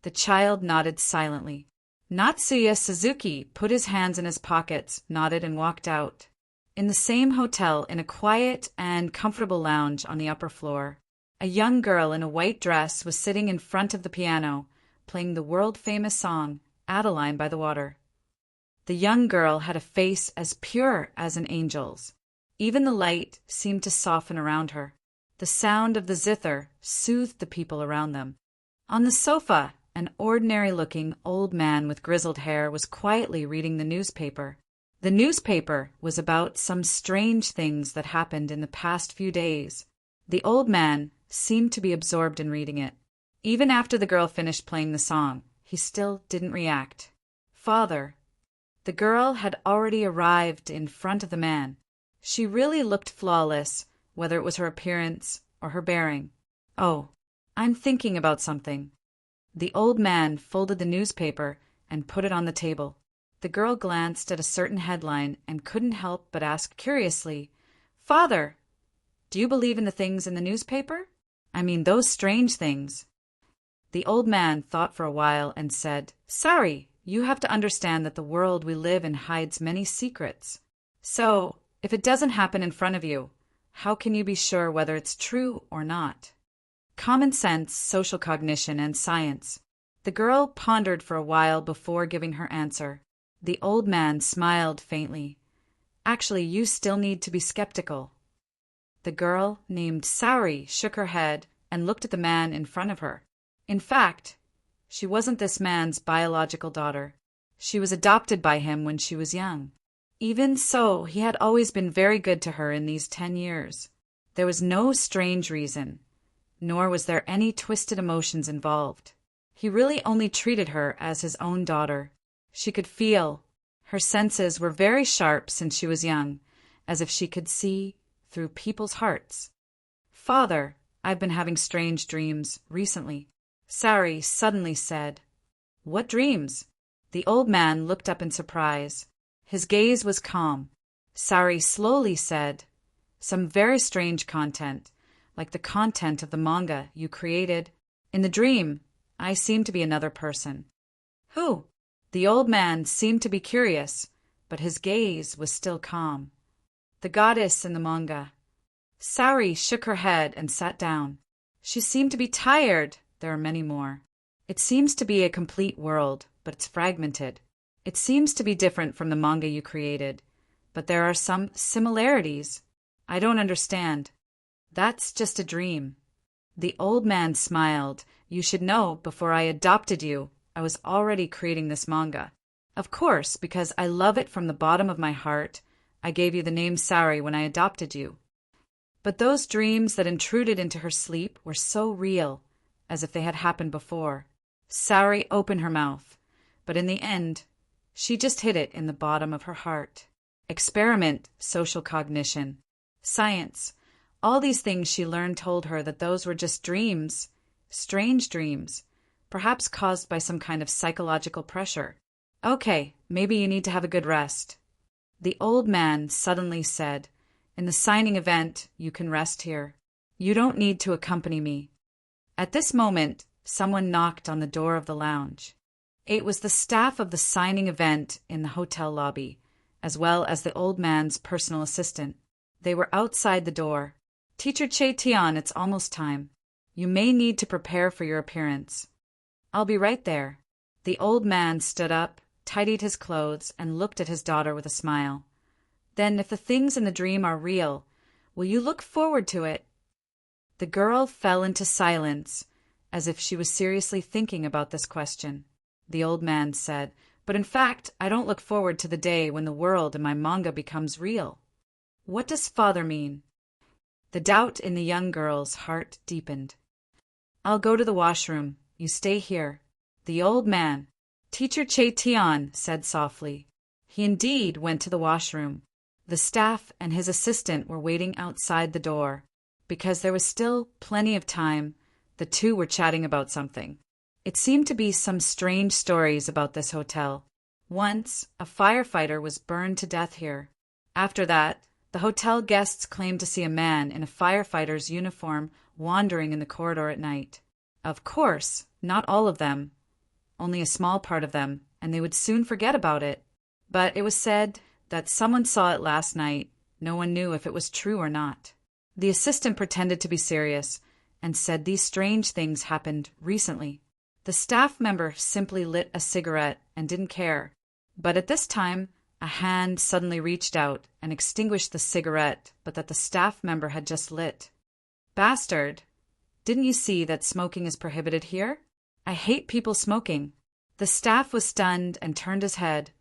The child nodded silently. Natsuya Suzuki put his hands in his pockets, nodded, and walked out. In the same hotel, in a quiet and comfortable lounge on the upper floor, a young girl in a white dress was sitting in front of the piano, playing the world-famous song, Adeline by the Water. The young girl had a face as pure as an angel's. Even the light seemed to soften around her. The sound of the zither soothed the people around them. On the sofa, an ordinary-looking old man with grizzled hair was quietly reading the newspaper. The newspaper was about some strange things that happened in the past few days. The old man seemed to be absorbed in reading it. Even after the girl finished playing the song, he still didn't react. Father. The girl had already arrived in front of the man. She really looked flawless, whether it was her appearance or her bearing. Oh, I'm thinking about something. The old man folded the newspaper and put it on the table. The girl glanced at a certain headline and couldn't help but ask curiously, Father, do you believe in the things in the newspaper? I mean, those strange things. The old man thought for a while and said, Sorry, you have to understand that the world we live in hides many secrets. So, if it doesn't happen in front of you, how can you be sure whether it's true or not? Common sense, social cognition, and science. The girl pondered for a while before giving her answer. The old man smiled faintly. Actually, you still need to be skeptical. The girl, named Saori, shook her head and looked at the man in front of her. In fact, she wasn't this man's biological daughter. She was adopted by him when she was young. Even so, he had always been very good to her in these 10 years. There was no strange reason, nor was there any twisted emotions involved. He really only treated her as his own daughter. She could feel. Her senses were very sharp since she was young, as if she could see through people's hearts. Father, I've been having strange dreams recently. Sari suddenly said. What dreams? The old man looked up in surprise. His gaze was calm. Sari slowly said, some very strange content, like the content of the manga you created. In the dream, I seemed to be another person. Who? The old man seemed to be curious, but his gaze was still calm. The goddess in the manga. Sari shook her head and sat down. She seemed to be tired. There are many more. It seems to be a complete world, but it's fragmented. It seems to be different from the manga you created, but there are some similarities. I don't understand. That's just a dream. The old man smiled. You should know, before I adopted you, I was already creating this manga. Of course, because I love it from the bottom of my heart, I gave you the name Sari when I adopted you. But those dreams that intruded into her sleep were so real, as if they had happened before. Sari opened her mouth, but in the end, she just hid it in the bottom of her heart. Experiment, social cognition, science, all these things she learned told her that those were just dreams, strange dreams, perhaps caused by some kind of psychological pressure. Okay, maybe you need to have a good rest. The old man suddenly said, in the signing event, you can rest here. You don't need to accompany me. At this moment, someone knocked on the door of the lounge. It was the staff of the signing event in the hotel lobby, as well as the old man's personal assistant. They were outside the door. Teacher Che-Tian, it's almost time. You may need to prepare for your appearance. I'll be right there. The old man stood up, tidied his clothes, and looked at his daughter with a smile. Then, if the things in the dream are real, will you look forward to it? The girl fell into silence, as if she was seriously thinking about this question. The old man said, but in fact, I don't look forward to the day when the world in my manga becomes real. What does father mean? The doubt in the young girl's heart deepened. I'll go to the washroom. You stay here. The old man, Teacher Che-Tian, said softly. He indeed went to the washroom. The staff and his assistant were waiting outside the door. Because there was still plenty of time, the two were chatting about something. It seemed to be some strange stories about this hotel. Once, a firefighter was burned to death here. After that, the hotel guests claimed to see a man in a firefighter's uniform wandering in the corridor at night. Of course, not all of them, only a small part of them, and they would soon forget about it. But it was said that someone saw it last night. No one knew if it was true or not. The assistant pretended to be serious and said these strange things happened recently. The staff member simply lit a cigarette and didn't care. But at this time, a hand suddenly reached out and extinguished the cigarette, but that the staff member had just lit. Bastard! Didn't you see that smoking is prohibited here? I hate people smoking. The staff was stunned and turned his head,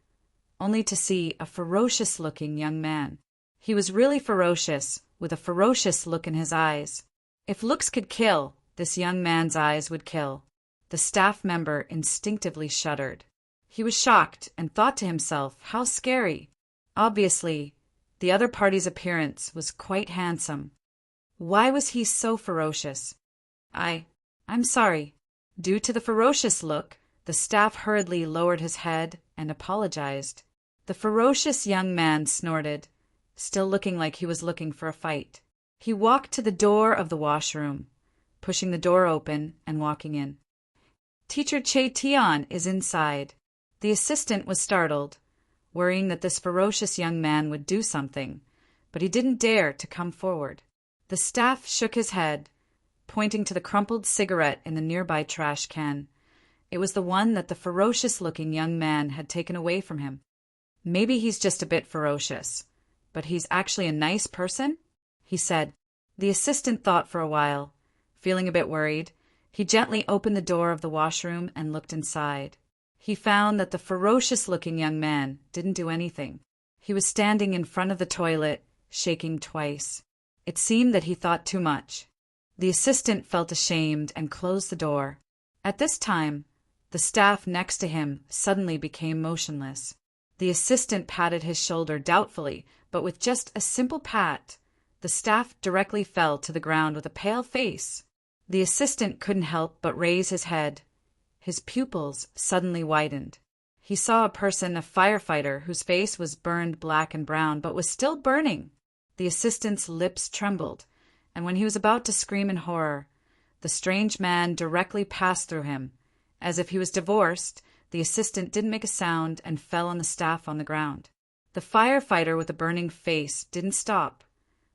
only to see a ferocious-looking young man. He was really ferocious, with a ferocious look in his eyes. If looks could kill, this young man's eyes would kill. The staff member instinctively shuddered. He was shocked and thought to himself, how scary. Obviously, the other party's appearance was quite handsome. Why was he so ferocious? I'm sorry. Due to the ferocious look, the staff hurriedly lowered his head and apologized. The ferocious young man snorted, still looking like he was looking for a fight. He walked to the door of the washroom, pushing the door open and walking in. Teacher Che-Tian is inside. The assistant was startled, worrying that this ferocious young man would do something, but he didn't dare to come forward. The staff shook his head, pointing to the crumpled cigarette in the nearby trash can. It was the one that the ferocious-looking young man had taken away from him. Maybe he's just a bit ferocious, but he's actually a nice person? He said. The assistant thought for a while. Feeling a bit worried, he gently opened the door of the washroom and looked inside. He found that the ferocious-looking young man didn't do anything. He was standing in front of the toilet, shaking twice. It seemed that he thought too much. The assistant felt ashamed and closed the door. At this time, the staff next to him suddenly became motionless. The assistant patted his shoulder doubtfully, but with just a simple pat, The staff directly fell to the ground with a pale face. The assistant couldn't help but raise his head. His pupils suddenly widened. He saw a firefighter, whose face was burned black and brown, but was still burning. The assistant's lips trembled, and when he was about to scream in horror, the strange man directly passed through him. As if he was divorced, the assistant didn't make a sound and fell on the staff on the ground. The firefighter with the burning face didn't stop,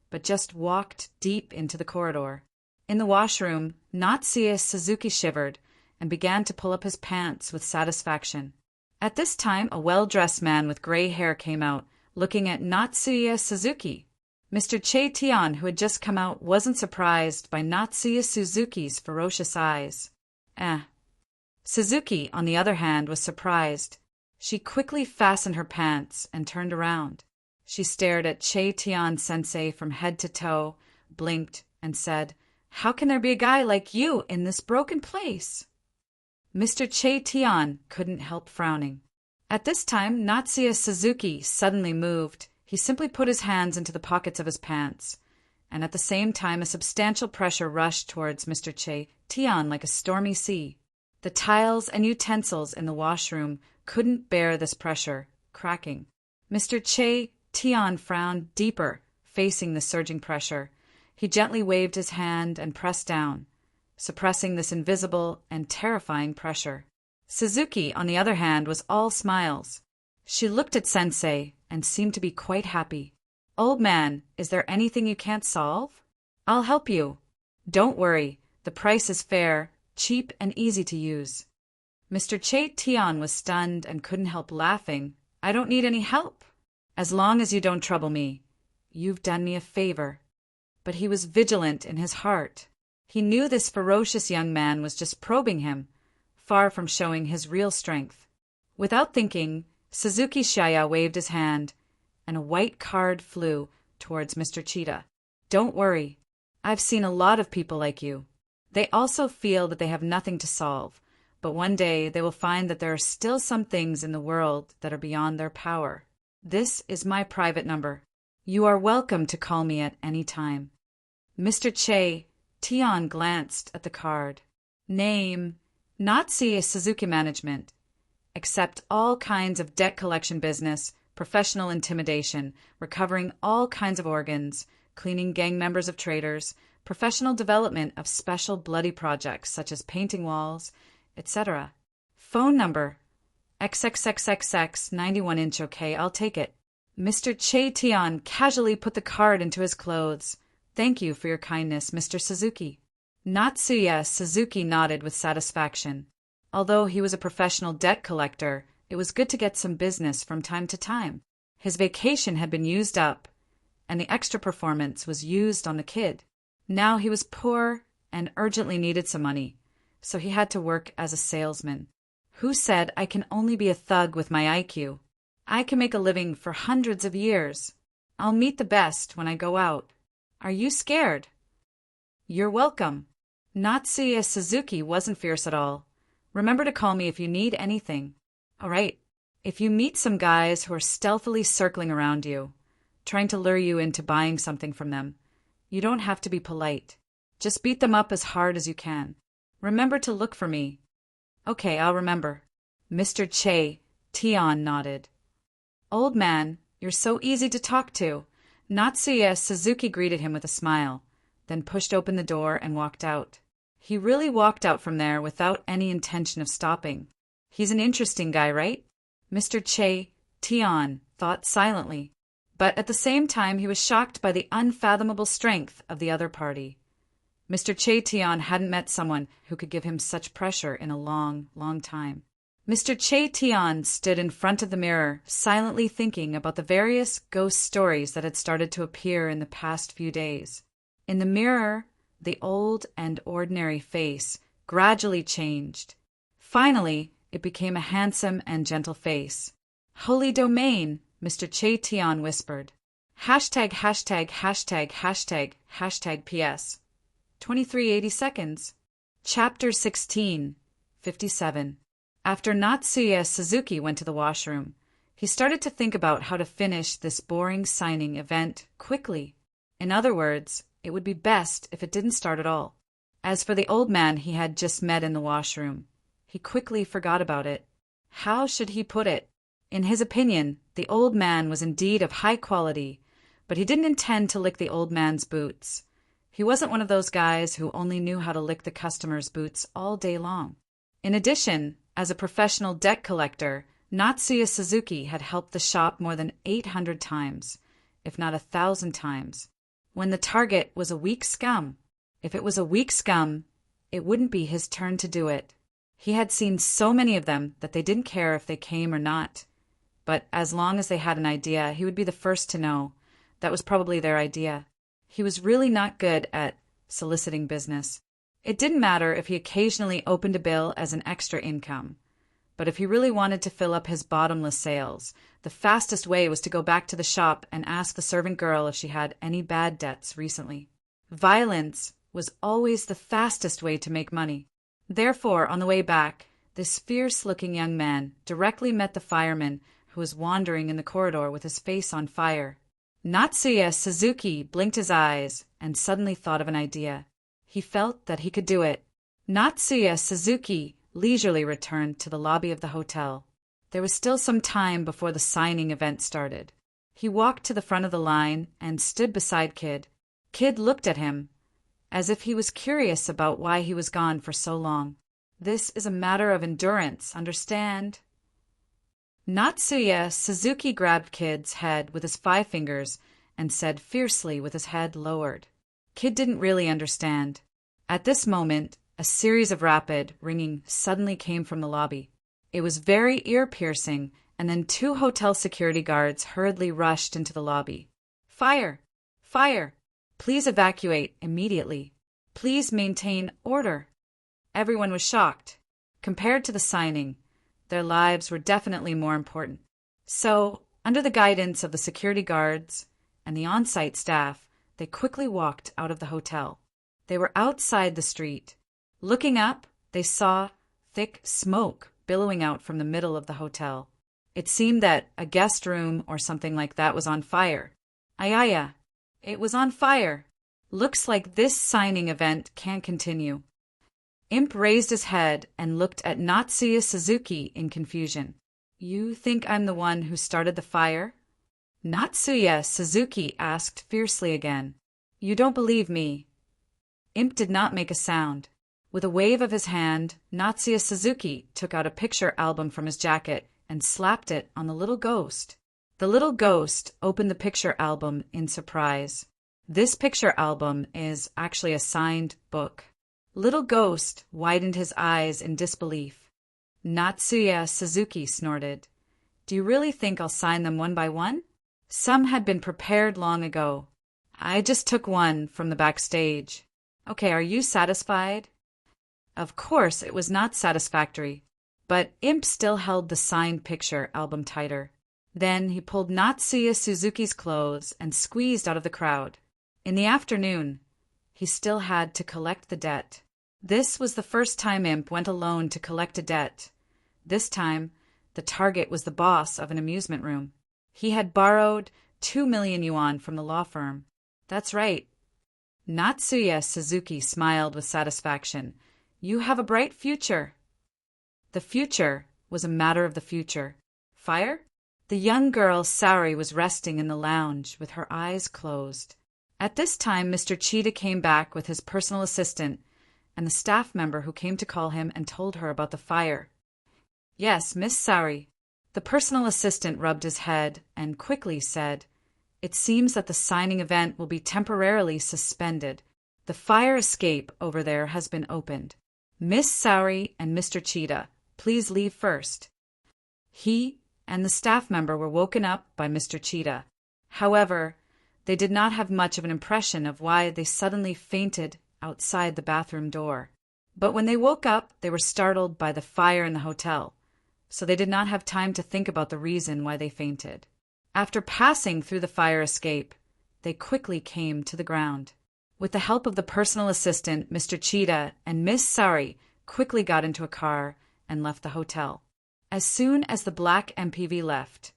but just walked deep into the corridor. In the washroom, Natsuya Suzuki shivered and began to pull up his pants with satisfaction. At this time, a well-dressed man with gray hair came out, looking at Natsuya Suzuki. Mr. Che Tian, who had just come out, wasn't surprised by Natsuya Suzuki's ferocious eyes. Suzuki, on the other hand, was surprised. She quickly fastened her pants and turned around. She stared at Che Tian-sensei from head to toe, blinked, and said, "How can there be a guy like you in this broken place?" Mr. Che Tian couldn't help frowning. At this time, Natsuya Suzuki suddenly moved. He simply put his hands into the pockets of his pants, and at the same time a substantial pressure rushed towards Mr. Che Tian like a stormy sea. The tiles and utensils in the washroom couldn't bear this pressure, cracking. Mr. Che Tian frowned deeper, facing the surging pressure. He gently waved his hand and pressed down, suppressing this invisible and terrifying pressure. Suzuki, on the other hand, was all smiles. She looked at Sensei and seemed to be quite happy. "Old man, is there anything you can't solve? I'll help you. Don't worry, the price is fair, cheap and easy to use." Mr. Che Tian was stunned and couldn't help laughing. "I don't need any help. As long as you don't trouble me, you've done me a favor." But he was vigilant in his heart. He knew this ferocious young man was just probing him, far from showing his real strength. Without thinking, Suzuki Shaya waved his hand, and a white card flew towards Mr. Cheetah. "Don't worry. I've seen a lot of people like you. They also feel that they have nothing to solve, but one day they will find that there are still some things in the world that are beyond their power. This is my private number. You are welcome to call me at any time." Mr. Che Tian glanced at the card. Name: Natsuya Suzuki Management. Accept all kinds of debt collection business, professional intimidation, recovering all kinds of organs, cleaning gang members of traitors, professional development of special bloody projects such as painting walls, etc. Phone number: XXXXX 91-inch. Okay, I'll take it. Mr. Che Tian casually put the card into his clothes. "Thank you for your kindness, Mr. Suzuki." Natsuya Suzuki nodded with satisfaction. Although he was a professional debt collector, it was good to get some business from time to time. His vacation had been used up, and the extra performance was used on the kid. Now he was poor and urgently needed some money, so he had to work as a salesman. Who said I can only be a thug with my IQ? I can make a living for hundreds of years. I'll meet the best when I go out. Are you scared? You're welcome. Natsuya Suzuki wasn't fierce at all. Remember to call me if you need anything. All right. If you meet some guys who are stealthily circling around you, trying to lure you into buying something from them, you don't have to be polite. Just beat them up as hard as you can. Remember to look for me. Okay, I'll remember. Mr. Che Tian nodded. Old man, you're so easy to talk to. Natsuya Suzuki greeted him with a smile, then pushed open the door and walked out. He really walked out from there without any intention of stopping. He's an interesting guy, right? Mr. Che Tian thought silently, but at the same time he was shocked by the unfathomable strength of the other party. Mr. Che Tian hadn't met someone who could give him such pressure in a long, long time. Mr. Che Tian stood in front of the mirror, silently thinking about the various ghost stories that had started to appear in the past few days. In the mirror, the old and ordinary face gradually changed. Finally, it became a handsome and gentle face. Holy domain, Mr. Che Tian whispered. Hashtag, hashtag, hashtag, hashtag, hashtag PS. 2380 seconds. Chapter 16, 57. After Natsuya Suzuki went to the washroom, he started to think about how to finish this boring signing event quickly. In other words, it would be best if it didn't start at all. As for the old man he had just met in the washroom, he quickly forgot about it. How should he put it? In his opinion, the old man was indeed of high quality, but he didn't intend to lick the old man's boots. He wasn't one of those guys who only knew how to lick the customer's boots all day long. In addition, as a professional debt collector, Natsuya Suzuki had helped the shop more than 800 times, if not 1,000 times, when the target was a weak scum. If it was a weak scum, it wouldn't be his turn to do it. He had seen so many of them that they didn't care if they came or not. But as long as they had an idea, he would be the first to know. That was probably their idea. He was really not good at soliciting business. It didn't matter if he occasionally opened a bill as an extra income. But if he really wanted to fill up his bottomless sales, the fastest way was to go back to the shop and ask the servant girl if she had any bad debts recently. Violence was always the fastest way to make money. Therefore, on the way back, this fierce-looking young man directly met the fireman who was wandering in the corridor with his face on fire. Natsuya Suzuki blinked his eyes and suddenly thought of an idea. He felt that he could do it. Natsuya Suzuki leisurely returned to the lobby of the hotel. There was still some time before the signing event started. He walked to the front of the line and stood beside Kid. Kid looked at him, as if he was curious about why he was gone for so long. This is a matter of endurance, understand? Natsuya Suzuki grabbed Kid's head with his 5 fingers and said fiercely with his head lowered. Kid didn't really understand. At this moment, a series of rapid ringing suddenly came from the lobby. It was very ear-piercing, and then 2 hotel security guards hurriedly rushed into the lobby. Fire! Fire! Please evacuate immediately. Please maintain order. Everyone was shocked. Compared to the signing, their lives were definitely more important. So, under the guidance of the security guards and the on-site staff, they quickly walked out of the hotel. They were outside the street. Looking up, they saw thick smoke billowing out from the middle of the hotel. It seemed that a guest room or something like that was on fire. Ayaya! It was on fire. Looks like this signing event can't continue. Imp raised his head and looked at Natsuya Suzuki in confusion. You think I'm the one who started the fire? Natsuya Suzuki asked fiercely again. You don't believe me. Imp did not make a sound. With a wave of his hand, Natsuya Suzuki took out a picture album from his jacket and slapped it on the little ghost. The little ghost opened the picture album in surprise. This picture album is actually a signed book. Little Ghost widened his eyes in disbelief. Natsuya Suzuki snorted. Do you really think I'll sign them one by one? Some had been prepared long ago. I just took one from the backstage. Okay, are you satisfied? Of course, it was not satisfactory, but Imp still held the signed picture album tighter. Then he pulled Natsuya Suzuki's clothes and squeezed out of the crowd. In the afternoon, he still had to collect the debt. This was the first time Imp went alone to collect a debt. This time, the target was the boss of an amusement room. He had borrowed 2 million yuan from the law firm. That's right. Natsuya Suzuki smiled with satisfaction. You have a bright future. The future was a matter of the future. Fire? The young girl Saori was resting in the lounge with her eyes closed. At this time, Mr. Cheetah came back with his personal assistant and the staff member who came to call him and told her about the fire. Yes, Miss Saori. The personal assistant rubbed his head and quickly said, It seems that the signing event will be temporarily suspended. The fire escape over there has been opened. Miss Saori and Mr. Cheetah, please leave first. He and the staff member were woken up by Mr. Cheetah. However, they did not have much of an impression of why they suddenly fainted outside the bathroom door. But when they woke up, they were startled by the fire in the hotel, so they did not have time to think about the reason why they fainted. After passing through the fire escape, they quickly came to the ground. With the help of the personal assistant, Mr. Cheetah and Miss Saori quickly got into a car and left the hotel. As soon as the black MPV left,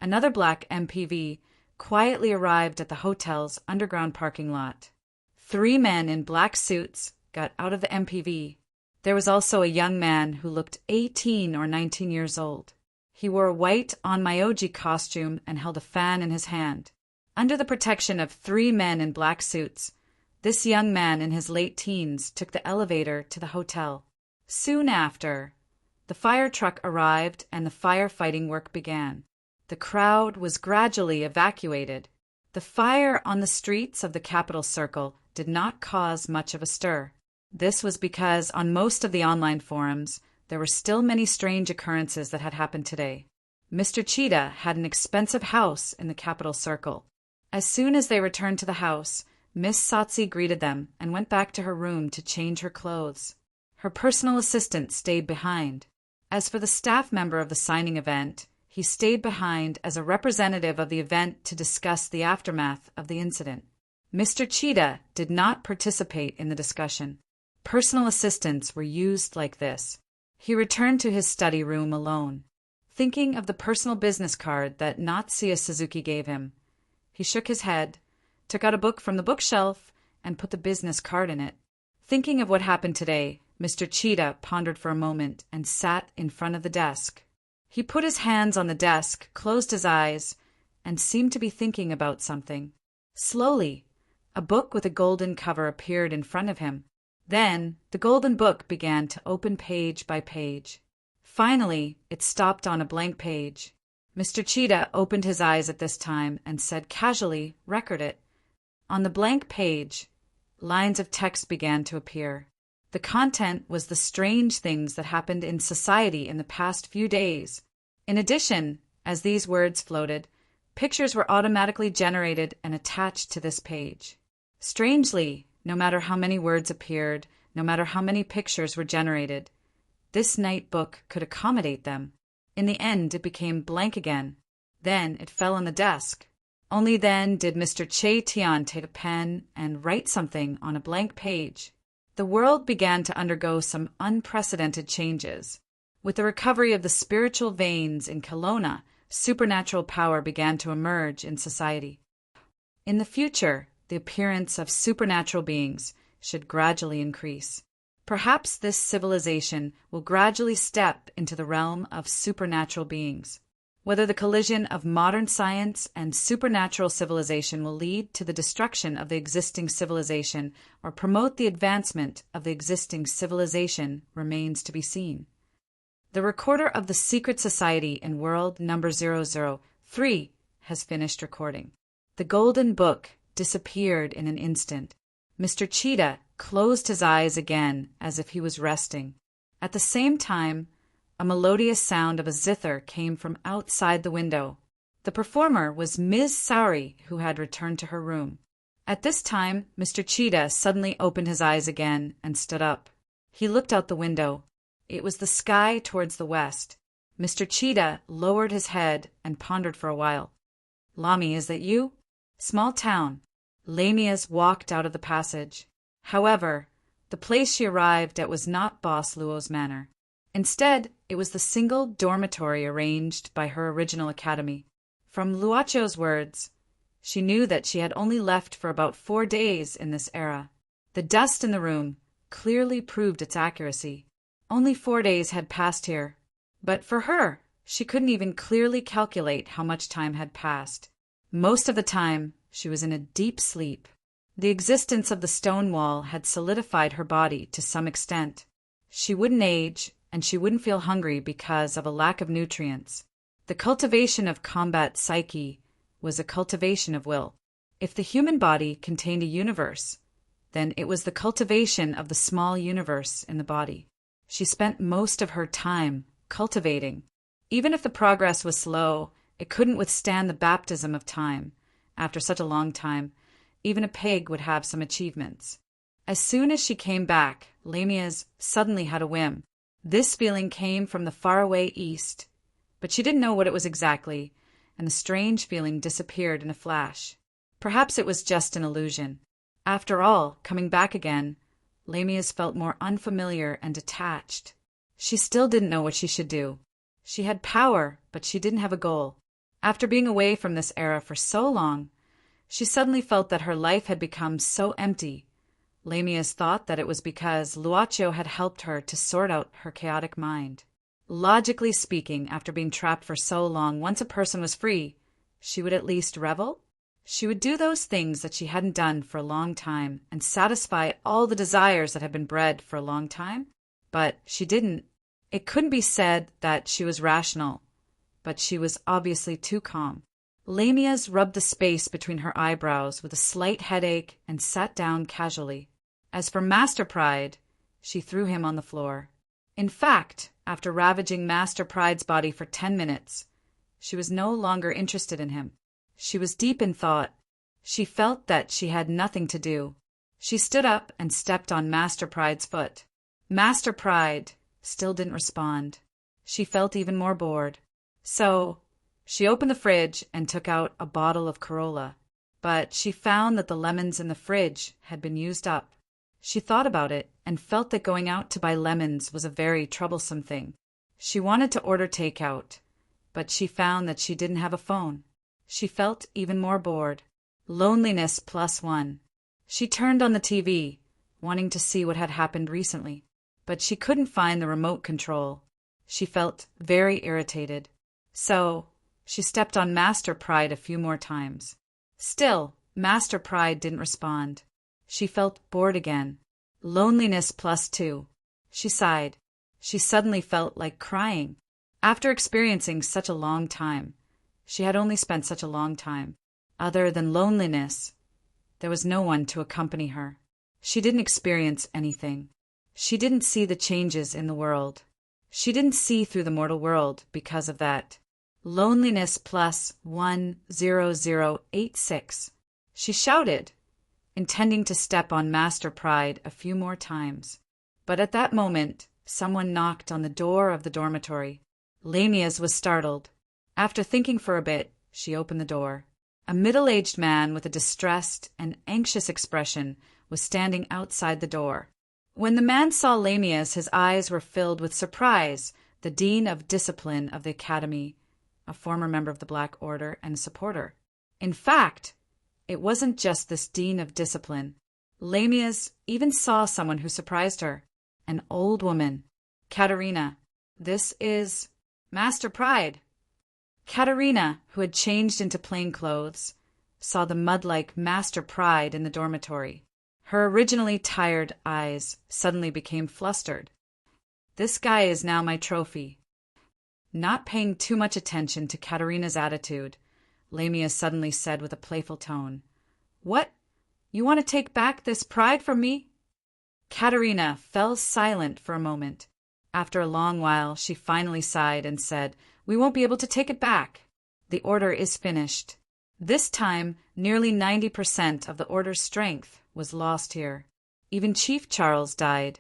another black MPV quietly arrived at the hotel's underground parking lot. 3 men in black suits got out of the MPV. There was also a young man who looked 18 or 19 years old. He wore a white onmyoji costume and held a fan in his hand. Under the protection of 3 men in black suits, this young man in his late teens took the elevator to the hotel. Soon after, the fire truck arrived and the firefighting work began. The crowd was gradually evacuated. The fire on the streets of the capital circle did not cause much of a stir. This was because on most of the online forums, there were still many strange occurrences that had happened today. Mr. Cheetah had an expensive house in the capital circle. As soon as they returned to the house, Miss Satsi greeted them and went back to her room to change her clothes. Her personal assistant stayed behind. As for the staff member of the signing event, he stayed behind as a representative of the event to discuss the aftermath of the incident. Mr. Cheetah did not participate in the discussion. Personal assistants were used like this. He returned to his study room alone. Thinking of the personal business card that Natsuya Suzuki gave him, he shook his head, took out a book from the bookshelf, and put the business card in it. Thinking of what happened today, Mr. Cheetah pondered for a moment and sat in front of the desk. He put his hands on the desk, closed his eyes, and seemed to be thinking about something. Slowly, a book with a golden cover appeared in front of him. Then, the golden book began to open page by page. Finally, it stopped on a blank page. Mr. Cheetah opened his eyes at this time and said casually, "Record it." On the blank page, lines of text began to appear. The content was the strange things that happened in society in the past few days. In addition, as these words floated, pictures were automatically generated and attached to this page. Strangely, no matter how many words appeared, no matter how many pictures were generated, this night book could accommodate them. In the end, it became blank again. Then it fell on the desk. Only then did Mr. Che Tian take a pen and write something on a blank page. The world began to undergo some unprecedented changes. With the recovery of the spiritual veins in Kelowna, supernatural power began to emerge in society. In the future, the appearance of supernatural beings should gradually increase. Perhaps this civilization will gradually step into the realm of supernatural beings. Whether the collision of modern science and supernatural civilization will lead to the destruction of the existing civilization or promote the advancement of the existing civilization remains to be seen. The recorder of the secret society in world number 003 has finished recording. The golden book disappeared in an instant. Mr. Cheetah closed his eyes again as if he was resting. At the same time, a melodious sound of a zither came from outside the window. The performer was Ms. Sauri, who had returned to her room. At this time, Mr. Cheetah suddenly opened his eyes again and stood up. He looked out the window. It was the sky towards the west. Mr. Cheetah lowered his head and pondered for a while. "Lami, is that you?" "Small town." Lamia's walked out of the passage. However, the place she arrived at was not Boss Luo's manor. Instead, it was the single dormitory arranged by her original academy. From Luocho's words, she knew that she had only left for about 4 days in this era. The dust in the room clearly proved its accuracy. Only 4 days had passed here. But for her, she couldn't even clearly calculate how much time had passed. Most of the time, she was in a deep sleep. The existence of the stone wall had solidified her body to some extent. She wouldn't age, and she wouldn't feel hungry because of a lack of nutrients. The cultivation of combat psyche was a cultivation of will. If the human body contained a universe, then it was the cultivation of the small universe in the body. She spent most of her time cultivating. Even if the progress was slow, it couldn't withstand the baptism of time. After such a long time, even a pig would have some achievements. As soon as she came back, Lamia's suddenly had a whim. This feeling came from the faraway east, but she didn't know what it was exactly, and the strange feeling disappeared in a flash. Perhaps it was just an illusion. After all, coming back again, Lamia's felt more unfamiliar and detached. She still didn't know what she should do. She had power, but she didn't have a goal. After being away from this era for so long, she suddenly felt that her life had become so empty. Lamia's thought that it was because Luaccio had helped her to sort out her chaotic mind. Logically speaking, after being trapped for so long, once a person was free, she would at least revel? She would do those things that she hadn't done for a long time and satisfy all the desires that had been bred for a long time? But she didn't. It couldn't be said that she was rational, but she was obviously too calm. Lamia's rubbed the space between her eyebrows with a slight headache and sat down casually. As for Master Pride, she threw him on the floor. In fact, after ravaging Master Pride's body for 10 minutes, she was no longer interested in him. She was deep in thought. She felt that she had nothing to do. She stood up and stepped on Master Pride's foot. Master Pride still didn't respond. She felt even more bored. So, she opened the fridge and took out a bottle of Corolla. But she found that the lemons in the fridge had been used up. She thought about it and felt that going out to buy lemons was a very troublesome thing. She wanted to order takeout, but she found that she didn't have a phone. She felt even more bored. Loneliness +1. She turned on the TV, wanting to see what had happened recently, but she couldn't find the remote control. She felt very irritated. So, she stepped on Master Pride a few more times. Still, Master Pride didn't respond. She felt bored again. Loneliness +2. She sighed. She suddenly felt like crying. After experiencing such a long time, she had only spent such a long time. Other than loneliness, there was no one to accompany her. She didn't experience anything. She didn't see the changes in the world. She didn't see through the mortal world because of that. Loneliness +10086. She shouted, intending to step on Master Pride a few more times. But at that moment, someone knocked on the door of the dormitory. Lamia's was startled. After thinking for a bit, she opened the door. A middle-aged man with a distressed and anxious expression was standing outside the door. When the man saw Lamia's, his eyes were filled with surprise. The Dean of Discipline of the Academy, a former member of the Black Order and a supporter. In fact, it wasn't just this Dean of Discipline. Lamia's even saw someone who surprised her. An old woman. Katerina. This is Master Pride. Katerina, who had changed into plain clothes, saw the mud-like Master Pride in the dormitory. Her originally tired eyes suddenly became flustered. This guy is now my trophy. Not paying too much attention to Katerina's attitude, Lamia suddenly said with a playful tone, "What? You want to take back this pride from me?" Katerina fell silent for a moment. After a long while, she finally sighed and said, "We won't be able to take it back. The order is finished." This time, nearly 90% of the order's strength was lost here. Even Chief Charles died.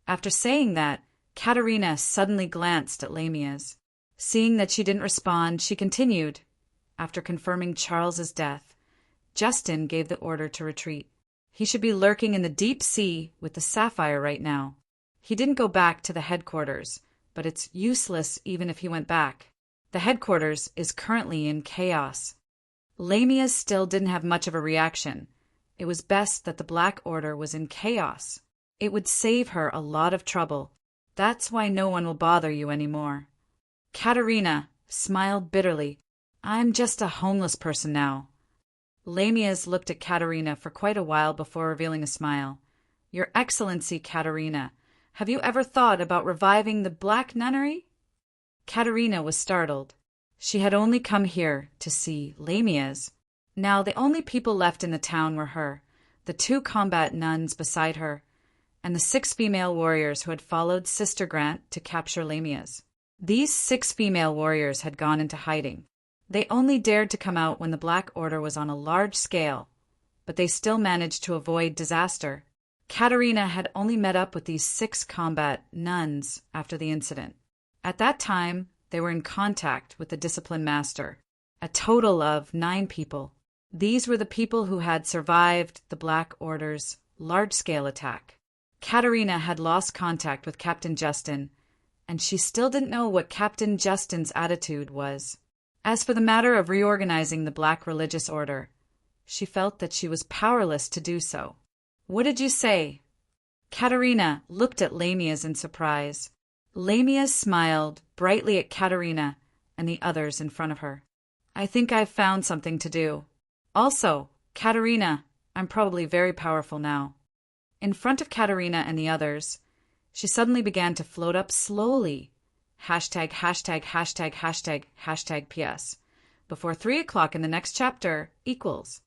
After saying that, Katerina suddenly glanced at Lamia's. Seeing that she didn't respond, she continued. After confirming Charles's death, Justin gave the order to retreat. He should be lurking in the deep sea with the sapphire right now. He didn't go back to the headquarters, but it's useless even if he went back. The headquarters is currently in chaos. Lamia still didn't have much of a reaction. It was best that the Black Order was in chaos. It would save her a lot of trouble. That's why no one will bother you anymore. Katerina smiled bitterly. "I'm just a homeless person now." Lamia's looked at Katerina for quite a while before revealing a smile. "Your Excellency, Katerina, have you ever thought about reviving the Black Nunnery?" Katerina was startled. She had only come here to see Lamia's. Now the only people left in the town were her, the 2 combat nuns beside her, and the 6 female warriors who had followed Sister Grant to capture Lamia's. These 6 female warriors had gone into hiding. They only dared to come out when the Black Order was on a large scale, but they still managed to avoid disaster. Katerina had only met up with these 6 combat nuns after the incident. At that time, they were in contact with the Discipline Master, a total of 9 people. These were the people who had survived the Black Order's large-scale attack. Katerina had lost contact with Captain Justin, and she still didn't know what Captain Justin's attitude was. As for the matter of reorganizing the Black religious order, she felt that she was powerless to do so. What did you say? Katerina looked at Lamias in surprise. Lamias smiled brightly at Katerina and the others in front of her. I think I've found something to do. Also, Katerina, I'm probably very powerful now. In front of Katerina and the others, she suddenly began to float up slowly. Hashtag, hashtag, hashtag, hashtag, hashtag PS. Before 3 o'clock in the next chapter equals.